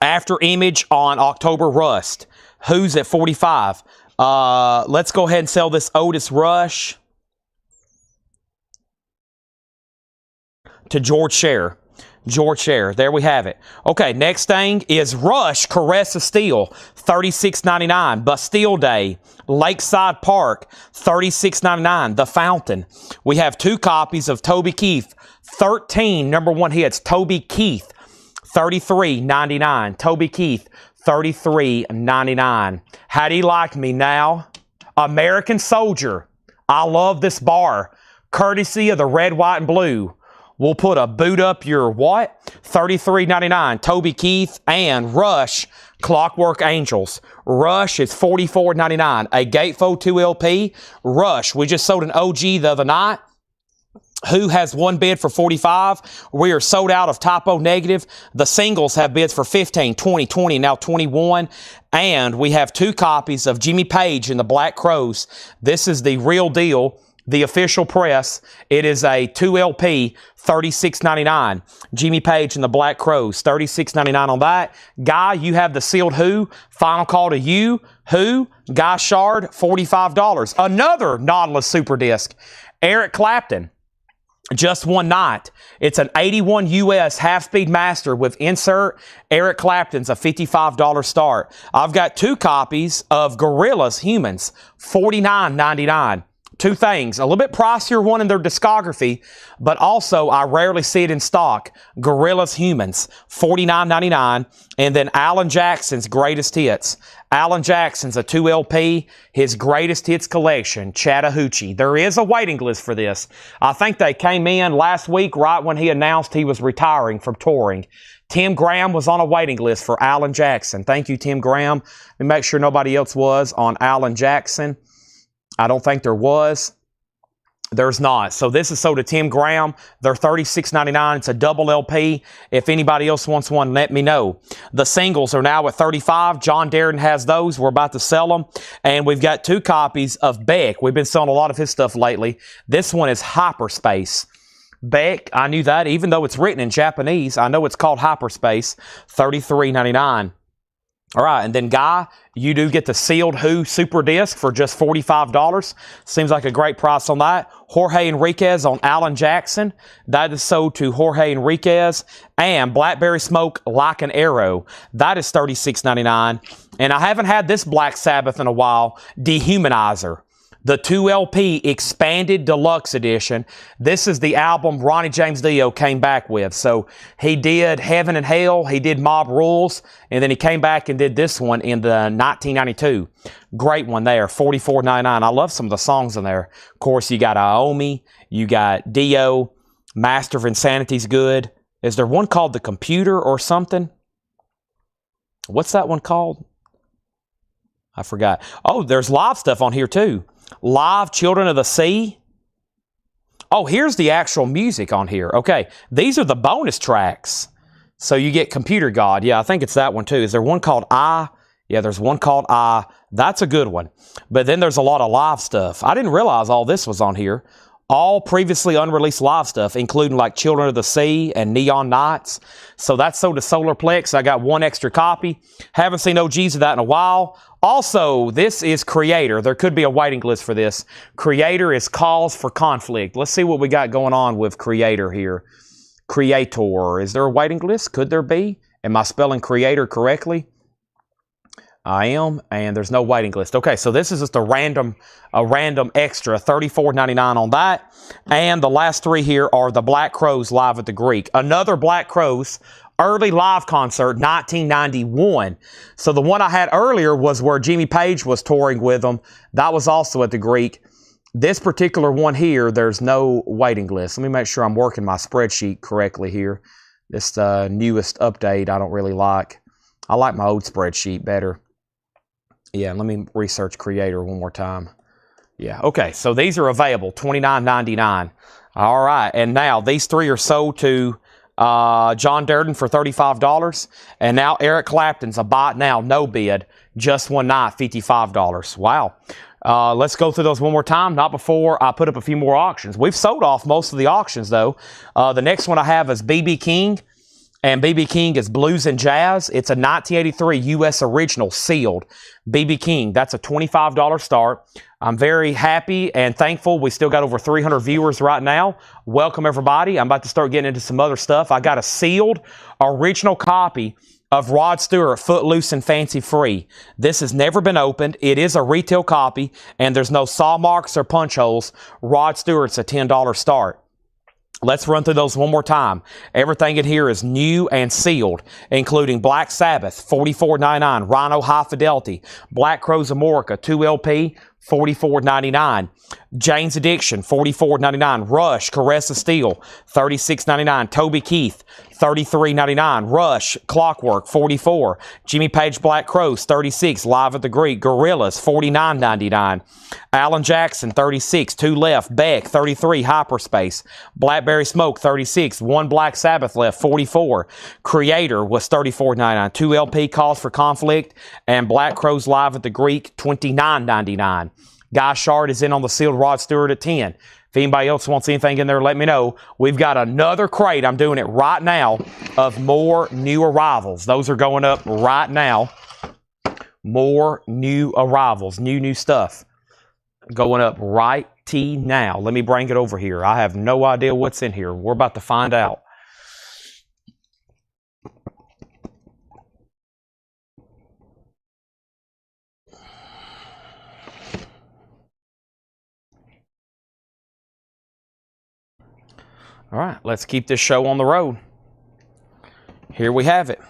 After Image on October Rust. Who's at 45? Let's go ahead and sell this Otis Rush to George Scher. George Scher. There we have it. Okay, next thing is Rush Caress of Steel, $36.99. Bastille Day, Lakeside Park, $36.99. The Fountain. We have 2 copies of Toby Keith, 13 number 1 hits. Toby Keith, $33.99. Toby Keith, $33.99. How do you like me now? American Soldier. I love this bar. Courtesy of the Red, White, and Blue. We'll put a boot up your what? $33.99. Toby Keith and Rush Clockwork Angels. Rush is $44.99. A Gatefold 2 LP. Rush. We just sold an OG the other night. Who has 1 bid for $45? We are sold out of typo negative. The singles have bids for $15, $20, $20, now $21. And we have 2 copies of Jimmy Page and the Black Crows. This is the real deal. The official press. It is a 2 LP, $36.99. Jimmy Page and the Black Crows, $36.99 on that. Guy, you have the sealed Who. Final call to you. Who? Guy Shard, $45. Another Nautilus Super Disc. Eric Clapton. Just one night. It's an 81 US half-speed master with insert. Eric Clapton's a $55 start. I've got 2 copies of Gorillaz Humans, $49.99. 2 things. A little bit pricier one in their discography, but also I rarely see it in stock. Gorillaz Humans, $49.99. And then Alan Jackson's Greatest Hits. Alan Jackson's a 2 LP, his Greatest Hits collection, Chattahoochee. There is a waiting list for this. I think they came in last week right when he announced he was retiring from touring. Tim Graham was on a waiting list for Alan Jackson. Thank you, Tim Graham. Let me make sure nobody else was on Alan Jackson. I don't think there was. There's not. So this is sold to Tim Graham. They're $36.99. It's a double LP. If anybody else wants one, let me know. The singles are now at $35. John Darren has those. We're about to sell them. And we've got 2 copies of Beck. We've been selling a lot of his stuff lately. This one is Hyperspace. Beck, I knew that. Even though it's written in Japanese, I know it's called Hyperspace. $33.99. All right, and then Guy, you do get the sealed Who Super Disc for just $45. Seems like a great price on that. Jorge Enriquez on Alan Jackson. That is sold to Jorge Enriquez. And Blackberry Smoke Like an Arrow. That is $36.99. And I haven't had this Black Sabbath in a while. Dehumanizer. The 2 LP Expanded Deluxe Edition. This is the album Ronnie James Dio came back with. So he did Heaven and Hell, he did Mob Rules, and then he came back and did this one in the 1992. Great one there, $44.99. I love some of the songs in there. Of course, you got Aomi, you got Dio, Master of Insanity's good. Is there one called The Computer or something? What's that one called? I forgot. Oh, there's live stuff on here too. Live Children of the Sea. Oh, here's the actual music on here. Okay, these are the bonus tracks. So you get Computer God. Yeah, I think it's that one too. Is there one called I? Yeah, there's one called I. That's a good one. But then there's a lot of live stuff. I didn't realize all this was on here. All previously unreleased live stuff, including like Children of the Sea and Neon Nights. So that's sold to Solarplex. I got 1 extra copy. Haven't seen OGs of that in a while. Also, this is Creator. There could be a waiting list for this. Creator is Cause for Conflict. Let's see what we got going on with Creator here. Creator. Is there a waiting list? Could there be? Am I spelling Creator correctly? I am, and there's no waiting list. Okay, so this is just a random extra, $34.99 on that. And the last 3 here are the Black Crowes live at the Greek. Another Black Crowes early live concert, 1991. So the one I had earlier was where Jimmy Page was touring with them. That was also at the Greek. This particular one here, there's no waiting list. Let me make sure I'm working my spreadsheet correctly here. This newest update I don't really like. I like my old spreadsheet better. Yeah, let me research Creator one more time. Yeah, okay, so these are available, $29.99. All right, and now these 3 are sold to John Durden for $35. And now Eric Clapton's a buy now, no bid, just one night, $55. Wow. Let's go through those one more time, not before I put up a few more auctions. We've sold off most of the auctions, though. The next one I have is B.B. King. And B.B. King is Blues and Jazz. It's a 1983 U.S. original, sealed. B.B. King, that's a $25 start. I'm very happy and thankful. We still got over 300 viewers right now. Welcome, everybody. I'm about to start getting into some other stuff. I got a sealed original copy of Rod Stewart, Footloose and Fancy Free. This has never been opened. It is a retail copy, and there's no saw marks or punch holes. Rod Stewart's a $10 start. Let's run through those one more time. Everything in here is new and sealed, including Black Sabbath, $44.99. Rhino High Fidelity. Black Crowes Amorica, 2 LP, $44.99. Jane's Addiction, $44.99. Rush, Caress of Steel, $36.99. Toby Keith, $33.99. Rush, Clockwork, $44. Jimmy Page Black Crowes, $36. Live at the Greek. Gorillaz, $49.99. Alan Jackson, $36. 2 left. Beck, $33. Hyperspace. Blackberry Smoke, $36. 1 Black Sabbath left, $44. Creator was $34.99. 2 LP Cause for Conflict. And Black Crowes Live at the Greek, $29.99. Guy Shard is in on the sealed Rod Stewart at 10. If anybody else wants anything in there, let me know. We've got another crate. I'm doing it right now of more new arrivals. Those are going up right now. More new arrivals. New stuff going up right tea now. Let me bring it over here. I have no idea what's in here. We're about to find out. All right, let's keep this show on the road. Here we have it.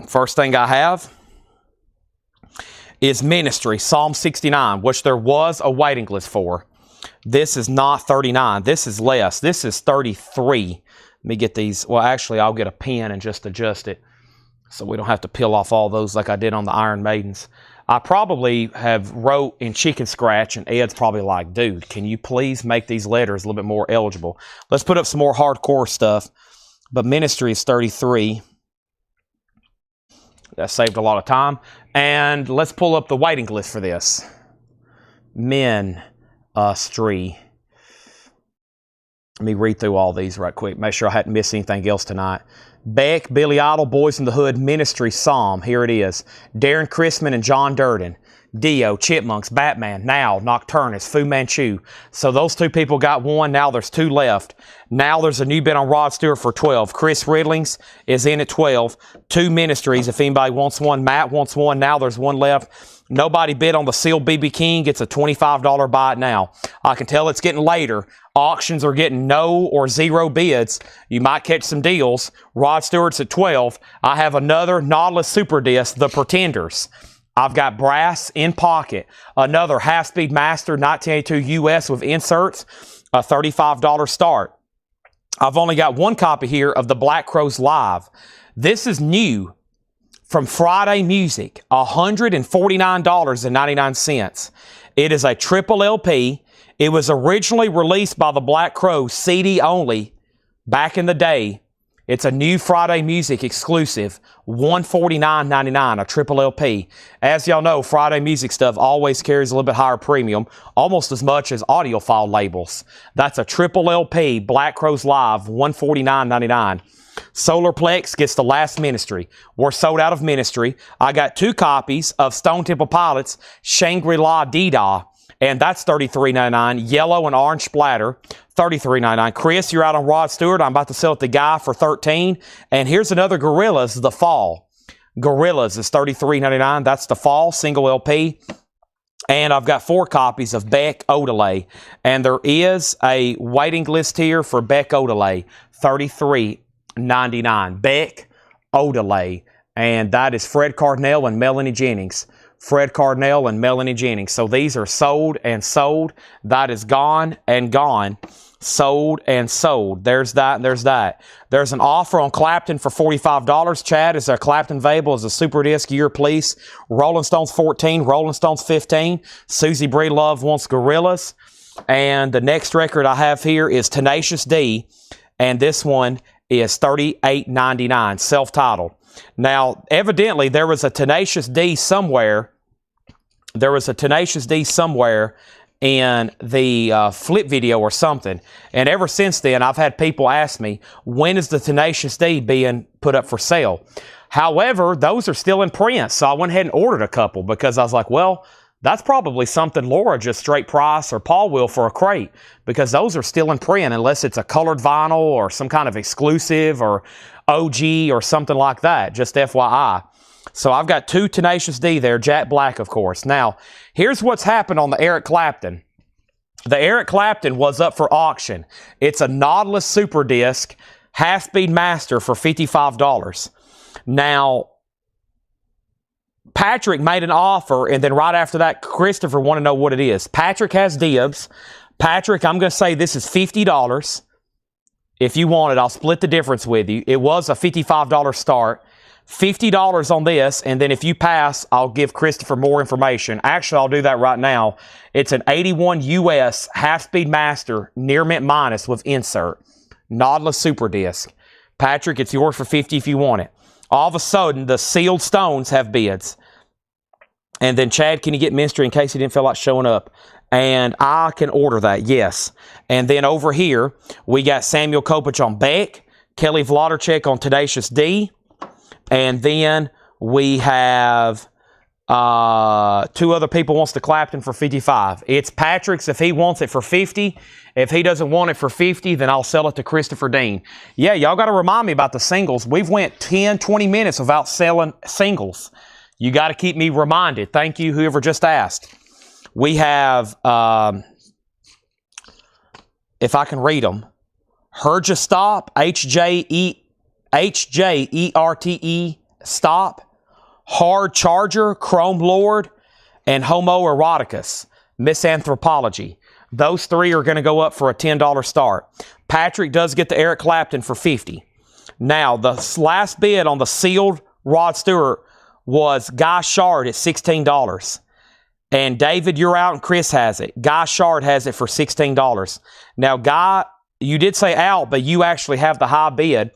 First thing I have is Ministry, Psalm 69, which there was a waiting list for. This is not 39. This is less. This is 33. Let me get these. Well, actually, I'll get a pen and just adjust it so we don't have to peel off all those like I did on the Iron Maidens. I probably have wrote in chicken scratch, and Ed's probably like, dude, can you please make these letters a little bit more eligible? Let's put up some more hardcore stuff. But Ministry is 33. That saved a lot of time. And let's pull up the waiting list for this. Ministry. Let me read through all these right quick. Make sure I hadn't missed anything else tonight. Beck, Billy Idol, Boys in the Hood, Ministry, Psalm. Here it is. Darren Chrisman and John Durden. Dio, Chipmunks, Batman, Now, Nocturnus, Fu Manchu. So those two people got one. Now there's two left. Now there's a new bid on Rod Stewart for 12. Chris Ridlings is in at 12. Two Ministries if anybody wants one. Matt wants one. Now there's one left. Nobody bid on the Sealed BB King. It's a $25 buy it now. I can tell it's getting later. Auctions are getting no or zero bids. You might catch some deals. Rod Stewart's at 12. I have another Nautilus Super Disc, The Pretenders. I've got brass in pocket. Another half-speed master 1982 US with inserts, a $35 start. I've only got one copy here of the Black Crowes Live. This is new from Friday Music, $149.99. It is a triple LP. It was originally released by the Black Crowes, CD only, back in the day. It's a new Friday Music exclusive, $149.99, a triple LP. As y'all know, Friday Music stuff always carries a little bit higher premium, almost as much as audiophile labels. That's a triple LP, Black Crowes Live, $149.99. Solarplex gets the last Ministry. We're sold out of Ministry. I got two copies of Stone Temple Pilots, Shangri-La Dee-Dah, and that's $33.99. Yellow and orange splatter, $33.99. Chris, you're out on Rod Stewart. I'm about to sell it to Guy for $13. And here's another Gorillaz, The Fall. Gorillaz is $33.99. That's The Fall, single LP. And I've got 4 copies of Beck Odelay. And there is a waiting list here for Beck Odelay, $33.99. Beck Odelay. And that is Fred Cardinal and Melanie Jennings. Fred Cardinal and Melanie Jennings. So these are sold and sold. That is gone and gone. Sold and sold. There's that and there's that. There's an offer on Clapton for $45. Chad, is there Clapton available as a super disc? Year, please. Rolling Stones 14. Rolling Stones 15. Susie Bree Love wants Gorillaz. And the next record I have here is Tenacious D. And this one is $38.99. Self-titled. Now, evidently, there was a Tenacious D somewhere. There was a Tenacious D somewhere in the flip video or something. And ever since then, I've had people ask me, when is the Tenacious D being put up for sale? However, those are still in print. So I went ahead and ordered a couple because I was like, well, that's probably something Laura just straight price or Paul will for a crate, because those are still in print unless it's a colored vinyl or some kind of exclusive or OG or something like that. Just FYI. So I've got 2 Tenacious D there, Jack Black, of course. Now, here's what's happened on the Eric Clapton. The Eric Clapton was up for auction. It's a Nautilus Super Disc, half-speed master for $55. Now, Patrick made an offer, and then right after that, Christopher wanted to know what it is. Patrick has dibs. Patrick, I'm going to say this is $50. If you want it, I'll split the difference with you. It was a $55 start. $50 on this, and then if you pass, I'll give Christopher more information. Actually, I'll do that right now. It's an 81 US half-speed master, near mint minus with insert. Nautilus Super Disc. Patrick, it's yours for $50 if you want it. All of a sudden, the Sealed Stones have bids. And then, Chad, can you get Ministry in case he didn't feel like showing up? And I can order that, yes. And then over here, we got Samuel Kopech on Beck, Kelly Vlodarchek on Tenacious D, and then we have Two other people wants the Clapton for 55. It's Patrick's if he wants it for 50. If he doesn't want it for 50, then I'll sell it to Christopher Dean. Yeah, y'all got to remind me about the singles. We've went 10, 20 minutes without selling singles. You got to keep me reminded. Thank you, whoever just asked. We have, if I can read them, Heard Ya Stop, HJERTE Stop, Hard Charger, Chrome Lord, and Homo Eroticus, Misanthropology. Those three are going to go up for a $10 start. Patrick does get the Eric Clapton for 50. Now, the last bid on the sealed Rod Stewart was Guy Shard at $16. And David, you're out and Chris has it. Guy Shard has it for $16. Now, Guy, you did say out, but you actually have the high bid.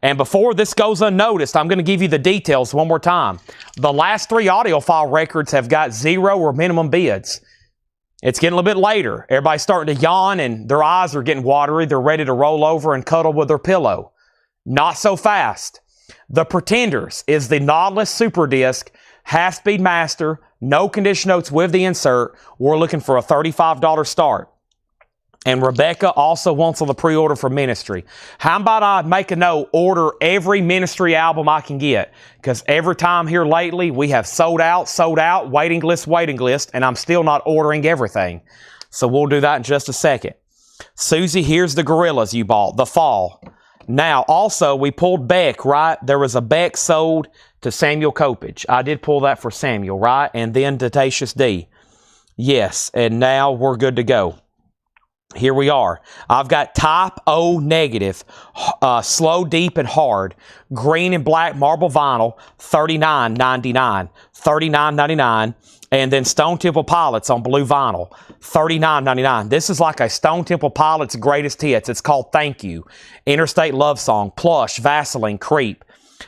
And before this goes unnoticed, I'm going to give you the details one more time. The last three audiophile records have got 0 or minimum bids. It's getting a little bit later. Everybody's starting to yawn and their eyes are getting watery. They're ready to roll over and cuddle with their pillow. Not so fast. The Pretenders is the Nautilus Super Disc, half-speed master, no condition notes with the insert. We're looking for a $35 start. And Rebecca also wants on the pre-order for Ministry. How about I make a note, order every Ministry album I can get? Because every time here lately, we have sold out, waiting list, and I'm still not ordering everything. So we'll do that in just a second. Susie, here's the Gorillas you bought, The Fall. Now, also, we pulled Beck, right? There was a Beck sold to Samuel Copage. I did pull that for Samuel, right? And then Detacious D. Yes, and now we're good to go. Here we are. I've got Type O negative, slow, deep, and hard, green and black marble vinyl, $39.99, $39.99, and then Stone Temple Pilots on blue vinyl, $39.99. This is like a Stone Temple Pilots greatest hits. It's called Thank You, Interstate Love Song, Plush, Vaseline, Creep.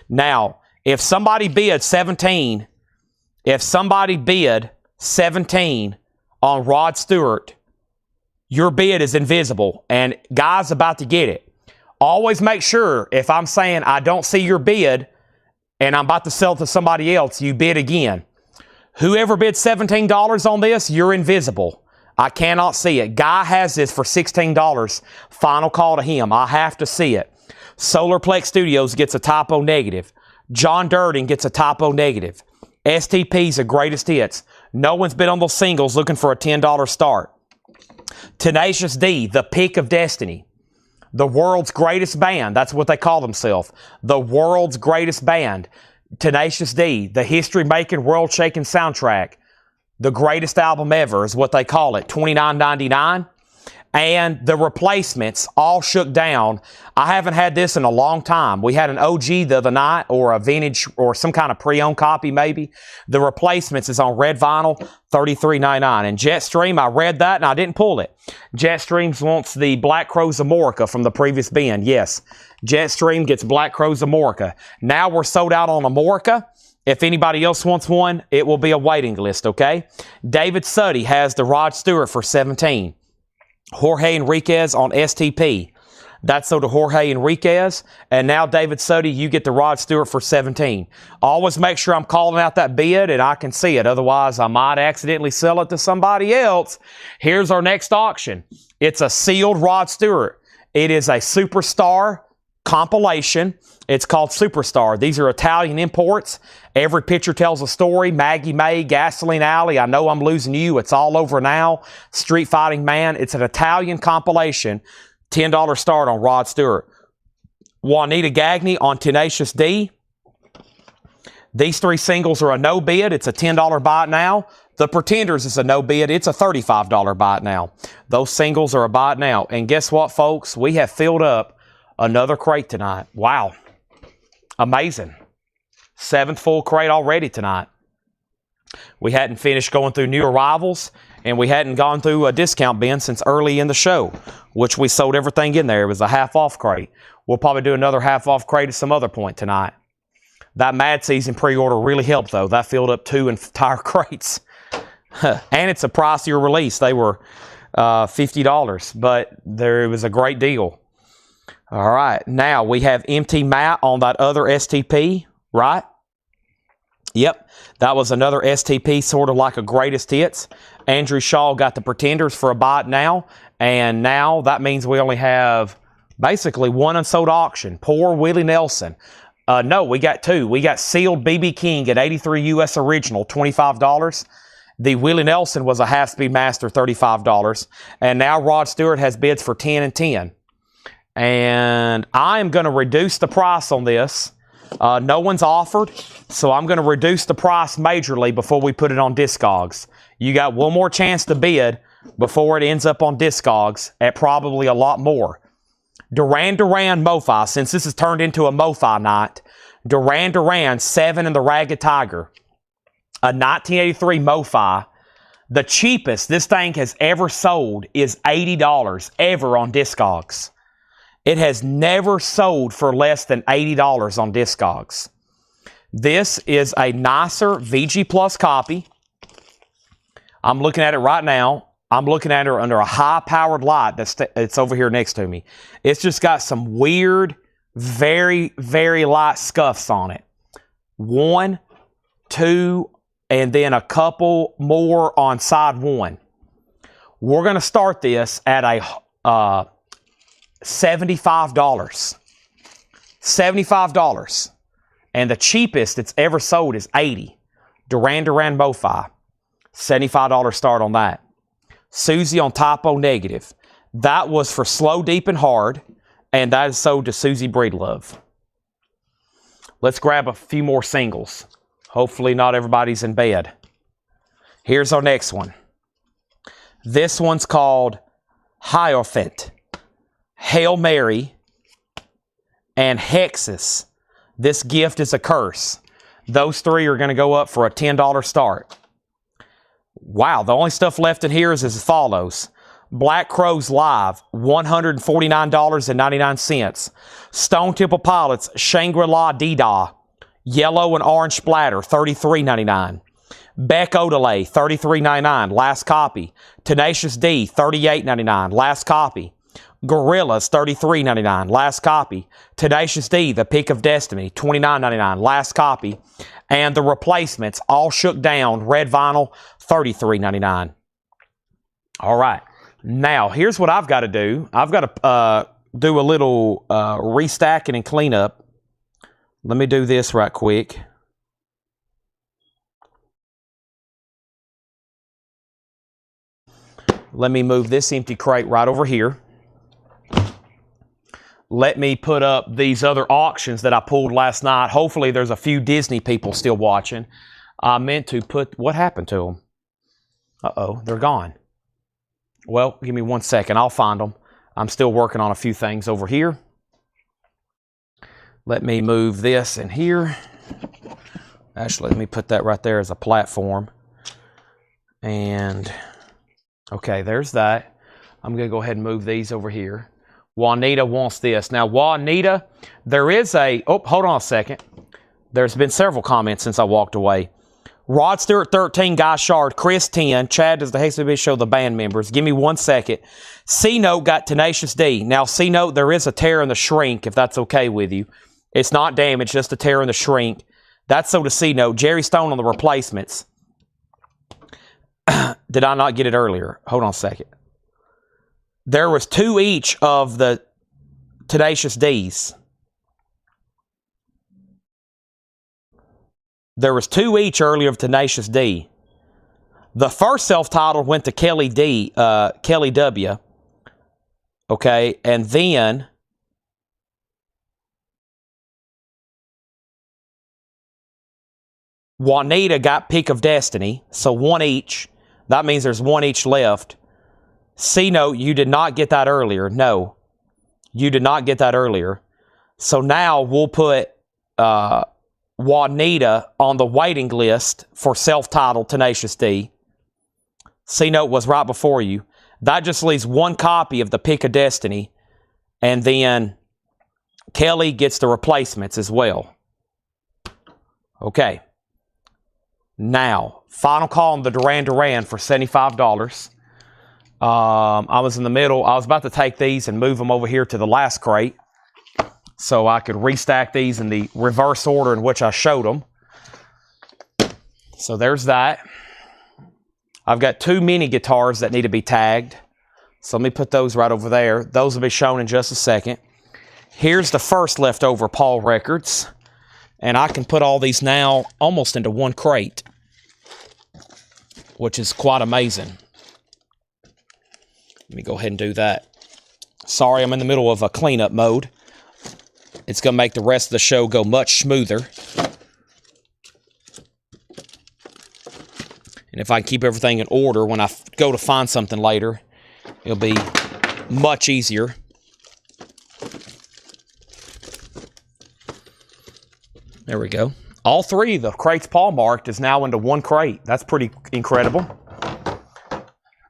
Now, if somebody bid 17, on Rod Stewart, your bid is invisible, and Guy's about to get it. Always make sure, if I'm saying I don't see your bid, and I'm about to sell it to somebody else, you bid again. Whoever bid $17 on this, you're invisible. I cannot see it. Guy has this for $16. Final call to him. I have to see it. Solarplex Studios gets a Type O negative. John Durden gets a Type O negative. STP's the greatest hits. No one's been on those singles looking for a $10 start. Tenacious D, The Pick of Destiny. The world's greatest band. That's what they call themselves. The world's greatest band. Tenacious D, the history-making, world-shaking soundtrack. The greatest album ever is what they call it. $29.99. And the Replacements, All Shook Down. I haven't had this in a long time. We had an OG the other night, or a vintage, or some kind of pre-owned copy maybe. The Replacements is on red vinyl, $33.99. And Jetstream, I read that and I didn't pull it. Jetstream wants the Black Crows Amorica from the previous band. Yes, Jetstream gets Black Crows Amorica. Now we're sold out on Amorica. If anybody else wants one, it will be a waiting list, okay? David Suddy has the Rod Stewart for $17. Jorge Enriquez on STP. That's so to Jorge Enriquez. And now, David Suddy, you get the Rod Stewart for $17. Always make sure I'm calling out that bid and I can see it. Otherwise, I might accidentally sell it to somebody else. Here's our next auction. It's a sealed Rod Stewart. It is a Superstar compilation. It's called Superstar. These are Italian imports. Every picture tells a story. Maggie May, Gasoline Alley, I Know I'm Losing You, It's All Over Now, Street Fighting Man. It's an Italian compilation. $10 start on Rod Stewart. Juanita Gagne on Tenacious D. These three singles are a no bid. It's a $10 buy it now. The Pretenders is a no bid. It's a $35 buy it now. Those singles are a buy it now. And guess what, folks? We have filled up another crate tonight. Wow. Amazing. 7th full crate already tonight. We hadn't finished going through new arrivals, and we hadn't gone through a discount bin since early in the show, which we sold everything in there. It was a half-off crate. We'll probably do another half-off crate at some other point tonight. That Mad Season pre-order really helped, though. That filled up 2 entire crates. And it's a pricier release. They were $50, but it was a great deal. All right, now we have Empty Matte on that other STP, right? Yep, that was another STP, sort of like a greatest hits. Andrew Shaw got the Pretenders for a bite now, and now that means we only have basically one unsold auction. Poor Willie Nelson. No, we got two. We got sealed BB King at 83 US original, $25. The Willie Nelson was a half-speed master, $35. And now Rod Stewart has bids for 10 and 10. And I am going to reduce the price on this. No one's offered, so I'm going to reduce the price majorly before we put it on Discogs. You got one more chance to bid before it ends up on Discogs at probably a lot more. Duran Duran MoFi, since this has turned into a MoFi night, Duran Duran 7 in the Ragged Tiger, a 1983 MoFi. The cheapest this thing has ever sold is $80 ever on Discogs. It has never sold for less than $80 on Discogs. This is a nicer VG Plus copy. I'm looking at it right now. I'm looking at it under a high-powered light that's over here next to me. It's just got some weird, very, very light scuffs on it. 1, 2, and then a couple more on side 1. We're going to start this at a $75. $75. And the cheapest it's ever sold is $80. Duran Duran MoFi. $75 start on that. Susie on Typo Negative. That was for Slow, Deep, and Hard. And that is sold to Susie Breedlove. Let's grab a few more singles. Hopefully not everybody's in bed. Here's our next one. This one's called Hierophant, Hail Mary, and Hexus. This gift is a curse. Those three are going to go up for a $10 start. Wow, the only stuff left in here is as follows. Black Crows Live, $149.99. Stone Temple Pilots, Shangri-La Dee-Dah, Yellow and Orange Splatter, $33.99. Beck Odelay, $33.99, last copy. Tenacious D, $38.99, last copy. Gorillas, $33.99, last copy. Tenacious D, The Peak of Destiny, $29.99, last copy. And the replacements, all shook down, red vinyl, $33.99. All right. Now, here's what I've got to do. I've got to do a little restacking and cleanup. Let me do this right quick. Let me move this empty crate right over here. Let me put up these other auctions that I pulled last night. Hopefully there's a few Disney people still watching. I meant to put... What happened to them? Uh-oh, they're gone. Well, give me 1 second. I'll find them. I'm still working on a few things over here. Let me move this in here. Actually, let me put that right there as a platform. And, okay, there's that. I'm going to go ahead and move these over here. Juanita wants this. Now, Juanita, there is a... Oh, hold on a second. There's been several comments since I walked away. Rod Stewart 13, Guy Shard, Chris 10, Chad does the HCB show, the band members. Give me 1 second. C-Note got Tenacious D. Now, C-Note, there is a tear in the shrink, if that's okay with you. It's not damaged, just a tear in the shrink. That's so to C-Note. Jerry Stone on the replacements. Did I not get it earlier? Hold on a second. There was 2 each of the Tenacious Ds. There was 2 each earlier of Tenacious D. The first self-titled went to Kelly D, Kelly W. Okay, and then Juanita got Peak of Destiny, so 1 each. That means there's 1 each left. C-Note, you did not get that earlier. No, you did not get that earlier. So now we'll put Juanita on the waiting list for self-titled Tenacious D. C-Note was right before you. That just leaves 1 copy of the Peak of Destiny, and then Kelly gets the replacements as well. Okay. Now, final call on the Duran Duran for $75. I was in the middle. I was about to take these and move them over here to the last crate so I could restack these in the reverse order in which I showed them. So there's that. I've got 2 mini guitars that need to be tagged. So let me put those right over there. Those will be shown in just a second. Here's the first leftover Paul records. And I can put all these now almost into one crate, which is quite amazing. Let me go ahead and do that. Sorry, I'm in the middle of a cleanup mode. It's going to make the rest of the show go much smoother. And if I can keep everything in order, when I go to find something later, it'll be much easier. There we go. All 3 of the crates Paul marked is now into one crate. That's pretty incredible.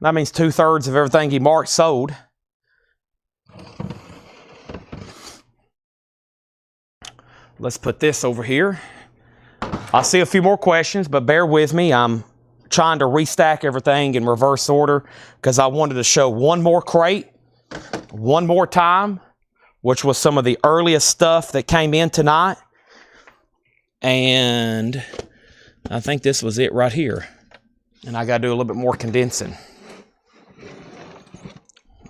That means 2/3 of everything he marked sold. Let's put this over here. I see a few more questions, but bear with me. I'm trying to restack everything in reverse order because I wanted to show one more crate, one more time, which was some of the earliest stuff that came in tonight. And I think this was it right here. And I got to do a little bit more condensing.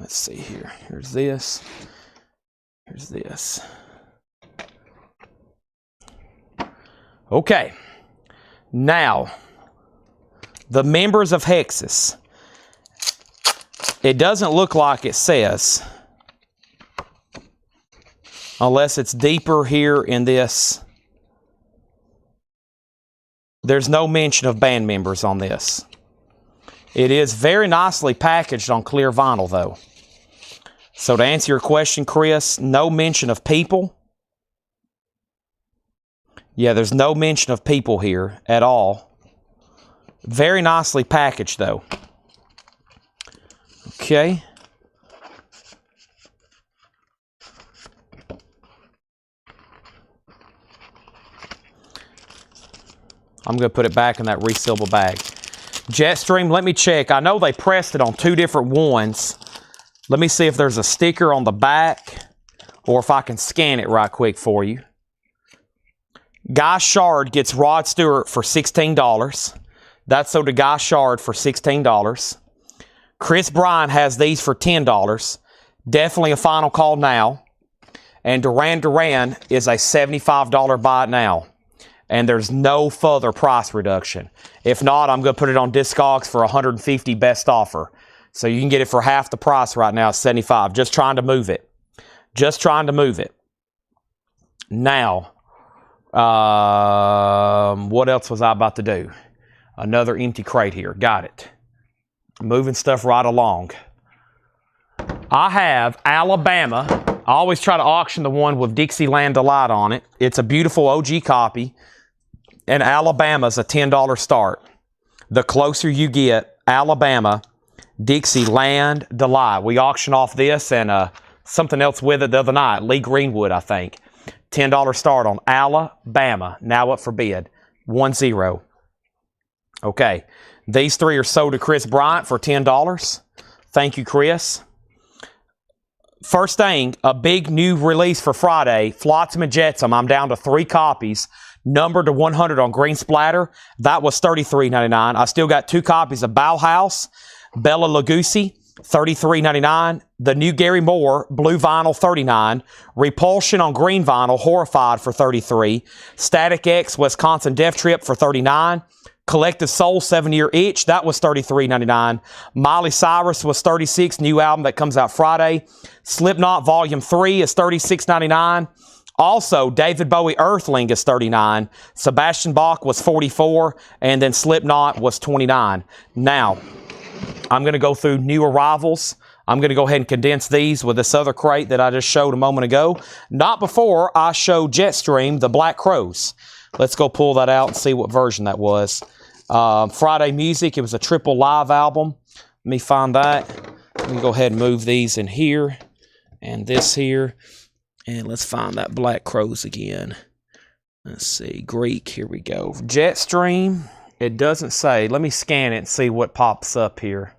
Let's see here. Here's this. Here's this. Okay. Now, the members of Hexus. It doesn't look like it says, unless it's deeper here in this. There's no mention of band members on this. It is very nicely packaged on clear vinyl, though. So to answer your question, Chris, no mention of people. Yeah, there's no mention of people here at all. Very nicely packaged, though. Okay. I'm going to put it back in that resealable bag. Jetstream, let me check. I know they pressed it on 2 different ones. Let me see if there's a sticker on the back or if I can scan it right quick for you. Guy Shard gets Rod Stewart for $16. That's sold to Guy Shard for $16. Chris Bryan has these for $10. Definitely a final call now. And Duran Duran is a $75 buy it now. And there's no further price reduction. If not, I'm going to put it on Discogs for $150 best offer. So you can get it for half the price right now, $75. Just trying to move it. Just trying to move it. Now, what else was I about to do? Another empty crate here. Got it. Moving stuff right along. I have Alabama. I always try to auction the one with Dixieland Delight on it. It's a beautiful OG copy. And Alabama's a $10 start. The closer you get, Alabama, Dixieland Delight. We auctioned off this and something else with it the other night. Lee Greenwood, I think. $10 start on Alabama. Now up for bid. 1-0. Okay. These 3 are sold to Chris Bryant for $10. Thank you, Chris. First thing, a big new release for Friday. Flotsam and Jetsam. I'm down to 3 copies. Numbered to 100 on green splatter. That was $33.99. I still got 2 copies of Bauhaus, Bela Lugosi, $33.99. The new Gary Moore, blue vinyl, $39. Repulsion on green vinyl, Horrified for $33. Static X, Wisconsin Death Trip for $39. Collective Soul, 7-year itch, that was $33.99. Miley Cyrus was $36, new album that comes out Friday. Slipknot Volume 3 is $36.99. Also, David Bowie Earthling is $39. Sebastian Bach was $44, and then Slipknot was $29. Now, I'm going to go through new arrivals. I'm going to go ahead and condense these with this other crate that I just showed a moment ago. Not before I showed Jetstream the Black Crows. Let's go pull that out and see what version that was. Friday Music, it was a triple live album. Let me find that. Let me go ahead and move these in here and this here. And let's find that Black Crows again. Let's see, Greek, here we go. Jetstream, it doesn't say. Let me scan it and see what pops up here.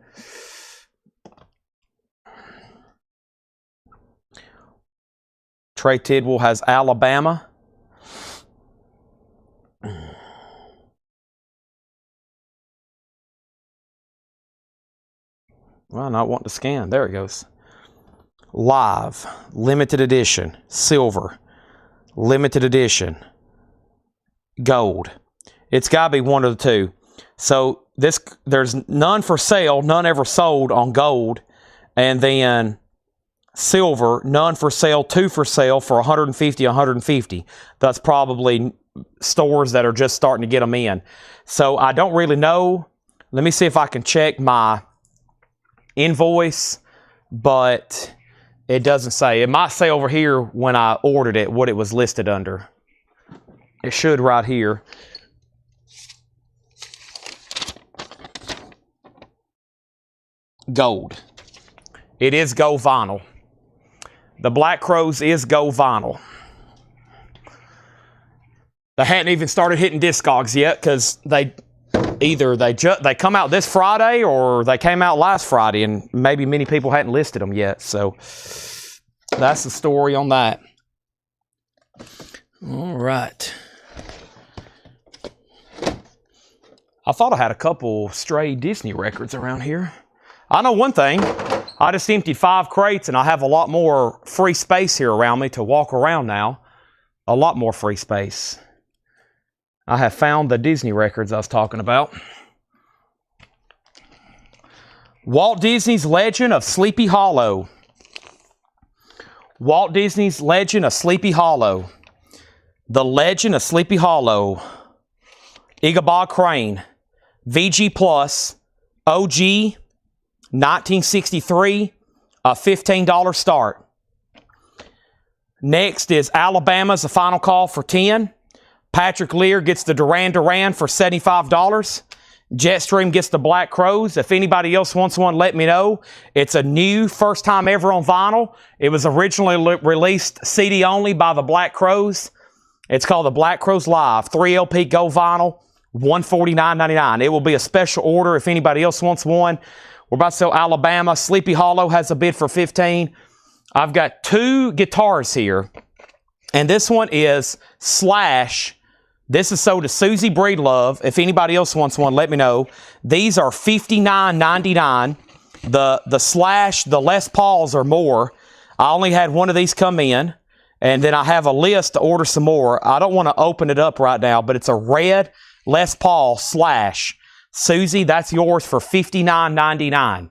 Trey Tidwell has Alabama. Well, not wanting to scan. There it goes. Live, limited edition, silver, limited edition, gold. It's got to be one of the two. So there's none for sale, none ever sold on gold, and then silver, none for sale, two for sale for 150, 150. That's probably stores that are just starting to get them in. So I don't really know. Let me see if I can check my invoice, but it doesn't say. It might say over here when I ordered it what it was listed under. It should right here. Gold. It is gold vinyl. The Black Crowes is gold vinyl. They hadn't even started hitting Discogs yet because they come out this Friday or they came out last Friday, and maybe many people hadn't listed them yet. So that's the story on that. All right. I thought I had a couple stray Disney records around here. I know one thing. I just emptied 5 crates, and I have a lot more free space here around me to walk around now. A lot more free space. I have found the Disney records I was talking about. Walt Disney's Legend of Sleepy Hollow. Walt Disney's Legend of Sleepy Hollow. The Legend of Sleepy Hollow. Ichabod Crane. VG Plus. OG. 1963, a $15 start. Next is Alabama's The Final Call for 10. Patrick Lear gets the Duran Duran for $75. Jetstream gets the Black Crowes. If anybody else wants one, let me know. It's a new first time ever on vinyl. It was originally released CD only by the Black Crowes. It's called the Black Crowes Live. 3 LP gold vinyl, $149.99. It will be a special order if anybody else wants one. We're about to sell Alabama. Sleepy Hollow has a bid for $15. I've got 2 guitars here. And this one is Slash. This is sold to Susie Breedlove. If anybody else wants one, let me know. These are $59.99. The Slash, the Les Pauls are more. I only had one of these come in. And then I have a list to order some more. I don't want to open it up right now, but it's a red Les Paul Slash. Susie, that's yours for $59.99.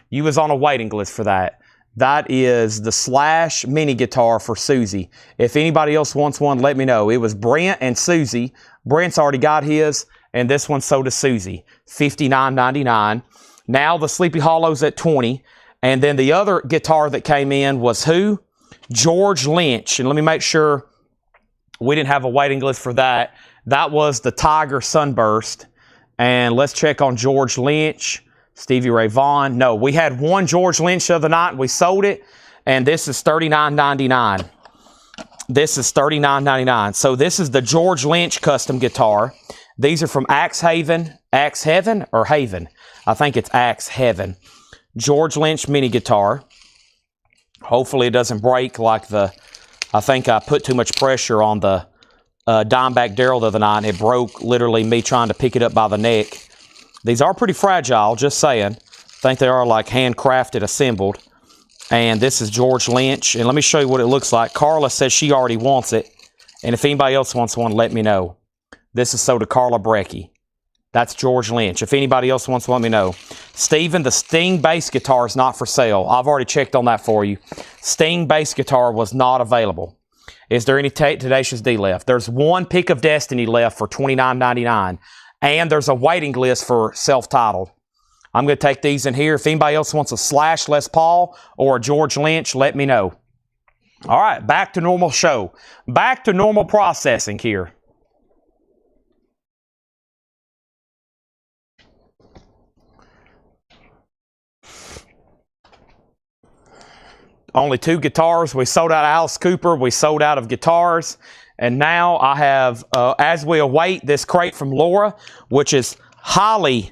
You was on a waiting list for that. That is the Slash mini guitar for Susie. If anybody else wants one, let me know. It was Brent and Susie. Brent's already got his, and this one's sold to Susie. $59.99. Now the Sleepy Hollow's at $20. And then the other guitar that came in was who? George Lynch. And let me make sure we didn't have a waiting list for that. That was the Tiger Sunburst. And let's check on George Lynch, Stevie Ray Vaughan. No, we had one George Lynch the other night, and we sold it, and this is $39.99. This is $39.99. So this is the George Lynch custom guitar. These are from Axe Heaven, or Haven. I think it's Axe Heaven. George Lynch mini guitar. Hopefully it doesn't break like I think I put too much pressure on the Dimeback Daryl the other night, and it broke literally me trying to pick it up by the neck. These are pretty fragile, just saying. I think they are like handcrafted, assembled. And this is George Lynch. And let me show you what it looks like. Carla says she already wants it. And if anybody else wants one, let me know. This is sold to Carla Brecky. That's George Lynch. If anybody else wants one, let me know. Steven, the Sting bass guitar is not for sale. I've already checked on that for you. Sting bass guitar was not available. Is there any Tenacious D left? There's one Pick of Destiny left for $29.99. And there's a waiting list for self-titled. I'm going to take these in here. If anybody else wants a Slash Les Paul or a George Lynch, let me know. All right, back to normal show. Back to normal processing here. Only 2 guitars. We sold out of Alice Cooper. We sold out of guitars. And now I have, as we await this crate from Laura, which is highly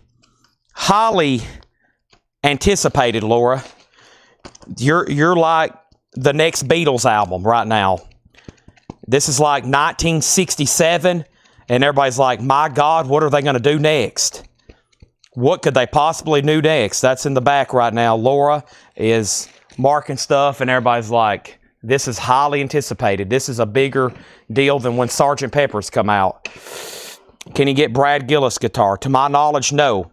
anticipated, Laura. You're like the next Beatles album right now. This is like 1967, and everybody's like, my God, what are they going to do next? What could they possibly do next? That's in the back right now. Laura is marking stuff, and everybody's like, this is highly anticipated. This is a bigger deal than when Sgt. Pepper's come out. Can you get Brad Gillis guitar? To my knowledge, no.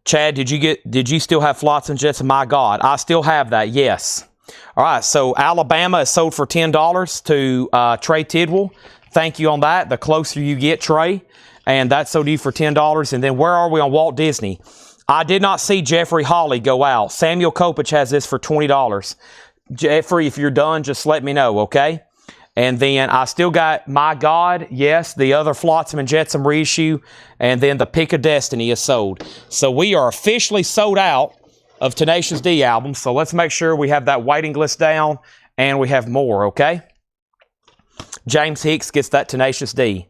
Chad, did you still have Flotsam Jetsam? My God, I still have that, yes. All right, so Alabama is sold for $10 to Trey Tidwell. Thank you on that. The closer you get, Trey. And that's sold to you for $10. And then where are we on Walt Disney? I did not see Jeffrey Hawley go out. Samuel Kopich has this for $20. Jeffrey, if you're done, just let me know, okay? And then I still got My God, yes, the other Flotsam and Jetsam reissue. And then the Pick of Destiny is sold. So we are officially sold out of Tenacious D albums. So let's make sure we have that waiting list down and we have more, okay? James Hicks gets that Tenacious D.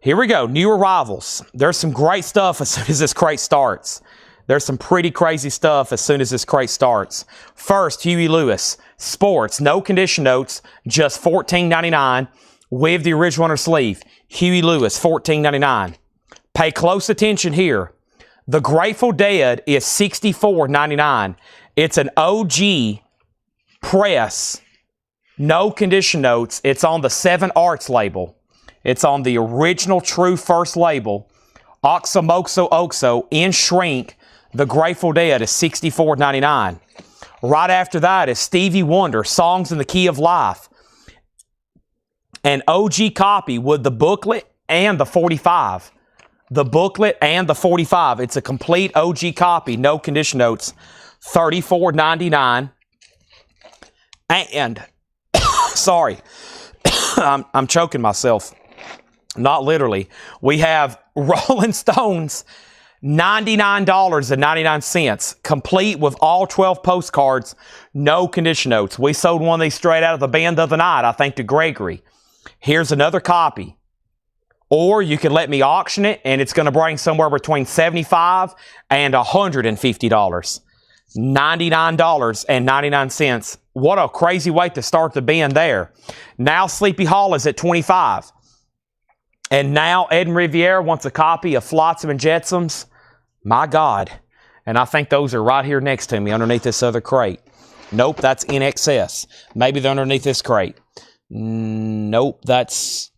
Here we go, new arrivals. There's some great stuff as soon as this crate starts. There's some pretty crazy stuff as soon as this crate starts. First, Huey Lewis, Sports, no condition notes, just $14.99 with the original inner sleeve. Huey Lewis, $14.99. Pay close attention here. The Grateful Dead is $64.99. It's an OG press, no condition notes. It's on the 7 Arts label. It's on the original true first label. Oxomoxo Oxo in shrink. The Grateful Dead is $64.99. Right after that is Stevie Wonder, Songs in the Key of Life. An OG copy with the booklet and the 45. The booklet and the 45. It's a complete OG copy, no condition notes. $34.99. And, sorry, I'm choking myself. Not literally. We have Rolling Stones, $99.99, complete with all 12 postcards, no condition notes. We sold one of these straight out of the band the other night, I think, to Gregory. Here's another copy. Or you can let me auction it, and it's going to bring somewhere between $75 and $150. $99.99. What a crazy way to start the band there. Now Sleepy Hollow is at $25. And now Ed and Riviera wants a copy of Flotsam and Jetsams. My God. And I think those are right here next to me underneath this other crate. Nope, that's In Excess. Maybe they're underneath this crate. Nope, that's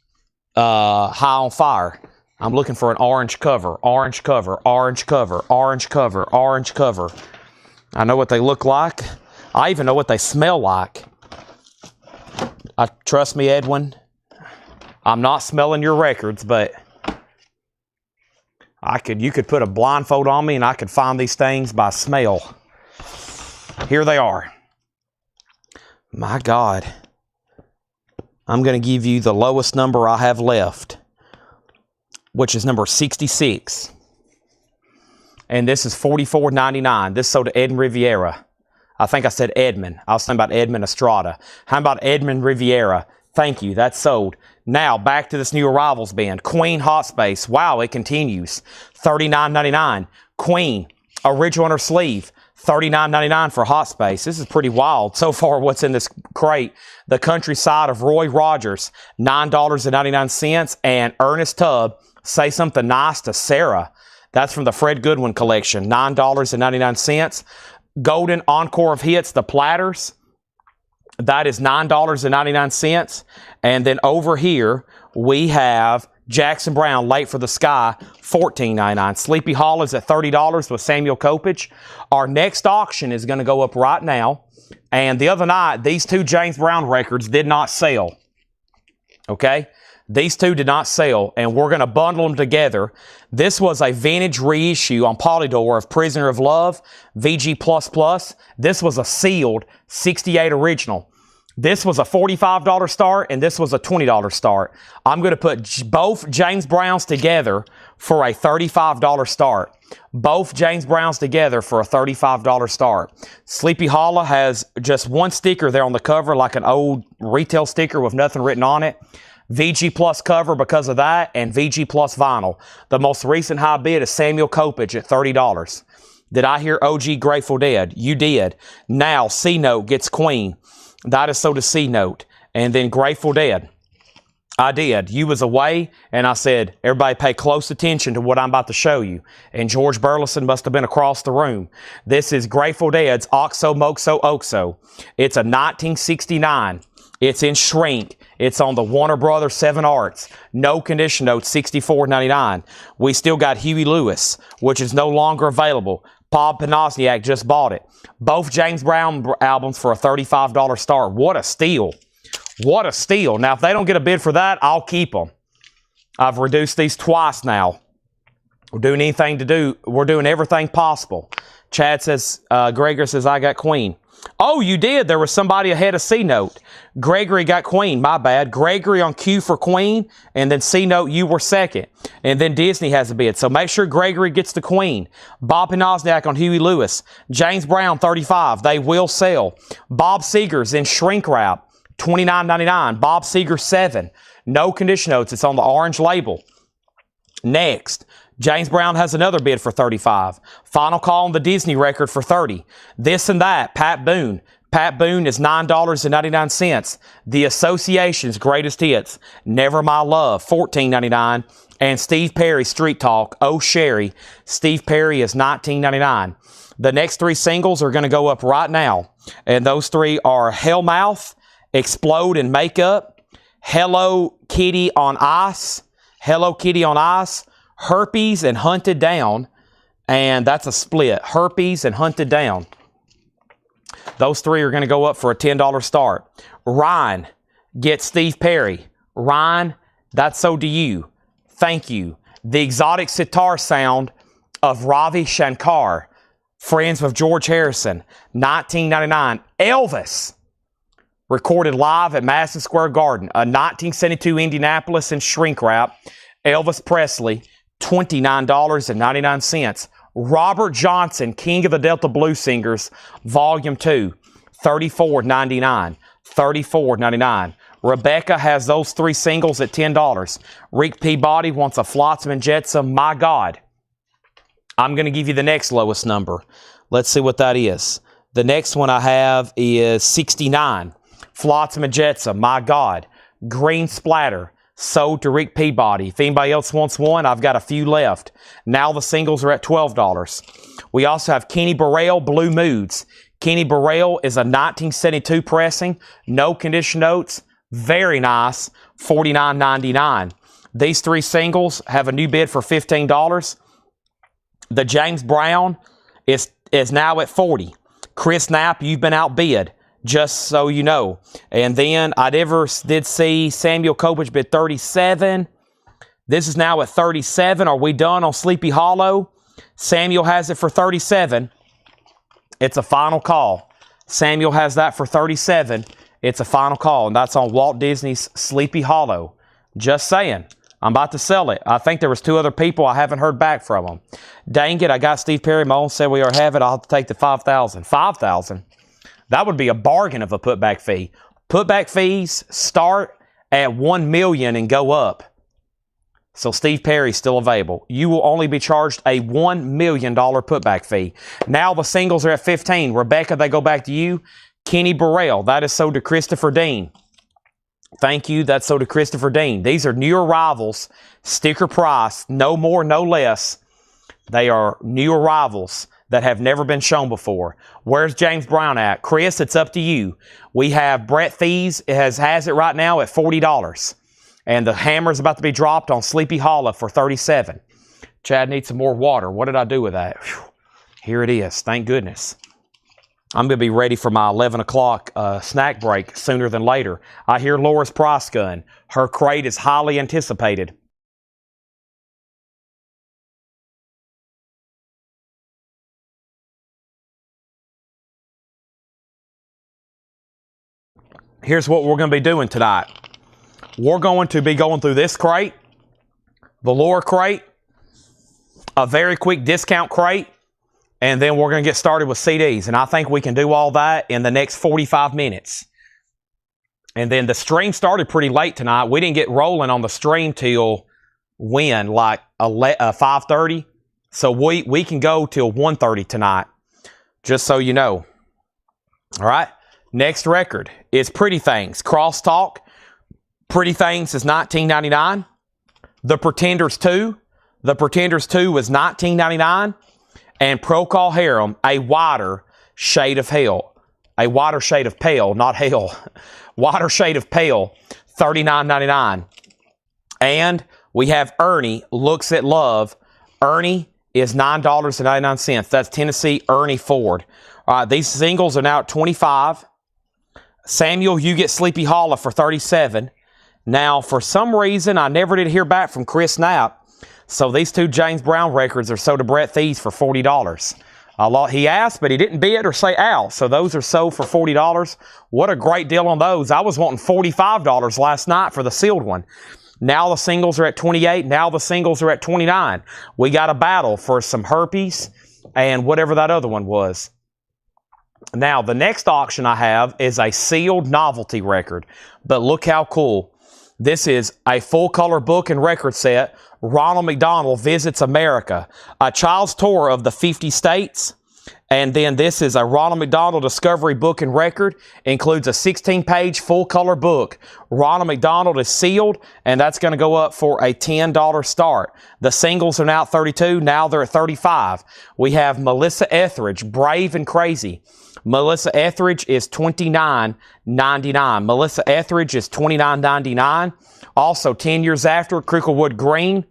High on Fire. I'm looking for an orange cover, orange cover, orange cover, orange cover, orange cover. I know what they look like. I even know what they smell like. Trust me, Edwin. I'm not smelling your records, but you could put a blindfold on me and I could find these things by smell. Here they are. My God. I'm going to give you the lowest number I have left, which is number 66. And this is $44.99. This sold to Ed and Riviera. I think I said Edmund. I was talking about Edmund Estrada. How about Edmund Riviera? Thank you. That's sold. Now, back to this new arrivals band. Queen Hot Space. Wow, it continues. $39.99. Queen, original inner sleeve. $39.99 for Hot Space. This is pretty wild. So far, what's in this crate? The Countryside of Roy Rogers, $9.99. And Ernest Tubb, Say Something Nice to Sarah. That's from the Fred Goodwin collection, $9.99. Golden Encore of Hits, The Platters. That is $9.99. And then over here, we have Jackson Browne, Late for the Sky, $14.99. Sleepy Hollow is at $30 with Samuel Kopich. Our next auction is going to go up right now. And the other night, these two James Brown records did not sell. Okay? These two did not sell, and we're going to bundle them together. This was a vintage reissue on Polydor of Prisoner of Love, VG++. This was a sealed 68 original. This was a $45 start, and this was a $20 start. I'm going to put both James Browns together for a $35 start. Both James Browns together for a $35 start. Sleepy Hollow has just one sticker there on the cover, like an old retail sticker with nothing written on it. VG Plus cover because of that, and VG Plus vinyl. The most recent high bid is Samuel Kopich at $30. Did I hear OG Grateful Dead? You did. Now C-Note gets Queen. That is so to C-Note. And then Grateful Dead. I did. You was away, and I said, everybody pay close attention to what I'm about to show you. And George Burleson must have been across the room. This is Grateful Dead's Oxo Moxo Oxo. It's a 1969. It's in shrink. It's on the Warner Brothers 7 Arts. No condition note, $64.99. We still got Huey Lewis, which is no longer available. Bob Panasniak just bought it. Both James Brown albums for a $35 start. What a steal. What a steal. Now, if they don't get a bid for that, I'll keep them. I've reduced these twice now. We're doing anything to do. We're doing everything possible. Chad says, Gregory says, I got Queen. Oh, you did. There was somebody ahead of C-Note. Gregory got Queen. My bad. Gregory on cue for Queen, and then C-Note, you were second. And then Disney has a bid. So make sure Gregory gets the Queen. Bob Panasniak on Huey Lewis. James Brown, 35. They will sell. Bob Seger's in shrink wrap. $29.99. Bob Seger 7. No condition notes. It's on the orange label. Next, James Brown has another bid for $35. Final call on the Disney record for $30. This and That, Pat Boone. Pat Boone is $9.99. The Association's Greatest Hits, Never My Love, $14.99. And Steve Perry, Street Talk, Oh Sherry. Steve Perry is $19.99. The next 3 singles are going to go up right now. And those 3 are Hellmouth, Explode and Makeup, Hello Kitty on Ice, Hello Kitty on Ice, Herpes and Hunted Down, and that's a split, Herpes and Hunted Down. Those 3 are going to go up for a $10 start. Ryan, get Steve Perry. Ryan, that's So Do You. Thank You. The Exotic Sitar Sound of Ravi Shankar, Friends with George Harrison, $19.99. Elvis, recorded live at Madison Square Garden, a 1972 Indianapolis in shrink wrap. Elvis Presley, $29.99. Robert Johnson, King of the Delta Blues Singers, Volume 2, $34.99. $34.99. Rebecca has those 3 singles at $10. Rick Peabody wants a Flotsam and Jetsam, My God. I'm going to give you the next lowest number. Let's see what that is. The next one I have is 69. Flotsam and Jetsam, My God. Green Splatter, sold to Rick Peabody. If anybody else wants one, I've got a few left. Now the singles are at $12. We also have Kenny Burrell, Blue Moods. Kenny Burrell is a 1972 pressing, no condition notes, very nice, $49.99. These 3 singles have a new bid for $15. The James Brown is now at $40. Chris Knapp, you've been outbid, just so you know. And then I did see Samuel Kopich bid $37. This is now at $37. Are we done on Sleepy Hollow? Samuel has it for $37. It's a final call. Samuel has that for $37. It's a final call, and that's on Walt Disney's Sleepy Hollow. Just saying. I'm about to sell it. I think there was 2 other people. I haven't heard back from them. Dang it, I got Steve Perry. My own said we are have it. I'll have to take the $5,000. $5,000? That would be a bargain of a putback fee. Putback fees start at $1 million and go up. So Steve Perry's still available. You will only be charged a $1 million putback fee. Now the singles are at $15. Rebecca, they go back to you. Kenny Burrell, that is sold to Christopher Dean. Thank you, that's sold to Christopher Dean. These are new arrivals, sticker price, no more, no less. They are new arrivals that have never been shown before. Where's James Brown at? Chris, it's up to you. We have Brett Thies, has it right now at $40. And the hammer's about to be dropped on Sleepy Hollow for $37. Chad needs some more water. What did I do with that? Whew. Here it is. Thank goodness. I'm going to be ready for my 11 o'clock snack break sooner than later. I hear Laura's price gun. Her crate is highly anticipated. Here's what we're going to be doing tonight. We're going to be going through this crate, the Laura crate, a very quick discount crate, and then we're going to get started with CDs. And I think we can do all that in the next 45 minutes. And then the stream started pretty late tonight. We didn't get rolling on the stream till when? Like 5:30. So we can go till 1:30 tonight, just so you know. All right. Next record is Pretty Things, Crosstalk. Pretty Things is $19.99. The Pretenders 2. The Pretenders 2 was $19.99. And Procol Harum, a wider shade of hell. A wider shade of pale, not hell. Wider shade of pale, $39.99. And we have Ernie Looks at Love. Ernie is $9.99. That's Tennessee Ernie Ford. These singles are now at $25. Samuel, You Get Sleepy Hollow for $37. Now, for some reason, I never did hear back from Chris Knapp. So these two James Brown records are sold to Brett Thies for $40. He asked, but he didn't bid or say out. So those are sold for $40. What a great deal on those. I was wanting $45 last night for the sealed one. Now the singles are at $28. Now the singles are at $29. We got a battle for some Herpes and whatever that other one was. Now, the next auction I have is a sealed novelty record. But look how cool. This is a full-color book and record set. Ronald McDonald Visits America. A child's tour of the 50 states. And then this is a Ronald McDonald Discovery book and record. Includes a 16-page full-color book. Ronald McDonald is sealed, and that's going to go up for a $10 start. The singles are now at $32. Now they're at $35. We have Melissa Etheridge, Brave and Crazy. Melissa Etheridge is $29.99. Melissa Etheridge is $29.99. Also, 10 Years After, Cricklewood Green.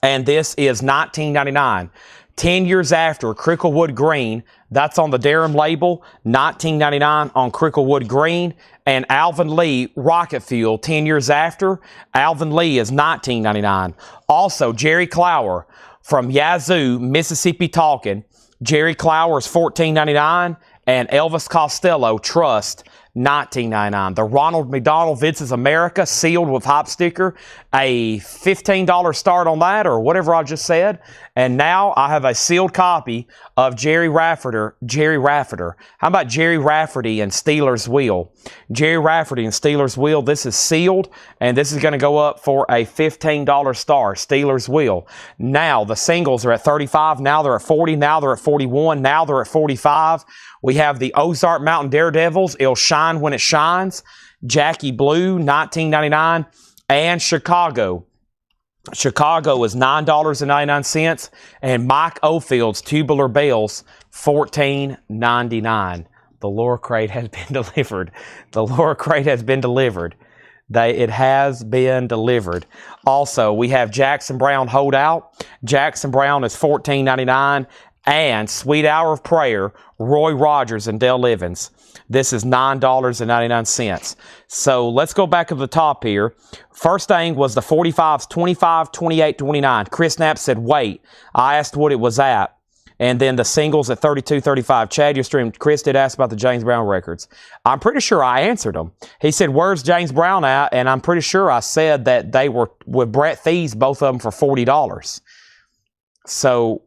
And this is $19.99. 10 Years After, Cricklewood Green. That's on the Durham label. $19.99 on Cricklewood Green. And Alvin Lee, Rocket Fuel, 10 Years After. Alvin Lee is $19.99. Also, Jerry Clower from Yazoo, Mississippi Talking. Jerry Clower is $14.99, and Elvis Costello, Trust, $19.99. The Ronald McDonald Visits America, sealed with hop sticker, a $15 start on that, or whatever I just said. And now I have a sealed copy of Jerry Rafferty. How about Jerry Rafferty and Steelers Wheel? Jerry Rafferty and Steelers Wheel, this is sealed, and this is going to go up for a $15 star, Steelers Wheel. Now the singles are at $35, now they're at $40, now they're at $41, now they're at $45. We have the Ozark Mountain Daredevils, It'll Shine When It Shines. Jackie Blue, $19.99. And Chicago. Chicago is $9.99. And Mike Oldfield's Tubular Bells, $14.99. The Laura Crate has been delivered. The Laura Crate has been delivered. It has been delivered. Also, we have Jackson Browne Holdout. Jackson Browne is $14.99. And Sweet Hour of Prayer, Roy Rogers and Dale Evans. This is $9.99. So let's go back to the top here. First thing was the 45s, 25, 28, 29. Chris Knapp said, wait. I asked what it was at. And then the singles at 32, 35. Chad, your stream. Chris did ask about the James Brown records. I'm pretty sure I answered him. He said, where's James Brown at? And I'm pretty sure I said that they were with Brett Thies, both of them for $40. So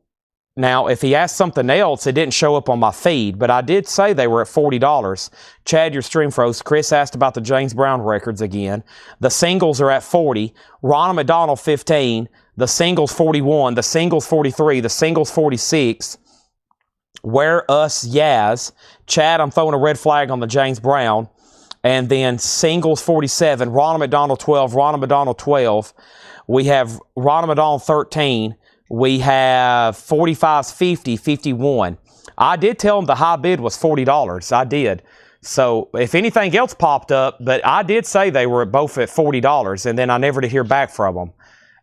now, if he asked something else, it didn't show up on my feed, but I did say they were at $40. Chad, your stream froze. Chris asked about the James Brown records again. The singles are at $40. Ronald McDonald, $15. The singles, $41. The singles, $43. The singles, $46. Where Us Yaz. Chad, I'm throwing a red flag on the James Brown. And then singles, $47. Ronald McDonald, $12. Ronald McDonald, $12. We have Ronald McDonald, $13. We have 45s, 50, 51. I did tell him the high bid was $40. I did. So if anything else popped up, but I did say they were both at $40, and then I never did hear back from them.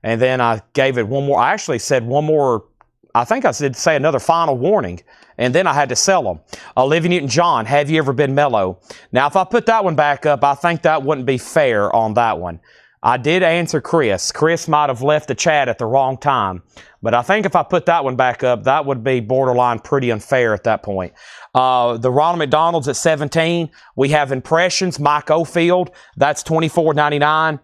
And then I gave it one more. I actually said one more. I think I did say another final warning, and then I had to sell them. Olivia Newton-John, Have You Ever Been Mellow? Now, if I put that one back up, I think that wouldn't be fair on that one. I did answer Chris. Chris might have left the chat at the wrong time. But I think if I put that one back up, that would be borderline pretty unfair at that point. The Ronald McDonald's at 17. We have Impressions, Mike Oldfield. That's $24.99.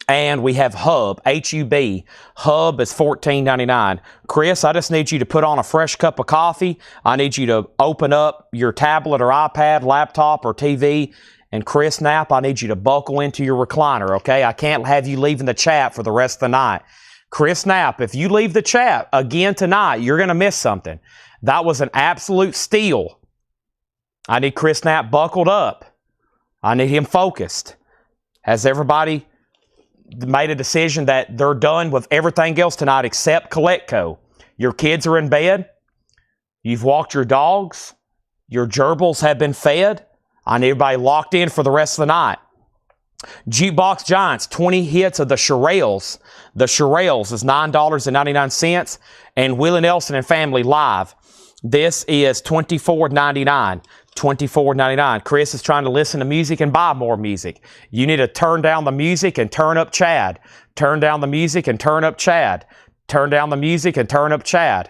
And we have Hub, H-U-B. Hub is $14.99. Chris, I just need you to put on a fresh cup of coffee. I need you to open up your tablet or iPad, laptop, or TV. And Chris Knapp, I need you to buckle into your recliner, okay? I can't have you leaving the chat for the rest of the night. Chris Knapp, if you leave the chat again tonight, you're going to miss something. That was an absolute steal. I need Chris Knapp buckled up. I need him focused. Has everybody made a decision that they're done with everything else tonight except Coletco? Your kids are in bed. You've walked your dogs. Your gerbils have been fed. I need everybody locked in for the rest of the night. Jukebox Giants, 20 hits of the Shirelles. The Shirelles is $9.99. And Willie Nelson and Family Live. This is $24.99. $24.99. Chris is trying to listen to music and buy more music. You need to turn down the music and turn up Chad. Turn down the music and turn up Chad. Turn down the music and turn up Chad.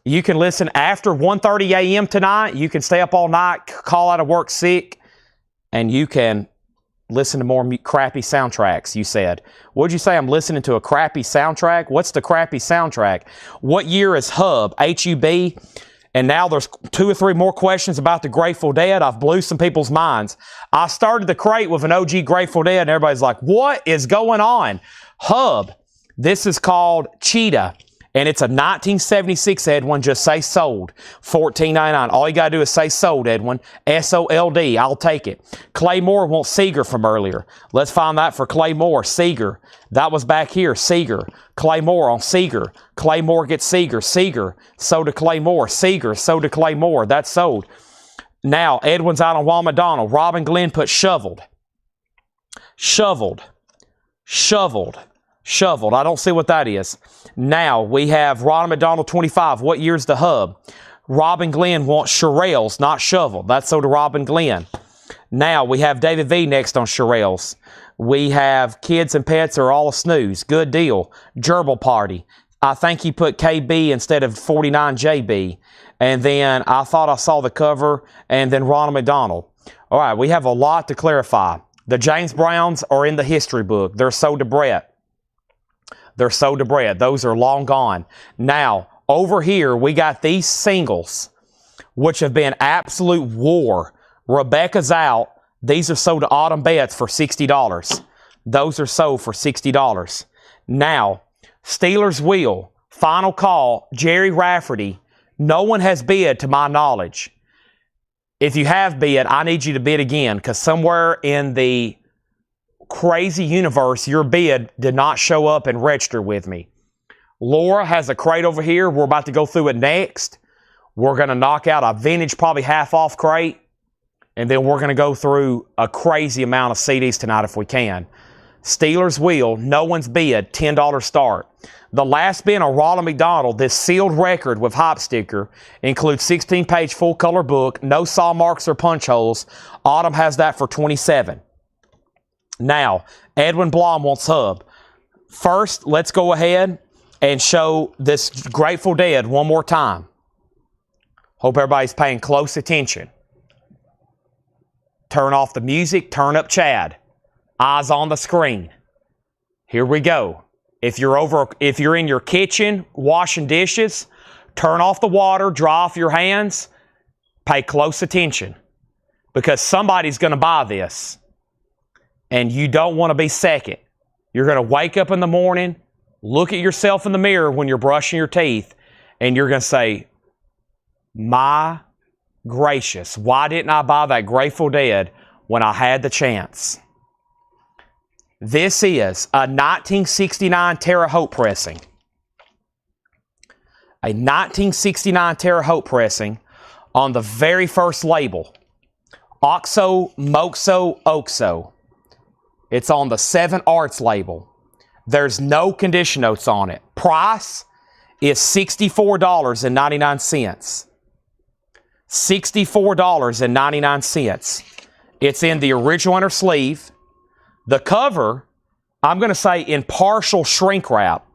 You can listen after 1:30 a.m. tonight. You can stay up all night, call out of work sick, and you can listen to more crappy soundtracks, you said. What'd you say? I'm listening to a crappy soundtrack? What's the crappy soundtrack? What year is Hub? H-U-B? And now there's 2 or 3 more questions about the Grateful Dead. I've blew some people's minds. I started the crate with an OG Grateful Dead, and everybody's like, what is going on? Hub. This is called Cheetah, and it's a 1976, Edwin. Just say sold. $14.99. All you got to do is say sold, Edwin. S-O-L-D. I'll take it. Clay Moore wants Seeger from earlier. Let's find that for Clay Moore. Seeger. That was back here. Seeger. Clay Moore on Seeger. Clay Moore gets Seeger. Seeger. So to Clay Moore. Seeger. So to Clay Moore. That's sold. Now, Edwin's out on Wal McDonald. Robin Glenn put shoveled. Shoveled. Shoveled. Shoveled. I don't see what that is. Now, we have Ronald McDonald 25. What year's the Hub? Robin Glenn wants Shirelles, not shoveled. That's so to Robin Glenn. Now, we have David V next on Shirelles. We have Kids and Pets Are All a Snooze. Good deal. Gerbil Party. I think he put KB instead of 49JB. And then I thought I saw the cover. And then Ronald McDonald. All right, we have a lot to clarify. The James Browns are in the history book. They're so to Brett. They're so to Brett. Those are long gone. Now, over here, we got these singles, which have been absolute war. Rebecca's out. These are sold to Autumn Betts for $60. Those are sold for $60. Now, Steelers Wheel, Final Call, Jerry Rafferty. No one has bid to my knowledge. If you have bid, I need you to bid again, because somewhere in the crazy universe, your bid did not show up and register with me. Laura has a crate over here. We're about to go through it next. We're going to knock out a vintage, probably half off crate. And then we're going to go through a crazy amount of CDs tonight if we can. Steelers Wheel, no one's bid, $10 start. The last bid on Ronald McDonald, this sealed record with hop sticker, includes 16-page full-color book, no saw marks or punch holes. Autumn has that for $27. Now, Edwin Blom wants Hub. First, let's go ahead and show this Grateful Dead one more time. Hope everybody's paying close attention. Turn off the music, turn up Chad. Eyes on the screen. Here we go. If you're in your kitchen washing dishes, turn off the water, dry off your hands, pay close attention. Because somebody's going to buy this. And you don't want to be second. You're going to wake up in the morning, look at yourself in the mirror when you're brushing your teeth, and you're going to say, my gracious, why didn't I buy that Grateful Dead when I had the chance? This is a 1969 Terre Haute pressing. A 1969 Terre Haute pressing on the very first label. Oxo, Moxo, Oxo. It's on the 7 Arts label. There's no condition notes on it. Price is $64.99. $64.99. It's in the original inner sleeve. The cover, I'm going to say in partial shrink wrap.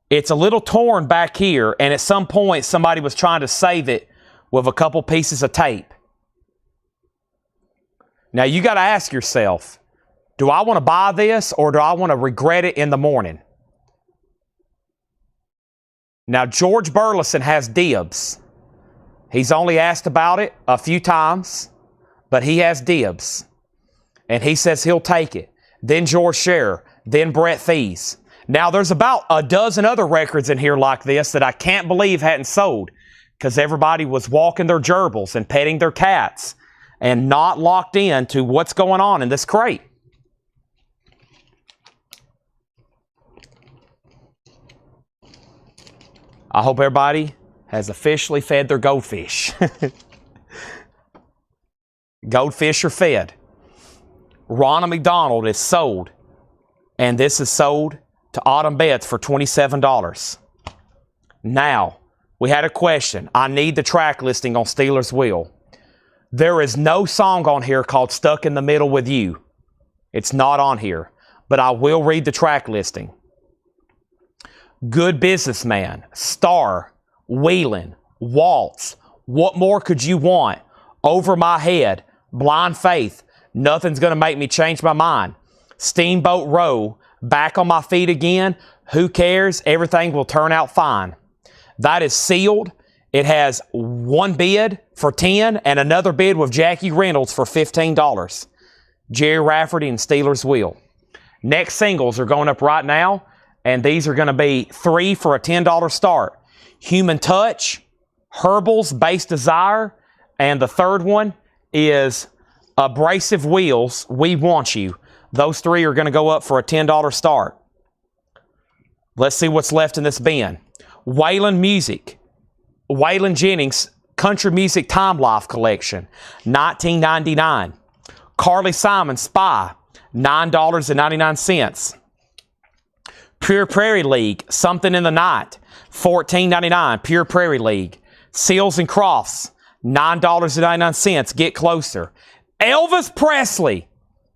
It's a little torn back here, and at some point somebody was trying to save it with a couple pieces of tape. Now you got to ask yourself, do I want to buy this or do I want to regret it in the morning? Now, George Burleson has dibs. He's only asked about it a few times, but he has dibs. And he says he'll take it. Then George Scherer, then Brett Thies. Now, there's about a dozen other records in here like this that I can't believe hadn't sold because everybody was walking their gerbils and petting their cats and not locked in to what's going on in this crate. I hope everybody has officially fed their goldfish. Goldfish are fed. Ronald McDonald is sold. And this is sold to Autumn Betts for $27. Now, we had a question. I need the track listing on Steelers Wheel. There is no song on here called Stuck in the Middle with You. It's not on here. But I will read the track listing. Good Businessman, Star, Wheelin', Waltz, What More Could You Want, Over My Head, Blind Faith, Nothing's Gonna Make Me Change My Mind, Steamboat Row, Back on My Feet Again, Who Cares, Everything Will Turn Out Fine. That is sealed. It has one bid for $10 and another bid with Jackie Reynolds for $15. Jerry Rafferty and Steelers Wheel. Next singles are going up right now, and these are going to be 3 for a $10 start. Human Touch, Herbal's Base Desire, and the third one is Abrasive Wheels, We Want You. Those 3 are going to go up for a $10 start. Let's see what's left in this bin. Waylon Music, Waylon Jennings Country Music Time Life Collection, $19.99. Carly Simon Spy, $9.99. Pure Prairie League, Something in the Night, $14.99. Pure Prairie League. Seals and Crofts, $9.99. Get Closer. Elvis Presley,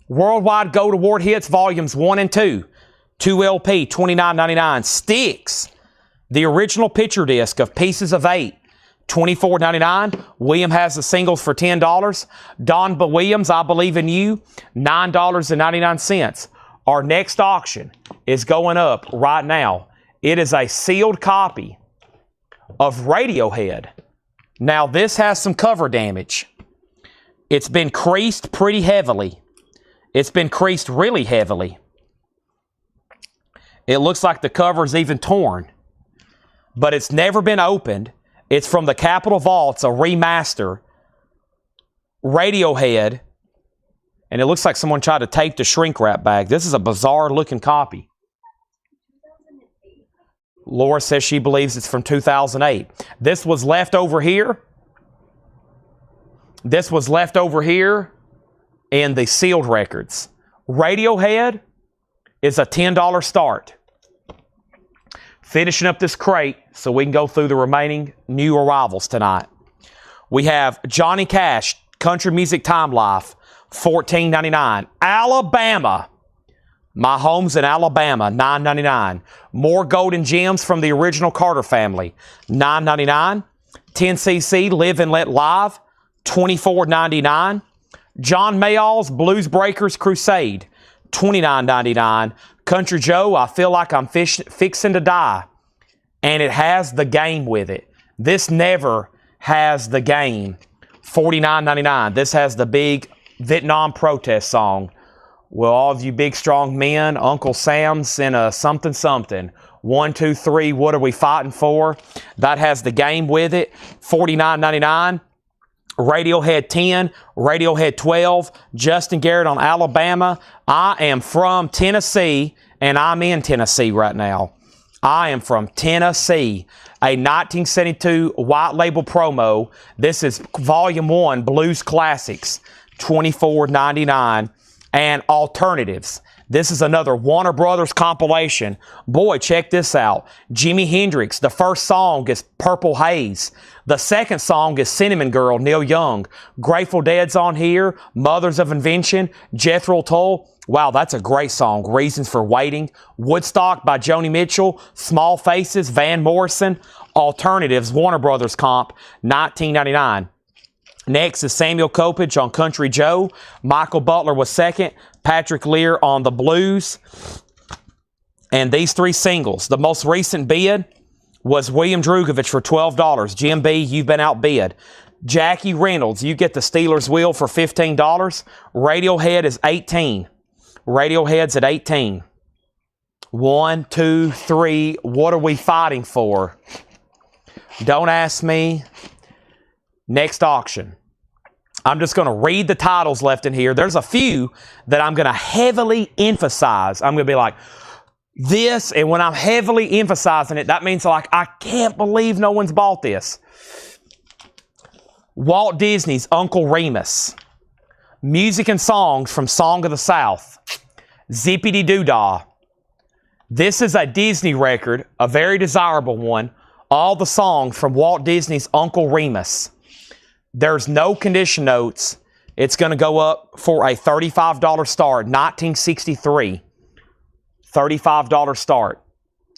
Worldwide Gold Award Hits Volumes 1 and 2, 2 LP, $29.99. Styx, the original picture disc of Pieces of 8, $24.99. William has the singles for $10. Don B. Williams, I Believe in You, $9.99. Our next auction is going up right now. It is a sealed copy of Radiohead. Now, this has some cover damage. It's been creased pretty heavily. It's been creased really heavily. It looks like the cover is even torn. But it's never been opened. It's from the Capitol Vaults, a remaster. Radiohead. And it looks like someone tried to tape the shrink wrap bag. This is a bizarre looking copy. Laura says she believes it's from 2008. This was left over here. This was left over here in the sealed records. Radiohead is a $10 start. Finishing up this crate so we can go through the remaining new arrivals tonight. We have Johnny Cash, Country Music Time Life, $14.99. Alabama. My Home's in Alabama, $9.99. More Golden Gems from the original Carter family, $9.99. 10cc Live and Let Live, $24.99. John Mayall's Blues Breakers Crusade, $29.99. Country Joe, I Feel Like I'm Fixing to Die. And it has the game with it. This never has the game. $49.99. This has the big Vietnam protest song. Well, all of you big strong men, Uncle Sam's in a something something. 1, 2, 3, what are we fighting for? That has the game with it. $49.99. Radiohead 10, Radiohead 12, Justin Garrett on Alabama. I am from Tennessee, and I'm in Tennessee right now. I am from Tennessee. A 1972 white label promo. This is Volume 1, Blues Classics, $24.99. And Alternatives. This is another Warner Brothers compilation. Boy, check this out. Jimi Hendrix, the first song is Purple Haze. The second song is Cinnamon Girl, Neil Young. Grateful Dead's on here. Mothers of Invention, Jethro Tull. Wow, that's a great song. Reasons for Waiting. Woodstock by Joni Mitchell. Small Faces, Van Morrison. Alternatives, Warner Brothers comp, $19.99. Next is Samuel Kopich on Country Joe. Michael Butler was second. Patrick Lear on the Blues. And these 3 singles. The most recent bid was William Drugovich for $12. Jim B., you've been outbid. Jackie Reynolds, you get the Steelers Wheel for $15. Radiohead is $18. Radiohead's at $18. 1, 2, 3. What are we fighting for? Don't ask me. Next auction. I'm just going to read the titles left in here. There's a few that I'm going to heavily emphasize. I'm going to be like, This, and when I'm heavily emphasizing it, that means like, I can't believe no one's bought this. Walt Disney's Uncle Remus. Music and songs from Song of the South. Zippity Doo Dah. This is a Disney record, a very desirable one. All the songs from Walt Disney's Uncle Remus. There's no condition notes. It's going to go up for a $35 start, 1963. $35 start.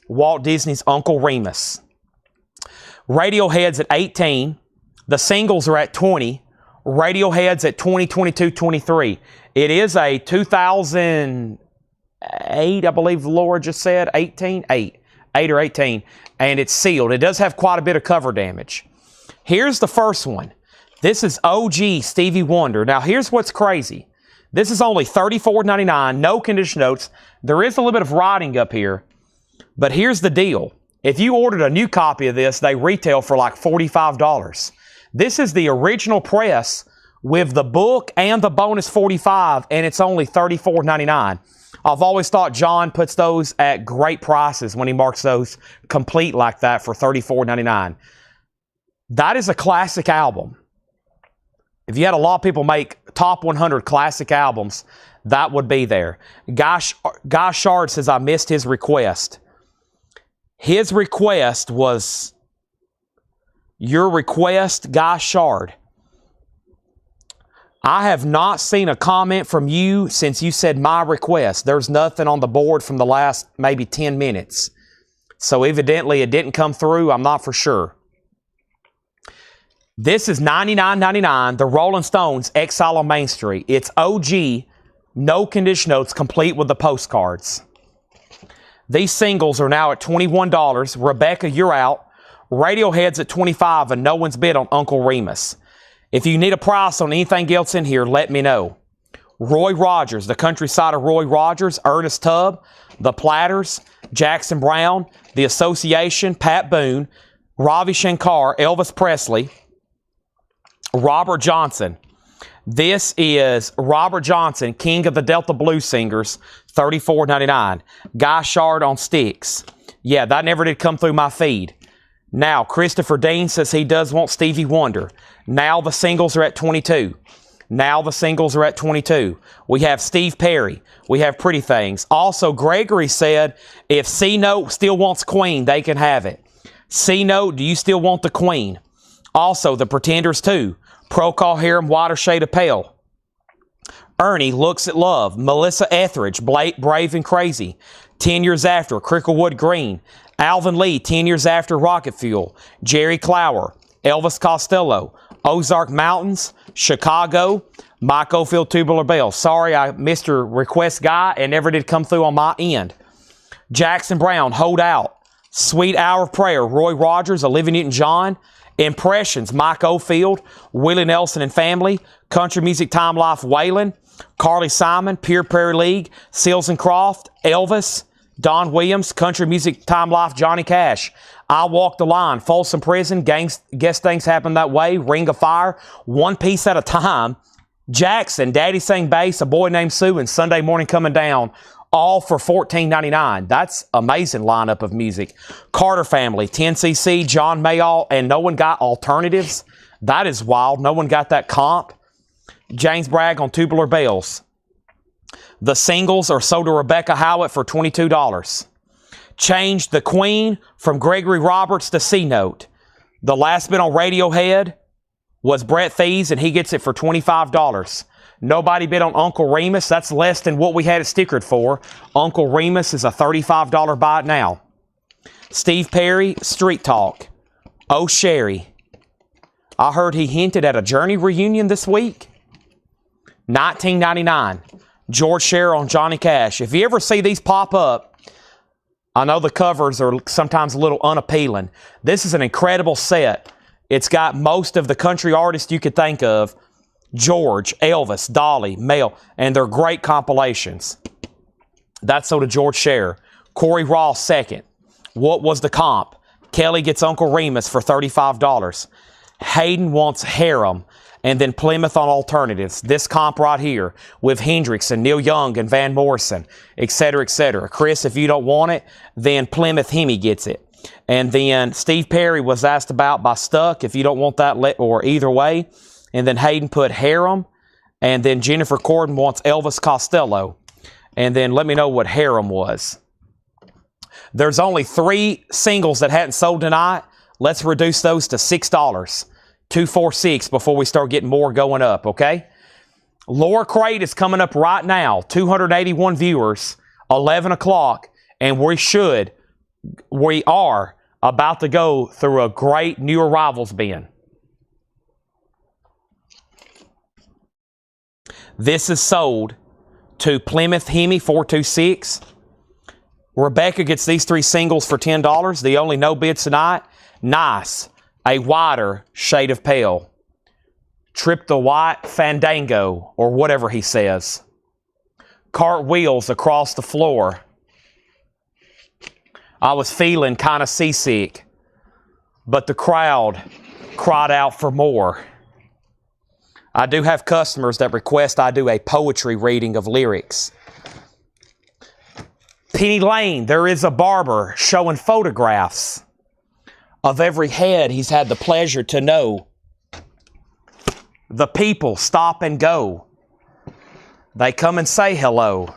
Walt Disney's Uncle Remus. Radiohead's at 18. The singles are at 20. Radiohead's at 20, 22, 23. It is a 2008, I believe Laura just said, 18? 8 or 18. And it's sealed. It does have quite a bit of cover damage. Here's the first one. This is OG Stevie Wonder. Now, here's what's crazy. This is only $34.99, no condition notes. There is a little bit of writing up here. But here's the deal. If you ordered a new copy of this, they retail for like $45. This is the original press with the book and the bonus 45, and it's only $34.99. I've always thought John puts those at great prices when he marks those complete like that for $34.99. That is a classic album. If you had a lot of people make top 100 classic albums, that would be there. Guy Shard says, I missed his request. His request was your request, Guy Shard. I have not seen a comment from you since you said my request. There's nothing on the board from the last maybe 10 minutes. So evidently it didn't come through. I'm not for sure. This is $99.99, the Rolling Stones, Exile on Main Street. It's OG, no condition notes, complete with the postcards. These singles are now at $21. Rebecca, you're out. Radiohead's at $25, and no one's bid on Uncle Remus. If you need a price on anything else in here, let me know. Roy Rogers, the countryside of Roy Rogers, Ernest Tubb, The Platters, Jackson Browne, The Association, Pat Boone, Ravi Shankar, Elvis Presley, Robert Johnson. This is Robert Johnson, king of the Delta Blues Singers, $34.99. Guy Shard on sticks. Yeah, that never did come through my feed. Now, Christopher Dean says he does want Stevie Wonder. Now the singles are at 22. Now the singles are at 22. We have Steve Perry. We have Pretty Things. Also, Gregory said if C-Note still wants Queen, they can have it. C-Note, do you still want the Queen? Also, The Pretenders 2. Procol Harum, Whiter Shade of Pale. Ernie, Looks at Love. Melissa Etheridge, Brave and Crazy. 10 Years After, Cricklewood Green. Alvin Lee, 10 Years After, Rocket Fuel. Jerry Clower, Elvis Costello. Ozark Mountains, Chicago. Mike Oldfield, Tubular Bells. Sorry, I missed your request, Guy, and never did come through on my end. Jackson Browne, Hold Out. Sweet Hour of Prayer, Roy Rogers, Olivia Newton-John. Impressions, Mike Oldfield, Willie Nelson and Family, Country Music Time Life, Waylon, Carly Simon, Pure Prairie League, Seals and Croft, Elvis, Don Williams, Country Music Time Life, Johnny Cash, I Walk the Line, Folsom Prison, Guess Things Happen That Way, Ring of Fire, One Piece at a Time, Jackson, Daddy Sang Bass, A Boy Named Sue, and Sunday Morning Coming Down, all for $14.99. That's amazing lineup of music. Carter Family, 10cc, John Mayall, and no one got Alternatives. That is wild. No one got that comp. James Bragg on Tubular Bells. The singles are sold to Rebecca Howitt for $22. Changed the Queen from Gregory Roberts to C-Note. The last bid on Radiohead was Brett Thies, and he gets it for $25. Nobody bid on Uncle Remus. That's less than what we had it stickered for. Uncle Remus is a $35 buy it now. Steve Perry, Street Talk. Oh, Sherry. I heard he hinted at a Journey reunion this week. $19.99. George Sher on Johnny Cash. If you ever see these pop up, I know the covers are sometimes a little unappealing. This is an incredible set. It's got most of the country artists you could think of. George, Elvis, Dolly, Mel, and they're great compilations. That's so to George Sher. Corey Ross second. What was the comp? Kelly gets Uncle Remus for $35. Hayden wants Harem. and then Plymouth on alternatives. This comp right here with Hendricks and Neil Young and Van Morrison, etc., etc. Chris, if you don't want it, then Plymouth Hemi gets it. And then Steve Perry was asked about by Stuck, if you don't want that, or either way. And then Hayden put Harem. And then Jennifer Corden wants Elvis Costello. And then let me know what Harem was. There's only 3 singles that hadn't sold tonight. Let's reduce those to $6. 246 before we start getting more going up, okay? Lower Crate is coming up right now. 281 viewers, 11 o'clock. And we are about to go through a great new arrivals bin. This is sold to Plymouth Hemi 426. Rebecca gets these 3 singles for $10. The only no bids tonight. Nice. A wider shade of pale. Trip the White Fandango, or whatever he says. Cartwheels across the floor. I was feeling kind of seasick, but the crowd cried out for more. I do have customers that request I do a poetry reading of lyrics. Penny Lane, there is a barber showing photographs of every head he's had the pleasure to know. The people stop and go. They come and say hello.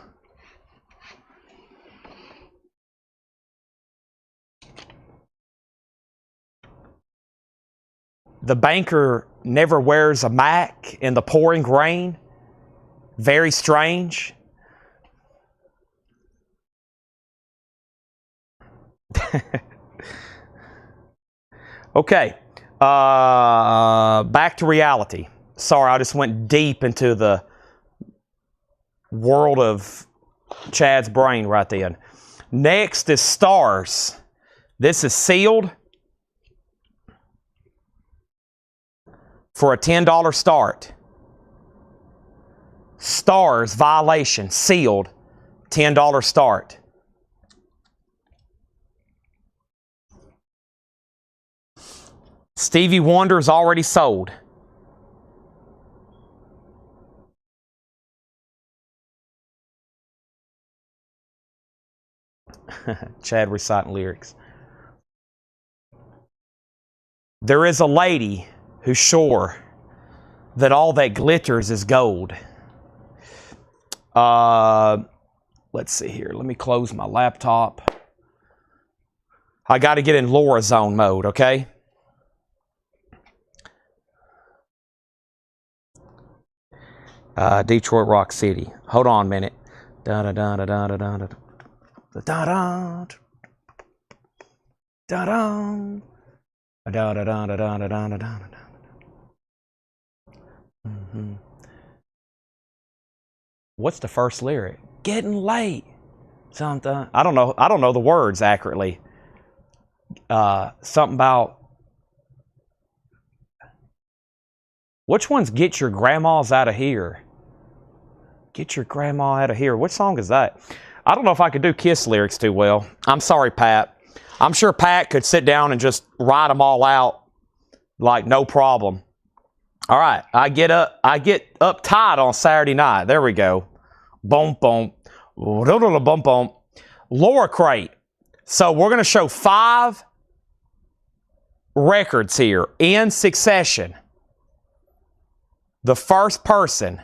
The banker never wears a Mac in the pouring rain. Very strange. Okay. Back to reality. Sorry, I just went deep into the world of Chad's brain right then. Next is Stars. This is sealed for a $10 start. Stars, Violation, sealed, $10 start. Stevie Wonder's already sold. Chad reciting lyrics. There is a lady who's sure that all that glitters is gold. Let's see here. Let me close my laptop. I got to get in Laura zone mode, okay? Detroit Rock City. Hold on a minute. Da da da da da da da da da da da da. Da da da da da da da da da. What's the first lyric? Getting late. Something. I don't know the words accurately. Something about. Which one's Get Your Grandmas Out of Here? Get your grandma out of here. What song is that? I don't know if I could do Kiss lyrics too well. I'm sorry, Pat. I'm sure Pat could sit down and just write them all out like no problem. All right, I get uptight on Saturday night. There we go. Boom, boom. Boom, boom. Lower Crate. So we're going to show 5 records here in succession. The first person.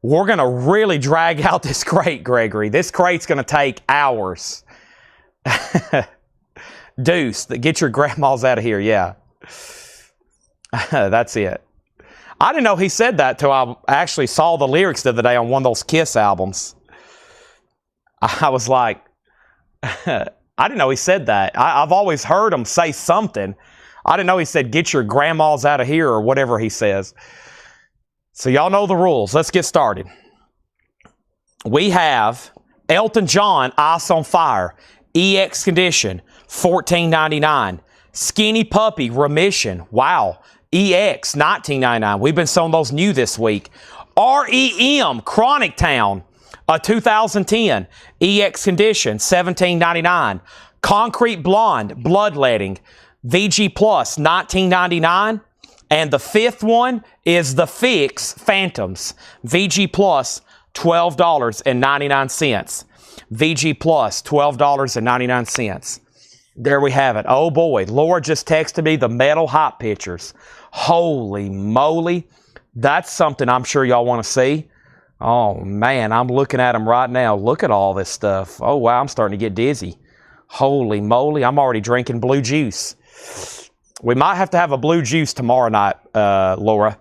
We're going to really drag out this crate, Gregory. This crate's going to take hours. Deuce, get your grandmas out of here. Yeah. That's it. I didn't know he said that till I actually saw the lyrics the other day on one of those Kiss albums. I was like, I didn't know he said that. I've always heard him say something. I didn't know he said, get your grandmas out of here or whatever he says. So y'all know the rules. Let's get started. We have Elton John, Ice on Fire, EX Condition, $14.99. Skinny Puppy, Remission, wow, EX, $19.99. We've been selling those new this week. REM, Chronic Town, a 2010, EX Condition, $17.99. Concrete Blonde, Bloodletting, VG Plus, $19.99. And the fifth one is the Fix Phantoms. VG Plus, $12.99. VG Plus, $12.99. There we have it. Oh boy, Laura just texted me the metal hot pictures. Holy moly. That's something I'm sure y'all want to see. Oh man, I'm looking at them right now. Look at all this stuff. Oh wow, I'm starting to get dizzy. Holy moly, I'm already drinking blue juice. We might have to have a blue juice tomorrow night, Laura.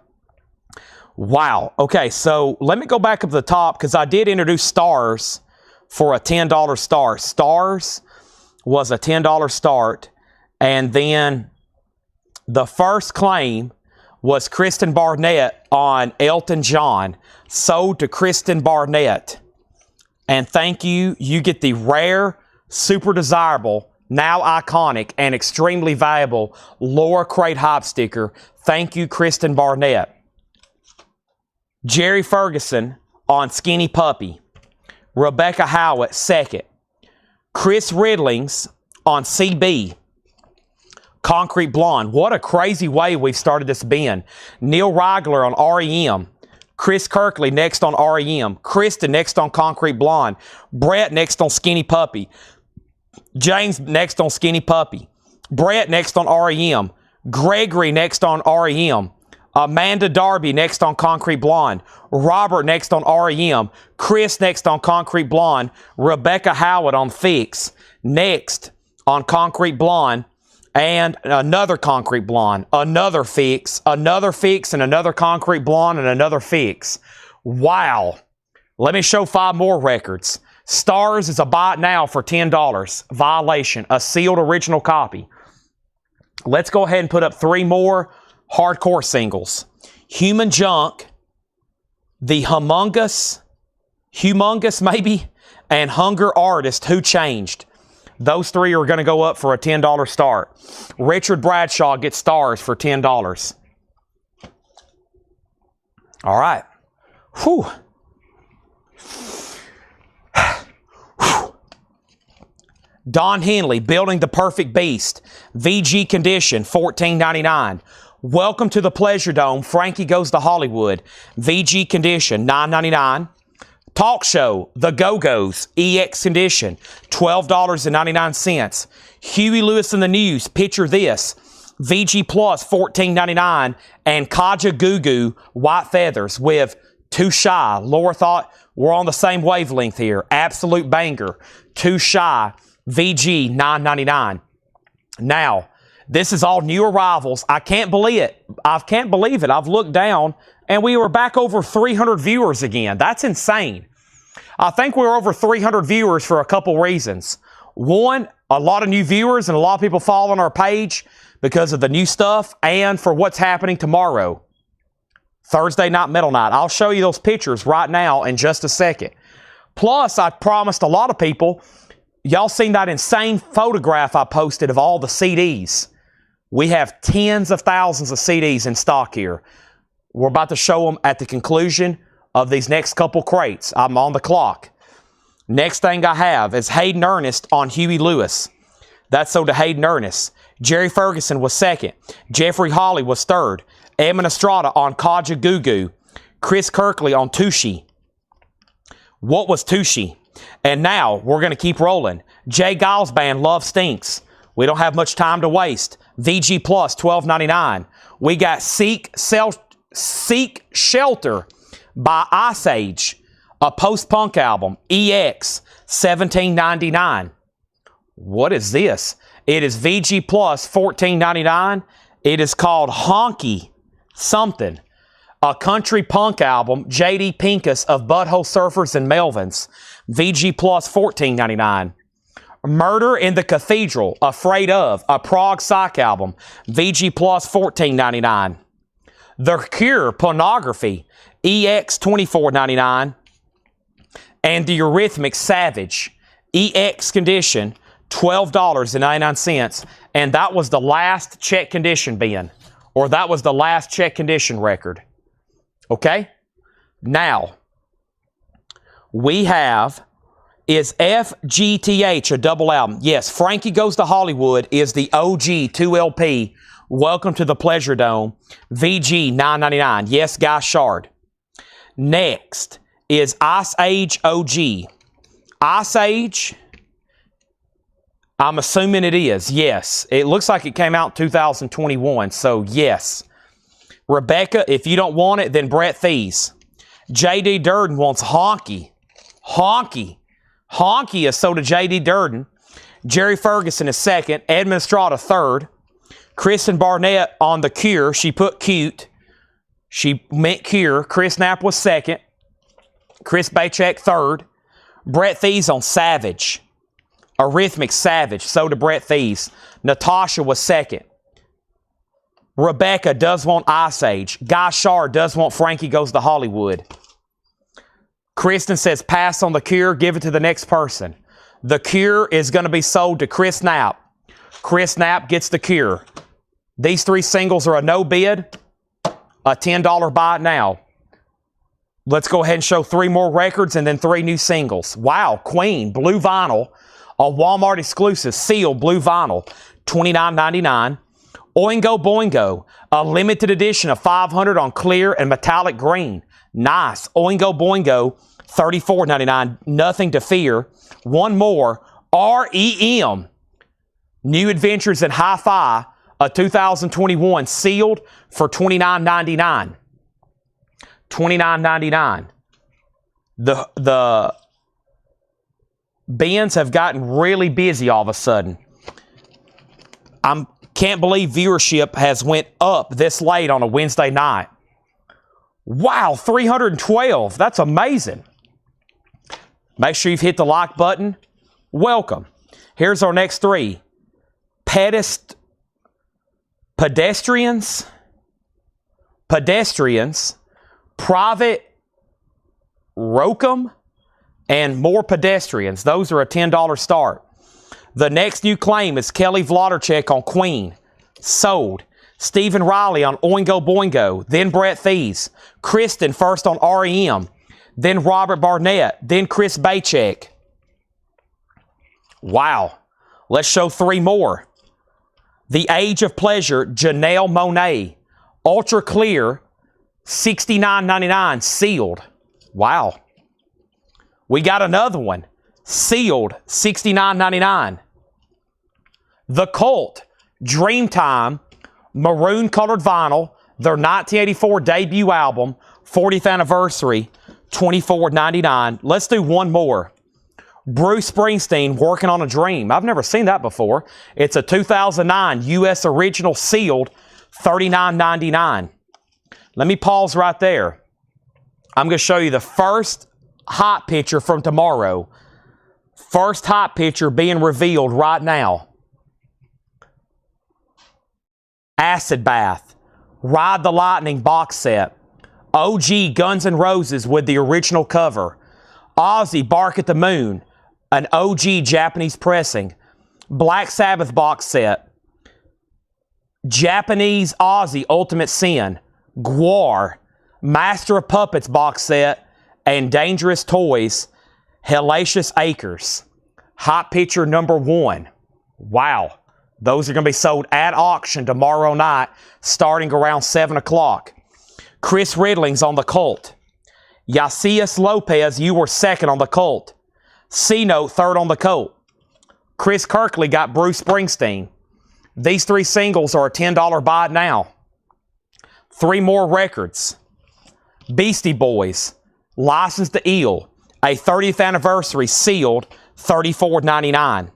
Wow. Okay, so let me go back up to the top because I did introduce stars for a $10 star. Stars was a $10 start. And then the first claim was Kristen Barnett on Elton John. Sold to Kristen Barnett. And thank you. You get the rare, super desirable, now iconic, and extremely valuable Laura Crate Hop sticker. Thank you, Kristen Barnett. Jerry Ferguson on Skinny Puppy. Rebecca Howard, second. Chris Ridlings on CB. Concrete Blonde. What a crazy way we've started this being. Neil Rigler on REM. Chris Kirkley next on REM. Kristen next on Concrete Blonde. Brett next on Skinny Puppy. James next on Skinny Puppy. Brett next on REM. Gregory next on REM. Amanda Darby next on Concrete Blonde. Robert next on REM. Chris next on Concrete Blonde. Rebecca Howard on Fix. Next on Concrete Blonde. And another Concrete Blonde. Another Fix. Another Fix and another Concrete Blonde and another Fix. Wow. Let me show 5 more records. Stars is a buy it now for $10. Violation. A sealed original copy. Let's go ahead and put up 3 more hardcore singles. Human Junk, the Humongous maybe, and Hunger Artist, Who Changed. Those 3 are going to go up for a $10 start. Richard Bradshaw gets stars for $10. All right. Whew. Don Henley, Building the Perfect Beast. VG Condition, $14.99. Welcome to the Pleasure Dome. Frankie Goes to Hollywood. VG Condition, $9.99. Talk Show, The Go-Go's, EX Condition, $12.99. Huey Lewis and the News, Picture This, VG Plus, $14.99. And Kaja Gugu, White Feathers with Too Shy. Laura thought we're on the same wavelength here. Absolute banger. Too Shy, VG, $9.99. Now, this is all new arrivals. I can't believe it. I've looked down, and we were back over 300 viewers again. That's insane. I think we're over 300 viewers for a couple reasons. One, a lot of new viewers and a lot of people following our page because of the new stuff and for what's happening tomorrow. Thursday Night Metal Night. I'll show you those pictures right now in just a second. Plus, I promised a lot of people, y'all seen that insane photograph I posted of all the CDs. We have tens of thousands of CDs in stock here. We're about to show them at the conclusion of these next couple crates. I'm on the clock. Next thing I have is Hayden Ernest on Huey Lewis. That's sold to Hayden Ernest. Jerry Ferguson was second. Jeffrey Hawley was third. Emin Estrada on Kaja Gugu. Chris Kirkley on Tushy. What was Tushy? And now we're going to keep rolling. Jay Giles Band, Love Stinks. We don't have much time to waste. VG Plus, $12.99. We got Seek Shelter by Ice Age, a post-punk album. EX, $17.99. What is this? It is VG Plus, $14.99. It is called Honky Something, a country punk album. J.D. Pincus of Butthole Surfers and Melvins. VG Plus, $14.99. Murder in the Cathedral, Afraid Of, a prog psych album. VG Plus, $14.99. The Cure, Pornography, EX, $24.99. And the Eurythmics, Savage, EX Condition, $12.99. And that was the last check condition bin, or that was the last check condition record. Okay? Now, we have is FGTH a double album? Yes, Frankie Goes to Hollywood is the OG 2LP. Welcome to the Pleasure Dome. VG $9.99. Yes, Guy Shard. Next is Ice Age OG. Ice Age, I'm assuming it is. Yes. It looks like it came out in 2021, so yes. Rebecca, if you don't want it, then Brett Thies. J.D. Durden wants Honky. Honky. Honky is so to J.D. Durden. Jerry Ferguson is second. Edmund Estrada third. Kristen Barnett on The Cure. She put cute. She meant Cure. Chris Knapp was second. Chris Bachek third. Brett Thies on Savage. Arrhythmic Savage. So to Brett Thies. Natasha was second. Rebecca does want Ice Age. Guy Shard does want Frankie Goes to Hollywood. Kristen says pass on The Cure. Give it to the next person. The Cure is going to be sold to Chris Knapp. Chris Knapp gets The Cure. These three singles are a no bid. A $10 buy it now. Let's go ahead and show three more records and then three new singles. Wow, Queen, blue vinyl. A Walmart exclusive, sealed blue vinyl. $29.99. Oingo Boingo, a limited edition of 500 on clear and metallic green. Nice. Oingo Boingo, $34.99. Nothing to fear. One more. REM, New Adventures in Hi-Fi, a 2021, sealed for $29.99. $29.99. The bins have gotten really busy all of a sudden. Can't believe viewership has went up this late on a Wednesday night. Wow, 312. That's amazing. Make sure you've hit the like button. Welcome. Here's our next three. Pedestrians, Private Rokem, and More Pedestrians. Those are a $10 start. The next new claim is Kelly Vlodderchek on Queen. Sold. Stephen Riley on Oingo Boingo. Then Brett Thies. Kristen first on REM. Then Robert Barnett. Then Chris Bachek. Wow. Let's show three more. The Age of Pleasure, Janelle Monáe. Ultra Clear, $69.99, sealed. Wow. We got another one. Sealed, $69.99. The Cult, Dreamtime, maroon colored vinyl, their 1984 debut album, 40th anniversary, $24.99. Let's do one more. Bruce Springsteen, Working on a Dream. I've never seen that before. It's a 2009 U.S. original, sealed, $39.99. Let me pause right there. I'm going to show you the first hot picture from tomorrow. First hot picture being revealed right now. Acid Bath, Ride the Lightning box set. OG Guns N' Roses with the original cover. Ozzy Bark at the Moon, an OG Japanese pressing. Black Sabbath box set. Japanese Ozzy Ultimate Sin. Gwar, Master of Puppets box set. And Dangerous Toys, Hellacious Acres. Hot picture number one. Wow. Those are going to be sold at auction tomorrow night, starting around 7 o'clock. Chris Ridling's on The Cult. Yacias Lopez, you were second on The Cult. C-Note, third on The Cult. Chris Kirkley got Bruce Springsteen. These three singles are a $10 buy now. Three more records. Beastie Boys, License to Ill, a 30th anniversary, sealed, $34.99.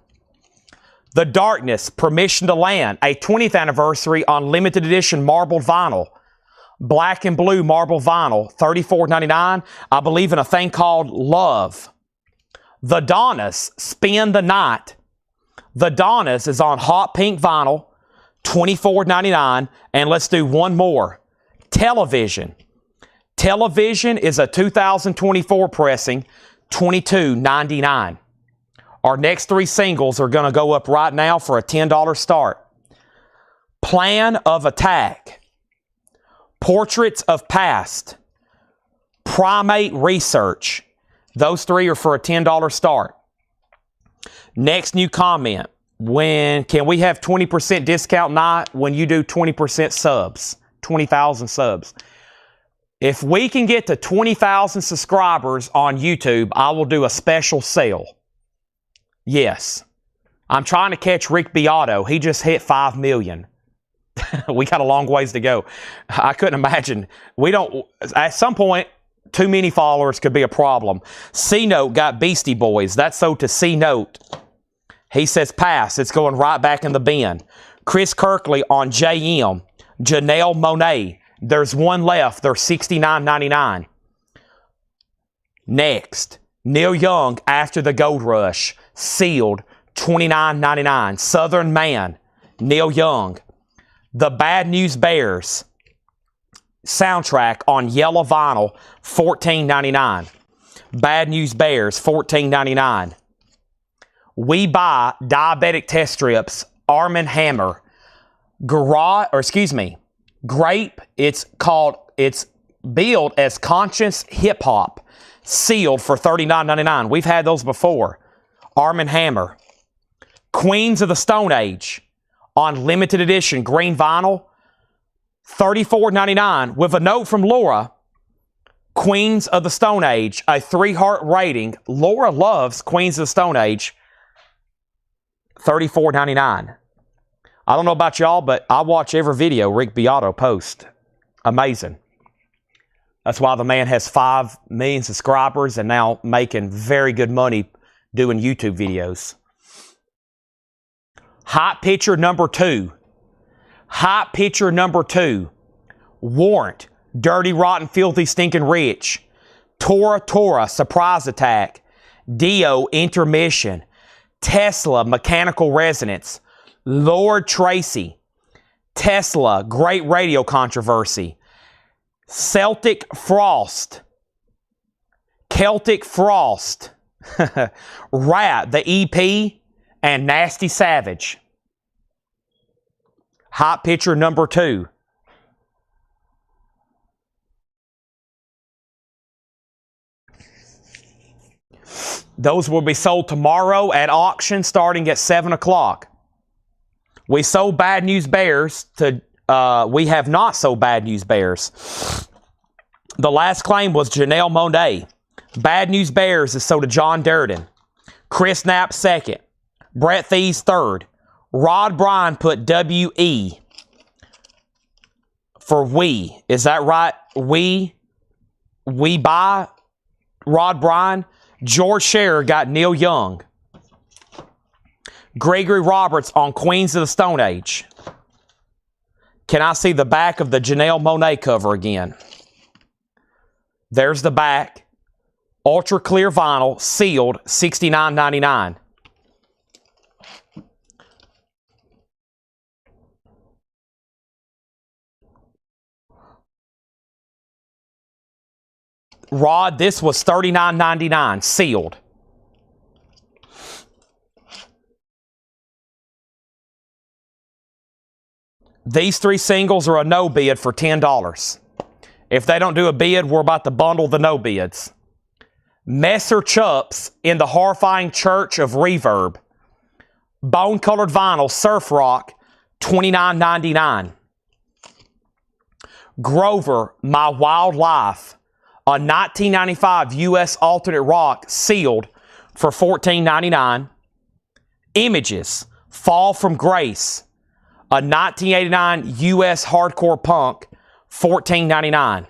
The Darkness, Permission to Land, a 20th anniversary on limited edition marbled vinyl. Black and blue marble vinyl, $34.99. I believe in a thing called Love. The Donnas, Spend the Night. The Donnas is on hot pink vinyl, $24.99. And let's do one more. Television. Television is a 2024 pressing, $22.99. Our next three singles are going to go up right now for a $10 start. Plan of Attack. Portraits of Past. Primate Research. Those three are for a $10 start. Next new comment. When can we have 20% discount night when you do 20% subs? 20,000 subs. If we can get to 20,000 subscribers on YouTube, I will do a special sale. Yes. I'm trying to catch Rick Beato. He just hit 5 million. We got a long ways to go. I couldn't imagine. We don't, at some point, too many followers could be a problem. C-Note got Beastie Boys. That's so to C-Note. He says pass. It's going right back in the bin. Chris Kirkley on JM. Janelle Monáe. There's one left. They're $69.99. Next. Neil Young After the Gold Rush. Sealed. $29.99. Southern Man. Neil Young. The Bad News Bears. Soundtrack on yellow vinyl. $14.99. Bad News Bears. $14.99. We Buy Diabetic Test Strips, Arm & Hammer, Grape, it's billed as Conscious Hip Hop, sealed for $39.99. We've had those before. Arm & Hammer. Queens of the Stone Age, on limited edition, green vinyl, $34.99, with a note from Laura. Queens of the Stone Age, a 3-heart rating. Laura loves Queens of the Stone Age. $34.99. I don't know about y'all, but I watch every video Rick Beato posts. Amazing. That's why the man has 5 million subscribers and now making very good money doing YouTube videos. Hot picture number 2. Hot picture number 2. Warrant. Dirty, Rotten, Filthy, Stinking Rich. Tora, Surprise Attack. Dio, Intermission. Tesla, Mechanical Resonance. Lord Tracy. Tesla, Great Radio Controversy. Celtic Frost. Celtic Frost. Rat, the EP, and Nasty Savage. Hot picture number 2. Those will be sold tomorrow at auction starting at 7 o'clock. We sold Bad News Bears to, we have not sold Bad News Bears. The last claim was Janelle Monáe. Bad News Bears is sold to John Durden. Chris Knapp second. Brett Thies third. Rod Bryan put W-E for we. Is that right? We buy Rod Bryan. George Scherer got Neil Young. Gregory Roberts on Queens of the Stone Age. Can I see the back of the Janelle Monáe cover again? There's the back. Ultra clear vinyl, sealed, $69.99. Rod, this was $39.99, sealed. These 3 singles are a no bid for $10. If they don't do a bid, we're about to bundle the no bids. Messer Chups in the Horrifying Church of Reverb. Bone colored vinyl, Surf Rock, $29.99. Grover, My Wild Life, a 1995 U.S. alternate rock, sealed for $14.99. Images, Fall from Grace, a 1989 U.S. hardcore punk, $14.99.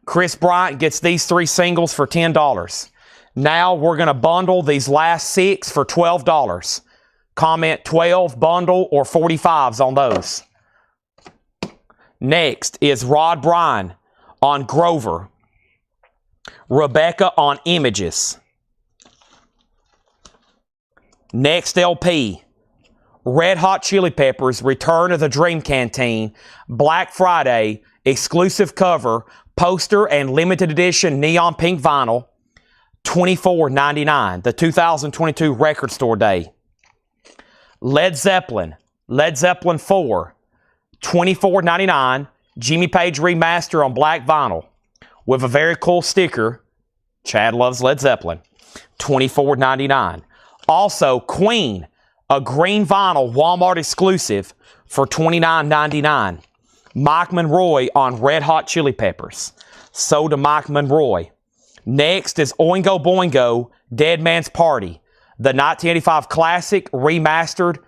Chris Bryant gets these 3 singles for $10. Now we're going to bundle these last 6 for $12. Comment 12, bundle, or 45s on those. Next is Rod Bryan on Grover. Rebecca on Images. Next LP. Red Hot Chili Peppers, Return of the Dream Canteen, Black Friday, exclusive cover, poster, and limited edition neon pink vinyl, $24.99, the 2022 Record Store Day. Led Zeppelin 4, $24.99, Jimmy Page Remaster on black vinyl, with a very cool sticker. Chad loves Led Zeppelin, $24.99. Also, Queen, a green vinyl Walmart exclusive for $29.99. Mike Monroy on Red Hot Chili Peppers. Sold to Mike Monroy. Next is Oingo Boingo, Dead Man's Party. The 1985 classic, remastered,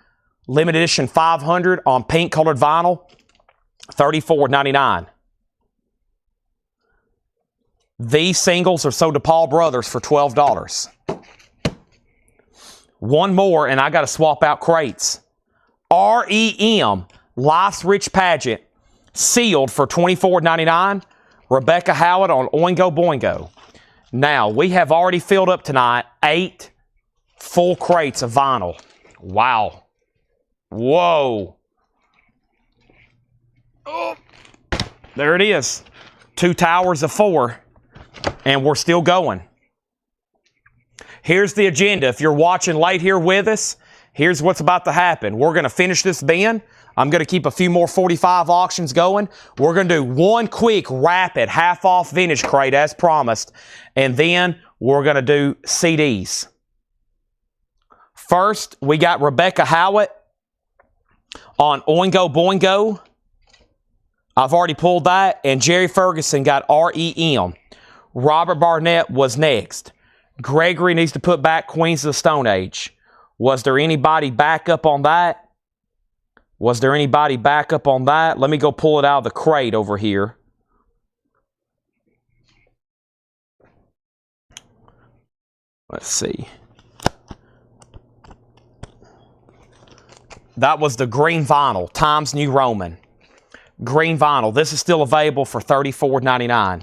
limited edition 500 on pink colored vinyl, $34.99. These singles are sold to Paul Brothers for $12. One more, and I got to swap out crates. REM, Life's Rich Pageant, sealed for $24.99. Rebecca Howard on Oingo Boingo. Now, we have already filled up tonight 8 full crates of vinyl. Wow. Whoa. Oh. There it is. 2 towers of 4. And we're still going. Here's the agenda. If you're watching late here with us, here's what's about to happen. We're going to finish this bin. I'm going to keep a few more 45 auctions going. We're going to do one quick, rapid, half-off vintage crate as promised. And then we're going to do CDs. First, we got Rebecca Howitt on Oingo Boingo. I've already pulled that. And Jerry Ferguson got REM. Robert Barnett was next. Gregory needs to put back Queens of the Stone Age. Was there anybody back up on that? Was there anybody back up on that? Let me go pull it out of the crate over here. Let's see. That was the green vinyl, Times New Roman. Green vinyl. This is still available for $34.99.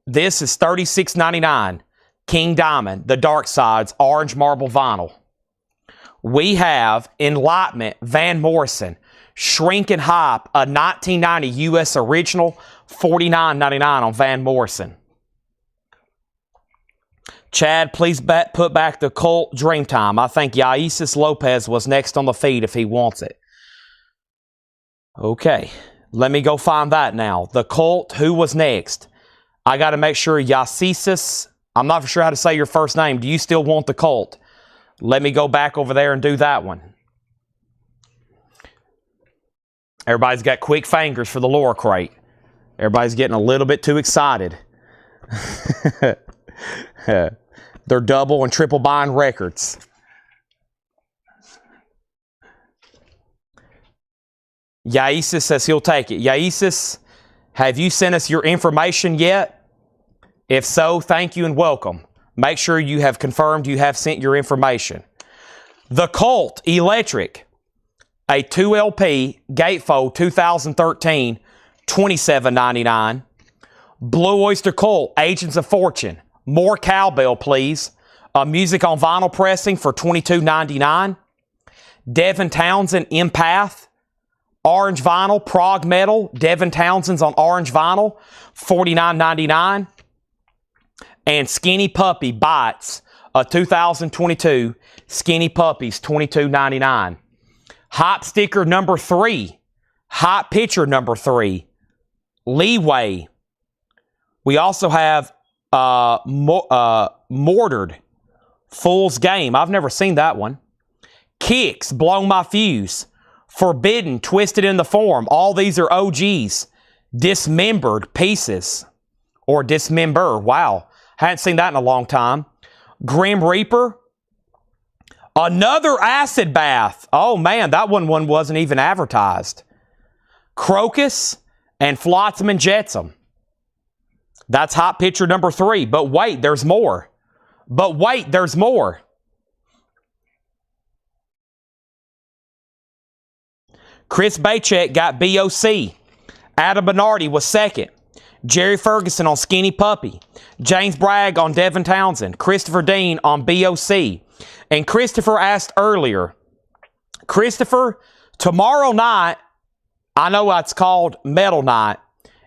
This is $36.99. King Diamond, the Dark Side's orange marble vinyl. We have Enlightenment, Van Morrison, Shrinking Hype, a 1990 U.S. original, $49.99 on Van Morrison. Chad, please put back the Cult Dreamtime. I think Yaisis Lopez was next on the feed if he wants it. Okay, let me go find that now. The Cult, who was next? I got to make sure Yaisis, I'm not sure how to say your first name. Do you still want the Cult? Let me go back over there and do that one. Everybody's got quick fingers for the lore crate. Everybody's getting a little bit too excited. They're double and triple bind records. Yaisis says he'll take it. Yaisis, have you sent us your information yet? If so, thank you and welcome. Make sure you have confirmed you have sent your information. The Cult Electric, a 2LP Gatefold 2013, $27.99. Blue Oyster Cult, Agents of Fortune, more cowbell please. Music on vinyl pressing for $22.99. Devin Townsend, Empath, orange vinyl, prog metal. Devin Townsend's on orange vinyl, $49.99. And Skinny Puppy Bites, a 2022 Skinny Puppies, $22.99. Hot sticker number 3. Hot picture number 3. Leeway. We also have Mortared. Fool's Game. I've never seen that one. Kicks, Blow My Fuse. Forbidden, Twisted in the Form. All these are OGs. Dismembered Pieces. Or Dismember. Wow. Hadn't seen that in a long time. Grim Reaper. Another Acid Bath. Oh man, that one wasn't even advertised. Crocus and Flotsam and Jetsam. That's hot picture number 3. But wait, there's more. But wait, there's more. Chris Bachek got BOC. Adam Bernardi was second. Jerry Ferguson on Skinny Puppy. James Bragg on Devin Townsend. Christopher Dean on BOC. And Christopher asked earlier, Christopher, tomorrow night, I know it's called Metal Night.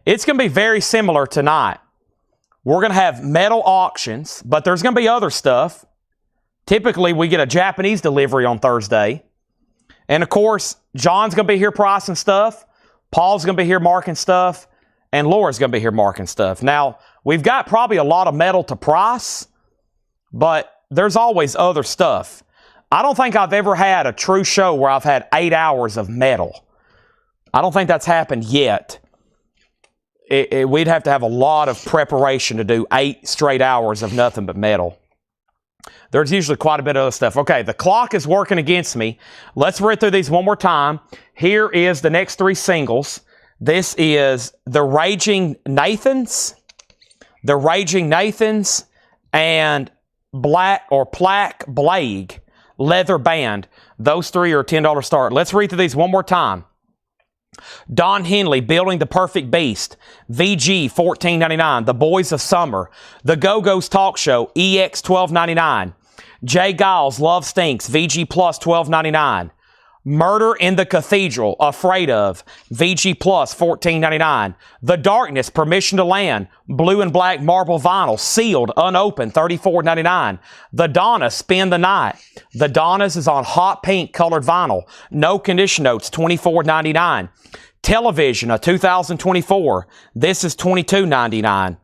It's going to be very similar tonight. We're going to have metal auctions, but there's going to be other stuff. Typically, we get a Japanese delivery on Thursday. And of course, John's going to be here pricing stuff. Paul's going to be here marking stuff. And Laura's going to be here marking stuff. Now, we've got probably a lot of metal to price, but there's always other stuff. I don't think I've ever had a true show where I've had 8 hours of metal. I don't think that's happened yet. We'd have to have a lot of preparation to do 8 straight hours of nothing but metal. There's usually quite a bit of other stuff. Okay, the clock is working against me. Let's read through these one more time. Here is the next 3 singles. This is The Raging Nathans, and Plaque Blague Leather Band. Those 3 are a $10 start. Let's read through these one more time. Don Henley, Building the Perfect Beast, VG, $14.99. The Boys of Summer, The Go-Go's Talk Show, EX, $12.99. Jay Giles, Love Stinks, VG Plus, $12.99. Murder in the Cathedral, Afraid of, VG Plus, $14.99. The Darkness, Permission to Land, blue and black marble vinyl, sealed, unopened, $34.99. The Donna, Spend the Night. The Donna's is on hot pink colored vinyl, no condition notes, $24.99. Television, a 2024. This is $22.99.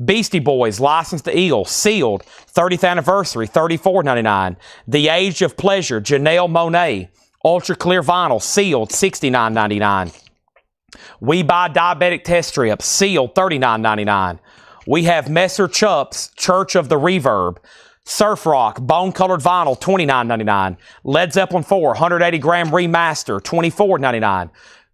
Beastie Boys, License to Eagle, sealed, 30th anniversary, $34.99. The Age of Pleasure, Janelle Monáe, ultra clear vinyl, sealed, $69.99. We Buy Diabetic Test Strips, sealed, $39.99. We have Messer Chupp's Church of the Reverb, Surf Rock, bone colored vinyl, $29.99. Led Zeppelin 4, 180 gram remaster, $24.99.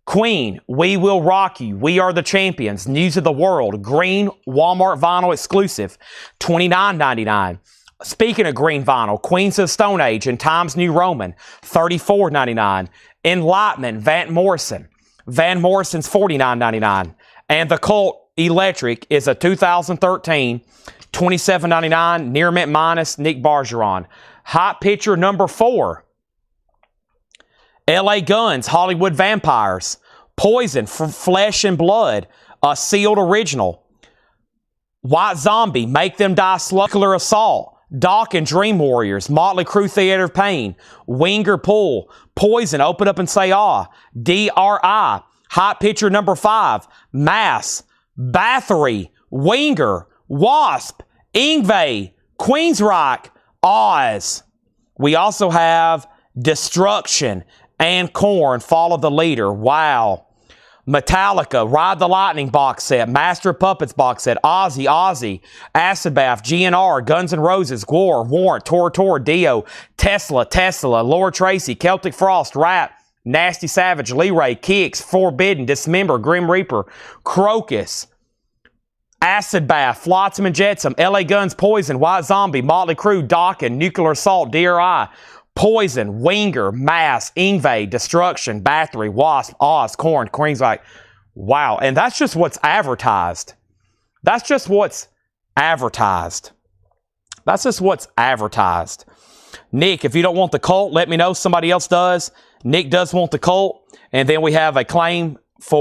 Queen, We Will Rock You, We Are the Champions, News of the World, green Walmart vinyl exclusive, $29.99. Speaking of green vinyl, Queens of Stone Age and Times New Roman, $34.99. Enlightenment, Van Morrison's $49.99. And The Cult Electric is a 2013, $27.99, near mint minus, Nick Bargeron. Hot Picture number 4. LA Guns, Hollywood Vampires. Poison, Flesh and Blood, a sealed original. White Zombie, Make Them Die Slow. Nuclear Assault, Doc and Dream Warriors, Motley Crue Theater of Pain, Winger Pool, Poison, Open Up and Say Ah, DRI, Hot Picture number 5, Mass, Bathory, Winger, Wasp, Ingve, Queensryche, Oz. We also have Destruction and Korn, Follow the Leader. Wow. Metallica, Ride the Lightning box set, Master of Puppets box set, Ozzy, Acid Bath, GNR, Guns N' Roses, Gwar, Warrant, Tor, Dio, Tesla, Laura Tracy, Celtic Frost, Rat, Nasty Savage, Lee Ray, Kicks, Forbidden, Dismember, Grim Reaper, Crocus, Acid Bath, Flotsam and Jetsam, LA Guns, Poison, White Zombie, Motley Crue, Dokken, Nuclear Assault, DRI, Poison, Winger, Mass, Ingve, Destruction, Bathory, Wasp, Oz, Korn, Queensryche. Wow. And that's just what's advertised. That's just what's advertised. Nick, if you don't want the Cult, let me know. Somebody else does. Nick does want the Cult. And then we have a claim for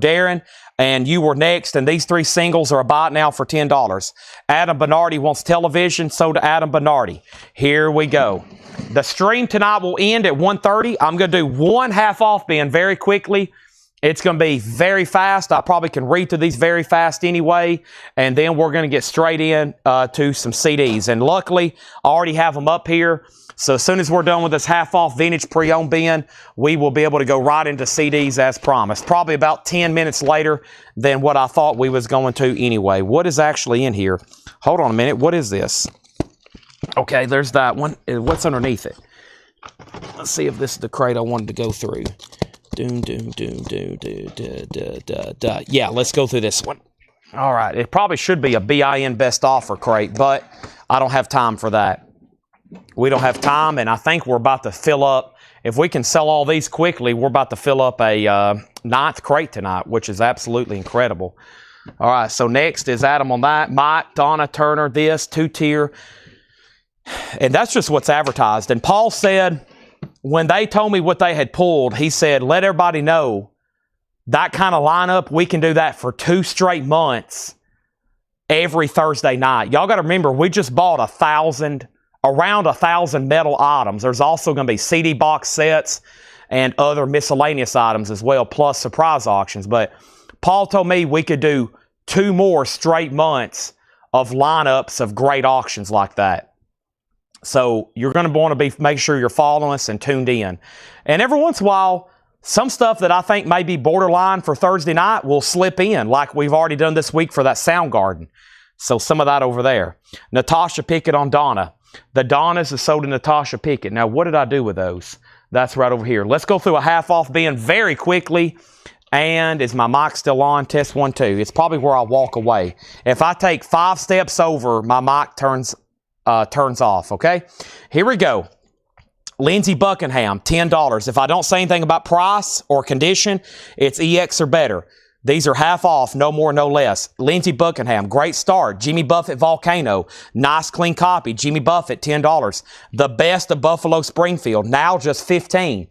Darren. And you were next, and these 3 singles are about now for $10. Adam Bernardi wants television, so to Adam Bernardi. Here we go. The stream tonight will end at 1:30. I'm going to do one half off bin very quickly. It's going to be very fast. I probably can read through these very fast anyway. And then we're going to get straight in to some CDs. And luckily, I already have them up here. So as soon as we're done with this half-off vintage pre-owned bin, we will be able to go right into CDs as promised. Probably about 10 minutes later than what I thought we was going to anyway. What is actually in here? Hold on a minute. What is this? Okay, there's that one. What's underneath it? Let's see if this is the crate I wanted to go through. Yeah, let's go through this one. All right, it probably should be a BIN best offer crate, but I don't have time for that. We don't have time, and I think we're about to fill up. If we can sell all these quickly, we're about to fill up a 9th crate tonight, which is absolutely incredible. All right, so next is Adam on that. Mike, Donna, Turner, this, 2-tier. And that's just what's advertised. And Paul said, when they told me what they had pulled, he said, let everybody know that kind of lineup, we can do that for 2 straight months every Thursday night. Y'all got to remember, we just bought around 1,000 metal items. There's also going to be CD box sets and other miscellaneous items as well, plus surprise auctions. But Paul told me we could do 2 more straight months of lineups of great auctions like that. So you're going to want to make sure you're following us and tuned in. And every once in a while, some stuff that I think may be borderline for Thursday night will slip in, like we've already done this week for that Soundgarden. So some of that over there. Natasha Pickett on Donna. The Donnas is sold to Natasha Pickett. Now, what did I do with those? That's right over here. Let's go through a half-off bin very quickly. And is my mic still on? Test 1, 2. It's probably where I walk away. If I take 5 steps over, my mic turns off, okay? Here we go. Lindsey Buckingham, $10. If I don't say anything about price or condition, it's EX or better. These are half off, no more, no less. Lindsey Buckingham, great start. Jimmy Buffett Volcano, nice clean copy. Jimmy Buffett, $10. The best of Buffalo Springfield, now just $15.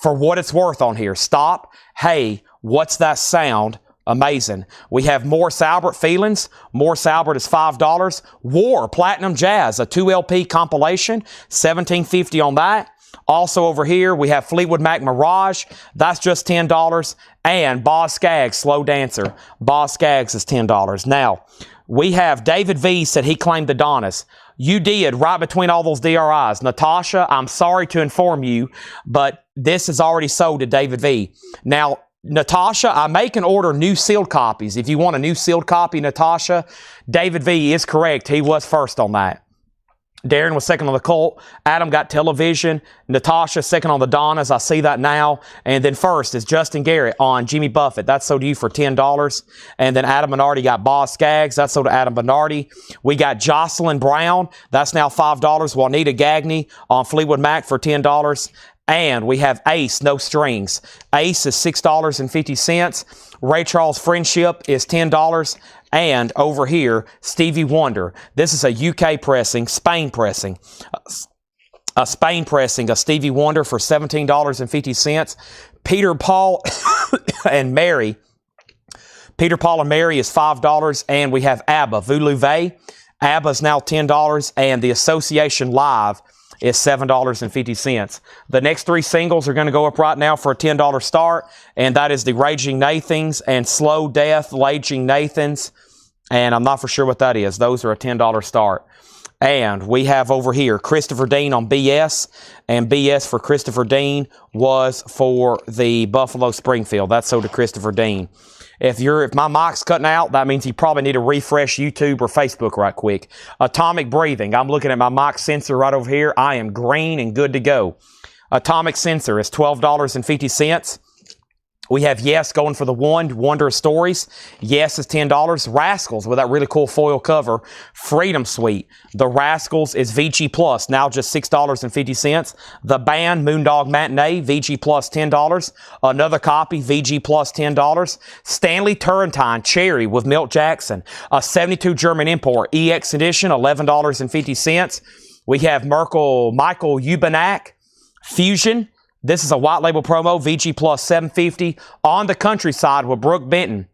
For what it's worth on here. Stop. Hey, what's that sound? Amazing. We have Morris Albert Feelings. Morris Albert is $5. War Platinum Jazz, a 2 LP compilation, $17.50 on that. Also over here, we have Fleetwood Mac Mirage. That's just $10. And Boz Scaggs, Slow Dancer. Boz Scaggs is $10. Now, we have David V said he claimed the Donnas. You did, right between all those DRIs. Natasha, I'm sorry to inform you, but this is already sold to David V. Now, Natasha, I make and order new sealed copies. If you want a new sealed copy, Natasha, David V is correct. He was first on that. Darren was second on the Colt. Adam got television. Natasha second on the Donnas. I see that now. And then first is Justin Garrett on Jimmy Buffett. That's sold to you for $10. And then Adam Bernardi got Boz Scaggs. That's sold to Adam Bernardi. We got Jocelyn Brown. That's now $5. Juanita Gagney on Fleetwood Mac for $10. And we have Ace, No Strings. Ace is $6.50. Ray Charles Friendship is $10. And over here, Stevie Wonder. This is a UK pressing, Spain pressing. A Spain pressing of Stevie Wonder for $17.50. Peter, Paul, and Mary. Peter, Paul, and Mary is $5. And we have ABBA, Voulez. ABBA is now $10. And the Association Live is $7.50. The next 3 singles are going to go up right now for a $10 start, and that is the Raging Nathans and Slow Death Raging Nathans, and I'm not for sure what that is. Those are a $10 start. And we have over here Christopher Dean on BS, and BS for Christopher Dean was for the Buffalo Springfield. That's sold to Christopher Dean. If my mic's cutting out, that means you probably need to refresh YouTube or Facebook right quick. Atomic Breathing. I'm looking at my mic sensor right over here. I am green and good to go. Atomic Sensor is $12.50. We have Yes going for the Wonder of Stories. Yes is $10. Rascals with that really cool foil cover. Freedom Suite. The Rascals is VG Plus, now just $6.50. The Band Moondog Matinee, VG Plus $10. Another copy, VG Plus $10. Stanley Turrentine Cherry with Milt Jackson. A 72 German import, EX edition, $11.50. We have Michael Ubanak Fusion. This is a white label promo, VG Plus $7.50. On the Countryside with Brooke Benton,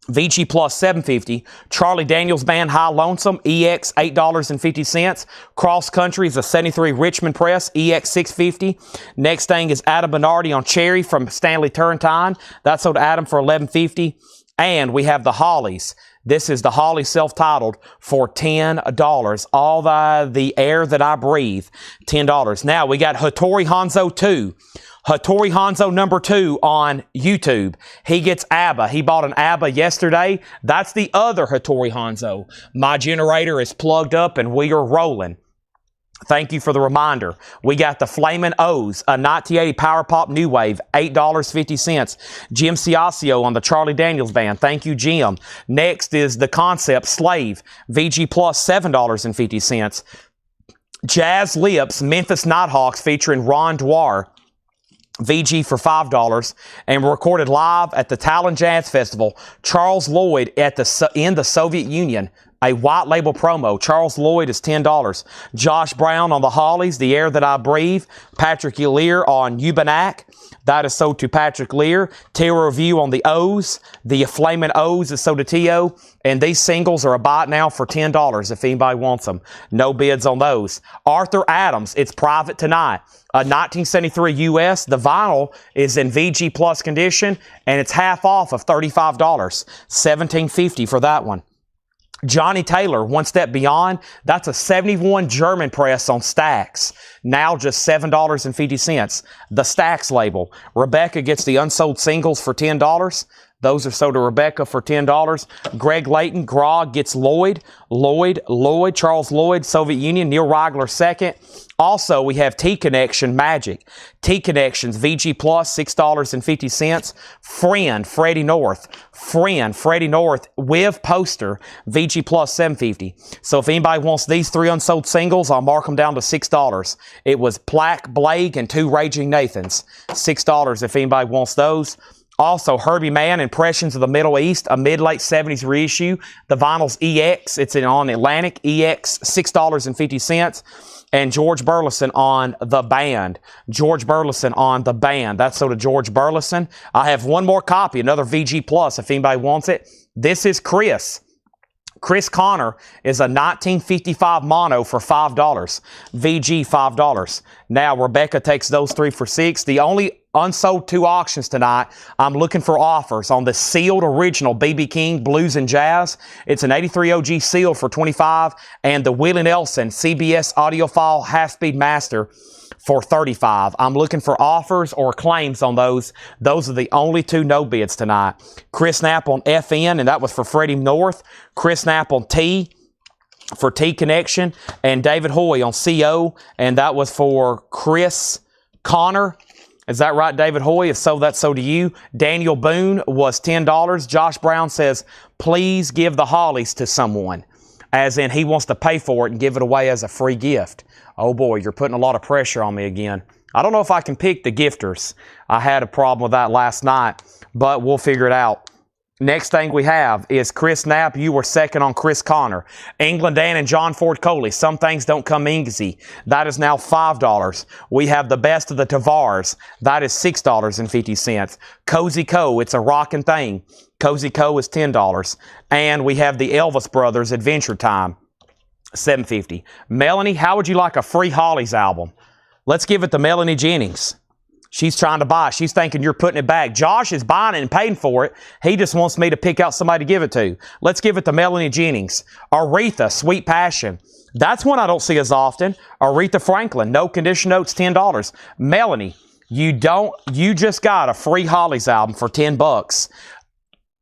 VG Plus $7.50. Charlie Daniels Band High Lonesome, EX $8.50. Cross Country is a 73 Richmond Press, EX $6.50. Next thing is Adam Bernardi on Cherry from Stanley Turrentine. That's sold to Adam for $11.50. And we have the Hollies. This is the Holly self-titled for $10. All the air that I breathe, $10. Now we got Hattori Hanzo 2. Hattori Hanzo number 2 on YouTube. He gets ABBA. He bought an ABBA yesterday. That's the other Hattori Hanzo. My generator is plugged up and we are rolling. Thank you for the reminder. We got the Flamin' O's, a 1980 Power Pop New Wave, $8.50. Jim Ciascio on the Charlie Daniels Band. Thank you, Jim. Next is the Concept Slave, VG Plus, $7.50. Jazz Lips, Memphis Nighthawks featuring Ron Dwyer, VG for $5, and recorded live at the Talon Jazz Festival. Charles Lloyd in the Soviet Union. A white label promo. Charles Lloyd is $10. Josh Brown on the Hollies, The Air That I Breathe. Patrick Lear on Ubanak. That is sold to Patrick Lear. Terror Review on the O's. The Flamin' O's is sold to T.O. And these singles are a buy now for $10 if anybody wants them. No bids on those. Arthur Adams, It's Private Tonight. A 1973 US. The vinyl is in VG Plus condition, and it's half off of $35. $17.50 for that one. Johnny Taylor, One Step Beyond, that's a 71 German press on Stax. Now just $7.50. The Stax label. Rebecca gets the unsold singles for $10. Those are sold to Rebecca for $10. Greg Layton, Grog gets Lloyd, Charles Lloyd, Soviet Union, Neil Rigler second. Also, we have T-Connection Magic. T-Connections, VG Plus, $6.50. Friend, Freddie North, with poster, VG Plus, $7.50. So if anybody wants these 3 unsold singles, I'll mark them down to $6. It was Plaque Blake and 2 Raging Nathans. $6 if anybody wants those. Also, Herbie Mann, Impressions of the Middle East, a mid-late 70s reissue. The vinyl's EX. It's on Atlantic. EX, $6.50. And George Burleson on The Band. That's so to George Burleson. I have one more copy, another VG Plus, if anybody wants it. This is Chris. Chris Connor is a 1955 mono for $5. VG, $5. Now, Rebecca takes those 3 for $6. The only unsold 2 auctions tonight, I'm looking for offers on the sealed original B.B. King Blues and Jazz. It's an 83 OG seal for $25, and the Willie Nelson CBS audiophile half-speed master for $35. I'm looking for offers or claims on those. Those are the only 2 no bids tonight. Chris Knapp on FN, and that was for Freddie North. Chris Knapp on T for T-Connection, and David Hoy on CO, and that was for Chris Connor. Is that right, David Hoy? If so, that's so to you. Daniel Boone was $10. Josh Brown says, please give the Hollies to someone, as in he wants to pay for it and give it away as a free gift. Oh boy, you're putting a lot of pressure on me again. I don't know if I can pick the gifters. I had a problem with that last night, but we'll figure it out. Next thing we have is Chris Knapp. You were second on Chris Connor. England Dan and John Ford Coley. Some things don't come easy. That is now $5. We have the best of the Tavars. That is $6.50. Cozy Co. It's a rockin' thing. Cozy Co. is $10. And we have the Elvis Brothers Adventure Time. $7.50. Melanie, how would you like a free Hollies album? Let's give it to Melanie Jennings. She's trying to buy. She's thinking you're putting it back. Josh is buying it and paying for it. He just wants me to pick out somebody to give it to. Let's give it to Melanie Jennings. Aretha, Sweet Passion. That's one I don't see as often. Aretha Franklin, No Condition Notes, $10. Melanie, you just got a free Hollies album for $10.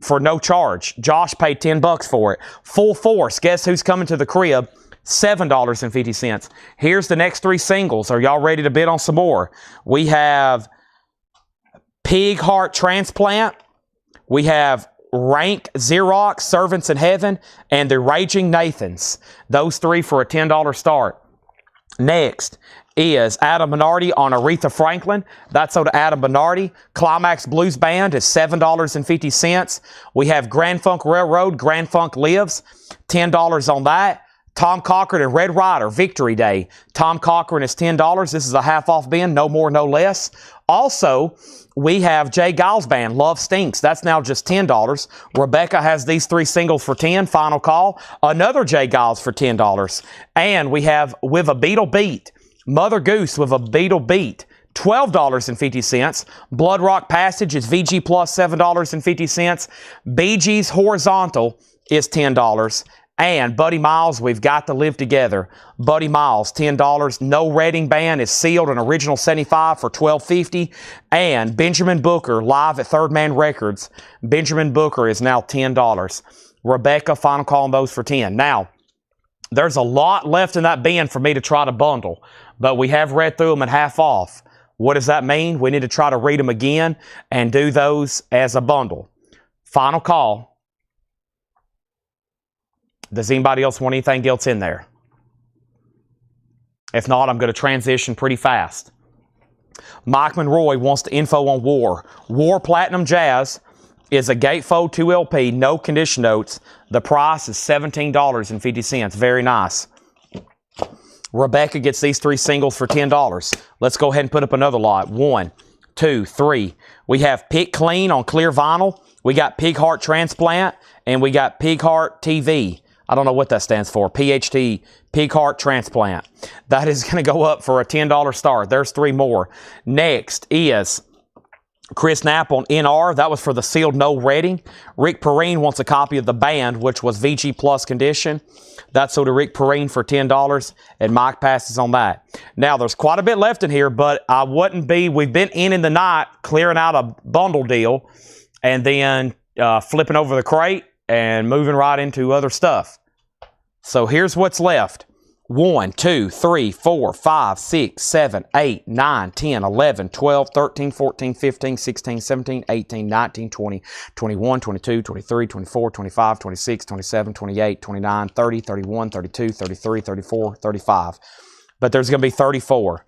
For no charge. Josh paid $10 for it. Full Force, guess who's coming to the crib? $7.50. Here's the next 3 singles. Are y'all ready to bid on some more? We have Pig Heart Transplant. We have Rank Xerox, Servants in Heaven, and the Raging Nathans. Those 3 for a $10 start. Next is Adam Bernardi on Aretha Franklin. That's so to Adam Bernardi. Climax Blues Band is $7.50. We have Grand Funk Railroad, Grand Funk Lives, $10 on that. Tom Cochran and Red Rider, Victory Day. Tom Cochran is $10. This is a half-off bin, no more, no less. Also, we have Jay Giles Band, Love Stinks. That's now just $10. Rebecca has these 3 singles for $10, final call. Another Jay Giles for $10. And we have With a Beetle Beat, Mother Goose with a Beetle Beat, $12.50. Blood Rock Passage is VG Plus, $7.50. Bee Gees Horizontal is $10. And Buddy Miles, We've Got to Live Together. Buddy Miles, $10. No Redding Band is sealed, an original 75 for $12.50. And Benjamin Booker, live at Third Man Records. Benjamin Booker is now $10. Rebecca, final call on those for $10. Now, there's a lot left in that bin for me to try to bundle, but we have read through them at half off. What does that mean? We need to try to read them again and do those as a bundle. Final call. Does anybody else want anything else in there? If not, I'm going to transition pretty fast. Mike Monroy wants the info on War. War Platinum Jazz is a gatefold 2 LP, no condition notes. The price is $17.50. Very nice. Rebecca gets these 3 singles for $10. Let's go ahead and put up another lot. 1, 2, 3. We have Pick Clean on clear vinyl. We got Pig Heart Transplant, and we got Pig Heart TV. I don't know what that stands for. PHT, Pig Heart Transplant. That is going to go up for a $10 start. There's 3 more. Next is Chris Knapp on NR. That was for the sealed no ready. Rick Perrine wants a copy of the band, which was VG Plus condition. That's sold to Rick Perrine for $10, and Mike passes on that. Now, there's quite a bit left in here, but I wouldn't be, we've been in the night clearing out a bundle deal and then flipping over the crate and moving right into other stuff. So here's what's left. 1, 2, 3, 4, 5, 6, 7, 8, 9, 10, 11, 12, 13, 14, 15, 16, 17, 18, 19, 20, 21, 22, 23, 24, 25, 26, 27, 28, 29, 30, 31, 32, 33, 34, 35. But there's going to be 34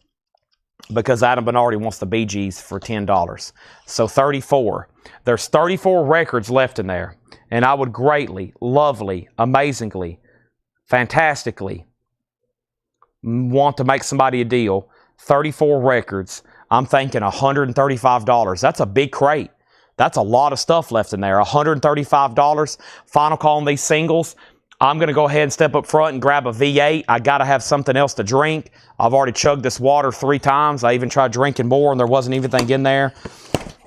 because Adam Bernardi wants the BGs for $10. So 34. There's 34 records left in there. And I would greatly, lovely, amazingly, fantastically want to make somebody a deal. 34 records. I'm thinking $135. That's a big crate. That's a lot of stuff left in there. $135. Final call on these singles. I'm going to go ahead and step up front and grab a V8. I got to have something else to drink. I've already chugged this water 3 times. I even tried drinking more and there wasn't anything in there.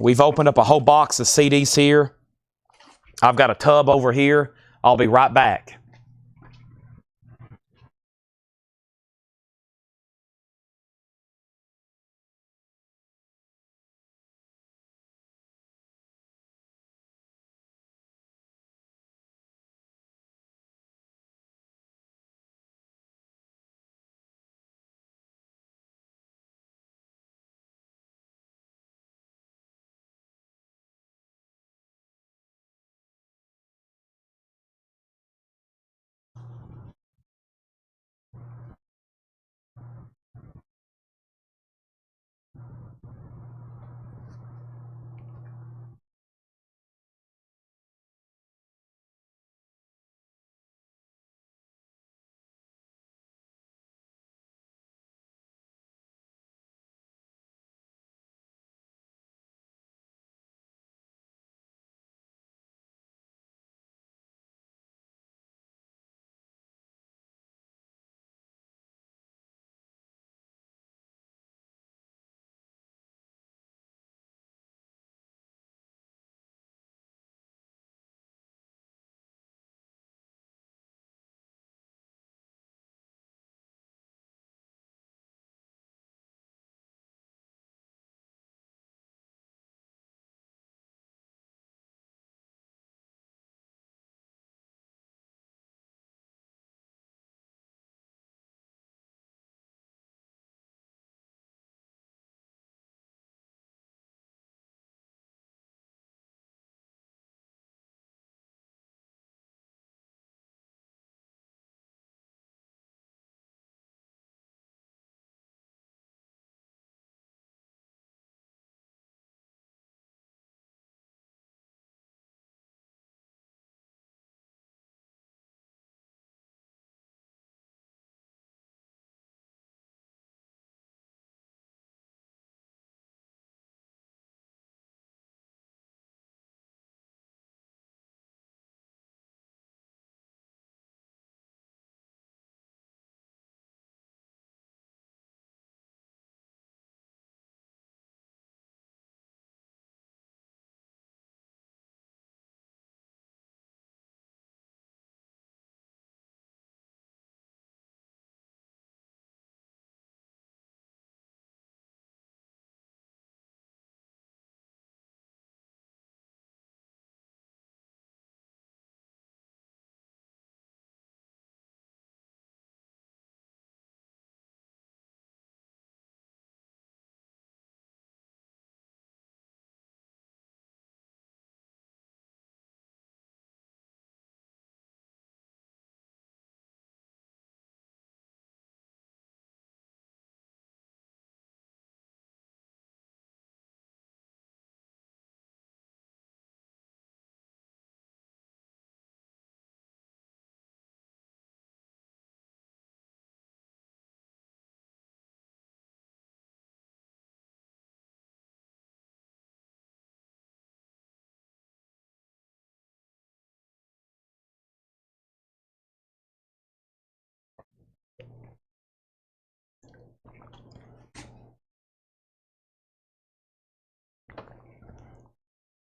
We've opened up a whole box of CDs here. I've got a tub over here. I'll be right back.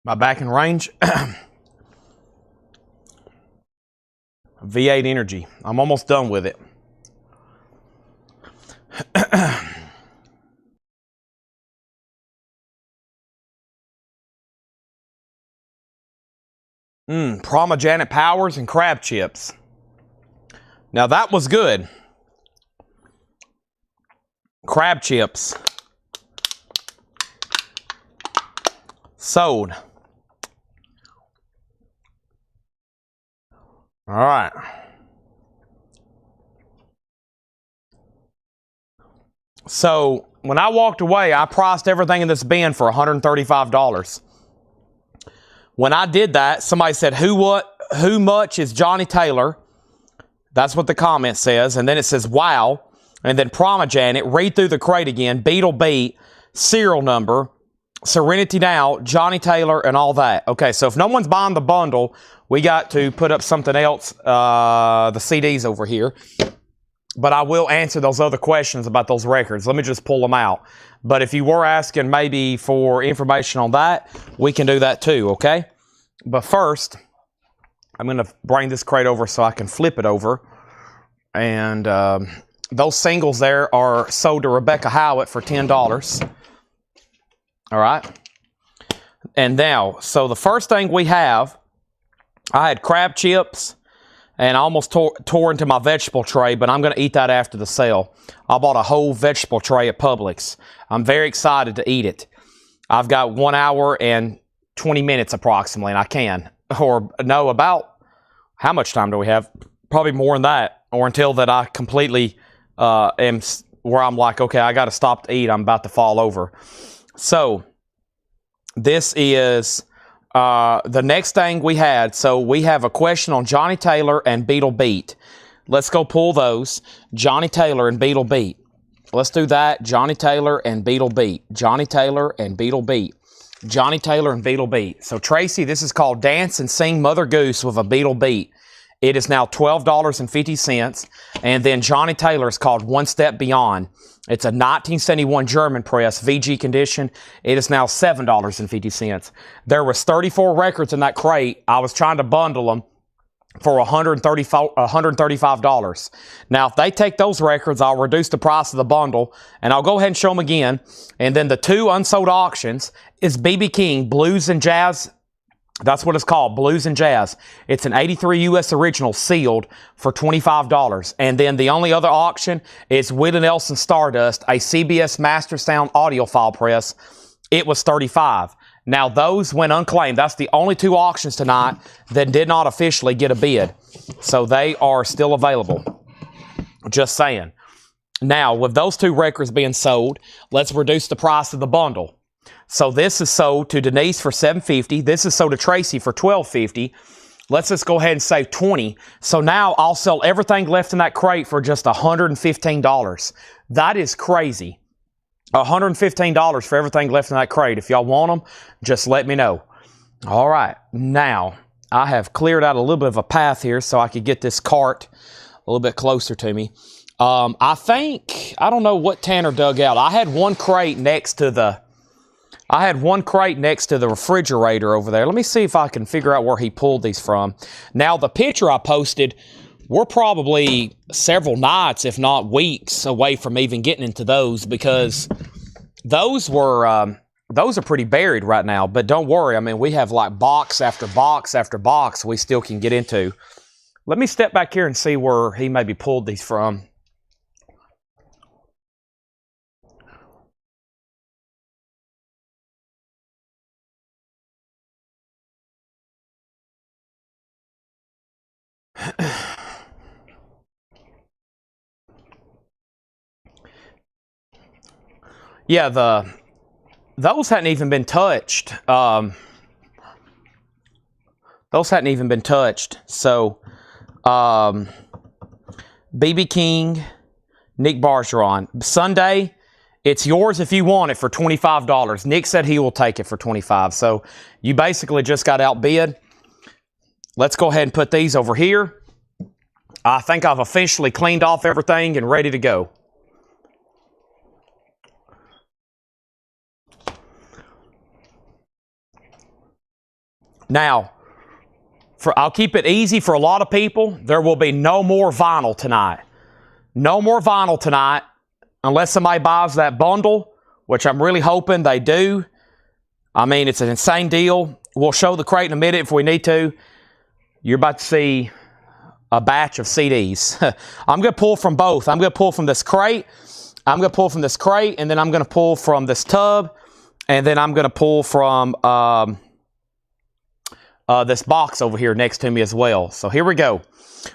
My back in range. V8 Energy. I'm almost done with it. Pomegranate Powers and crab chips. Now that was good. Crab chips. Sold. All right. So when I walked away, I priced everything in this bin for $135. When I did that, somebody said, who much is Johnny Taylor? That's what the comment says. And then it says, wow. And then Pomegranate, read through the crate again, Beetle Beat, serial number, Serenity Now, Johnny Taylor, and all that. Okay, so if no one's buying the bundle, we got to put up something else, the CDs over here. But I will answer those other questions about those records. Let me just pull them out. But if you were asking maybe for information on that, we can do that too, okay? But first, I'm going to bring this crate over so I can flip it over. And those singles there are sold to Rebecca Howitt for $10. All right? And now, so the first thing we have, I had crab chips. And I almost tore into my vegetable tray, but I'm going to eat that after the sale. I bought a whole vegetable tray at Publix. I'm very excited to eat it. I've got 1 hour and 20 minutes approximately, and I can. Or no, about how much time do we have? Probably more than that. Or until that I completely am where I'm like, okay, I got to stop to eat. I'm about to fall over. So this is... the next thing we had, so we have a question on Johnny Taylor and Beetle Beat. Let's go pull those. Johnny Taylor and Beetle Beat. Let's do that. Johnny Taylor and Beetle Beat. Johnny Taylor and Beetle Beat. Johnny Taylor and Beetle Beat. So Tracy, this is called Dance and Sing Mother Goose with a Beetle Beat. It is now $12.50. And then Johnny Taylor is called One Step Beyond. It's a 1971 German press, VG condition. It is now $7.50. There was 34 records in that crate. I was trying to bundle them for $135. Now, if they take those records, I'll reduce the price of the bundle, and I'll go ahead and show them again. And then the two unsold auctions is B.B. King Blues and Jazz. That's what it's called, Blues and Jazz. It's an 83 U.S. original sealed for $25. And then the only other auction is Willie Nelson Stardust, a CBS Master Sound audiophile press. It was $35. Now, those went unclaimed. That's the only two auctions tonight that did not officially get a bid. So they are still available. Just saying. Now, with those two records being sold, let's reduce the price of the bundle. So this is sold to Denise for $7.50. This is sold to Tracy for $12.50. Let's just go ahead and save $20. So now I'll sell everything left in that crate for just $115. That is crazy. $115 for everything left in that crate. If y'all want them, just let me know. All right. Now, I have cleared out a little bit of a path here so I could get this cart a little bit closer to me. I don't know what Tanner dug out. I had one crate next to the refrigerator over there. Let me see if I can figure out where he pulled these from. Now, the picture I posted, we're probably several nights, if not weeks, away from even getting into those because those are pretty buried right now. But don't worry. I mean, we have like box after box after box we still can get into. Let me step back here and see where he maybe pulled these from. Yeah, those hadn't even been touched. Those hadn't even been touched. So, B.B. King, Nick Bargeron. Sunday, it's yours if you want it for $25. Nick said he will take it for $25. So, you basically just got outbid. Let's go ahead and put these over here. I think I've officially cleaned off everything and ready to go. Now, I'll keep it easy for a lot of people. There will be no more vinyl tonight. No more vinyl tonight unless somebody buys that bundle, which I'm really hoping they do. I mean, it's an insane deal. We'll show the crate in a minute if we need to. You're about to see a batch of CDs. I'm going to pull from both. I'm going to pull from this crate. I'm going to pull from this crate, and then I'm going to pull from this tub, and then I'm going to pull from this box over here next to me as well. So here we go.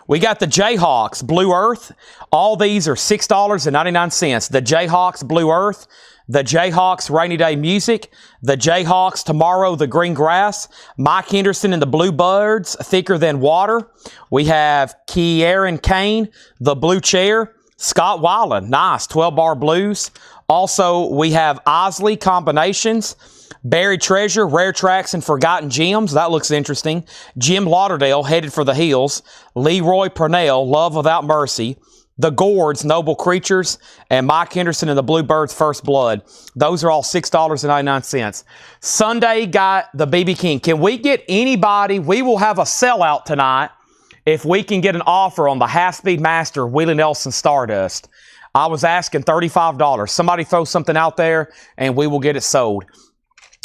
We got the Jayhawks Blue Earth. All these are $6.99. The Jayhawks Blue Earth, the Jayhawks Rainy Day Music, the Jayhawks Tomorrow the Green Grass, Mike Henderson and the Bluebirds Thicker Than Water. We have Kieran Kane, the Blue Chair, Scott Weiland, nice 12-bar blues. Also, we have Osley Combinations, Buried Treasure, Rare Tracks and Forgotten Gems. That looks interesting. Jim Lauderdale, Headed for the Hills. Leroy Purnell, Love Without Mercy. The Gourds, Noble Creatures. And Mike Henderson and the Bluebirds, First Blood. Those are all $6.99. Sunday got the BB King. Can we get anybody? We will have a sellout tonight if we can get an offer on the Half-Speed Master Willie Nelson Stardust. I was asking $35. Somebody throw something out there and we will get it sold.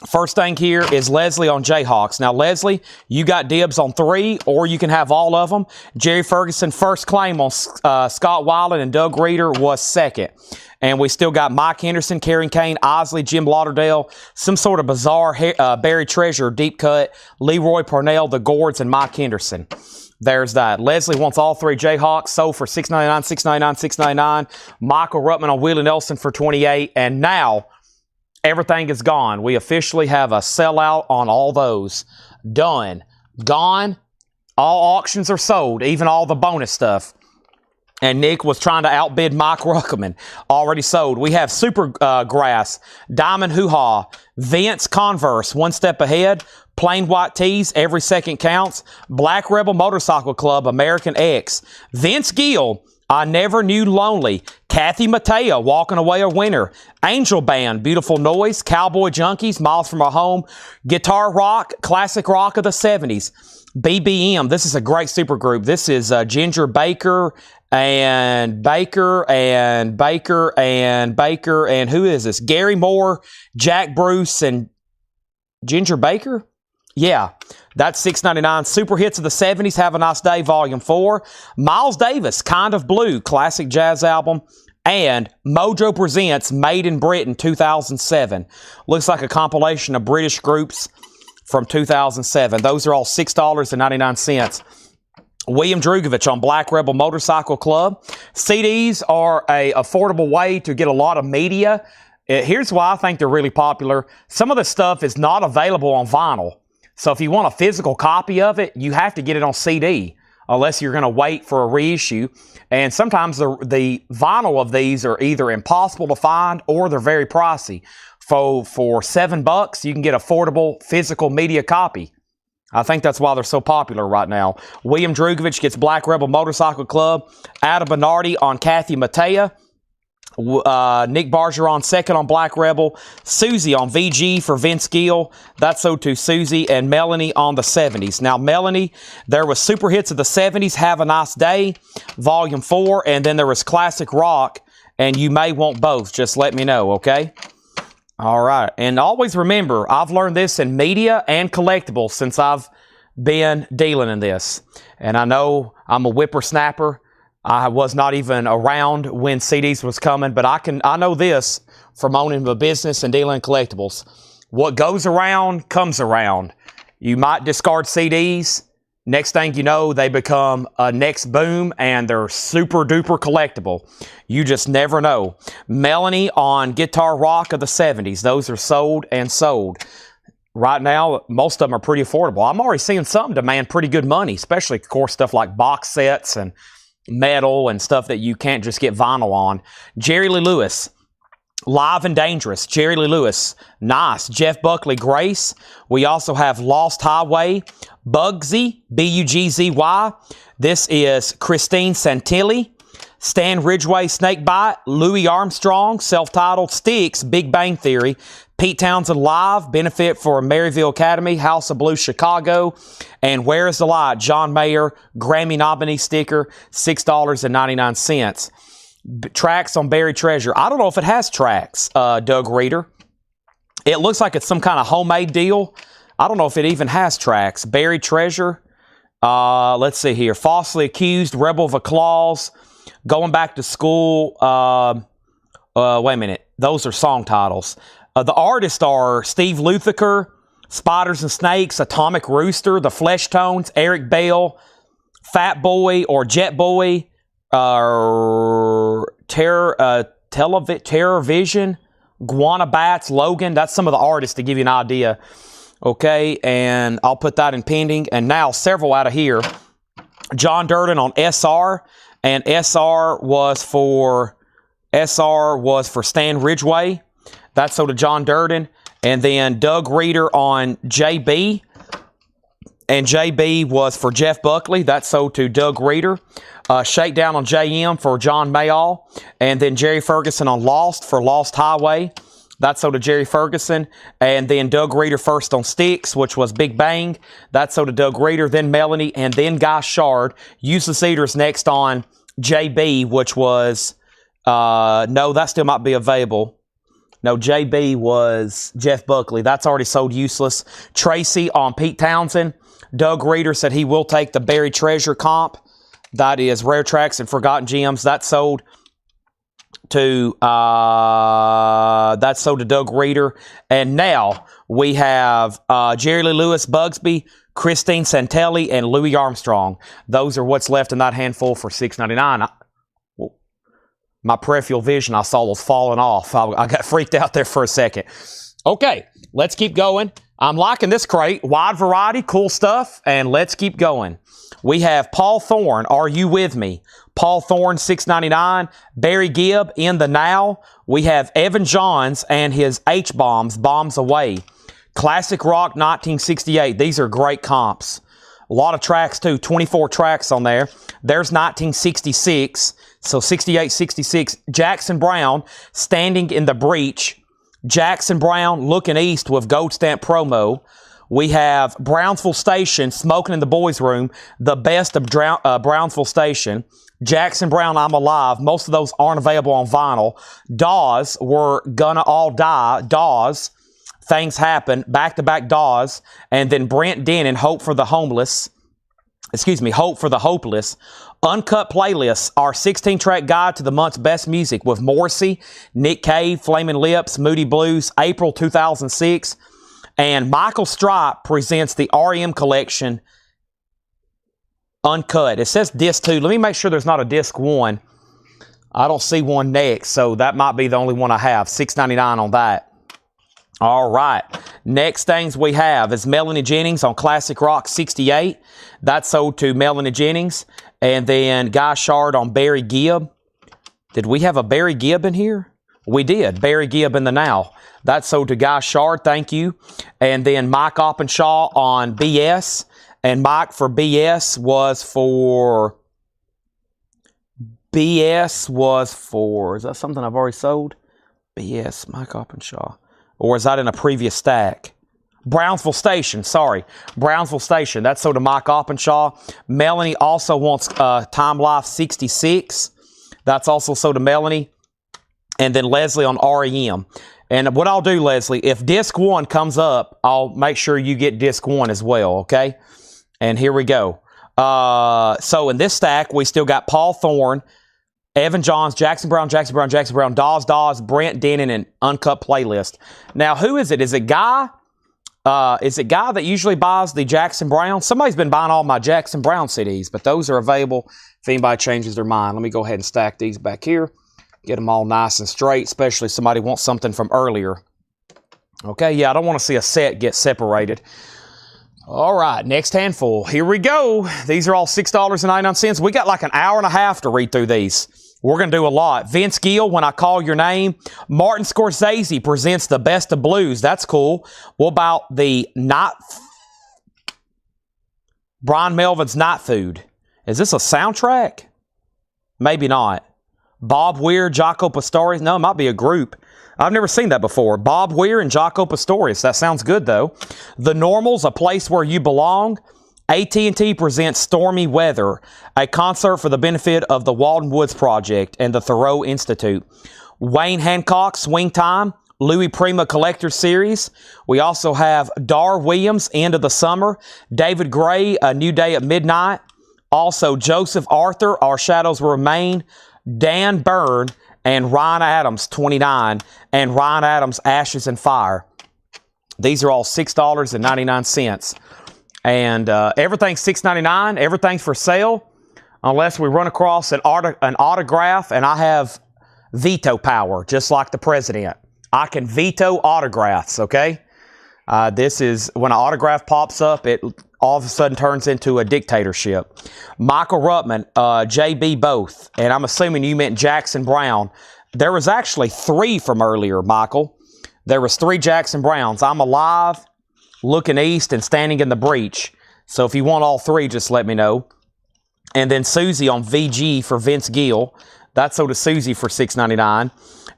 First thing here is Leslie on Jayhawks. Now, Leslie, you got dibs on 3, or you can have all of them. Jerry Ferguson, first claim on Scott Weiland, and Doug Reeder was second. And we still got Mike Henderson, Kieran Kane, Osley, Jim Lauderdale, some sort of bizarre buried treasure, deep cut, Leroy Purnell, the Gourds, and Mike Henderson. There's that. Leslie wants all 3 Jayhawks, sold for $6.99, $6.99, $6.99. Michael Ruttman on Willie Nelson for $28. And now, everything is gone. We officially have a sellout on all those. Done. Gone. All auctions are sold, even all the bonus stuff. And Nick was trying to outbid Mike Ruckman. Already sold. We have Super Grass, Diamond Hoo-Ha, Vince Converse, One Step Ahead, Plain White Tees, Every Second Counts, Black Rebel Motorcycle Club, American X, Vince Gill, I Never Knew Lonely, Kathy Mattea, Walking Away a Winner, Angel Band, Beautiful Noise, Cowboy Junkies, Miles From Our Home, Guitar Rock, Classic Rock of the 70s, BBM. This is a great super group. This is Ginger Baker and Baker and Baker and Baker and who is this? Gary Moore, Jack Bruce, and Ginger Baker? Yeah, that's $6.99. Super Hits of the 70s, Have a Nice Day, Volume 4. Miles Davis, Kind of Blue, classic jazz album. And Mojo presents Made in Britain 2007. Looks like a compilation of British groups from 2007. Those are all $6.99. William Drugovich on Black Rebel Motorcycle Club. CDs are an affordable way to get a lot of media. Here's why I think they're really popular. Some of the stuff is not available on vinyl. So if you want a physical copy of it, you have to get it on CD, unless you're going to wait for a reissue. And sometimes the vinyl of these are either impossible to find or they're very pricey. For $7, you can get affordable physical media copy. I think that's why they're so popular right now. William Drugovich gets Black Rebel Motorcycle Club. Ada Bernardi on Kathy Mattea. Nick Bargeron second on Black Rebel. Susie on VG for Vince Gill. That's so to Susie. And Melanie on the 70s. Now, Melanie, there was Super Hits of the 70s, Have a Nice Day, Volume 4. And then there was Classic Rock. And you may want both. Just let me know, okay? All right. And always remember, I've learned this in media and collectibles since I've been dealing in this. And I know I'm a whippersnapper. I was not even around when CDs was coming, but I know this from owning a business and dealing in collectibles. What goes around comes around. You might discard CDs. Next thing you know, they become a next boom and they're super duper collectible. You just never know. Melanie on Guitar Rock of the 70s. Those are sold and sold. Right now, most of them are pretty affordable. I'm already seeing some demand pretty good money, especially, of course, stuff like box sets and metal and stuff that you can't just get vinyl on. Jerry Lee Lewis, Live and Dangerous. Jerry Lee Lewis, nice. Jeff Buckley, Grace. We also have Lost Highway, Bugsy, Bugzy. This is Christine Santilli. Stan Ridgway, Snakebite. Louis Armstrong, self-titled. Styx, Big Bang Theory. Pete Townsend, Live, Benefit for Maryville Academy, House of Blues, Chicago. And Where is the Light? John Mayer, Grammy nominee sticker, $6.99. Tracks on Buried Treasure. I don't know if it has tracks, Doug Reeder. It looks like it's some kind of homemade deal. I don't know if it even has tracks. Buried Treasure. Let's see here. Falsely Accused, Rebel of a Clause, Going Back to School. Wait a minute. Those are song titles. The artists are Steve Lukather, Spiders and Snakes, Atomic Rooster, The Flesh Tones, Eric Bell, Fat Boy or Jet Boy, Terror Vision, Guana Bats, Logan. That's some of the artists to give you an idea. Okay, and I'll put that in pending. And now several out of here. John Durden on SR, and SR was for Stan Ridgway. That's sold to John Durden. And then Doug Reeder on JB. And JB was for Jeff Buckley. That's sold to Doug Reeder. Shakedown on JM for John Mayall. And then Jerry Ferguson on Lost for Lost Highway. That's sold to Jerry Ferguson. And then Doug Reeder first on Styx, which was Big Bang. That's sold to Doug Reeder, then Melanie, and then Guy Shard. Useless Eaters next on JB, which was... no, that still might be available. No, JB was Jeff Buckley. That's already sold Useless. Tracy on Pete Townsend. Doug Reeder said he will take the Buried Treasure comp. That is Rare Tracks and Forgotten Gems. That's sold to Doug Reeder. And now we have Jerry Lee Lewis, Bugsby, Christine Santelli, and Louis Armstrong. Those are what's left in that handful for $6.99. My peripheral vision, I saw was falling off. I got freaked out there for a second. Okay, let's keep going. I'm liking this crate. Wide variety, cool stuff, and let's keep going. We have Paul Thorne, Are You With Me? Paul Thorne, $6.99. Barry Gibb, In the Now. We have Evan Johns and his H-Bombs, Bombs Away. Classic Rock, 1968. These are great comps. A lot of tracks, too. 24 tracks on there. There's 1966. So 68, 66. Jackson Brown, Standing in the Breach. Jackson Brown, Looking East with Gold Stamp promo. We have Brownsville Station, Smoking in the Boys Room, the best of Brownsville Station. Jackson Brown, I'm Alive. Most of those aren't available on vinyl. Dawes, We're Gonna All Die. Dawes, Things Happen. Back-to-back Dawes. And then Brent Dennen, Hope for the Hopeless. Uncut Playlists, our 16-track guide to the month's best music with Morrissey, Nick Cave, Flaming Lips, Moody Blues, April 2006. And Michael Stipe presents the REM collection Uncut. It says disc 2. Let me make sure there's not a disc 1. I don't see one next, so that might be the only one I have. $6.99 on that. All right. Next things we have is Melanie Jennings on Classic Rock 68. That's sold to Melanie Jennings. And then Guy Shard on Barry Gibb. Did we have a Barry Gibb in here? We did. Barry Gibb in the Now. That's sold to Guy Shard. Thank you. And then Mike Oppenshaw on BS. And Mike for BS was for... is that something I've already sold? BS, Mike Oppenshaw. Or is that in a previous stack? Brownsville Station, sorry. Brownsville Station. That's sold to Mike Oppenshaw. Melanie also wants Time Life 66. That's also sold to Melanie. And then Leslie on REM. And what I'll do, Leslie, if disc 1 comes up, I'll make sure you get disc 1 as well, okay? And here we go. So in this stack, we still got Paul Thorne, Evan Johns, Jackson Brown, Dawes, Brent Dennen, and Uncut Playlist. Now, who is it? Is it Guy? Is it Guy that usually buys the Jackson Brown? Somebody's been buying all my Jackson Brown CDs, but those are available if anybody changes their mind. Let me go ahead and stack these back here. Get them all nice and straight, especially if somebody wants something from earlier. Okay, yeah, I don't want to see a set get separated. All right, next handful. Here we go. These are all $6.99. We got like an hour and a half to read through these. We're going to do a lot. Vince Gill, When I Call Your Name. Martin Scorsese presents The Best of Blues. That's cool. What about the Brian Melvin's Night Food? Is this a soundtrack? Maybe not. Bob Weir, Jaco Pastorius. No, it might be a group. I've never seen that before. Bob Weir and Jaco Pastorius. That sounds good, though. The Normals, A Place Where You Belong. AT&T presents Stormy Weather, a concert for the benefit of the Walden Woods Project and the Thoreau Institute. Wayne Hancock, Swing Time. Louis Prima Collector Series. We also have Dar Williams, End of the Summer. David Gray, A New Day at Midnight. Also, Joseph Arthur, Our Shadows Will Remain. Dan Byrne and Ryan Adams, 29. And Ryan Adams, Ashes and Fire. These are all $6.99. And everything's $6.99. Everything's for sale. Unless we run across an autograph, and I have veto power, just like the president. I can veto autographs, okay? This is, when an autograph pops up, it all of a sudden turns into a dictatorship. Michael Ruttman, JB both, and I'm assuming you meant Jackson Brown. There was actually 3 from earlier, Michael. There was 3 Jackson Browns. I'm alive, looking east, and standing in the breach. So if you want all 3, just let me know. And then Susie on VG for Vince Gill. That's sold to Susie for $6.99.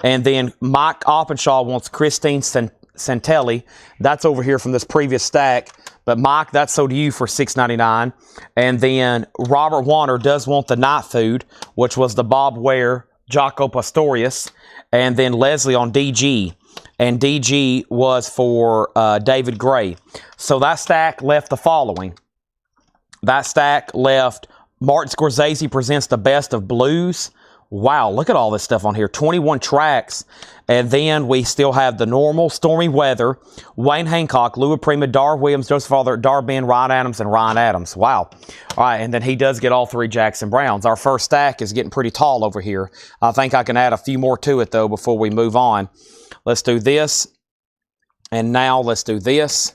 And then Mike Oppenshaw wants Christine Santelli. That's over here from this previous stack. But Mike, that's sold to you for $6.99. And then Robert Warner does want the night food, which was the Bob Ware, Jaco Pastorius. And then Leslie on DG. And DG was for David Gray. So that stack left the following. That stack left Martin Scorsese Presents the Best of Blues. Wow, look at all this stuff on here. 21 tracks. And then we still have The Normal, Stormy Weather, Wayne Hancock, Louis Prima, Dar Williams, Joseph Arthur, Dar Ben, Ryan Adams, and Ryan Adams. Wow. All right, and then he does get all 3 Jackson Browns. Our first stack is getting pretty tall over here. I think I can add a few more to it, though, before we move on. Let's do this. And now let's do this.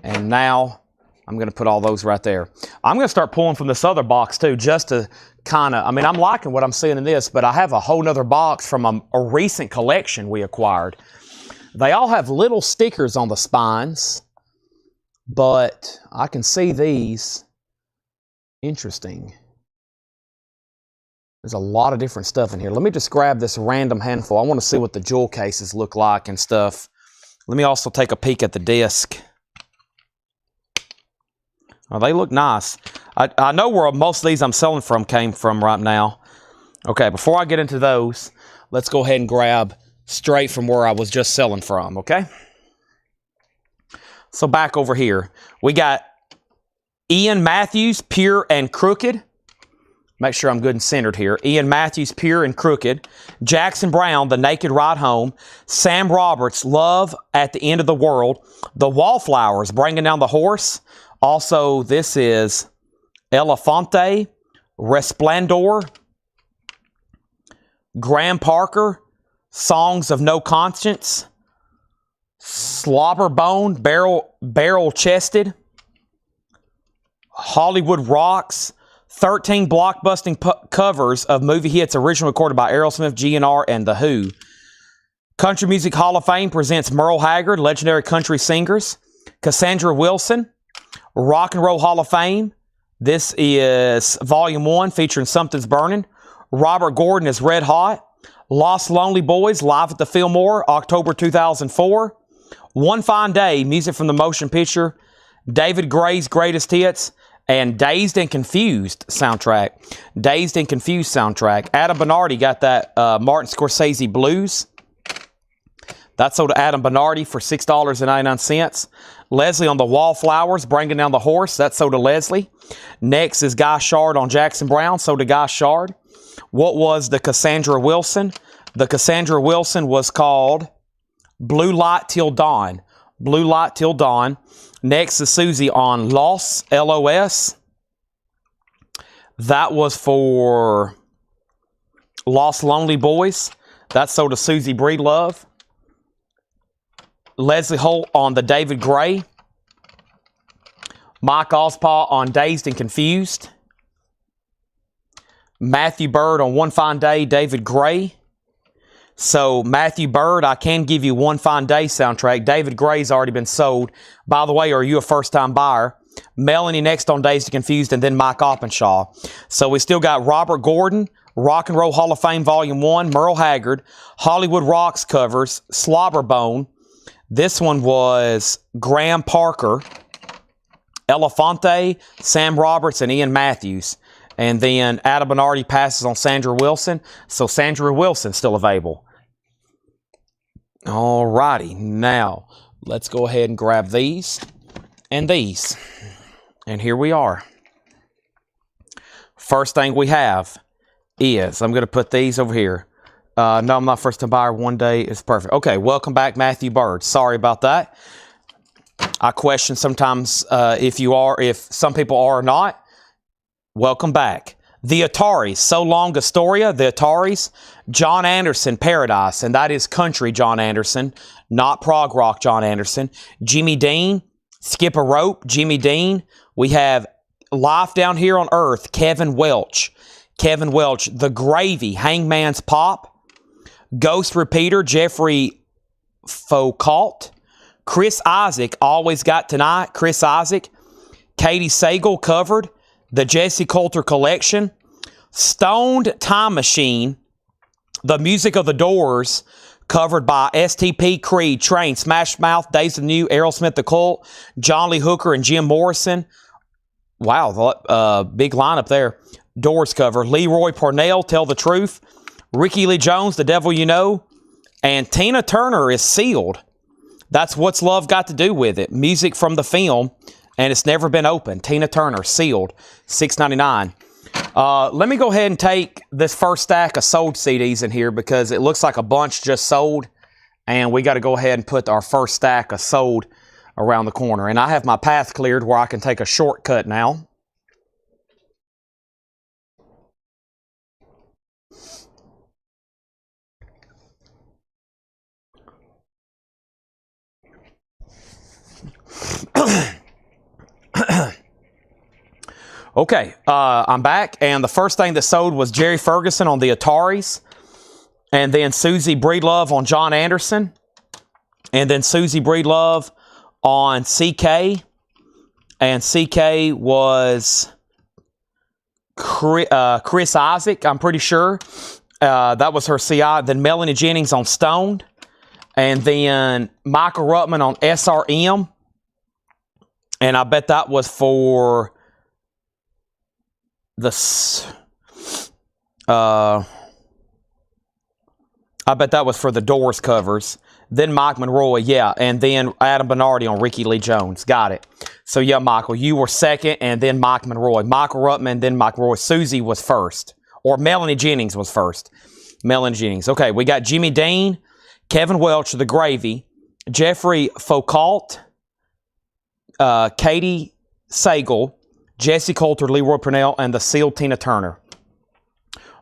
And now I'm going to put all those right there. I'm going to start pulling from this other box, too, just to kind of, I mean, I'm liking what I'm seeing in this, but I have a whole nother box from a recent collection we acquired. They all have little stickers on the spines, but I can see these. Interesting. There's a lot of different stuff in here. Let me just grab this random handful. I want to see what the jewel cases look like and stuff. Let me also take a peek at the disc. Oh, they look nice. I know where most of these I'm selling from came from right now. Okay, before I get into those, let's go ahead and grab straight from where I was just selling from, okay? So back over here, we got Ian Matthews, Pure and Crooked. Make sure I'm good and centered here. Ian Matthews, Pure and Crooked. Jackson Brown, The Naked Ride Home. Sam Roberts, Love at the End of the World. The Wallflowers, Bringing Down the Horse. Also, this is Elefante, Resplendor, Graham Parker, Songs of No Conscience, Slobberbone, Barrel Chested, Hollywood Rocks, 13 blockbusting covers of movie hits originally recorded by Aerosmith, GNR, and The Who. Country Music Hall of Fame presents Merle Haggard, Legendary Country Singers, Cassandra Wilson, Rock and Roll Hall of Fame. This is Volume 1 featuring Something's Burning. Robert Gordon is Red Hot. Lost Lonely Boys, live at the Fillmore, October 2004. One Fine Day, music from the motion picture. David Gray's Greatest Hits. And Dazed and Confused soundtrack. Dazed and Confused soundtrack. Adam Bernardi got that Martin Scorsese Blues. That's sold to Adam Bernardi for $6.99. Leslie on the Wallflowers, Bringing Down the Horse. That's sold to Leslie. Next is Guy Shard on Jackson Brown, sold to Guy Shard. What was the Cassandra Wilson? The Cassandra Wilson was called Blue Light Till Dawn. Blue Light Till Dawn. Next is Susie on Loss, L-O-S. That was for Lost Lonely Boys. That's sold to Susie Breedlove. Leslie Holt on the David Gray. Mike Ospaw on Dazed and Confused. Matthew Bird on One Fine Day, David Gray. So, Matthew Bird, I can give you One Fine Day soundtrack. David Gray's already been sold. By the way, are you a first-time buyer? Melanie next on Dazed and Confused, and then Mike Oppenshaw. So, we still got Robert Gordon, Rock and Roll Hall of Fame Volume 1, Merle Haggard. Hollywood Rocks covers, Slobberbone. This one was Graham Parker, Elefante, Sam Roberts, and Ian Matthews. And then Adam Bernardi passes on Sandra Wilson. So Sandra Wilson's still available. All righty. Now, let's go ahead and grab these and these. And here we are. First thing we have is, I'm going to put these over here. No, I'm not first time buyer. One day is perfect. Okay, welcome back, Matthew Bird. Sorry about that. I question sometimes if some people are or not. Welcome back. The Ataris, So Long Astoria, the Ataris. John Anderson, Paradise, and that is country John Anderson, not prog rock John Anderson. Jimmy Dean, Skip a Rope, Jimmy Dean. We have Life Down Here on Earth, Kevin Welch. Kevin Welch, The Gravy, Hangman's Pop. Ghost Repeater, Jeffrey Foucault. Chris Isaac, Always Got Tonight, Chris Isaac. Katie Sagal, Covered. The Jesse Coulter Collection. Stoned Time Machine, The Music of the Doors, covered by STP, Creed, Train, Smash Mouth, Days of the New, Aerosmith, The Cult, John Lee Hooker, and Jim Morrison. Wow, big lineup there. Doors cover. Leroy Parnell, Tell the Truth. Ricky Lee Jones, The Devil You Know. And Tina Turner is sealed. That's What's Love Got to Do with It. Music from the film, and it's never been opened. Tina Turner, sealed, $6.99. Let me go ahead and take this first stack of sold CDs in here because it looks like a bunch just sold, and we got to go ahead and put our first stack of sold around the corner. And I have my path cleared where I can take a shortcut now. Okay, I'm back, and the first thing that sold was Jerry Ferguson on the Ataris, and then Susie Breedlove on John Anderson, and then Susie Breedlove on CK, and CK was Chris Isaac, I'm pretty sure. That was her CI. Then Melanie Jennings on Stoned, and then Michael Ruttman on SRM, and I bet that was for I bet that was for the Doors covers. Then Mike Monroy, yeah, and then Adam Bernardi on Ricky Lee Jones. Got it. So, yeah, Michael, you were second, and then Mike Monroy. Michael Ruttman, then Mike Monroy. Susie was first. Or Melanie Jennings was first. Melanie Jennings. Okay, we got Jimmy Dean, Kevin Welch, The Gravy, Jeffrey Foucault, Katie Sagal, Jesse Coulter, Leroy Purnell, and the sealed Tina Turner.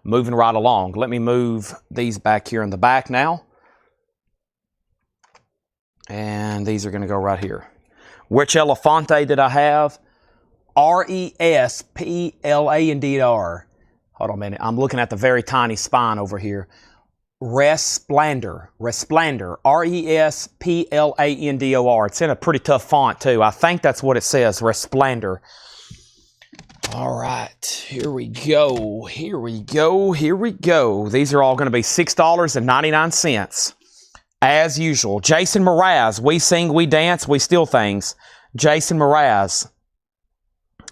Moving right along. Let me move these back here in the back now. And these are going to go right here. Which Elefante did I have? R-E-S-P-L-A-N-D-R. Hold on a minute. I'm looking at the very tiny spine over here. Resplendor. Resplendor. R-E-S-P-L-A-N-D-O-R. It's in a pretty tough font, too. I think that's what it says. Resplendor. All right. Here we go. Here we go. Here we go. These are all going to be $6.99. As usual. Jason Mraz. We Sing, We Dance, We Steal Things. Jason Mraz.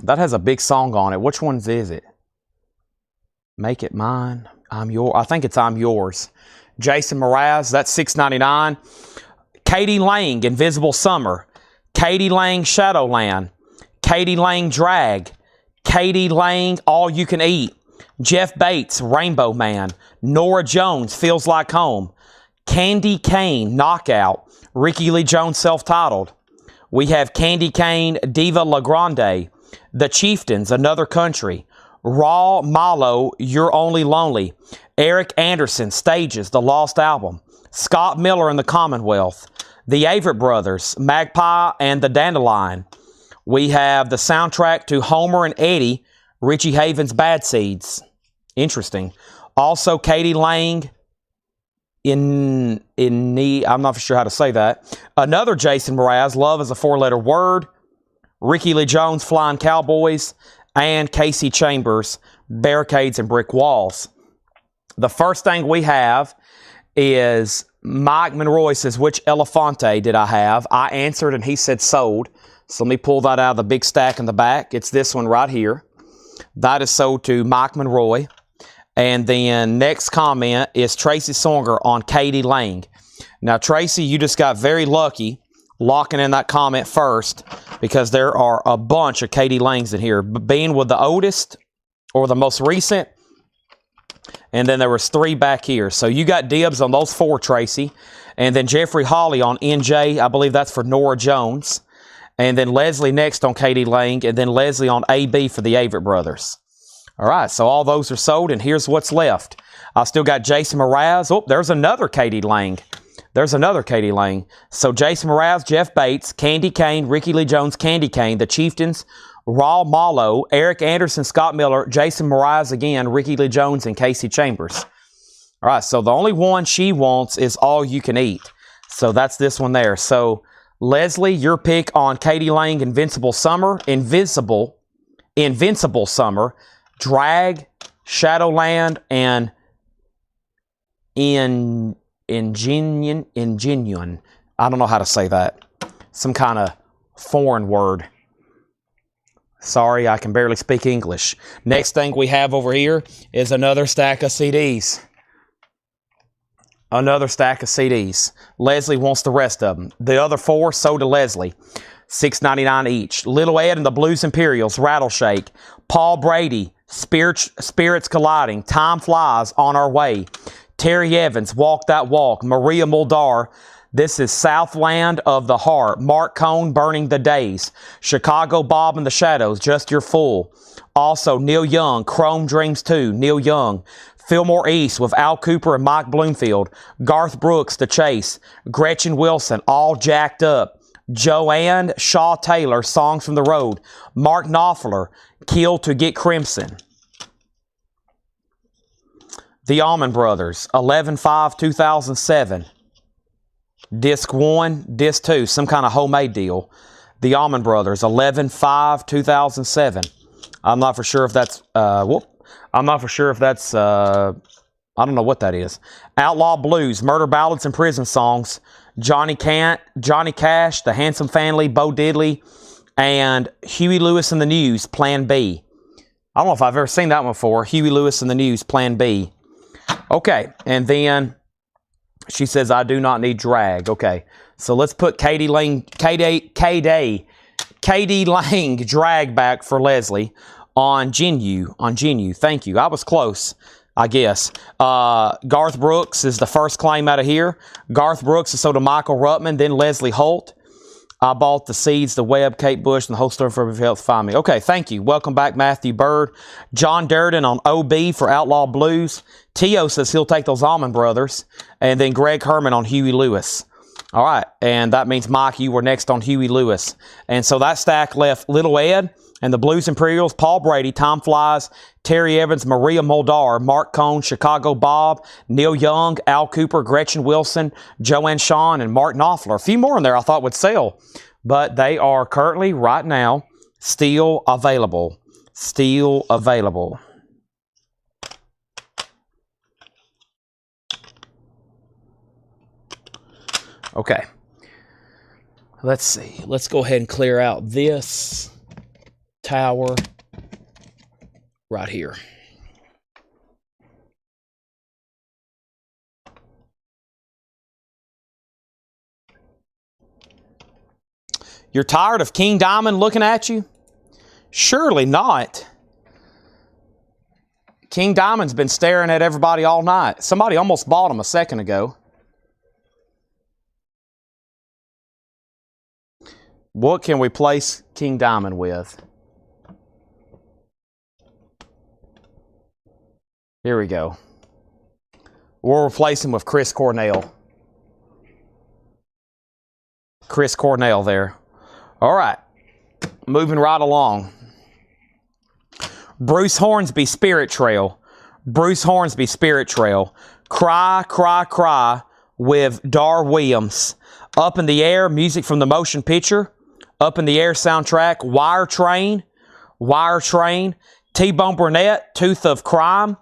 That has a big song on it. Which one's is it? Make It Mine. I'm Yours. I think it's I'm Yours. Jason Mraz. That's $6.99. Katie Lang, Invisible Summer. Katie Lang, Shadowland. Katie Lang, Drag. Katie Lang, All You Can Eat. Jeff Bates, Rainbow Man. Nora Jones, Feels Like Home. Candy Kane, Knockout. Ricky Lee Jones, Self-Titled. We have Candy Kane, Diva La Grande. The Chieftains, Another Country. Raw Malo, You're Only Lonely. Eric Anderson, Stages, The Lost Album. Scott Miller and the Commonwealth. The Averitt Brothers, Magpie and the Dandelion. We have the soundtrack to Homer and Eddie, Richie Havens' Bad Seeds. Interesting. Also, Katie Lang, I'm not sure how to say that. Another Jason Mraz, Love is a Four-Letter Word. Ricky Lee Jones, Flying Cowboys. And Casey Chambers, Barricades and Brick Walls. The first thing we have is Mike Monroy says, which Elefante did I have? I answered and he said sold. So let me pull that out of the big stack in the back. It's this one right here. That is sold to Mike Monroy. And then next comment is Tracy Songer on Katie Lang. Now, Tracy, you just got very lucky locking in that comment first because there are a bunch of Katie Langs in here. Being with the oldest or the most recent, and then there was 3 back here. So you got dibs on those 4, Tracy. And then Jeffrey Hawley on NJ. I believe that's for Nora Jones. And then Leslie next on Katie Lang. And then Leslie on AB for the Averitt brothers. All right, so all those are sold, and here's what's left. I still got Jason Mraz. Oh, there's another Katie Lang. There's another Katie Lang. So Jason Mraz, Jeff Bates, Candy Kane, Ricky Lee Jones, Candy Kane, the Chieftains, Raul Malo, Eric Anderson, Scott Miller, Jason Mraz again, Ricky Lee Jones, and Casey Chambers. All right, so the only one she wants is All You Can Eat. So that's this one there. So Leslie, your pick on Katie Lang, Invincible Summer, Invincible Summer, Drag, Shadowland, and Ingenuine. I don't know how to say that. Some kind of foreign word. Sorry, I can barely speak English. Next thing we have over here is another stack of CDs. Another stack of CDs. Leslie wants the rest of them. The other 4 sold to Leslie. $6.99 each. Little Ed and the Blues Imperials, Rattleshake. Paul Brady, Spirits Colliding. Time Flies, On Our Way. Terry Evans, Walk That Walk. Maria Muldar, This is Southland of the Heart. Mark Cohn, Burning the Days. Chicago Bob and the Shadows, Just Your Fool. Also, Neil Young, Chrome Dreams 2, Neil Young. Fillmore East with Al Cooper and Mike Bloomfield. Garth Brooks, The Chase. Gretchen Wilson, All Jacked Up. Joanne Shaw Taylor, Songs from the Road. Mark Knopfler, Kill to Get Crimson. The Allman Brothers, 11/5/2007. Disc 1, Disc 2, some kind of homemade deal. The Allman Brothers, 11/5/2007. I'm not for sure if that's, I don't know what that is. Outlaw Blues, Murder Ballads and Prison Songs. Johnny Cash, The Handsome Family, Bo Diddley, and Huey Lewis and the News, Plan B. I don't know if I've ever seen that one before. Huey Lewis and the News, Plan B. Okay, and then she says, I do not need drag. Okay, so let's put Katie Lang drag back for Leslie on Genu. Thank you. I was close, I guess. Garth Brooks is the first claim out of here. Garth Brooks is sold to Michael Ruttman, then Leslie Holt. I bought the seeds, the web, Kate Bush, and the whole story for everybody else to find me. Okay, thank you. Welcome back, Matthew Bird. John Durden on OB for Outlaw Blues. Tio says he'll take those Allman Brothers. And then Greg Herman on Huey Lewis. All right, and that means, Mike, you were next on Huey Lewis. And so that stack left Little Ed and the Blues Imperials, Paul Brady, Time Flies, Terry Evans, Maria Muldar, Mark Cohn, Chicago Bob, Neil Young, Al Cooper, Gretchen Wilson, Joanne Shawn, and Mark Knopfler. A few more in there I thought would sell, but they are currently, right now, still available. Still available. Okay. Let's see. Let's go ahead and clear out this tower right here. You're tired of King Diamond looking at you? Surely not. King Diamond's been staring at everybody all night. Somebody almost bought him a second ago. What can we place King Diamond with? Here we go. We'll replace him with Chris Cornell. Chris Cornell there. All right. Moving right along. Bruce Hornsby, Spirit Trail. Bruce Hornsby, Spirit Trail. Cry, Cry, Cry with Dar Williams. Up in the Air, music from the motion picture. Up in the Air soundtrack. Wire Train. Wire Train. T-Bone Burnett, Tooth of Crime.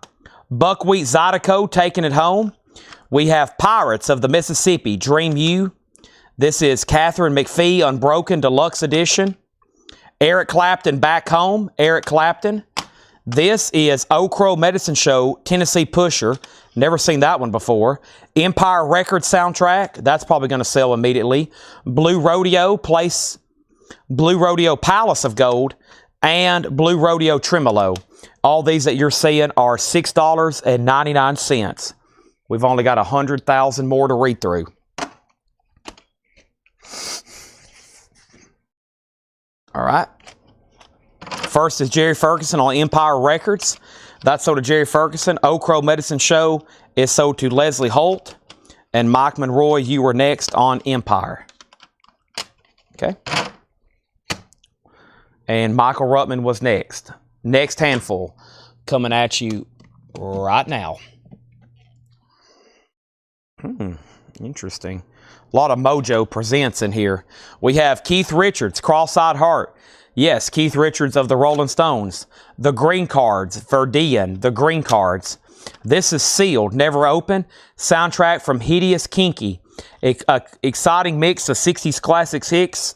Buckwheat Zydeco, Taking It Home. We have Pirates of the Mississippi, Dream You. This is Catherine McPhee, Unbroken Deluxe Edition. Eric Clapton, Back Home, Eric Clapton. This is Oak Crow Medicine Show, Tennessee Pusher. Never seen that one before. Empire Records soundtrack. That's probably going to sell immediately. Blue Rodeo Palace of Gold, and Blue Rodeo Tremolo. All these that you're seeing are $6.99. We've only got 100,000 more to read through. All right. First is Jerry Ferguson on Empire Records. That's sold to Jerry Ferguson. Oak Crow Medicine Show is sold to Leslie Holt. And Mike Monroy, You Were Next on Empire. Okay. And Michael Ruttman was next. Next handful coming at you right now. Interesting. A lot of Mojo presents in here. We have Keith Richards, Cross-Eyed Heart. Yes, Keith Richards of the Rolling Stones. The Green Cards, Verdian, The Green Cards. This is Sealed, Never Open. Soundtrack from Hideous Kinky. Exciting mix of 60s classics hits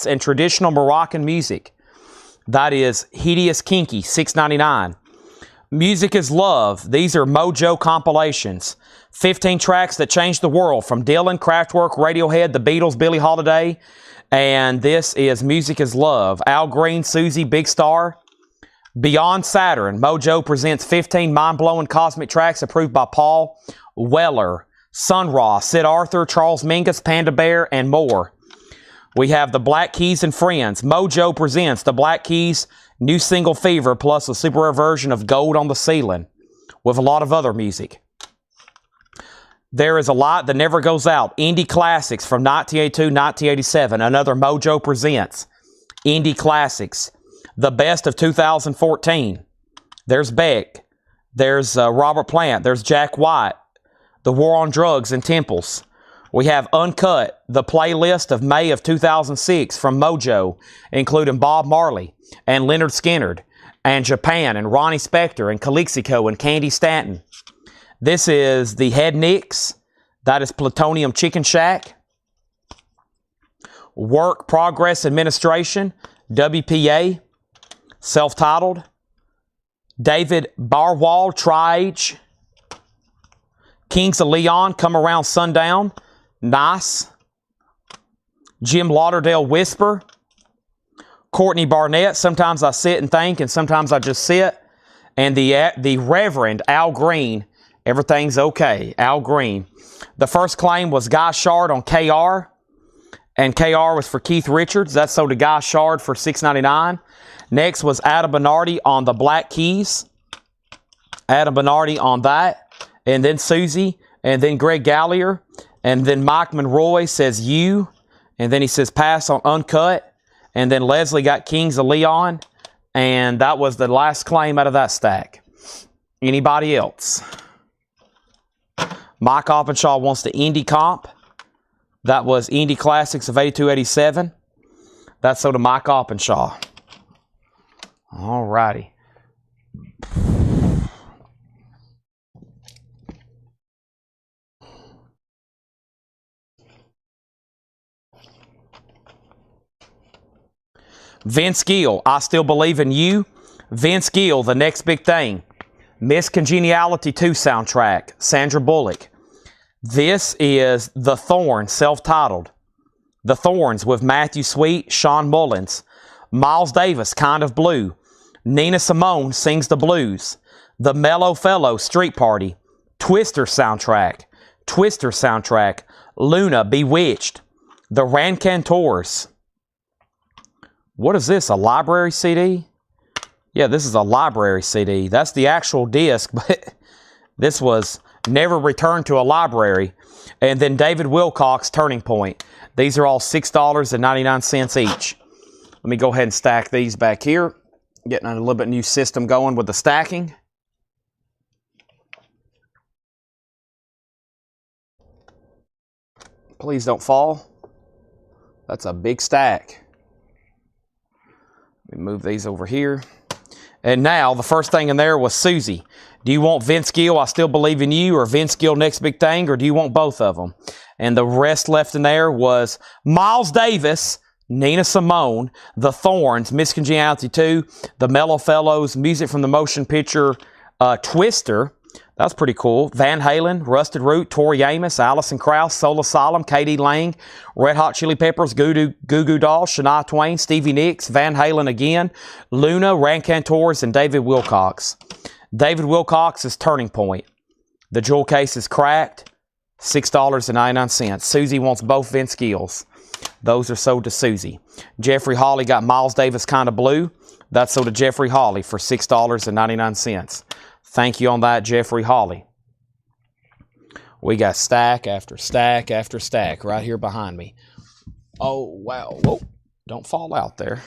and traditional Moroccan music. That is Hideous Kinky, $6.99. Music is Love. These are Mojo compilations. 15 tracks that changed the world, from Dylan, Kraftwerk, Radiohead, The Beatles, Billie Holiday. And this is Music is Love. Al Green, Susie, Big Star. Beyond Saturn. Mojo presents 15 mind-blowing cosmic tracks approved by Paul Weller, Sun Ra, Sid Arthur, Charles Mingus, Panda Bear, and more. We have the Black Keys and Friends. Mojo presents the Black Keys new single Fever, plus a super rare version of Gold on the Ceiling, with a lot of other music. There is a Light That Never Goes Out. Indie Classics from 1982-1987. Another Mojo presents. Indie Classics. The Best of 2014. There's Beck. There's Robert Plant. There's Jack White. The War on Drugs and Temples. We have Uncut, the playlist of May of 2006 from Mojo, including Bob Marley and Leonard Skinner, and Japan, and Ronnie Spector, and Calixico, and Candy Stanton. This is the Head Knicks. That is Plutonium Chicken Shack. Work Progress Administration, WPA, self-titled. David Barwald, Tri-Age. Kings of Leon, Come Around Sundown, Nice. Jim Lauderdale, Whisper. Courtney Barnett, Sometimes I Sit and Think, and Sometimes I Just Sit. And the Reverend Al Green, Everything's Okay, Al Green. The first claim was Guy Shard on KR, and KR was for Keith Richards. That sold to Guy Shard for $6.99. Next was Adam Bernardi on the Black Keys. Adam Bernardi on that. And then Susie, and then Greg Gallier, and then Mike Monroy says You, and then he says Pass on Uncut, and then Leslie got Kings of Leon, and that was the last claim out of that stack. Anybody else? Mike Oppenshaw wants the Indie Comp. That was Indie Classics of 82-87. That's so to Mike Oppenshaw. All righty. Vince Gill, I Still Believe in You. Vince Gill, The Next Big Thing. Miss Congeniality 2 soundtrack, Sandra Bullock. This is The Thorns, self-titled. The Thorns with Matthew Sweet, Sean Mullins. Miles Davis, Kind of Blue. Nina Simone, Sings the Blues. The Mellow Fellow, Street Party. Twister soundtrack. Twister soundtrack. Luna, Bewitched. The Rancantors. What is this, a library CD? Yeah, this is a library CD. That's the actual disc, but this was never returned to a library. And then David Wilcox, Turning Point. These are all $6.99 each. Let me go ahead and stack these back here. Getting a little bit new system going with the stacking. Please don't fall. That's a big stack. Let me move these over here. And now, the first thing in there was Susie. Do you want Vince Gill, I Still Believe in You, or Vince Gill, Next Big Thing, or do you want both of them? And the rest left in there was Miles Davis, Nina Simone, The Thorns, Miss Congeniality 2, The Mellow Fellows, music from the motion picture Twister. That's pretty cool. Van Halen, Rusted Root, Tori Amos, Alison Krauss, Soul Asylum, Katie Lang, Red Hot Chili Peppers, Goo Goo Dolls, Shania Twain, Stevie Nicks, Van Halen again, Luna, Rancantors, and David Wilcox. David Wilcox's Turning Point. The jewel case is cracked, $6.99. Susie wants both Vince Gills. Those are sold to Susie. Jeffrey Hawley got Miles Davis Kinda Blue. That's sold to Jeffrey Hawley for $6.99. Thank you on that, Jeffrey Hawley. We got stack after stack after stack right here behind me. Oh, wow. Whoa. Don't fall out there.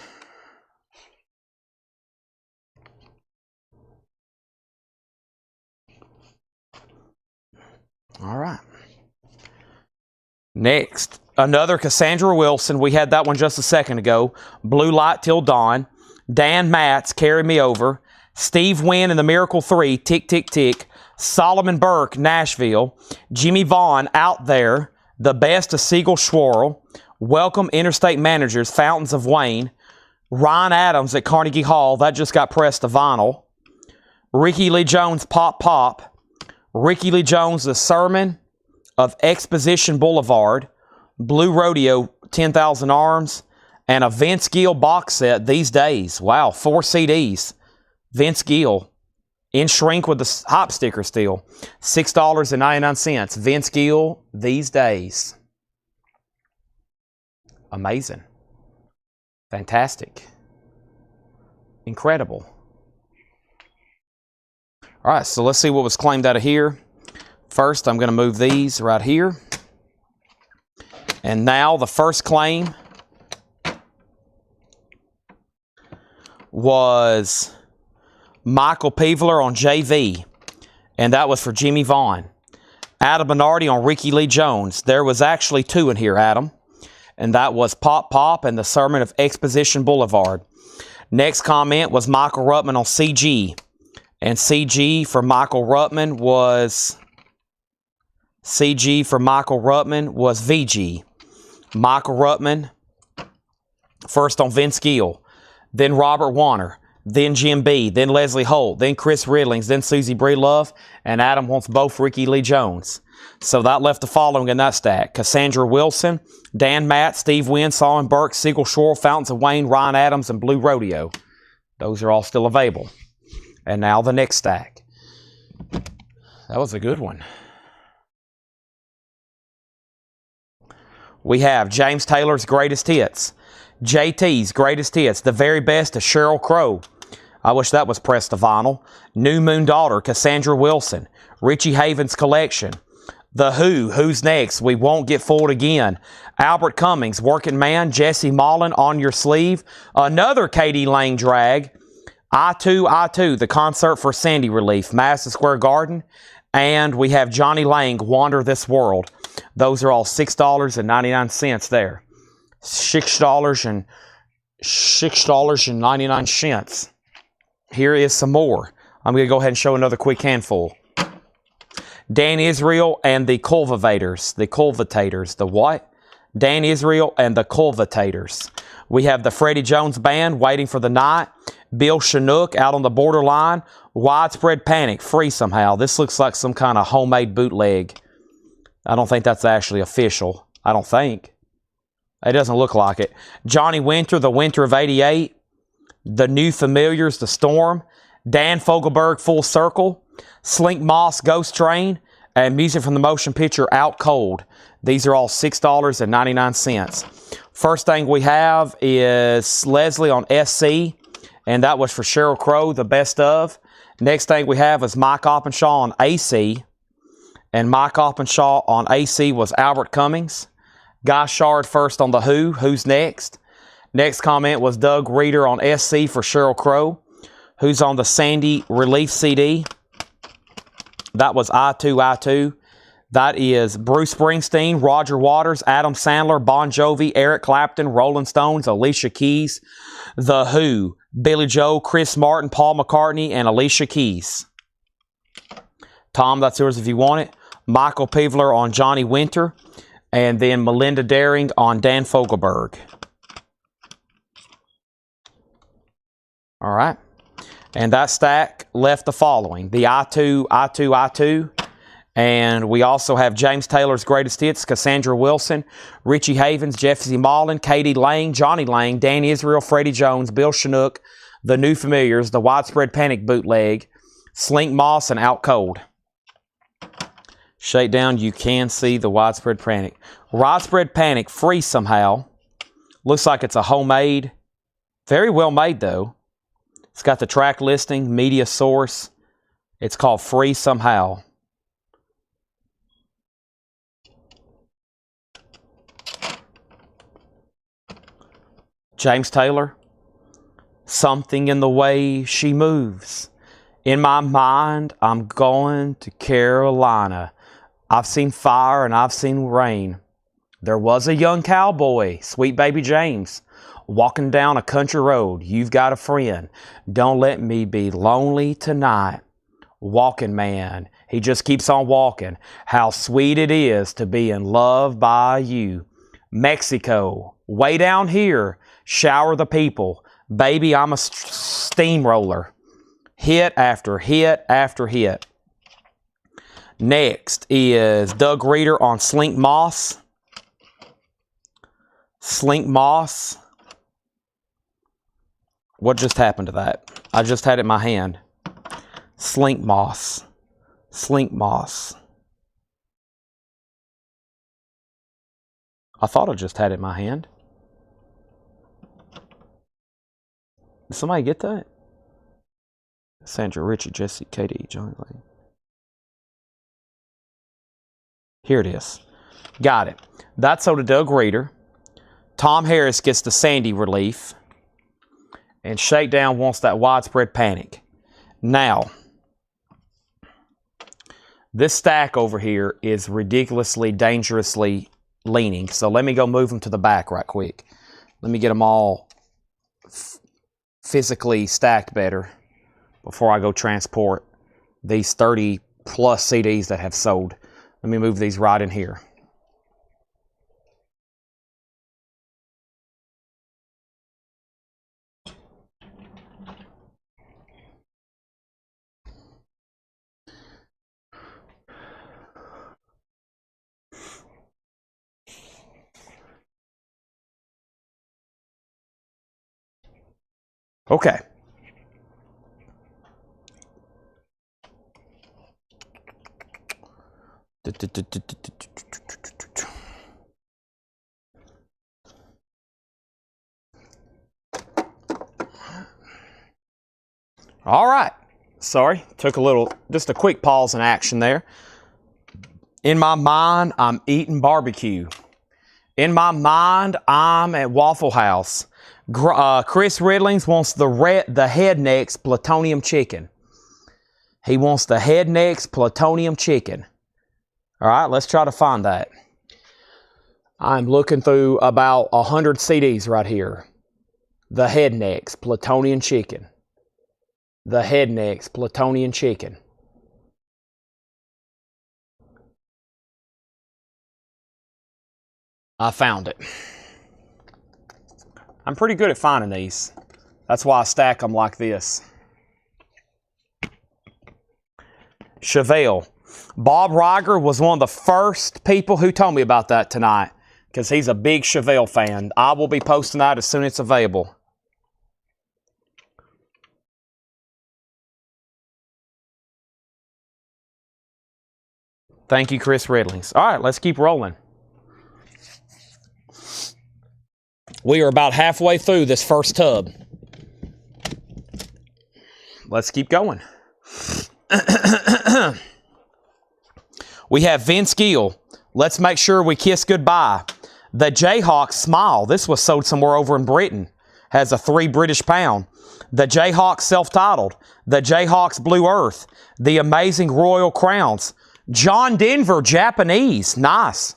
All right. Next, another Cassandra Wilson. We had that one just a second ago. Blue Light Till Dawn. Dan Matz, Carry Me Over. Steve Wynn in The Miracle 3, Tick, Tick, Tick. Solomon Burke, Nashville. Jimmy Vaughn, Out There. The Best of Siegel Schwarl. Welcome Interstate Managers, Fountains of Wayne. Ryan Adams at Carnegie Hall. That just got pressed to vinyl. Ricky Lee Jones, Pop Pop. Ricky Lee Jones, The Sermon of Exposition Boulevard. Blue Rodeo, 10,000 Arms. And a Vince Gill box set, These Days. Wow, 4 CDs. Vince Gill, in shrink with the hop sticker still. $6.99. Vince Gill, These Days. Amazing. Fantastic. Incredible. All right, so let's see what was claimed out of here. First, I'm going to move these right here. And now the first claim was Michael Peveler on JV, and that was for Jimmy Vaughn. Adam Bernardi on Ricky Lee Jones. There was actually 2 in here, Adam, and that was Pop Pop and The Sermon of Exposition Boulevard. Next comment was Michael Ruttman on CG, and CG for Michael Ruttman was VG. Michael Ruttman first on Vince Gill, then Robert Warner, then Jim B., then Leslie Holt, then Chris Ridlings, then Susie Breelove, and Adam wants both Ricky Lee Jones. So that left the following in that stack. Cassandra Wilson, Dan Matt, Steve Wynn, Solomon Burke, Siegel Schwarl, Fountains of Wayne, Ryan Adams, and Blue Rodeo. Those are all still available. And now the next stack. That was a good one. We have James Taylor's Greatest Hits. JT's Greatest Hits, The Very Best of Sheryl Crow. I wish that was pressed to vinyl. New Moon Daughter, Cassandra Wilson. Richie Havens Collection. The Who, Who's Next, We Won't Get Fooled Again. Albert Cummings, Working Man. Jesse Mullen, On Your Sleeve. Another Katie Lang drag. I Too, The Concert for Sandy Relief. Madison Square Garden. And we have Johnny Lang, Wander This World. Those are all $6.99 there. $6.99. Here is some more. I'm going to go ahead and show another quick handful. Dan Israel and the Cultivators. The what? Dan Israel and the Cultivators. We have the Freddie Jones Band, Waiting for the Night. Bill Chinook, Out on the Borderline. Widespread Panic, Free Somehow. This looks like some kind of homemade bootleg. I don't think that's actually official. I don't think. It doesn't look like it. Johnny Winter, The Winter of '88. The New Familiars, The Storm. Dan Fogelberg, Full Circle. Slink Moss, Ghost Train. And music from the motion picture, Out Cold. These are all $6.99. First thing we have is Leslie on SC. And that was for Sheryl Crow, The Best Of. Next thing we have is Mike Oppenshaw on AC. And Mike Oppenshaw on AC was Albert Cummings. Guy Shard first on The Who, Who's Next. Next comment was Doug Reeder on SC for Sheryl Crow. Who's on the Sandy Relief CD. That was I Too. That is Bruce Springsteen, Roger Waters, Adam Sandler, Bon Jovi, Eric Clapton, Rolling Stones, Alicia Keys, The Who, Billy Joel, Chris Martin, Paul McCartney, and Alicia Keys. Tom, that's yours if you want it. Michael Pivler on Johnny Winter. And then Melinda Daring on Dan Fogelberg. All right. And that stack left the following. The I2, I2, I2. And we also have James Taylor's Greatest Hits, Cassandra Wilson, Richie Havens, Jeffrey Mullen, Katie Lang, Johnny Lang, Dan Israel, Freddie Jones, Bill Chinook, The New Familiars, The Widespread Panic Bootleg, Slink Moss, and Out Cold. Shake down, you can see the Widespread Panic. Widespread Panic, free somehow. Looks like it's a homemade. Very well made, though. It's got the track listing, media source. It's called Free Somehow. James Taylor. Something in the way she moves. In my mind, I'm going to Carolina. I've seen fire and I've seen rain. There was a young cowboy, sweet baby James, walking down a country road. You've got a friend. Don't let me be lonely tonight. Walking man, he just keeps on walking. How sweet it is to be in love by you. Mexico, way down here, shower the people. Baby, I'm a steamroller. Hit after hit after hit. Next is Doug Reeder on Slink Moss. Slink Moss. What just happened to that? I just had it in my hand. Slink Moss. Slink Moss. I thought I just had it in my hand. Did somebody get that? Sandra, Richie, Jesse, Katie, Johnny Lane. Here it is. Got it. That's so to Doug Reeder. Tom Harris gets the Sandy relief. And Shakedown wants that Widespread Panic. Now, this stack over here is ridiculously, dangerously leaning. So let me go move them to the back right quick. Let me get them all physically stacked better before I go transport these 30 plus CDs that have sold. Let me move these right in here. Okay. All right. Sorry, took just a quick pause in action there. In my mind, I'm eating barbecue. In my mind, I'm at Waffle House. Chris Riddlings wants the Head Necks plutonium chicken. He wants the Head Necks plutonium chicken. All right, let's try to find that. I'm looking through about 100 CDs right here. The Head Necks plutonium chicken. The Head Necks plutonium chicken. I found it. I'm pretty good at finding these. That's why I stack them like this. Chevelle. Bob Riger was one of the first people who told me about that tonight because he's a big Chevelle fan. I will be posting that as soon as it's available. Thank you, Chris Riddlings. All right, let's keep rolling. We are about halfway through this first tub. Let's keep going. We have Vince Gill. Let's make sure we kiss goodbye. The Jayhawks Smile. This was sold somewhere over in Britain. Has a 3 British pound. The Jayhawks Self-Titled. The Jayhawks Blue Earth. The Amazing Royal Crowns. John Denver Japanese. Nice.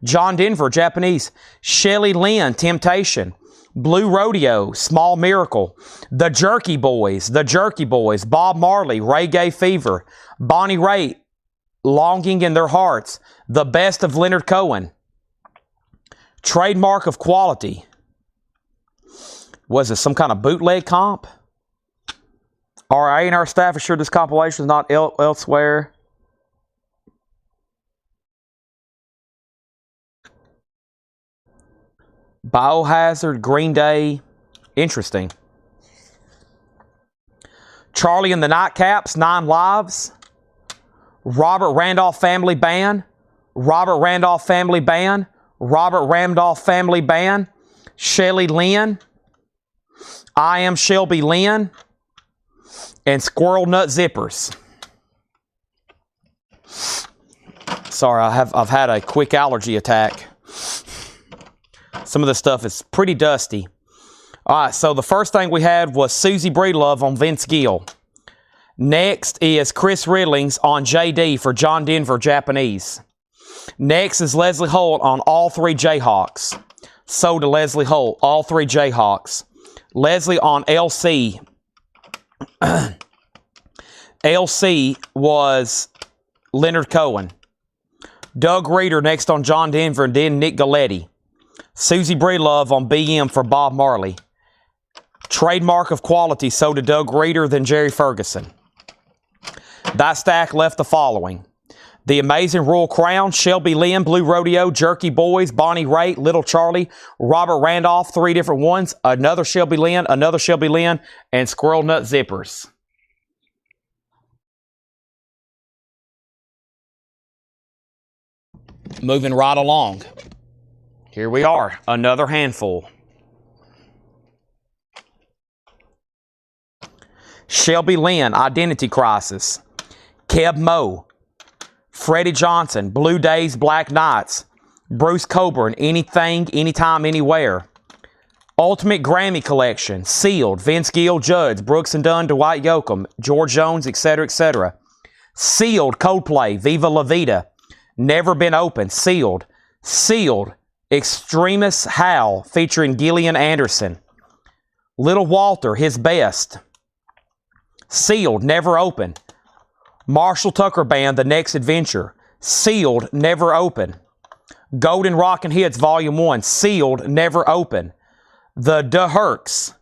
John Denver Japanese. Shelly Lynn Temptation. Blue Rodeo, Small Miracle, The Jerky Boys, Bob Marley, Reggae Fever, Bonnie Raitt, Longing in Their Hearts, The Best of Leonard Cohen, Trademark of Quality. Was it some kind of bootleg comp? Our A&R staff assured this compilation is not elsewhere. Biohazard, Green Day. Interesting. Charlie and the Nightcaps, 9 Lives. Robert Randolph Family Band. Robert Randolph Family Band. Robert Randolph Family Band. Shelly Lynn. I Am Shelby Lynn. And Squirrel Nut Zippers. Sorry, I've had a quick allergy attack. Some of this stuff is pretty dusty. All right, so the first thing we had was Susie Breedlove on Vince Gill. Next is Chris Riddlings on JD for John Denver Japanese. Next is Leslie Holt on all 3 Jayhawks. So to Leslie Holt, all 3 Jayhawks. Leslie on LC. LC was Leonard Cohen. Doug Reeder next on John Denver, and then Nick Galetti. Susie Breedlove on BM for Bob Marley. Trademark of Quality, so to Doug Reeder, then Jerry Ferguson. That stack left the following. The Amazing Royal Crown, Shelby Lynn, Blue Rodeo, Jerky Boys, Bonnie Raitt, Little Charlie, Robert Randolph, 3 different ones, another Shelby Lynn, and Squirrel Nut Zippers. Moving right along. Here we are, another handful. Shelby Lynn, Identity Crisis. Keb Mo. Freddie Johnson, Blue Days, Black Nights. Bruce Coburn, Anything, Anytime, Anywhere. Ultimate Grammy Collection, Sealed, Vince Gill, Judds, Brooks and Dunn, Dwight Yoakam, George Jones, etc., etc. Sealed, Coldplay, Viva La Vida. Never Been Open, Sealed. Sealed, Extremis Howl, featuring Gillian Anderson. Little Walter, His Best. Sealed, Never Open. Marshall Tucker Band, The Next Adventure. Sealed, Never Open. Golden Rockin' Hits, Volume 1. Sealed, Never Open. The Herks.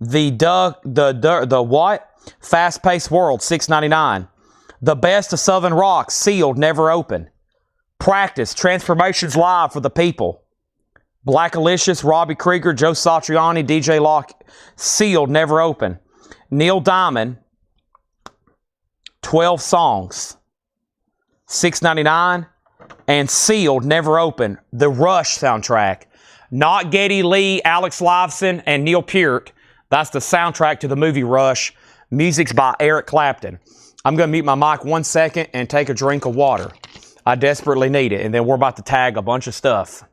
The what? Fast Paced World, $6.99. The Best of Southern Rock, Sealed, Never Open. Practice, Transformations Live for the People. Black Alicious, Robbie Krieger, Joe Satriani, DJ Locke, Sealed, Never Open. Neil Diamond, 12 songs, $6.99. And Sealed, Never Open, the Rush soundtrack. Not Geddy Lee, Alex Lifeson, and Neil Peart. That's the soundtrack to the movie Rush. Music's by Eric Clapton. I'm going to mute my mic 1 second and take a drink of water. I desperately need it. And then we're about to tag a bunch of stuff.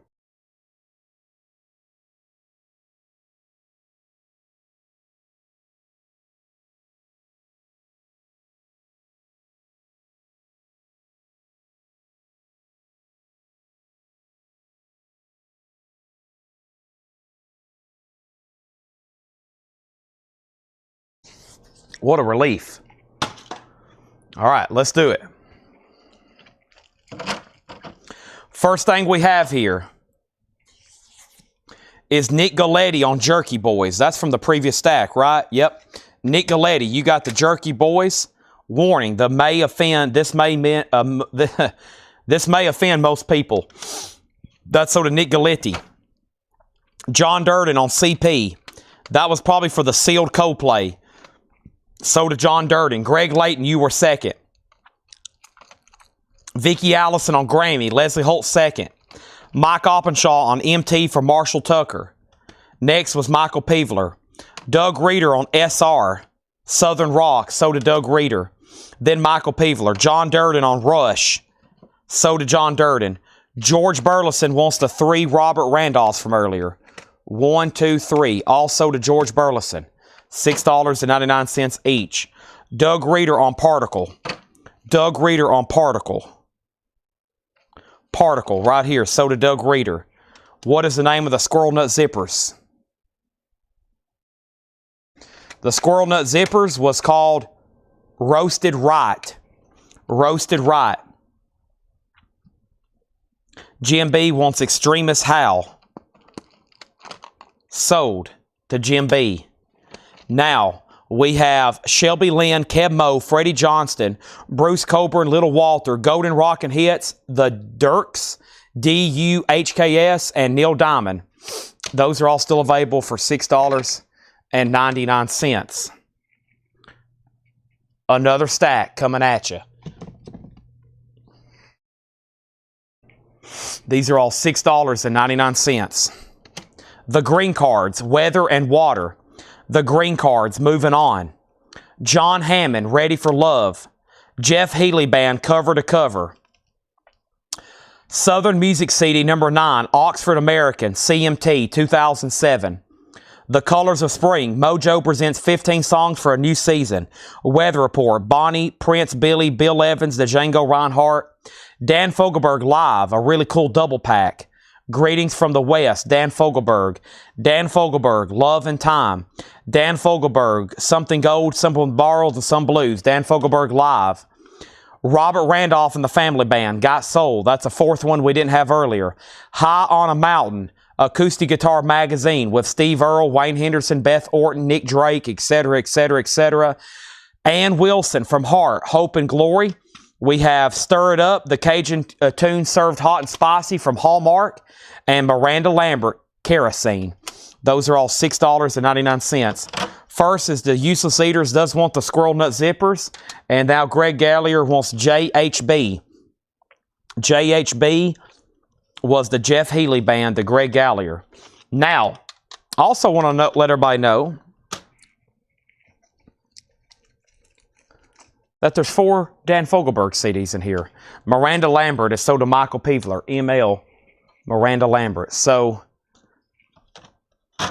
What a relief. All right, let's do it. First thing we have here is Nick Galetti on Jerky Boys. That's from the previous stack, right? Yep. Nick Galetti, you got the Jerky Boys. Warning, this may offend most people. That's sort of Nick Galetti. John Durden on CP. That was probably for the Sealed Coldplay. So to John Durden. Greg Layton, You Were Second. Vicki Allison on Grammy. Leslie Holt second. Mike Oppenshaw on MT for Marshall Tucker. Next was Michael Peevler. Doug Reeder on SR. Southern Rock. So to Doug Reeder. Then Michael Peevler. John Durden on Rush. So to John Durden. George Burleson wants the 3 Robert Randolphs from earlier. 1, 2, 3. Also to George Burleson. $6.99 each. Doug Reeder on Particle. Doug Reeder on Particle. Particle, right here. So to Doug Reeder. What is the name of the Squirrel Nut Zippers? The Squirrel Nut Zippers was called Roasted Right. Roasted Right. Jim B wants Extremist Hal. Sold to Jim B. Now, we have Shelby Lynn, Keb Mo, Freddie Johnston, Bruce Coburn, Little Walter, Golden Rockin' Hits, The Dirks, D-U-H-K-S, and Neil Diamond. Those are all still available for $6.99. Another stack coming at you. These are all $6.99. The Green Cards, Weather and Water. The Green Cards, moving on. John Hammond, Ready for Love. Jeff Healey Band, Cover to Cover. Southern Music CD number 9, Oxford American, CMT, 2007. The Colors of Spring, Mojo presents 15 songs for a new season. Weather Report, Bonnie, Prince, Billy, Bill Evans, the Django Reinhardt. Dan Fogelberg Live, a really cool double pack. Greetings from the West, Dan Fogelberg. Dan Fogelberg, Love and Time. Dan Fogelberg, Something Gold, Something Borrowed, and Some Blues. Dan Fogelberg Live. Robert Randolph and the Family Band, Got Soul. That's a fourth one we didn't have earlier. High on a Mountain, Acoustic Guitar Magazine with Steve Earle, Wayne Henderson, Beth Orton, Nick Drake, etc., etc., etc. Ann Wilson from Heart, Hope and Glory. We have Stir It Up, the Cajun tune served hot and spicy from Hallmark. And Miranda Lambert, Kerosene. Those are all $6.99. First is the Useless Eaters does want the Squirrel Nut Zippers. And now Greg Gallier wants JHB. JHB was the Jeff Healey Band, the Greg Gallier. Now, I also want to let everybody know that there's 4 Dan Fogelberg CDs in here. Miranda Lambert is sold to Michael Peevler, ML Miranda Lambert. So,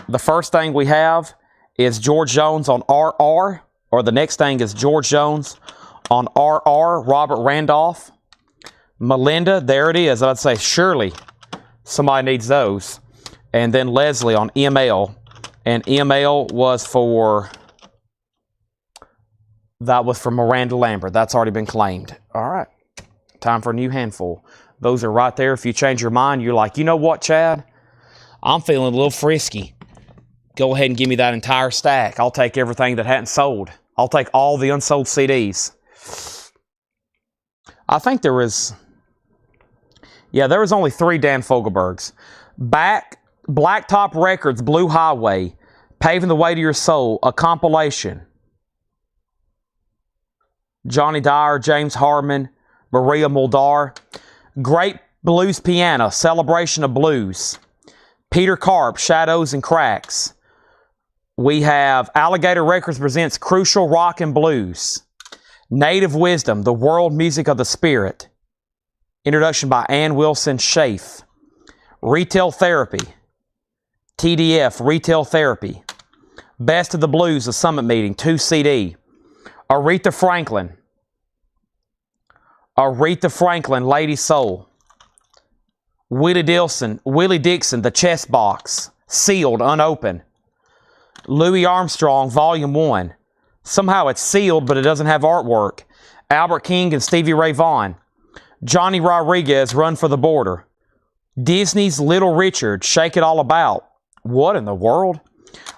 the first thing we have is George Jones on RR, or the next thing is George Jones on RR, Robert Randolph. Melinda, there it is. I'd say surely somebody needs those. And then Leslie on ML. And ML was for... That was from Miranda Lambert. That's already been claimed. All right. Time for a new handful. Those are right there. If you change your mind, you're like, you know what, Chad? I'm feeling a little frisky. Go ahead and give me that entire stack. I'll take everything that hadn't sold. I'll take all the unsold CDs. I think there was... Yeah, there was only 3 Dan Fogelbergs. Blacktop Records, Blue Highway, Paving the Way to Your Soul, a compilation. Johnny Dyer, James Harmon, Maria Muldaur. Great Blues Piano, Celebration of Blues. Peter Karp, Shadows and Cracks. We have Alligator Records presents Crucial Rock and Blues. Native Wisdom, The World Music of the Spirit. Introduction by Ann Wilson Schaaf. Retail Therapy. TDF, Retail Therapy. Best of the Blues, The Summit Meeting, 2 CD. Aretha Franklin. Aretha Franklin, Lady Soul. Willie Dixon, The Chess Box, sealed, unopened. Louis Armstrong, Volume 1. Somehow it's sealed, but it doesn't have artwork. Albert King and Stevie Ray Vaughan. Johnny Rodriguez, Run for the Border. Disney's Little Richard, Shake It All About. What in the world?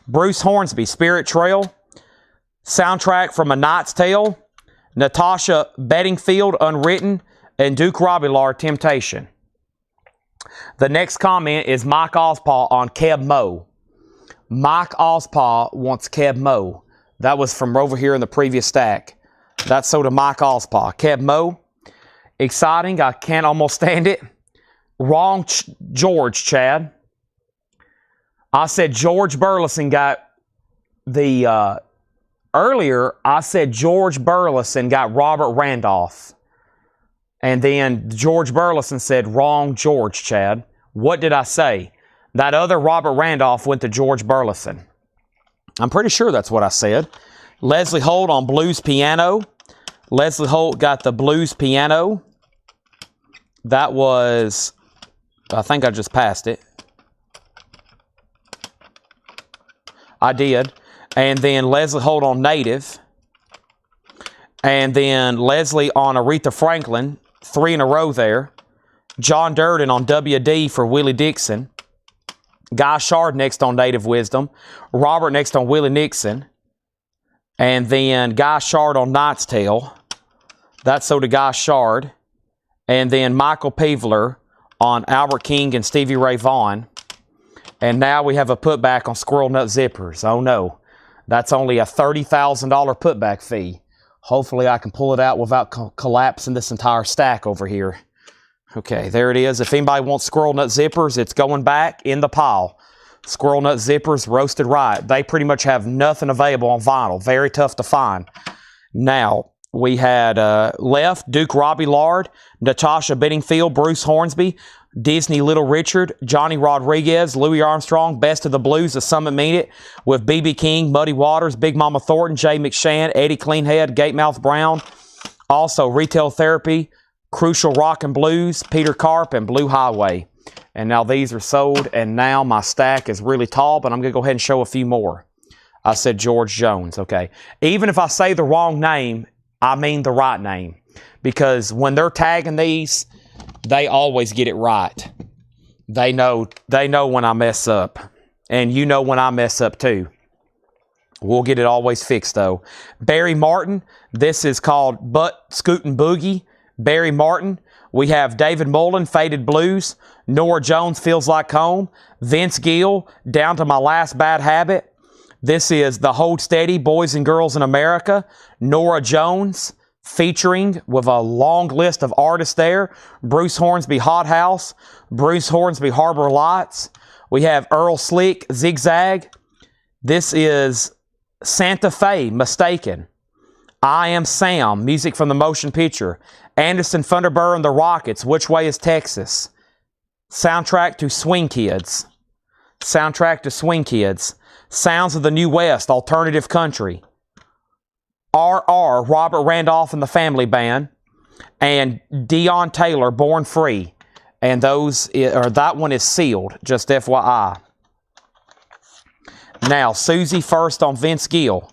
Bruce Hornsby, Spirit Trail. Soundtrack from A Knight's Tale. Natasha Bedingfield, Unwritten, and Duke Robillard, Temptation. The next comment is Mike Ospaw on Keb Mo. Mike Ospaw wants Keb Mo. That was from over here in the previous stack. That's sold to Mike Ospaw. Keb Mo. Exciting. I can't almost stand it. Wrong George, Chad. I said George Burleson got the... Earlier, I said George Burleson got Robert Randolph. And then George Burleson said, wrong George, Chad. What did I say? That other Robert Randolph went to George Burleson. I'm pretty sure that's what I said. Leslie Holt on Blues Piano. Leslie Holt got the Blues Piano. That was... I think I just passed it. I did. And then Leslie Holt on Native. And then Leslie on Aretha Franklin. 3 in a row there. John Durden on WD for Willie Dixon. Guy Shard next on Native Wisdom. Robert next on Willie Nixon. And then Guy Shard on Knight's Tale. That's so to Guy Shard. And then Michael Peevler on Albert King and Stevie Ray Vaughan. And now we have a putback on Squirrel Nut Zippers. Oh no, that's only a $30,000 putback fee. Hopefully I can pull it out without collapsing this entire stack over here. Okay, there it is. If anybody wants Squirrel Nut Zippers, it's going back in the pile. Squirrel Nut Zippers, roasted right. They pretty much have nothing available on vinyl. Very tough to find. Now, we had left Duke Robbie Lard, Natasha Bedingfield, Bruce Hornsby, Disney Little Richard, Johnny Rodriguez, Louis Armstrong, Best of the Blues, The Summit Mean It, with B.B. King, Muddy Waters, Big Mama Thornton, Jay McShann, Eddie Cleanhead, Gatemouth Brown. Also, Retail Therapy, Crucial Rock and Blues, Peter Carp, and Blue Highway. And now these are sold, and now my stack is really tall, but I'm going to go ahead and show a few more. I said George Jones, okay. Even if I say the wrong name, I mean the right name. Because when they're tagging these, they always get it right. They know when I mess up. And you know when I mess up too. We'll get it always fixed though. Barry Martin, this is called Butt Scootin' Boogie. Barry Martin. We have David Mullen, Faded Blues. Nora Jones, Feels Like Home. Vince Gill, Down to My Last Bad Habit. This is The Hold Steady, Boys and Girls in America. Nora Jones, featuring with a long list of artists there. Bruce Hornsby, Hot House. Bruce Hornsby, Harbor Lights. We have Earl Slick, Zigzag. This is Santa Fe, Mistaken. I Am Sam, music from the motion picture. Anderson, Thunderbird and the Rockets, Which Way is Texas? Soundtrack to Swing Kids. Soundtrack to Swing Kids. Sounds of the New West, Alternative Country. R.R., Robert Randolph and the Family Band. And Dion Taylor, Born Free. And that one is sealed, just FYI. Now, Susie first on Vince Gill.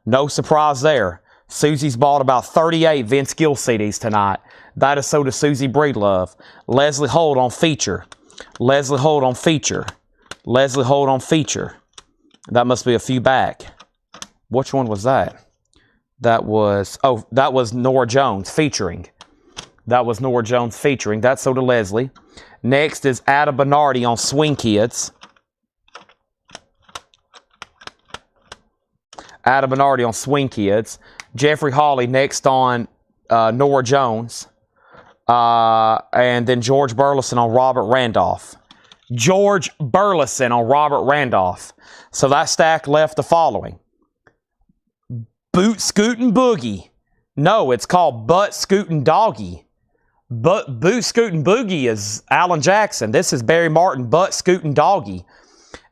No surprise there. Susie's bought about 38 Vince Gill CDs tonight. That is so to Susie Breedlove. Leslie Holt on Feature. Leslie Holt on Feature. Leslie Holt on Feature. That must be a few back. Which one was that? That was Nora Jones featuring. That was Nora Jones featuring. That's so to Leslie. Next is Ada Bernardi on Swing Kids. Ada Bernardi on Swing Kids. Jeffrey Hawley next on Nora Jones. And then George Burleson on Robert Randolph. George Burleson on Robert Randolph. So that stack left the following. Boot Scootin' Boogie. No, it's called Butt Scootin' Doggy. But Boot Scootin' Boogie is Alan Jackson. This is Barry Martin, Butt Scootin' Doggy.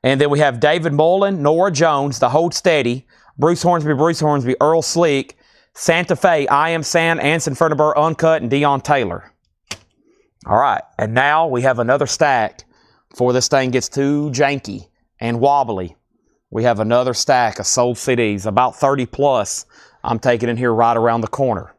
And then we have David Mullen, Nora Jones, The Hold Steady, Bruce Hornsby, Earl Sleek, Santa Fe, I Am Sam, Anson Furtenberg, Uncut, and Dion Taylor. All right, and now we have another stack before this thing gets too janky and wobbly. We have another stack of sold CDs, about 30 plus. I'm taking in here right around the corner.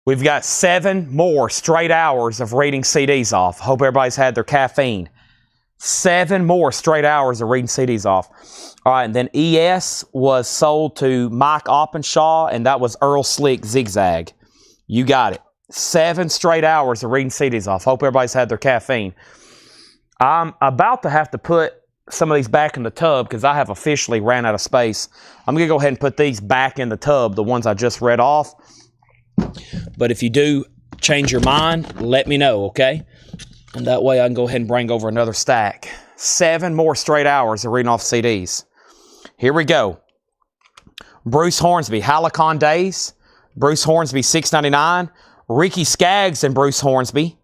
We've got 7 more straight hours of reading CDs off. Hope everybody's had their caffeine. 7 more straight hours of reading CDs off. All right, and then ES was sold to Mike Oppenshaw, and that was Earl Slick, Zigzag. You got it. 7 straight hours of reading CDs off. Hope everybody's had their caffeine. I'm about to have to put some of these back in the tub because I have officially ran out of space. I'm going to go ahead and put these back in the tub, the ones I just read off. But if you do change your mind, let me know, okay? And that way I can go ahead and bring over another stack. 7 more straight hours of reading off CDs. Here we go. Bruce Hornsby, Halcyon Days. Bruce Hornsby, $6.99. Ricky Skaggs and Bruce Hornsby.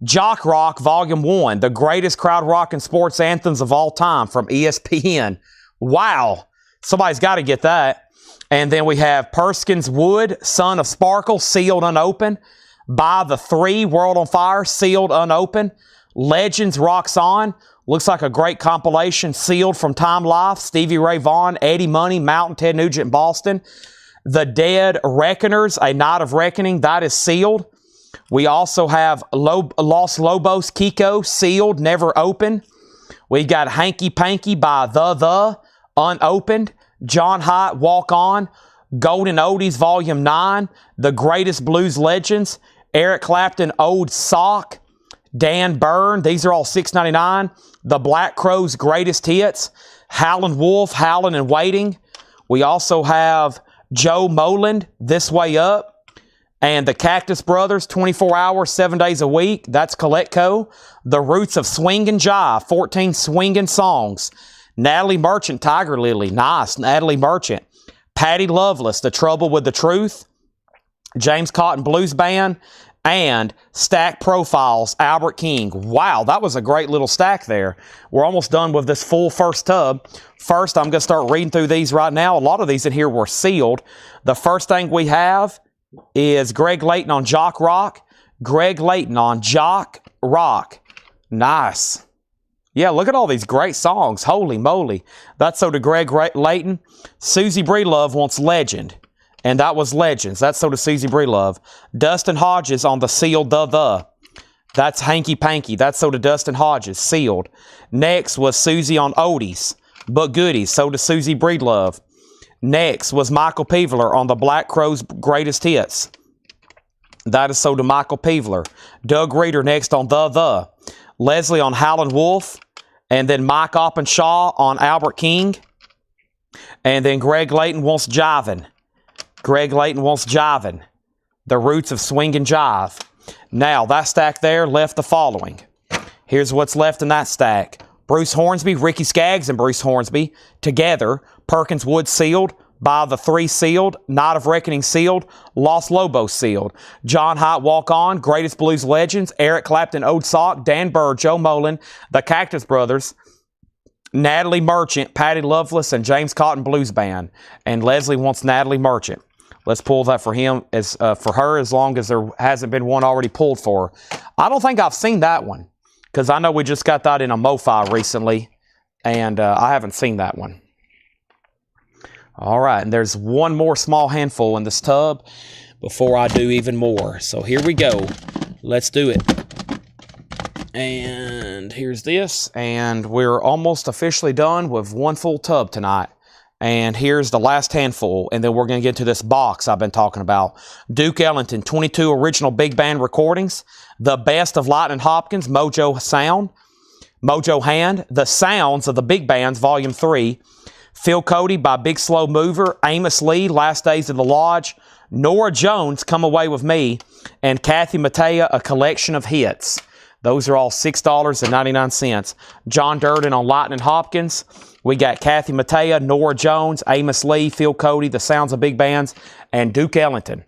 Jock Rock, Volume 1. The greatest crowd rock and sports anthems of all time from ESPN. Wow. Somebody's got to get that. And then we have Perkins Wood, Son of Sparkle, sealed, unopened. By the 3, World on Fire, sealed, unopened. Legends, Rocks On, looks like a great compilation, sealed from Time Life. Stevie Ray Vaughan, Eddie Money, Mountain, Ted Nugent, Boston. The Dead Reckoners, A Night of Reckoning, that is sealed. We also have Los Lobos, Kiko, sealed, never opened. We got Hanky Panky by The, unopened. John Hyatt, Walk On. Golden Oldies, Volume 9. The Greatest Blues Legends. Eric Clapton, Old Sock. Dan Byrne, these are all $6.99. The Black Crowes, Greatest Hits. Howlin' Wolf, Howlin' and Waiting. We also have Joe Moland, This Way Up. And the Cactus Brothers, 24 hours, 7 days a week. That's Coletco. The Roots of Swing and Jive, 14 swinging songs. Natalie Merchant, Tiger Lily. Nice, Natalie Merchant. Patty Loveless, The Trouble with the Truth. James Cotton Blues Band. And Stack Profiles, Albert King. Wow, that was a great little stack there. We're almost done with this full first tub. First, I'm going to start reading through these right now. A lot of these in here were sealed. The first thing we have is Greg Layton on Jock Rock. Greg Layton on Jock Rock. Nice. Yeah, look at all these great songs. Holy moly. That's so to Greg Layton. Susie Breelove wants Legend. And that was Legends. That's so to Susie Breelove. Dustin Hodges on the sealed The. That's Hanky Panky. That's so to Dustin Hodges. Sealed. Next was Susie on Oldies. But Goodies. So to Susie Breelove. Next was Michael Peveler on the Black Crowes Greatest Hits. That is so to Michael Peveler. Doug Reeder next on The. Leslie on Howlin' Wolf. And then Mike Oppenshaw on Albert King. And then Greg Layton wants Jivin'. Greg Layton wants Jivin'. The Roots of Swing and Jive. Now, that stack there left the following. Here's what's left in that stack. Bruce Hornsby, Ricky Skaggs and Bruce Hornsby together. Perkins Wood sealed. By the 3 sealed. Night of Reckoning sealed. Los Lobos sealed. John Hyatt, Walk On. Greatest Blues Legends. Eric Clapton, Old Sock. Dan Burr, Joe Moland. The Cactus Brothers. Natalie Merchant, Patty Loveless, and James Cotton Blues Band. And Leslie wants Natalie Merchant. Let's pull that for him, for her, as long as there hasn't been one already pulled for her. I don't think I've seen that one, because I know we just got that in a MoFi recently, and I haven't seen that one. All right, and there's one more small handful in this tub before I do even more. So here we go. Let's do it. And here's this, and we're almost officially done with one full tub tonight. And here's the last handful, and then we're going to get to this box I've been talking about. Duke Ellington, 22 original big band recordings. The Best of Lightning Hopkins, Mojo Sound. Mojo Hand, The Sounds of the Big Bands, Volume 3. Phil Cody by Big Slow Mover. Amos Lee, Last Days of the Lodge. Nora Jones, Come Away With Me. And Kathy Mattea, A Collection of Hits. Those are all $6.99. John Durden on Lightning Hopkins. We got Kathy Mattea, Nora Jones, Amos Lee, Phil Cody, The Sounds of Big Bands, and Duke Ellington.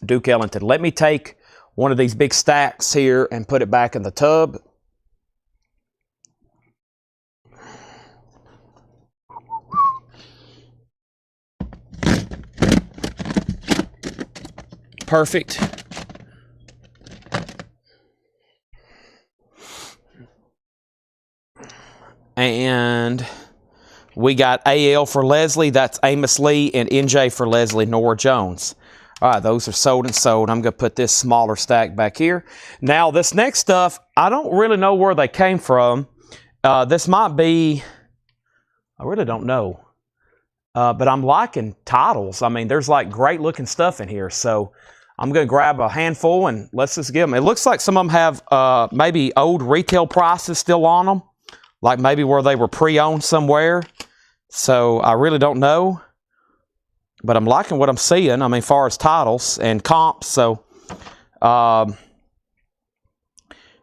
Duke Ellington. Let me take one of these big stacks here and put it back in the tub. Perfect. And we got AL for Leslie. That's Amos Lee. And NJ for Leslie, Nora Jones. All right, those are sold and sold. I'm going to put this smaller stack back here. Now, this next stuff, I don't really know where they came from. This might be, I really don't know. But I'm liking titles. I mean, there's like great looking stuff in here. So I'm going to grab a handful and let's just get them. It looks like some of them have maybe old retail prices still on them. Like maybe where they were pre-owned somewhere. So I really don't know. But I'm liking what I'm seeing. I mean, as far as titles and comps. So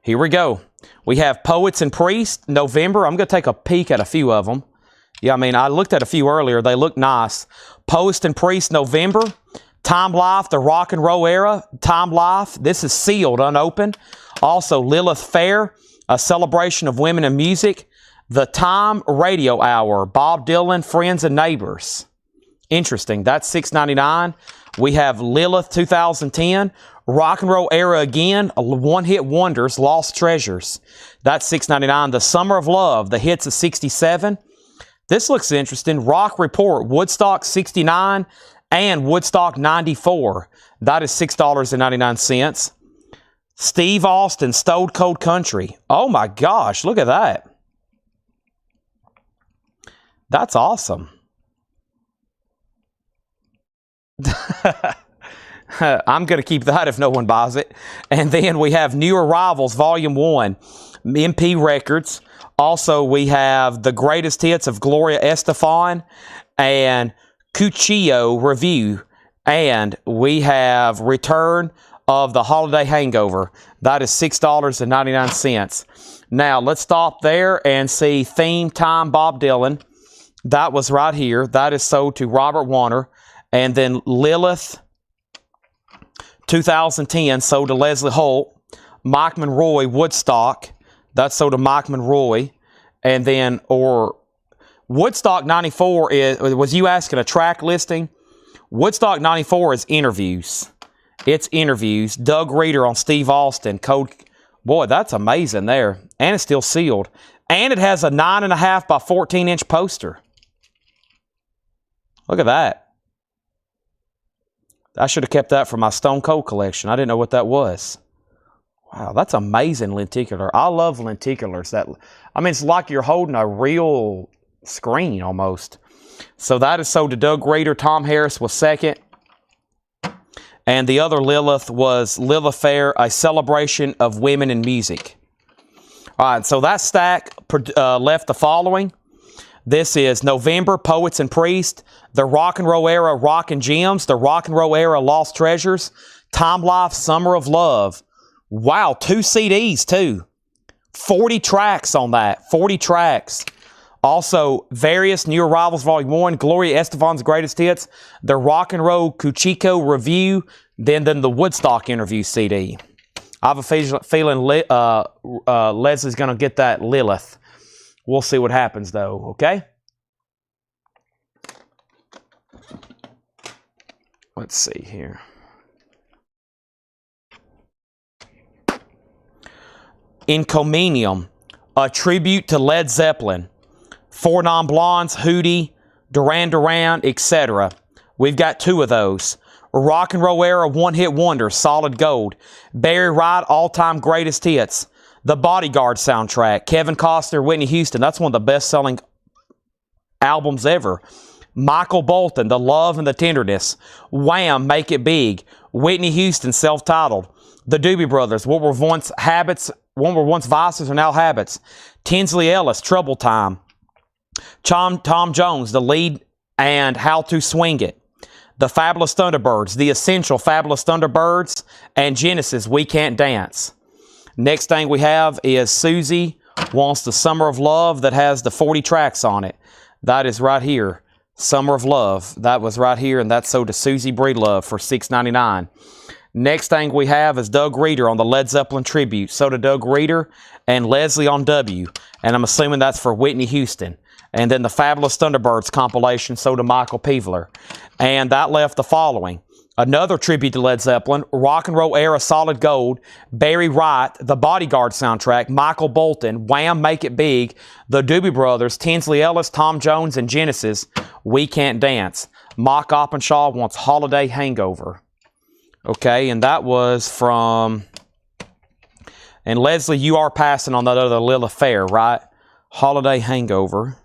here we go. We have Poets and Priests, November. I'm going to take a peek at a few of them. Yeah, I mean, I looked at a few earlier. They look nice. Poets and Priests, November. Time Life, the Rock and Roll Era. Time Life. This is sealed, unopened. Also, Lilith Fair, A Celebration of Women in Music. The Time Radio Hour, Bob Dylan, Friends and Neighbors. Interesting. That's $6.99. We have Lilith 2010, Rock and Roll Era again, one-hit wonders, Lost Treasures. That's $6.99. The Summer of Love, the hits of 67. This looks interesting. Rock Report, Woodstock 69 and Woodstock 94. That is $6.99. Steve Austin, Stone Cold Country. Oh my gosh, look at that. That's awesome. I'm going to keep that if no one buys it. And then we have New Arrivals, Volume 1, MP Records. Also, we have the greatest hits of Gloria Estefan and Cuchillo Review. And we have Return of the Holiday Hangover. That is $6.99. Now, let's stop there and see Theme Time Bob Dylan. That was right here. That is sold to Robert Warner. And then Lilith 2010 sold to Leslie Holt. Mike Monroy Woodstock. That's sold to Mike Monroy. And then, or Woodstock 94 was you asking a track listing? Woodstock 94 is interviews. It's interviews. Doug Reeder on Steve Austin. Code. Boy, that's amazing there. And it's still sealed. And it has a 9.5 by 14-inch poster. Look at that. I should have kept that for my Stone Cold collection. I didn't know what that was. Wow, that's amazing lenticular. I love lenticulars. I mean, it's like you're holding a real screen almost. So that is sold to Doug Reeder. Tom Harris was second. And the other Lilith was Lilith Fair, a celebration of women in music. All right, so that stack left the following. This is November, Poets and Priests, the Rock and Roll Era, Rock and Gems, the Rock and Roll Era, Lost Treasures, Time Life, Summer of Love. Wow, 2 CDs too. 40 tracks on that, 40 tracks. Also, various New Arrivals Volume 1, Gloria Estefan's Greatest Hits, the Rock and Roll Cuchico Review, then the Woodstock Interview CD. I have a feeling Leslie's going to get that Lilith. We'll see what happens, though, okay? Let's see here. Encomium, a tribute to Led Zeppelin. Four Non-Blondes, Hootie, Duran Duran, etc. We've got 2 of those. Rock and Roll Era, one-hit wonder, Solid Gold. Barry Wright, all-time greatest hits. The Bodyguard soundtrack, Kevin Costner, Whitney Houston. That's one of the best-selling albums ever. Michael Bolton, The Love and the Tenderness. Wham, Make It Big. Whitney Houston, self-titled. The Doobie Brothers, what were once vices are now habits. Tinsley Ellis, Trouble Time. Tom Jones, The Lead and How to Swing It. The Fabulous Thunderbirds, The Essential Fabulous Thunderbirds, and Genesis, We Can't Dance. Next thing we have is Susie Wants the Summer of Love that has the 40 tracks on it. That is right here. Summer of Love. That was right here, and that's sold to Susie Breedlove for $6.99. Next thing we have is Doug Reeder on the Led Zeppelin tribute. So to Doug Reeder and Leslie on W. And I'm assuming that's for Whitney Houston. And then the Fabulous Thunderbirds compilation, so to Michael Peavler. And that left the following. Another tribute to Led Zeppelin, Rock and Roll Era, Solid Gold, Barry Wright, The Bodyguard soundtrack, Michael Bolton, Wham, Make It Big, The Doobie Brothers, Tinsley Ellis, Tom Jones, and Genesis, We Can't Dance. Mike Oppenshaw Wants Holiday Hangover. Okay, and that was from... And Leslie, you are passing on that other Lilith Fair, right? Holiday Hangover.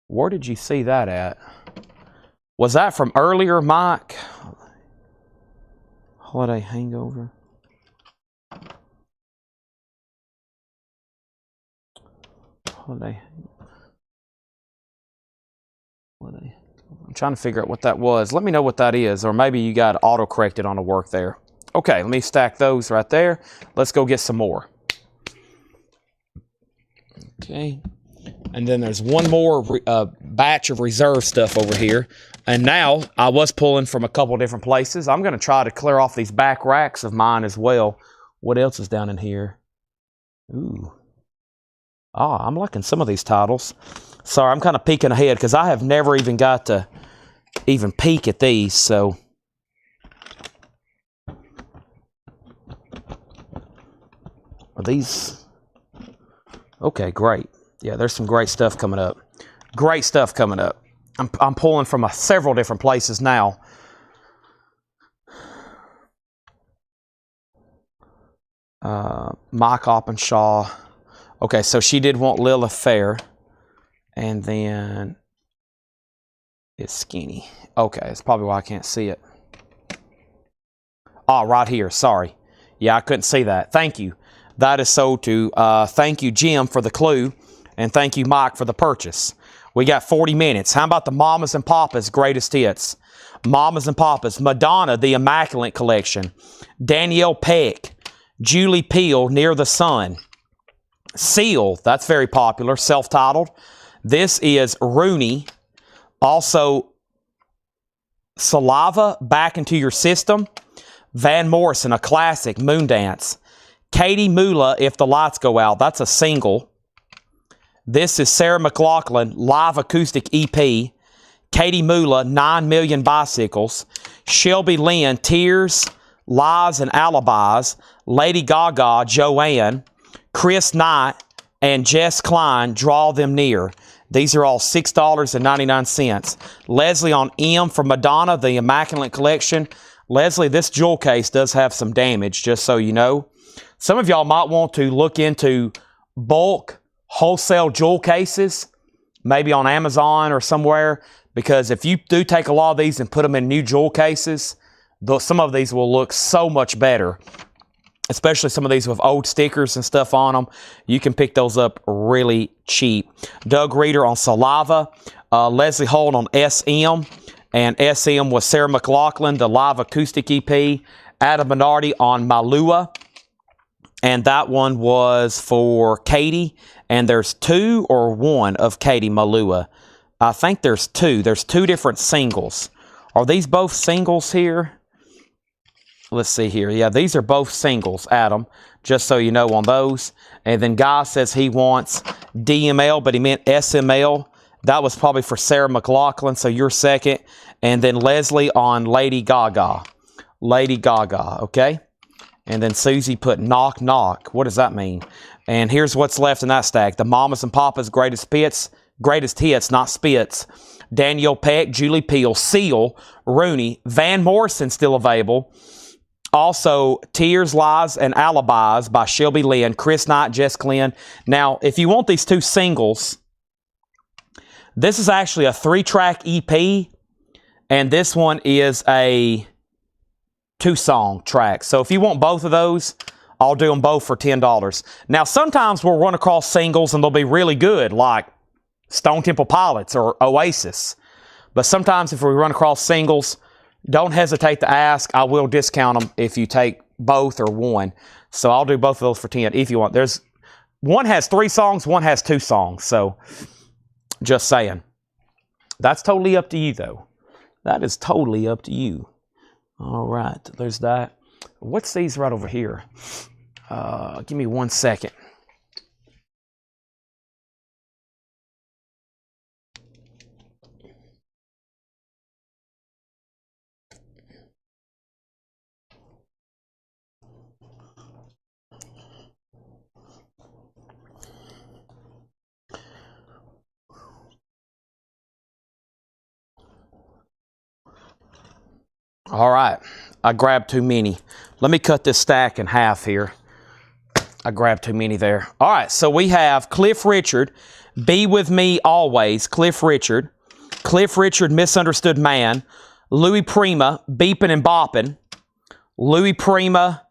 Where did you see that at? Was that from earlier, Mike? Holiday Hangover. Holiday. I'm trying to figure out what that was. Let me know what that is, or maybe you got auto-corrected on the work there. Okay, let me stack those right there. Let's go get some more. Okay. And then there's one more batch of reserve stuff over here. And now, I was pulling from a couple different places. I'm going to try to clear off these back racks of mine as well. What else is down in here? Ooh. Oh, I'm liking some of these titles. Sorry, I'm kind of peeking ahead because I have never even got to even peek at these, so. Are these? Okay, great. Yeah, there's some great stuff coming up. Great stuff coming up. I'm pulling from several different places now. Mike Openshaw. Okay, so she did want Lilith Fair. And then it's skinny. Okay, that's probably why I can't see it. Oh, right here. Sorry. Yeah, I couldn't see that. Thank you. That is sold to. Thank you, Jim, for the clue. And thank you, Mike, for the purchase. We got 40 minutes. How about the Mamas and Papas greatest hits? Mamas and Papas. Madonna, the Immaculate Collection. Danielle Peck. Julie Peel, Near the Sun. Seal, that's very popular, self-titled. This is Rooney. Also, Saliva, Back Into Your System. Van Morrison, a classic, Moondance. Katie Mula, If the Lights Go Out, that's a single. This is Sarah McLachlan, live acoustic EP. Katie Mula, 9 Million Bicycles. Shelby Lynn, Tears, Lies and Alibis. Lady Gaga, Joanne. Chris Knight and Jess Klein, Draw Them Near. These are all $6.99. Leslie on M for Madonna, the Immaculate Collection. Leslie, this jewel case does have some damage, just so you know. Some of y'all might want to look into bulk wholesale jewel cases, maybe on Amazon or somewhere, because if you do take a lot of these and put them in new jewel cases, some of these will look so much better, especially some of these with old stickers and stuff on them. You can pick those up really cheap. Doug Reeder on Saliva, Leslie Holt on SM, and SM was Sarah McLachlan, the live acoustic EP. Adam Bernardi on Malua, and that one was for Katie, and there's 2 or 1 of Katie Malua. I think there's 2. There's 2 different singles. Are these both singles here? Let's see here. Yeah, these are both singles, Adam, just so you know on those. And then Guy says he wants DML, but he meant SML. That was probably for Sarah McLachlan, so you're second. And then Leslie on Lady Gaga. Lady Gaga, okay? And then Susie put Knock Knock. What does that mean? And here's what's left in that stack. The Mamas and Papas greatest hits, not spits. Danielle Peck, Julie Peel, Seal, Rooney, Van Morrison still available. Also, Tears, Lies, and Alibis by Shelby Lynn, Chris Knight, Jess Glenn. Now, if you want these 2 singles, this is actually a 3-track EP, and this one is a 2-song track. So if you want both of those, I'll do them both for $10. Now, sometimes we'll run across singles and they'll be really good, like Stone Temple Pilots or Oasis. But sometimes if we run across singles, don't hesitate to ask. I will discount them if you take both or one. So I'll do both of those for 10 if you want. One has 3 songs, one has 2 songs. So just saying. That's totally up to you, though. That is totally up to you. All right, there's that. What's these right over here? Give me 1 second. All right, I grabbed too many. Let me cut this stack in half here. I grabbed too many there. All right, so we have Cliff Richard, Be With Me Always, Cliff Richard, Misunderstood Man, Louis Prima, Beepin' and Boppin', Louis Prima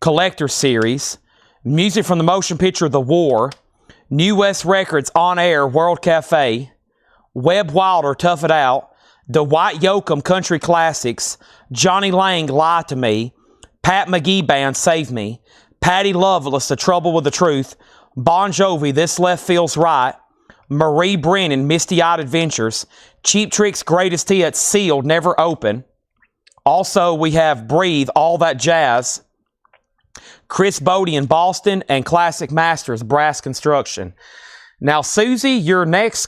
Collector Series, music from the motion picture The War, New West Records On Air World Cafe, Webb Wilder Tough It Out, Dwight Yoakam Country Classics, Johnny Lang Lie to Me, Pat McGee Band Save Me, Patty Loveless The Trouble with the Truth, Bon Jovi This Left Feels Right, Marie Brennan Misty Eyed Adventures, Cheap Trick's Greatest Hits Sealed Never Open. Also we have Breathe All That Jazz, Chris Bodie in Boston, and Classic Masters Brass Construction. Now, Susie, your last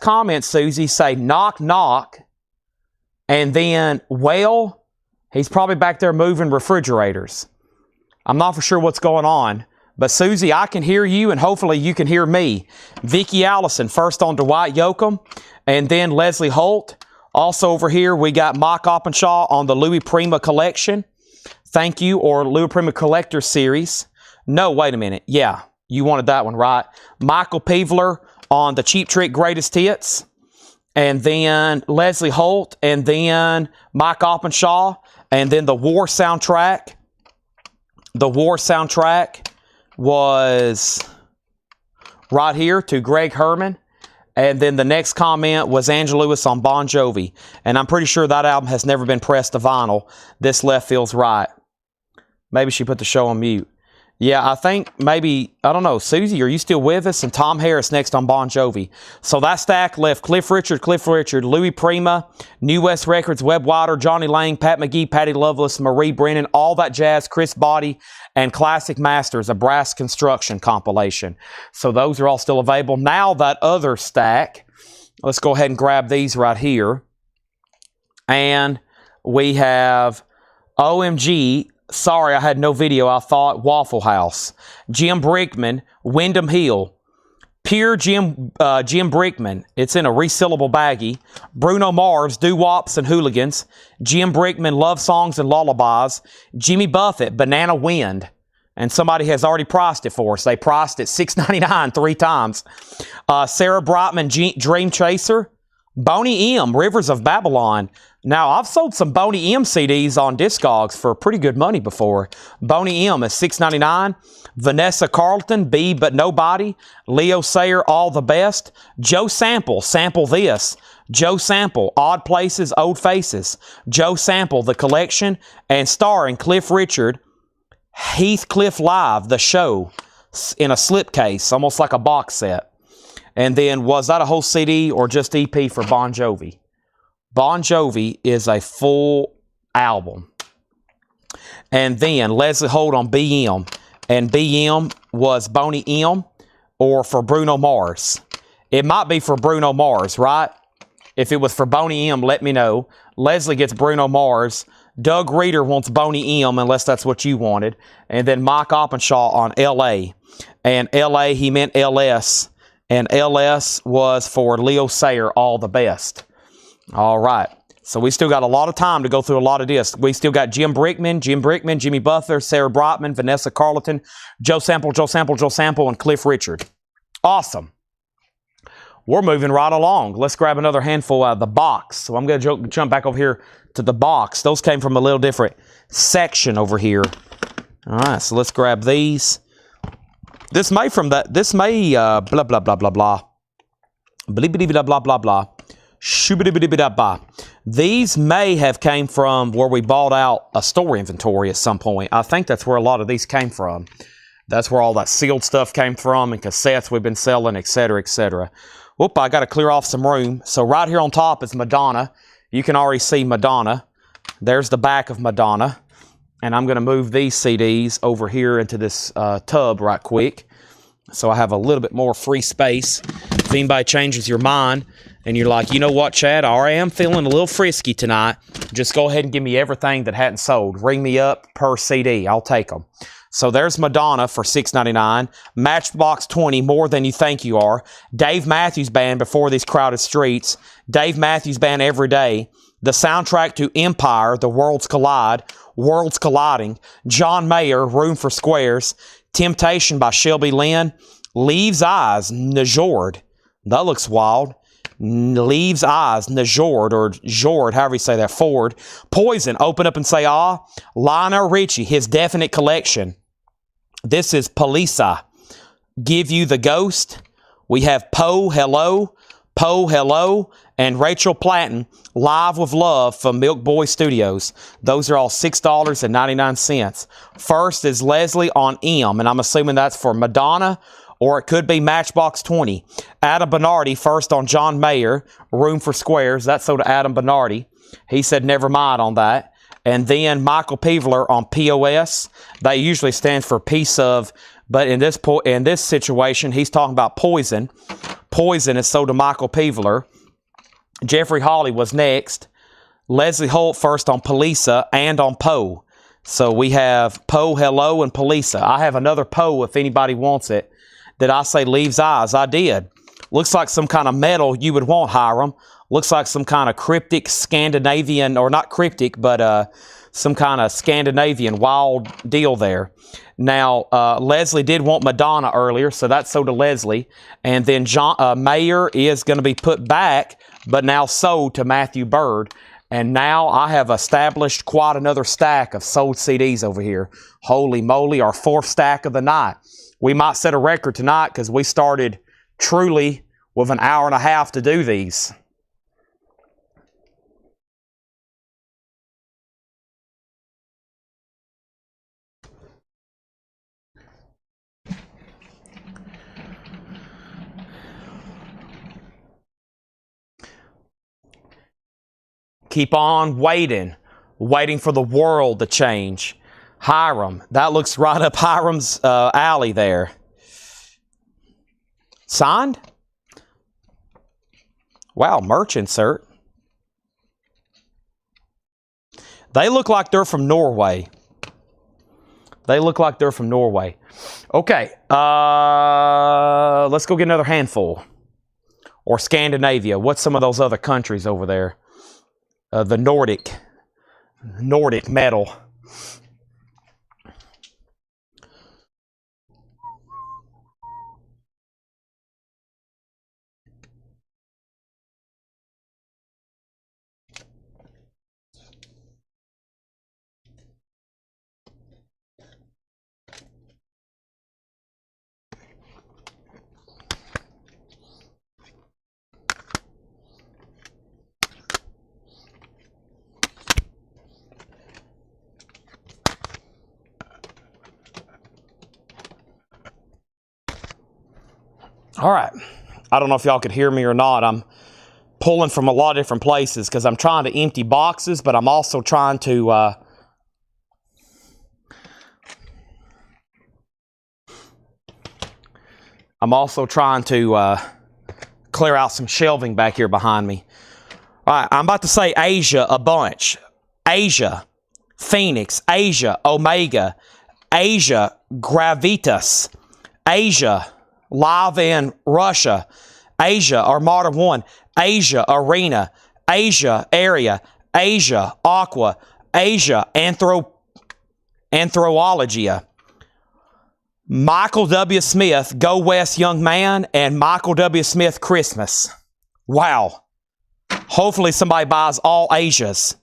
comment, Susie, say knock, knock, and then, well, he's probably back there moving refrigerators. I'm not for sure what's going on, but Susie, I can hear you, and hopefully you can hear me. Vicki Allison, first on Dwight Yoakam, and then Leslie Holt. Also over here, we got Mike Oppenshaw on the Louis Prima collection. Thank you, or Louis Prima Collector Series. No, wait a minute. Yeah. You wanted that one, right? Michael Peevler on the Cheap Trick Greatest Hits. And then Leslie Holt. And then Mike Oppenshaw. And then the War soundtrack. The War soundtrack was right here to Greg Herman. And then the next comment was Angela Lewis on Bon Jovi. And I'm pretty sure that album has never been pressed to vinyl. This left feels right. Maybe she put the show on mute. Yeah, I think maybe, I don't know, Susie, are you still with us? And Tom Harris next on Bon Jovi. So that stack left Cliff Richard, Louis Prima, New West Records, Webb Wilder, Johnny Lang, Pat McGee, Patty Loveless, Marie Brennan, All That Jazz, Chris Bodie, and Classic Masters, a Brass Construction compilation. So those are all still available. Now that other stack, let's go ahead and grab these right here. And we have OMG... Sorry, I had no video. I thought Waffle House. Jim Brickman, Wyndham Hill. Pure Jim Brickman. It's in a resealable baggie. Bruno Mars, Doo-Wops and Hooligans. Jim Brickman, Love Songs and Lullabies. Jimmy Buffett, Banana Wind. And somebody has already priced it for us. They priced it $6.99 3 times. Sarah Brightman, Dream Chaser. Boney M, Rivers of Babylon. Now, I've sold some Boney M CDs on Discogs for pretty good money before. Boney M is $6.99. Vanessa Carlton, Be But Nobody. Leo Sayer, All the Best. Joe Sample, Sample This. Joe Sample, Odd Places, Old Faces. Joe Sample, The Collection. And starring Cliff Richard, Heathcliff Live, The Show, in a slipcase, almost like a box set. And then, was that a whole CD or just EP for Bon Jovi? Bon Jovi is a full album. And then Leslie Holt on BM. And BM was Boney M or for Bruno Mars. It might be for Bruno Mars, right? If it was for Boney M, let me know. Leslie gets Bruno Mars. Doug Reeder wants Boney M, unless that's what you wanted. And then Mike Oppenshaw on LA. And LA, he meant LS. And LS was for Leo Sayer, All the Best. All right. So we still got a lot of time to go through a lot of this. We still got Jim Brickman, Jimmy Butler, Sarah Brightman, Vanessa Carlton, Joe Sample, and Cliff Richard. Awesome. We're moving right along. Let's grab another handful out of the box. So I'm going to jump back over here to the box. Those came from a little different section over here. All right. So let's grab these. This may blah, blah, blah, blah, blah. Blah, blah, blah, blah. These may have came from where we bought out a store inventory at some point. I think that's where a lot of these came from. That's where all that sealed stuff came from and cassettes we've been selling, etc., etc. Whoop, I got to clear off some room. So right here on top is Madonna. You can already see Madonna. There's the back of Madonna. And I'm going to move these CDs over here into this tub right quick. So I have a little bit more free space. If anybody changes your mind and you're like, you know what, Chad, I am feeling a little frisky tonight. Just go ahead and give me everything that hadn't sold. Ring me up per CD. I'll take them. So there's Madonna for $6.99. Matchbox 20, More Than You Think You Are. Dave Matthews Band, Before These Crowded Streets. Dave Matthews Band, Every Day. The soundtrack to Empire, The Worlds Collide. Worlds Colliding. John Mayer, Room for Squares. Temptation by Shelby Lynn. Leaves Eyes, Najord. That looks wild. Leaves Eyes, Najord, or Jord, however you say that, Ford. Poison, Open Up and Say Ah. Lionel Richie, His Definite Collection. This is Polisa. Give You the Ghost. We have Poe Hello, and Rachel Platten, Live with Love from Milk Boy Studios. Those are all $6.99. First is Leslie on M, and I'm assuming that's for Madonna, or it could be Matchbox 20. Adam Bernardi, first on John Mayer, Room for Squares. That's so to Adam Bernardi. He said never mind on that. and then Michael Peveler on POS. That usually stands for piece of, but in this situation, he's talking about poison. Poison is sold to Michael Peveler. Jeffrey Hawley was next. Leslie Holt first on Polisa and on Poe. So we have Poe, Hello, and Polisa. I have another Poe if anybody wants it. Did I say Leaves Eyes? I did. Looks like some kind of metal you would want, Hiram. Looks like some kind of cryptic Scandinavian, or not cryptic, but some kind of Scandinavian wild deal there. Now, Leslie did want Madonna earlier, so that's sold to Leslie. And then Mayer is going to be put back, but now sold to Matthew Bird. And now I have established quite another stack of sold CDs over here. Holy moly, our fourth stack of the night. We might set a record tonight because we started truly with an hour and a half to do these. Keep on waiting for the world to change. Hiram, that looks right up Hiram's alley there. Signed? Wow, merch insert. They look like they're from Norway. They look like they're from Norway. Okay, let's go get another handful. Or Scandinavia. What's some of those other countries over there? The Nordic metal. All right. I don't know if y'all could hear me or not. I'm pulling from a lot of different places because I'm trying to empty boxes, but I'm also trying to clear out some shelving back here behind me. All right, I'm about to say Asia a bunch. Asia, Phoenix, Asia, Omega, Asia, Gravitas, Asia, live in Russia, Asia, Armada 1, Asia, Arena, Asia, Area, Asia, Aqua, Asia, Anthropologia, Michael W. Smith, Go West Young Man, and Michael W. Smith Christmas. Wow. Hopefully somebody buys all Asias.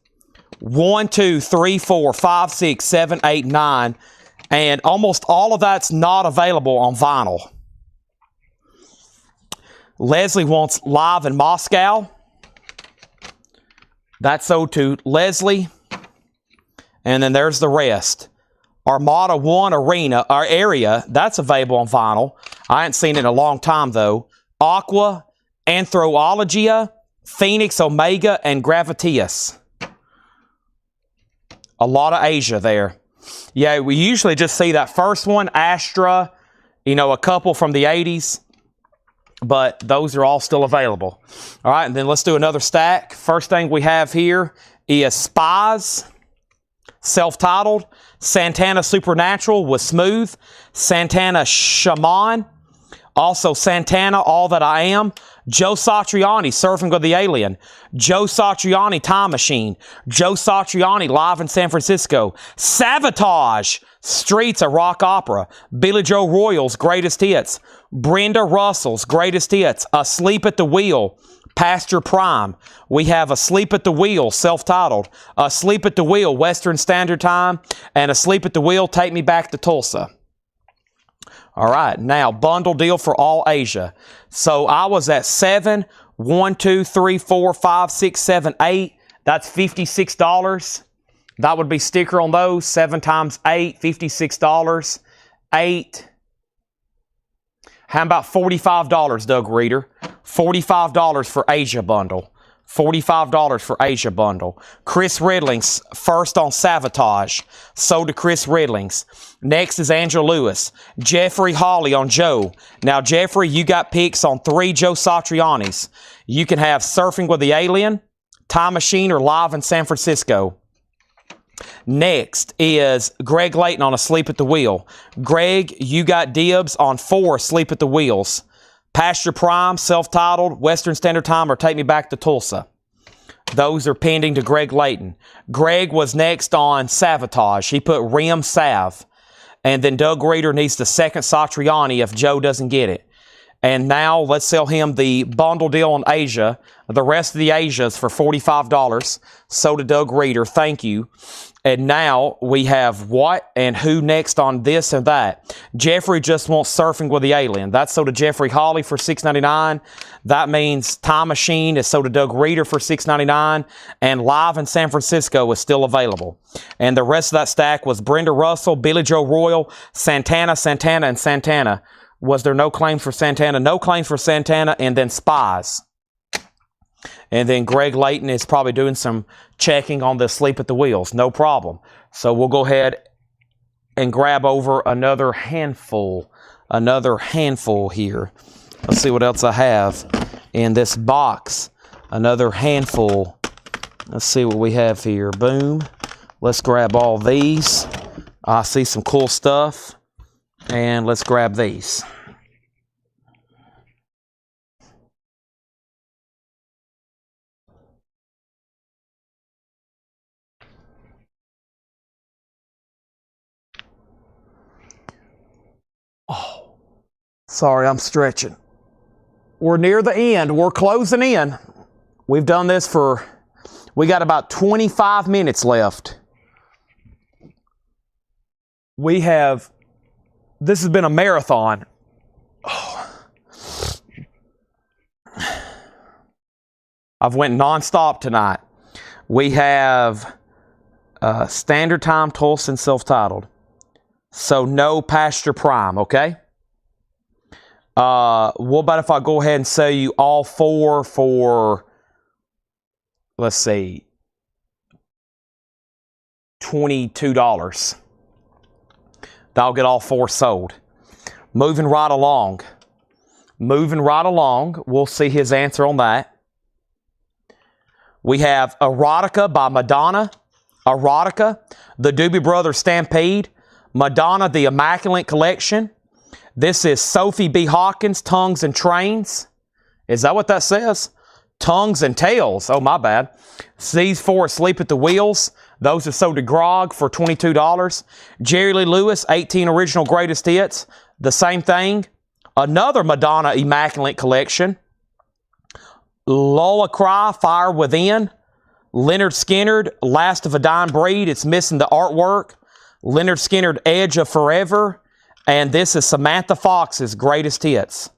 1, 2, 3, 4, 5, 6, 7, 8, 9. And almost all of that's not available on vinyl. Leslie wants Live in Moscow. That's sold to Leslie. And then there's the rest. Armada 1 Arena, our area, that's available on vinyl. I haven't seen it in a long time, though. Aqua, Anthropologia, Phoenix, Omega, and Gravitius. A lot of Asia there. Yeah, we usually just see that first one, Astra, a couple from the 80s. But those are all still available. All right, and then let's do another stack. First thing we have here is Spies, self-titled. Santana Supernatural with Smooth. Santana Shaman. Also Santana All That I Am. Joe Satriani, Surfing with the Alien. Joe Satriani, Time Machine. Joe Satriani, Live in San Francisco. Sabotage, Streets, a rock opera. Billy Joe Royal's Greatest Hits. Brenda Russell's Greatest Hits. Asleep at the Wheel, Past Your Prime. We have Asleep at the Wheel, self-titled. Asleep at the Wheel, Western Standard Time. And Asleep at the Wheel, Take Me Back to Tulsa. All right, now bundle deal for all Asia. So I was at 7, 1, 2, 3, 4, 5, 6, 7, 8. That's $56. That would be sticker on those. 7 times 8, $56. 8. How about $45, Doug Reader? $45 for Asia bundle. $45 for Asia bundle. Chris Ridlings, first on Savatage. Sold to Chris Ridlings. Next is Angela Lewis. Jeffrey Hawley on Joe. Now, Jeffrey, you got picks on 3 Joe Satriani's. You can have Surfing with the Alien, Time Machine, or Live in San Francisco. Next is Greg Layton on Asleep at the Wheel. Greg, you got dibs on 4 Asleep at the Wheels. Pasture Prime, self-titled, Western Standard Time, or Take Me Back to Tulsa. Those are pending to Greg Layton. Greg was next on Savatage. He put Rim Sav. And then Doug Reeder needs the second Satriani if Joe doesn't get it. And now let's sell him the bundle deal on Asia. The rest of the Asias for $45. So to Doug Reeder. Thank you. And now we have what and who next on this and that. Jeffrey just wants Surfing with the Alien. That's sold to Jeffrey Hawley for $6.99. That means Time Machine is sold to Doug Reeder for $6.99. And Live in San Francisco is still available. And the rest of that stack was Brenda Russell, Billy Joe Royal, Santana, and Santana. Was there no claims for Santana? No claims for Santana, and then Spies. And then Greg Layton is probably doing some checking on the Sleep at the Wheels. No problem. So we'll go ahead and grab over another handful. Another handful here. Let's see what else I have in this box. Another handful. Let's see what we have here. Boom. Let's grab all these. I see some cool stuff. And let's grab these. Oh, sorry, I'm stretching. We're near the end. We're closing in. We've done this we got about 25 minutes left. This has been a marathon. Oh. I've went nonstop tonight. We have Standard Time, Tulsa, and self-titled. So no Pasture Prime, okay? What about if I go ahead and sell you all 4 for, let's see, $22. That'll get all 4 sold. Moving right along. We'll see his answer on that. We have Erotica by Madonna. Erotica, the Doobie Brothers Stampede. Madonna, the Immaculate Collection. This is Sophie B. Hawkins, Tongues and Trains. Is that what that says? Tongues and Tails. Oh, my bad. These 4 Asleep at the Wheels. Those are sold to Grog for $22. Jerry Lee Lewis, 18 Original Greatest Hits. The same thing. Another Madonna Immaculate Collection. Lola Cry, Fire Within. Leonard Skinner, Last of a Dying Breed. It's missing the artwork. Leonard Skinner, Edge of Forever. And this is Samantha Fox's Greatest Hits.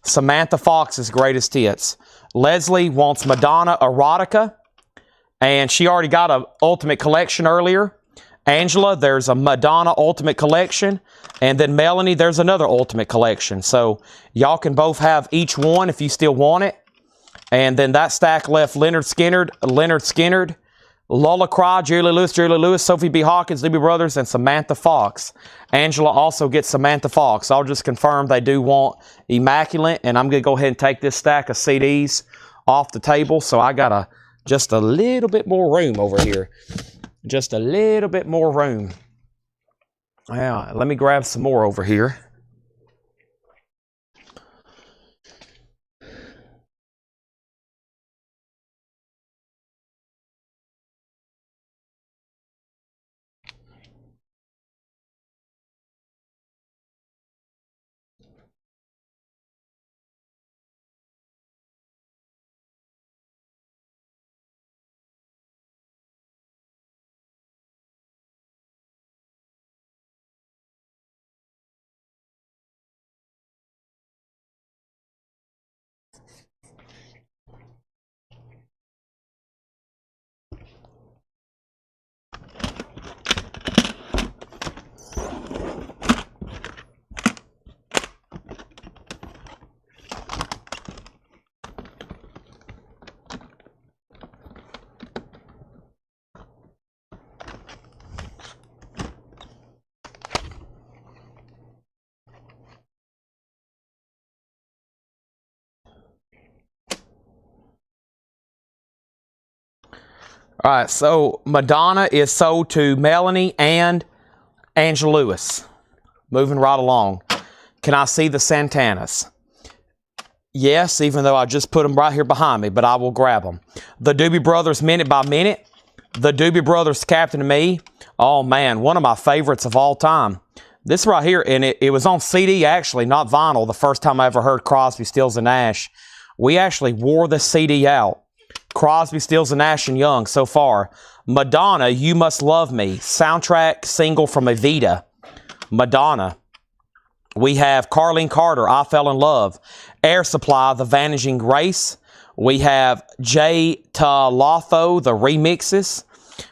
Samantha Fox's Greatest Hits. Leslie wants Madonna Erotica. And she already got an Ultimate Collection earlier. Angela, there's a Madonna Ultimate Collection. And then Melanie, there's another Ultimate Collection. So y'all can both have each one if you still want it. And then that stack left Leonard Skinner, Lola Cry, Jerry Lee Lewis, Sophie B. Hawkins, Doobie Brothers, and Samantha Fox. Angela also gets Samantha Fox. I'll just confirm they do want Immaculate, and I'm going to go ahead and take this stack of CDs off the table, so I got just a little bit more room over here. Just a little bit more room. Yeah, let me grab some more over here. All right, so Madonna is sold to Melanie and Angela Lewis. Moving right along. Can I see the Santanas? Yes, even though I just put them right here behind me, but I will grab them. The Doobie Brothers Minute by Minute. The Doobie Brothers Captain and Me. Oh, man, one of my favorites of all time. This right here, and it was on CD, actually, not vinyl, the first time I ever heard Crosby, Stills, and Nash. We actually wore this CD out. Crosby, Stills, and Nash and Young so far. Madonna, You Must Love Me. Soundtrack single from Evita. Madonna. We have Carlene Carter, I Fell in Love. Air Supply, The Vanishing Grace. We have Jay Talotho, the remixes.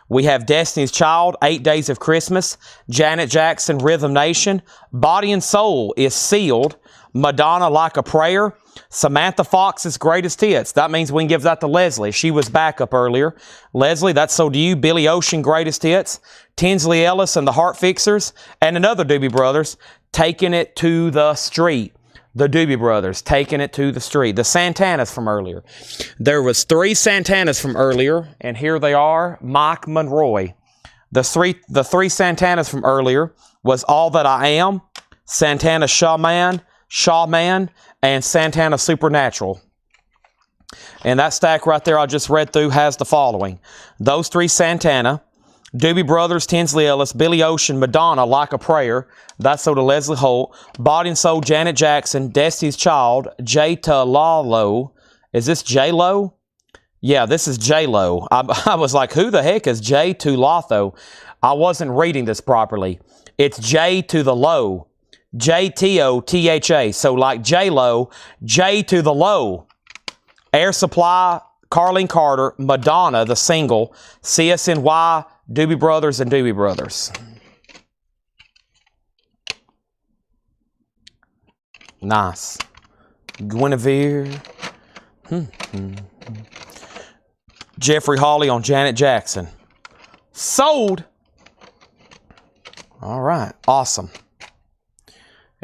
We have Destiny's Child, 8 Days of Christmas. Janet Jackson, Rhythm Nation. Body and Soul is Sealed. Madonna, Like a Prayer. Samantha Fox's Greatest Hits. That means we can give that to Leslie. She was backup earlier. Leslie, that's so to you. Billy Ocean, Greatest Hits. Tinsley Ellis and the Heart Fixers. And another Doobie Brothers, Taking It to the Street. The Doobie Brothers, Taking It to the Street. The Santanas from earlier. There was 3 Santanas from earlier, and here they are. Mike Monroy. The three Santanas from earlier was All That I Am, Santana Shawman, and Santana Supernatural. And that stack right there I just read through has the following. Those 3 Santana, Doobie Brothers, Tinsley Ellis, Billy Ocean, Madonna, Like a Prayer. That's so to Leslie Holt. Body and Soul, Janet Jackson, Destiny's Child, Jay Talalo. Is this J-Lo? Yeah, this is J-Lo. I was like, who the heck is Jay Talotho? I wasn't reading this properly. It's J to the low. J-T-O-T-H-A. So like J-Lo, J to the low. Air Supply, Carlene Carter, Madonna, the single, CSNY, Doobie Brothers, and Doobie Brothers. Nice. Guinevere. Jeffrey Hawley on Janet Jackson. Sold. All right. Awesome.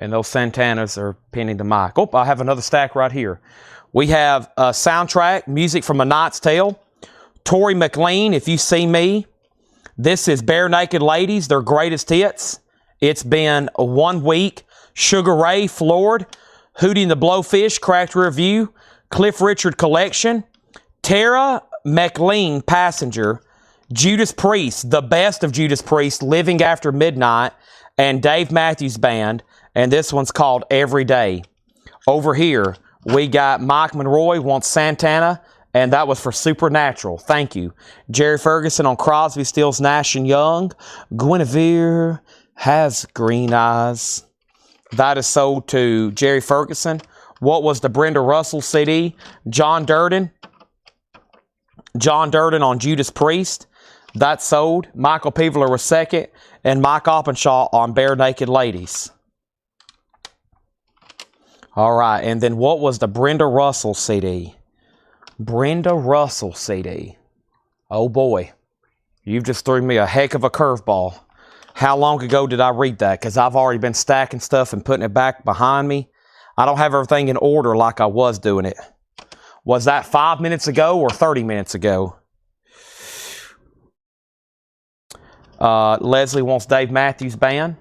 And those Santanas are pinning the mic. Oh, I have another stack right here. We have a soundtrack, music from A Knight's Tale. Tori McLean, If You See Me. This is Bare Naked Ladies, their greatest hits. It's been 1 week. Sugar Ray, Floored. Hootie and the Blowfish, Cracked Review. Cliff Richard Collection. Tara McLean, Passenger. Judas Priest, the best of Judas Priest, Living After Midnight. And Dave Matthews Band. And this one's called Every Day. Over here, we got Mike Monroy wants Santana, and that was for Supernatural. Thank you. Jerry Ferguson on Crosby, Stills, Nash and Young. Guinevere Has Green Eyes. That is sold to Jerry Ferguson. What was the Brenda Russell CD? John Durden. John Durden on Judas Priest. That sold. Michael Peveler was second. And Mike Oppenshaw on Bare Naked Ladies. All right, and then what was the Brenda Russell CD? Brenda Russell CD. Oh boy, you've just threw me a heck of a curveball. How long ago did I read that? Because I've already been stacking stuff and putting it back behind me. I don't have everything in order like I was doing it. Was that 5 minutes ago or 30 minutes ago? Leslie wants Dave Matthews Band.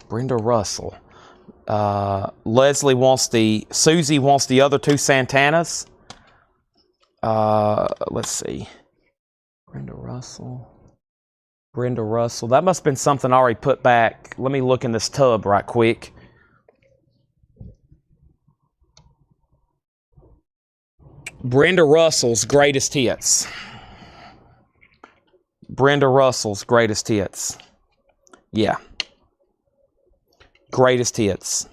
Brenda Russell. Leslie wants Susie wants the other 2 Santanas. Let's see. Brenda Russell. That must have been something I already put back. Let me look in this tub right quick. Brenda Russell's Greatest Hits. Brenda Russell's Greatest Hits. Yeah. Greatest Hits.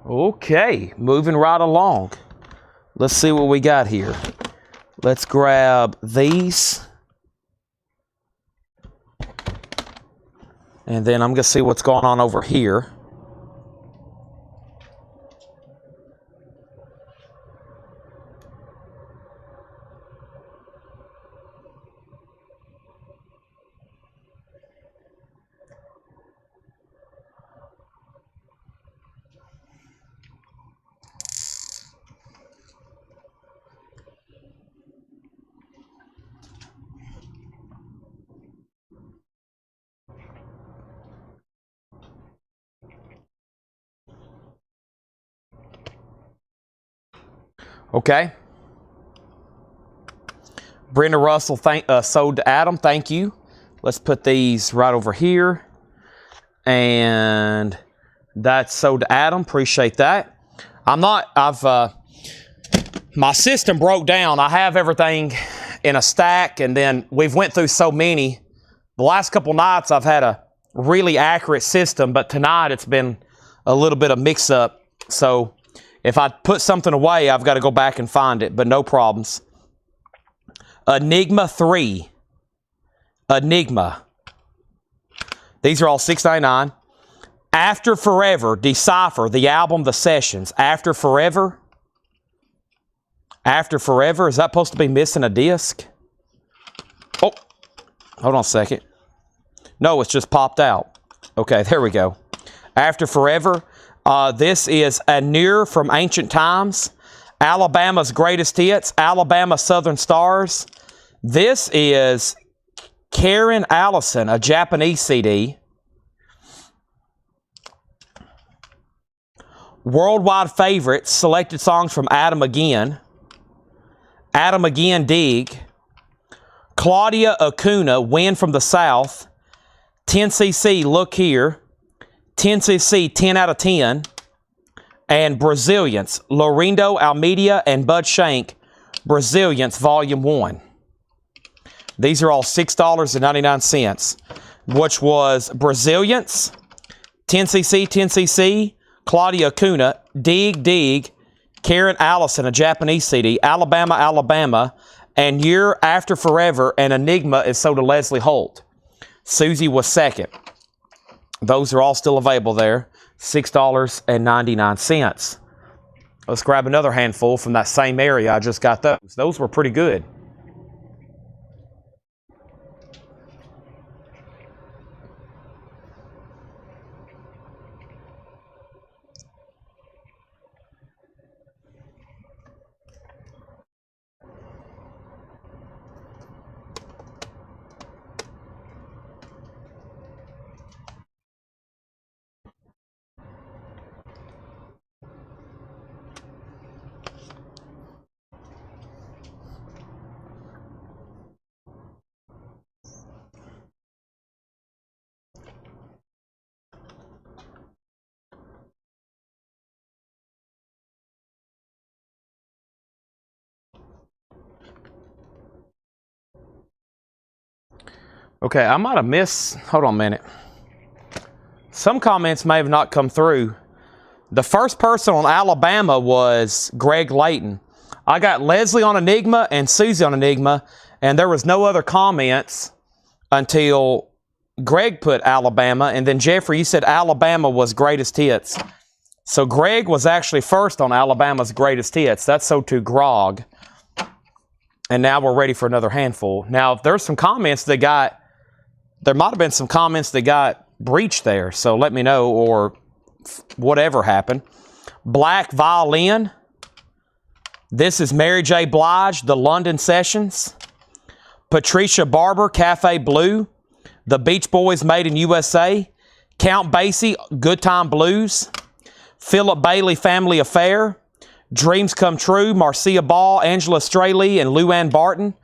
Okay, moving right along. Let's see what we got here. Let's grab these. And then I'm going to see what's going on over here. Okay. Brenda Russell sold to Adam. Thank you. Let's put these right over here. And that's sold to Adam. Appreciate that. My system broke down. I have everything in a stack, and then we've went through so many. The last couple nights I've had a really accurate system, but tonight it's been a little bit of mix-up. So if I put something away, I've got to go back and find it, but no problems. Enigma 3. Enigma. These are all $6.99. After Forever, Decipher, the album, the sessions. After Forever. After Forever. Is that supposed to be missing a disc? Oh, hold on a second. No, it's just popped out. Okay, there we go. After Forever. This is Anir from Ancient Times. Alabama's Greatest Hits. Alabama Southern Stars. This is Karen Allison, a Japanese CD. Worldwide Favorites, selected songs from Adam Again. Adam Again, Dig. Claudia Acuna, Wind from the South. 10cc, Look Here. 10cc, 10 out of 10. And Brazilians, Lorindo Almeida and Bud Shank, Brazilians, Volume 1. These are all $6.99, which was Brazilians, 10cc, 10cc, Claudia Acuna, Dig, Dig, Karen Allison, a Japanese CD, Alabama, Alabama, and Year After Forever, and Enigma is sold to Leslie Holt. Susie was second. Those are all still available there, $6.99. Let's grab another handful from that same area. I just got those. Those were pretty good. Okay, I might have missed, hold on a minute. Some comments may have not come through. The first person on Alabama was Greg Layton. I got Leslie on Enigma and Susie on Enigma, and there was no other comments until Greg put Alabama, and then Jeffrey, you said Alabama was Greatest Hits. So Greg was actually first on Alabama's Greatest Hits. That's so to Grog. And now we're ready for another handful. Now, if there's some comments that got, there might have been some comments that got breached there, so let me know, or whatever happened. Black Violin. This is Mary J. Blige, The London Sessions. Patricia Barber, Cafe Blue. The Beach Boys, Made in USA. Count Basie, Good Time Blues. Philip Bailey, Family Affair. Dreams Come True, Marcia Ball, Angela Straley, and Luann Barton.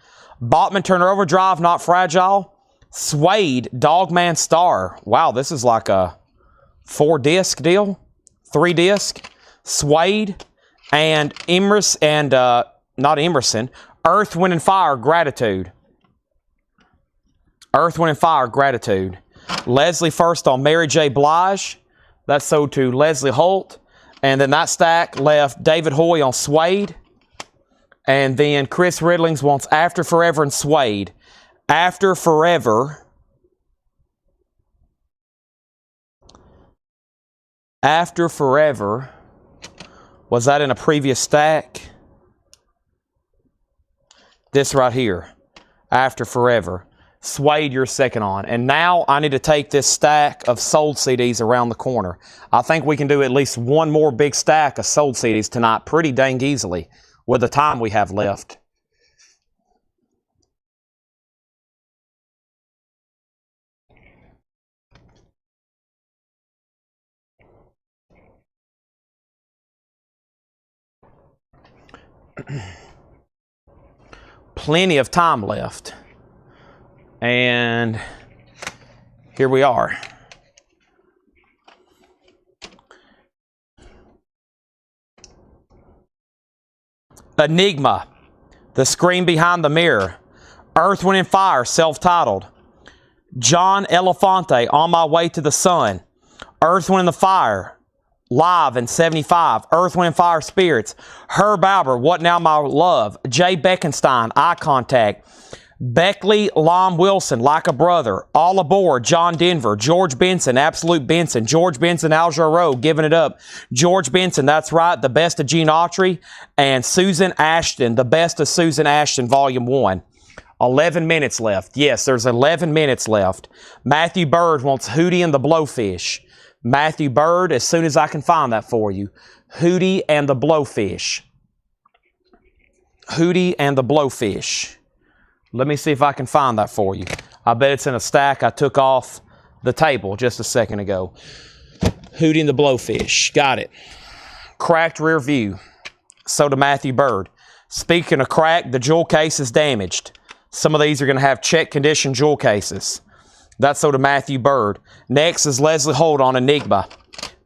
Bachman Turner Overdrive, Not Fragile. Suede, Dogman Star. Wow, this is like a 4-disc deal. 3-disc. Suede and Emerson, and not Emerson. Earth, Wind and Fire, Gratitude. Earth, Wind and Fire, Gratitude. Leslie first on Mary J. Blige. That's sold to Leslie Holt. And then that stack left David Hoy on Suede. And then Chris Riddlings wants After Forever and Suede. After Forever. After Forever. Was that in a previous stack? This right here. After Forever. Suede, you're second on. And now I need to take this stack of sold CDs around the corner. I think we can do at least one more big stack of sold CDs tonight pretty dang easily with the time we have left. Plenty of time left. And here we are. Enigma, The Scream Behind the Mirror, Earth, Wind, and Fire, self-titled. John Elefante, On My Way to the Sun, Earth, Wind, and the Fire, live in 75, Earth, Wind, and Fire Spirits, Herb Albert, What Now My Love, Jay Beckenstein, Eye Contact, Beckley Lom Wilson, Like a Brother, All Aboard, John Denver, George Benson, Absolute Benson, George Benson, Al Jarreau, Giving It Up, George Benson, That's Right, The Best of Gene Autry, and Susan Ashton, The Best of Susan Ashton, Volume 1. 11 minutes left. Yes, there's 11 minutes left. Matthew Bird wants Hootie and the Blowfish. Matthew Bird, as soon as I can find that for you. Hootie and the Blowfish. Hootie and the Blowfish. Let me see if I can find that for you. I bet it's in a stack I took off the table just a second ago. Hootie and the Blowfish. Got it. Cracked rear view. So to Matthew Bird. Speaking of crack, the jewel case is damaged. Some of these are going to have check condition jewel cases. That's so to Matthew Bird. Next is Leslie Holt on Enigma.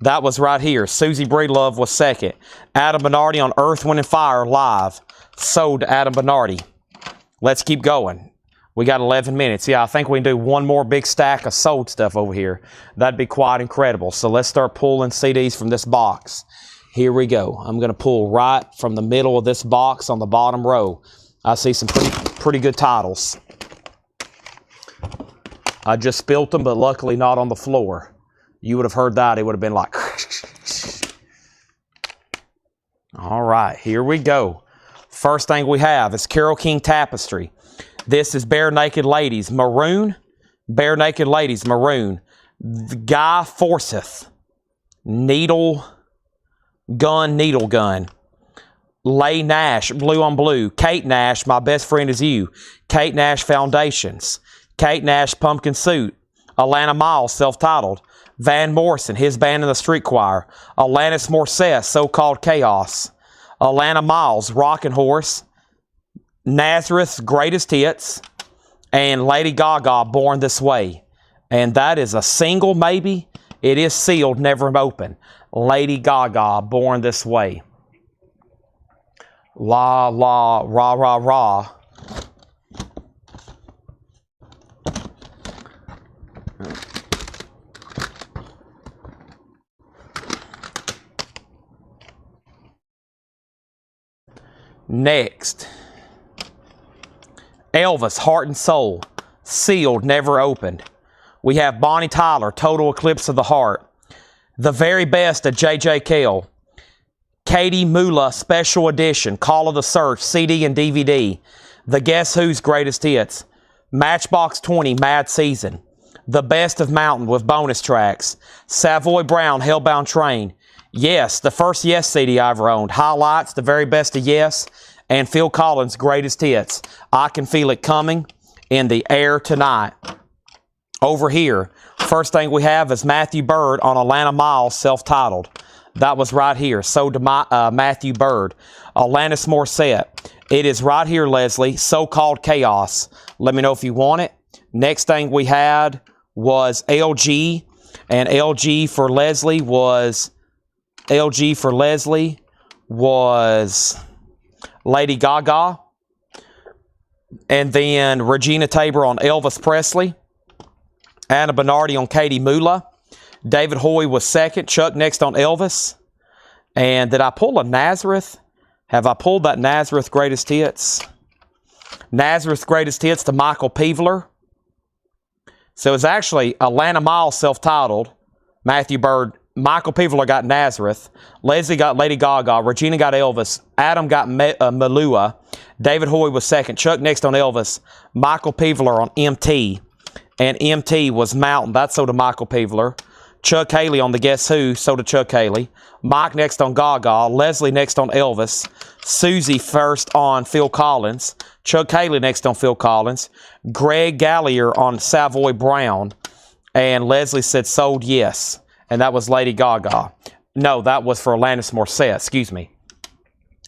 That was right here. Susie Breedlove was second. Adam Bernardi on Earth, Wind, and Fire, live. Sold to Adam Bernardi. Let's keep going. We got 11 minutes. Yeah, I think we can do one more big stack of sold stuff over here. That'd be quite incredible. So let's start pulling CDs from this box. Here we go. I'm going to pull right from the middle of this box on the bottom row. I see some pretty good titles. I just spilt them, but luckily not on the floor. You would have heard that. It would have been like... All right, here we go. First thing we have is Carole King Tapestry. This is Bare Naked Ladies, maroon. Bare Naked Ladies, maroon. Guy Forsyth, needle gun. Leigh Nash, Blue on Blue. Kate Nash, My Best Friend Is You. Kate Nash Foundations. Kate Nash, Pumpkin Suit. Alana Miles, self-titled. Van Morrison, His Band in the Street Choir. Alanis Morissette, So-Called Chaos. Alana Miles, Rockin' Horse. Nazareth's Greatest Hits. And Lady Gaga, Born This Way. And that is a single, maybe. It is sealed, never open. Lady Gaga, Born This Way. La, la, rah, rah, rah. Next, Elvis, Heart and Soul, sealed, never opened. We have Bonnie Tyler, Total Eclipse of the Heart. The Very Best of J.J. Cale. Katie Mula, Special Edition, Call of the Search, CD and DVD. The Guess Who's Greatest Hits. Matchbox 20, Mad Season. The Best of Mountain with bonus tracks. Savoy Brown, Hellbound Train. Yes, the first Yes CD I ever owned. Highlights, The Very Best of Yes, and Phil Collins' Greatest Hits. I Can Feel It Coming, In the Air Tonight. Over here, first thing we have is Matthew Bird on Alana Miles, self-titled. That was right here. So to Matthew Bird. Alanis Morissette. It is right here, Leslie. So-Called Chaos. Let me know if you want it. Next thing we had was LG. And LG for Leslie was Lady Gaga. And then Regina Tabor on Elvis Presley. Anna Bernardi on Katie Mula. David Hoy was second. Chuck next on Elvis. And did I pull a Nazareth? Have I pulled that Nazareth Greatest Hits? Nazareth Greatest Hits to Michael Peavler. So it's actually Alana Miles self-titled. Matthew Bird. Michael Peavler got Nazareth. Leslie got Lady Gaga. Regina got Elvis. Adam got Malua. David Hoy was second. Chuck next on Elvis. Michael Peavler on MT. And MT was Mountain. That's so to Michael Peavler. Chuck Haley on the Guess Who, so to Chuck Haley. Mike next on Gaga. Leslie next on Elvis. Susie first on Phil Collins. Chuck Haley next on Phil Collins. Greg Gallier on Savoy Brown. And Leslie said Sold Yes. And that was Lady Gaga. No, that was for Alanis Morissette, excuse me.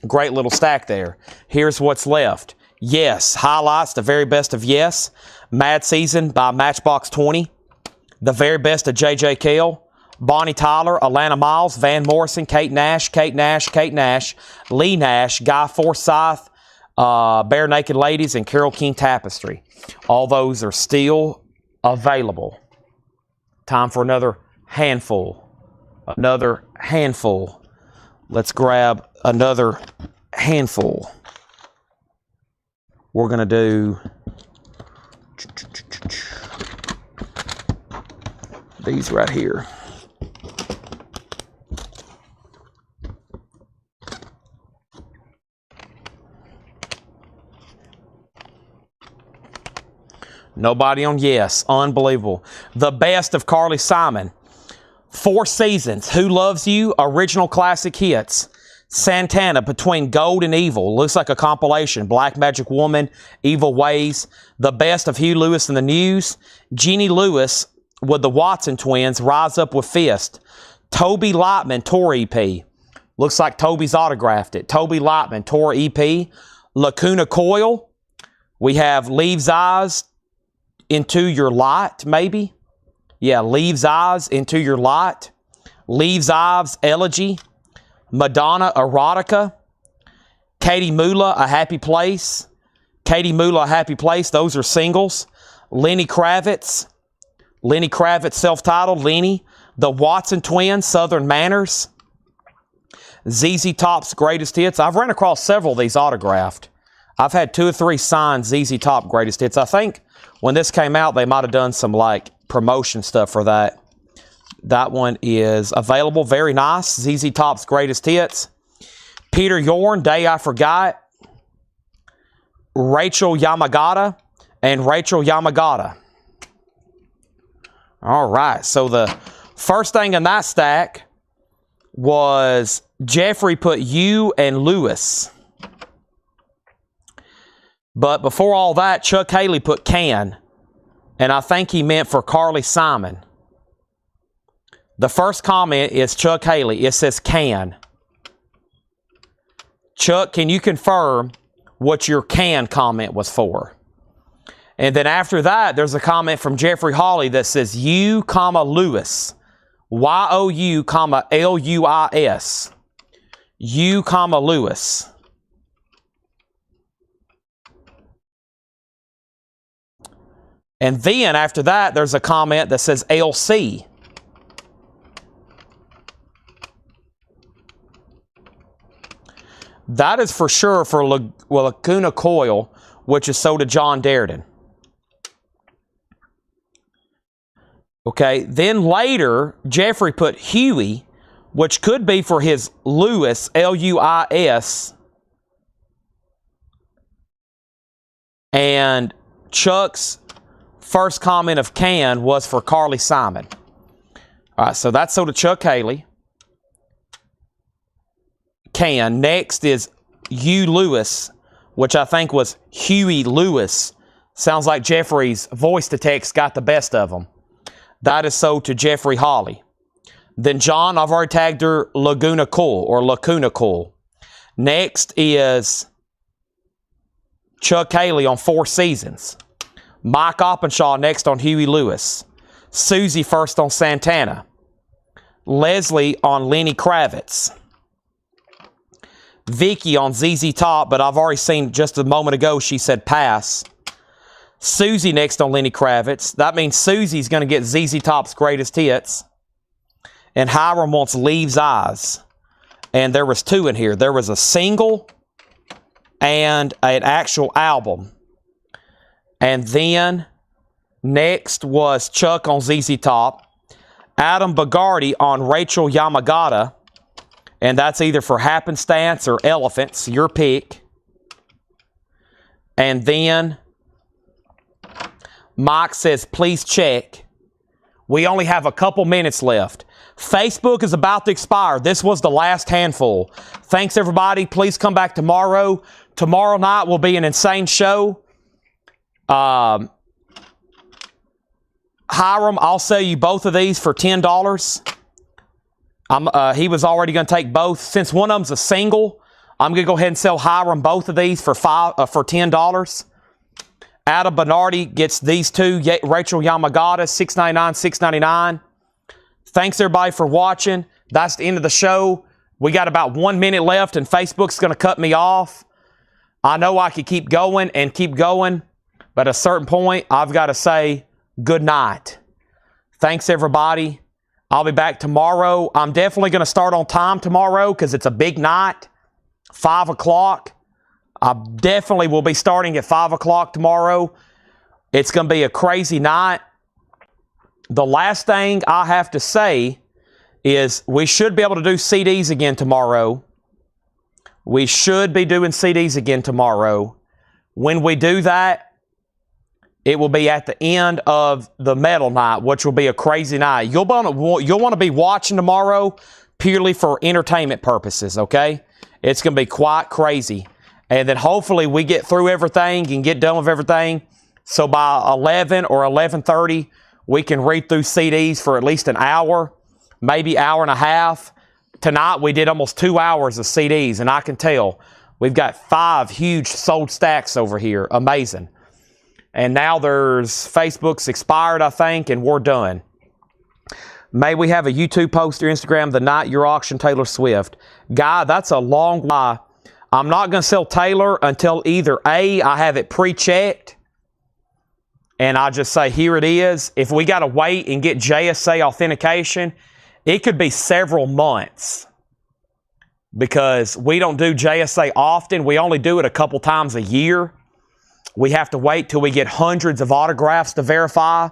Great little stack there. Here's what's left. Yes, Highlights, the very best of Yes. Mad Season by Matchbox 20. The very best of J.J. Cale. Bonnie Tyler, Alana Miles, Van Morrison, Kate Nash, Lee Nash, Guy Forsyth, Bare Naked Ladies, and Carole King Tapestry. All those are still available. Time for another handful. Another handful. Let's grab another handful. We're going to do these right here. Nobody on Yes. Unbelievable. The best of Carly Simon. 4 Seasons. Who Loves You? Original Classic Hits. Santana, Between Gold and Evil. Looks like a compilation. Black Magic Woman, Evil Ways. The best of Hugh Lewis and the News. Jeannie Lewis with the Watson twins. Rise Up with Fist. Toby Lightman, Tour EP. Looks like Toby's autographed it. Toby Lightman, Tour EP. Lacuna Coil. We have Leaves Eyes Into Your Light, maybe. Yeah, Leaves Eyes Into Your Light. Leaves Eyes Elegy. Madonna Erotica. Katie Mula, A Happy Place. Katie Mula, A Happy Place. Those are singles. Lenny Kravitz. Lenny Kravitz, self-titled. Lenny. The Watson Twins, Southern Manners. ZZ Top's Greatest Hits. I've ran across several of these autographed. I've had 2 or 3 signed ZZ Top Greatest Hits. I think when this came out, they might have done some like promotion stuff for that. That one is available. Very nice. ZZ Top's Greatest Hits. Peter Yorn, Day I Forgot. Rachel Yamagata and Rachel Yamagata. All right. So the first thing in that stack was Jeffrey put you and Lewis. But before all that, Chuck Haley put Can. And I think he meant for Carly Simon. The first comment is Chuck Haley. It says Can. Chuck, can you confirm what your Can comment was for? And then after that, there's a comment from Jeffrey Hawley that says you, Lewis. Y-O-U, L-U-I-S. You, Lewis. And then after that, there's a comment that says LC. That is for sure for Lacuna Coil, which is sold to John Darden. Okay, then later, Jeffrey put Huey, which could be for his Lewis, L-U-I-S. And Chuck's first comment of Can was for Carly Simon. All right, so that's sold to Chuck Haley. Can. Next is Hugh Lewis, which I think was Huey Lewis. Sounds like Jeffrey's voice to text got the best of them. That is sold to Jeffrey Hawley. Then John, I've already tagged her Laguna Cool or Lacuna Cool. Next is Chuck Haley on 4 Seasons. Mike Oppenshaw next on Huey Lewis. Susie first on Santana. Leslie on Lenny Kravitz. Vicky on ZZ Top, but I've already seen just a moment ago she said pass. Susie next on Lenny Kravitz. That means Susie's going to get ZZ Top's Greatest Hits. And Hiram wants Leaves Eyes. And there was 2 in here. There was a single and an actual album. And then next was Chuck on ZZ Top. Adam Bagardi on Rachel Yamagata. And that's either for Happenstance or Elephants, your pick. And then Mike says, please check. We only have a couple minutes left. Facebook is about to expire. This was the last handful. Thanks, everybody. Please come back tomorrow. Tomorrow night will be an insane show. Hiram, I'll sell you both of these for $10. He was already going to take both. Since one of them's a single, I'm going to go ahead and sell Hiram both of these for $10. Adam Bernardi gets these two. Rachel Yamagata, $6.99, $6.99. Thanks, everybody, for watching. That's the end of the show. We got about 1 minute left, and Facebook's going to cut me off. I know I could keep going and keep going, but at a certain point, I've got to say good night. Thanks, everybody. I'll be back tomorrow. I'm definitely going to start on time tomorrow because it's a big night. 5 o'clock. I definitely will be starting at 5 o'clock tomorrow. It's going to be a crazy night. The last thing I have to say is we should be able to do CDs again tomorrow. We should be doing CDs again tomorrow. When we do that, it will be at the end of the metal night, which will be a crazy night. You'll want to be watching tomorrow purely for entertainment purposes, okay? It's going to be quite crazy. And then hopefully we get through everything and get done with everything. So by 11 or 11:30, we can read through CDs for at least an hour, maybe hour and a half. Tonight we did almost 2 hours of CDs, and I can tell we've got 5 huge sold stacks over here. Amazing. And now Facebook's expired, I think, and we're done. May we have a YouTube post or Instagram the night your auction Taylor Swift. Guy, that's a long lie. I'm not going to sell Taylor until either A, I have it pre-checked, and I just say, here it is. If we got to wait and get JSA authentication, it could be several months because we don't do JSA often. We only do it a couple times a year. We have to wait till we get hundreds of autographs to verify.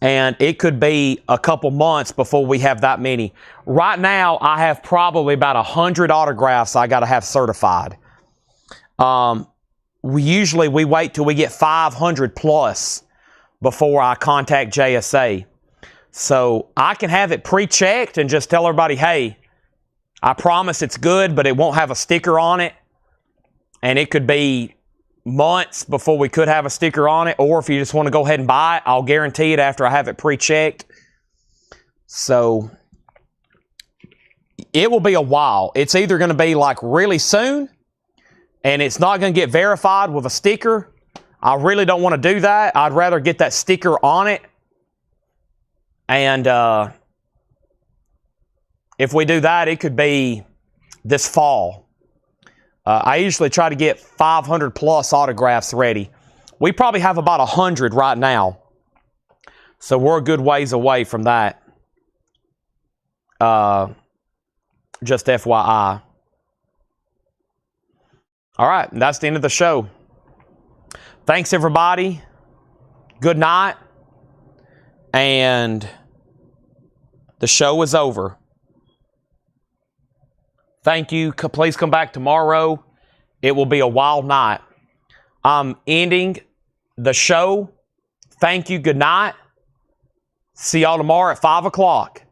And it could be a couple months before we have that many. Right now, I have probably about 100 autographs I got to have certified. We wait till we get 500 plus before I contact JSA. So I can have it pre-checked and just tell everybody, hey, I promise it's good, but it won't have a sticker on it. And it could be months before we could have a sticker on it, or if you just want to go ahead and buy it, I'll guarantee it after I have it pre-checked. So it will be a while. It's either going to be like really soon and it's not going to get verified with a sticker. I really don't want to do that. I'd rather get that sticker on it. And if we do that, it could be this fall. I usually try to get 500 plus autographs ready. We probably have about 100 right now. So we're a good ways away from that. Just FYI. All right, that's the end of the show. Thanks, everybody. Good night. And the show is over. Thank you. Please come back tomorrow. It will be a wild night. I'm ending the show. Thank you. Good night. See y'all tomorrow at 5 o'clock.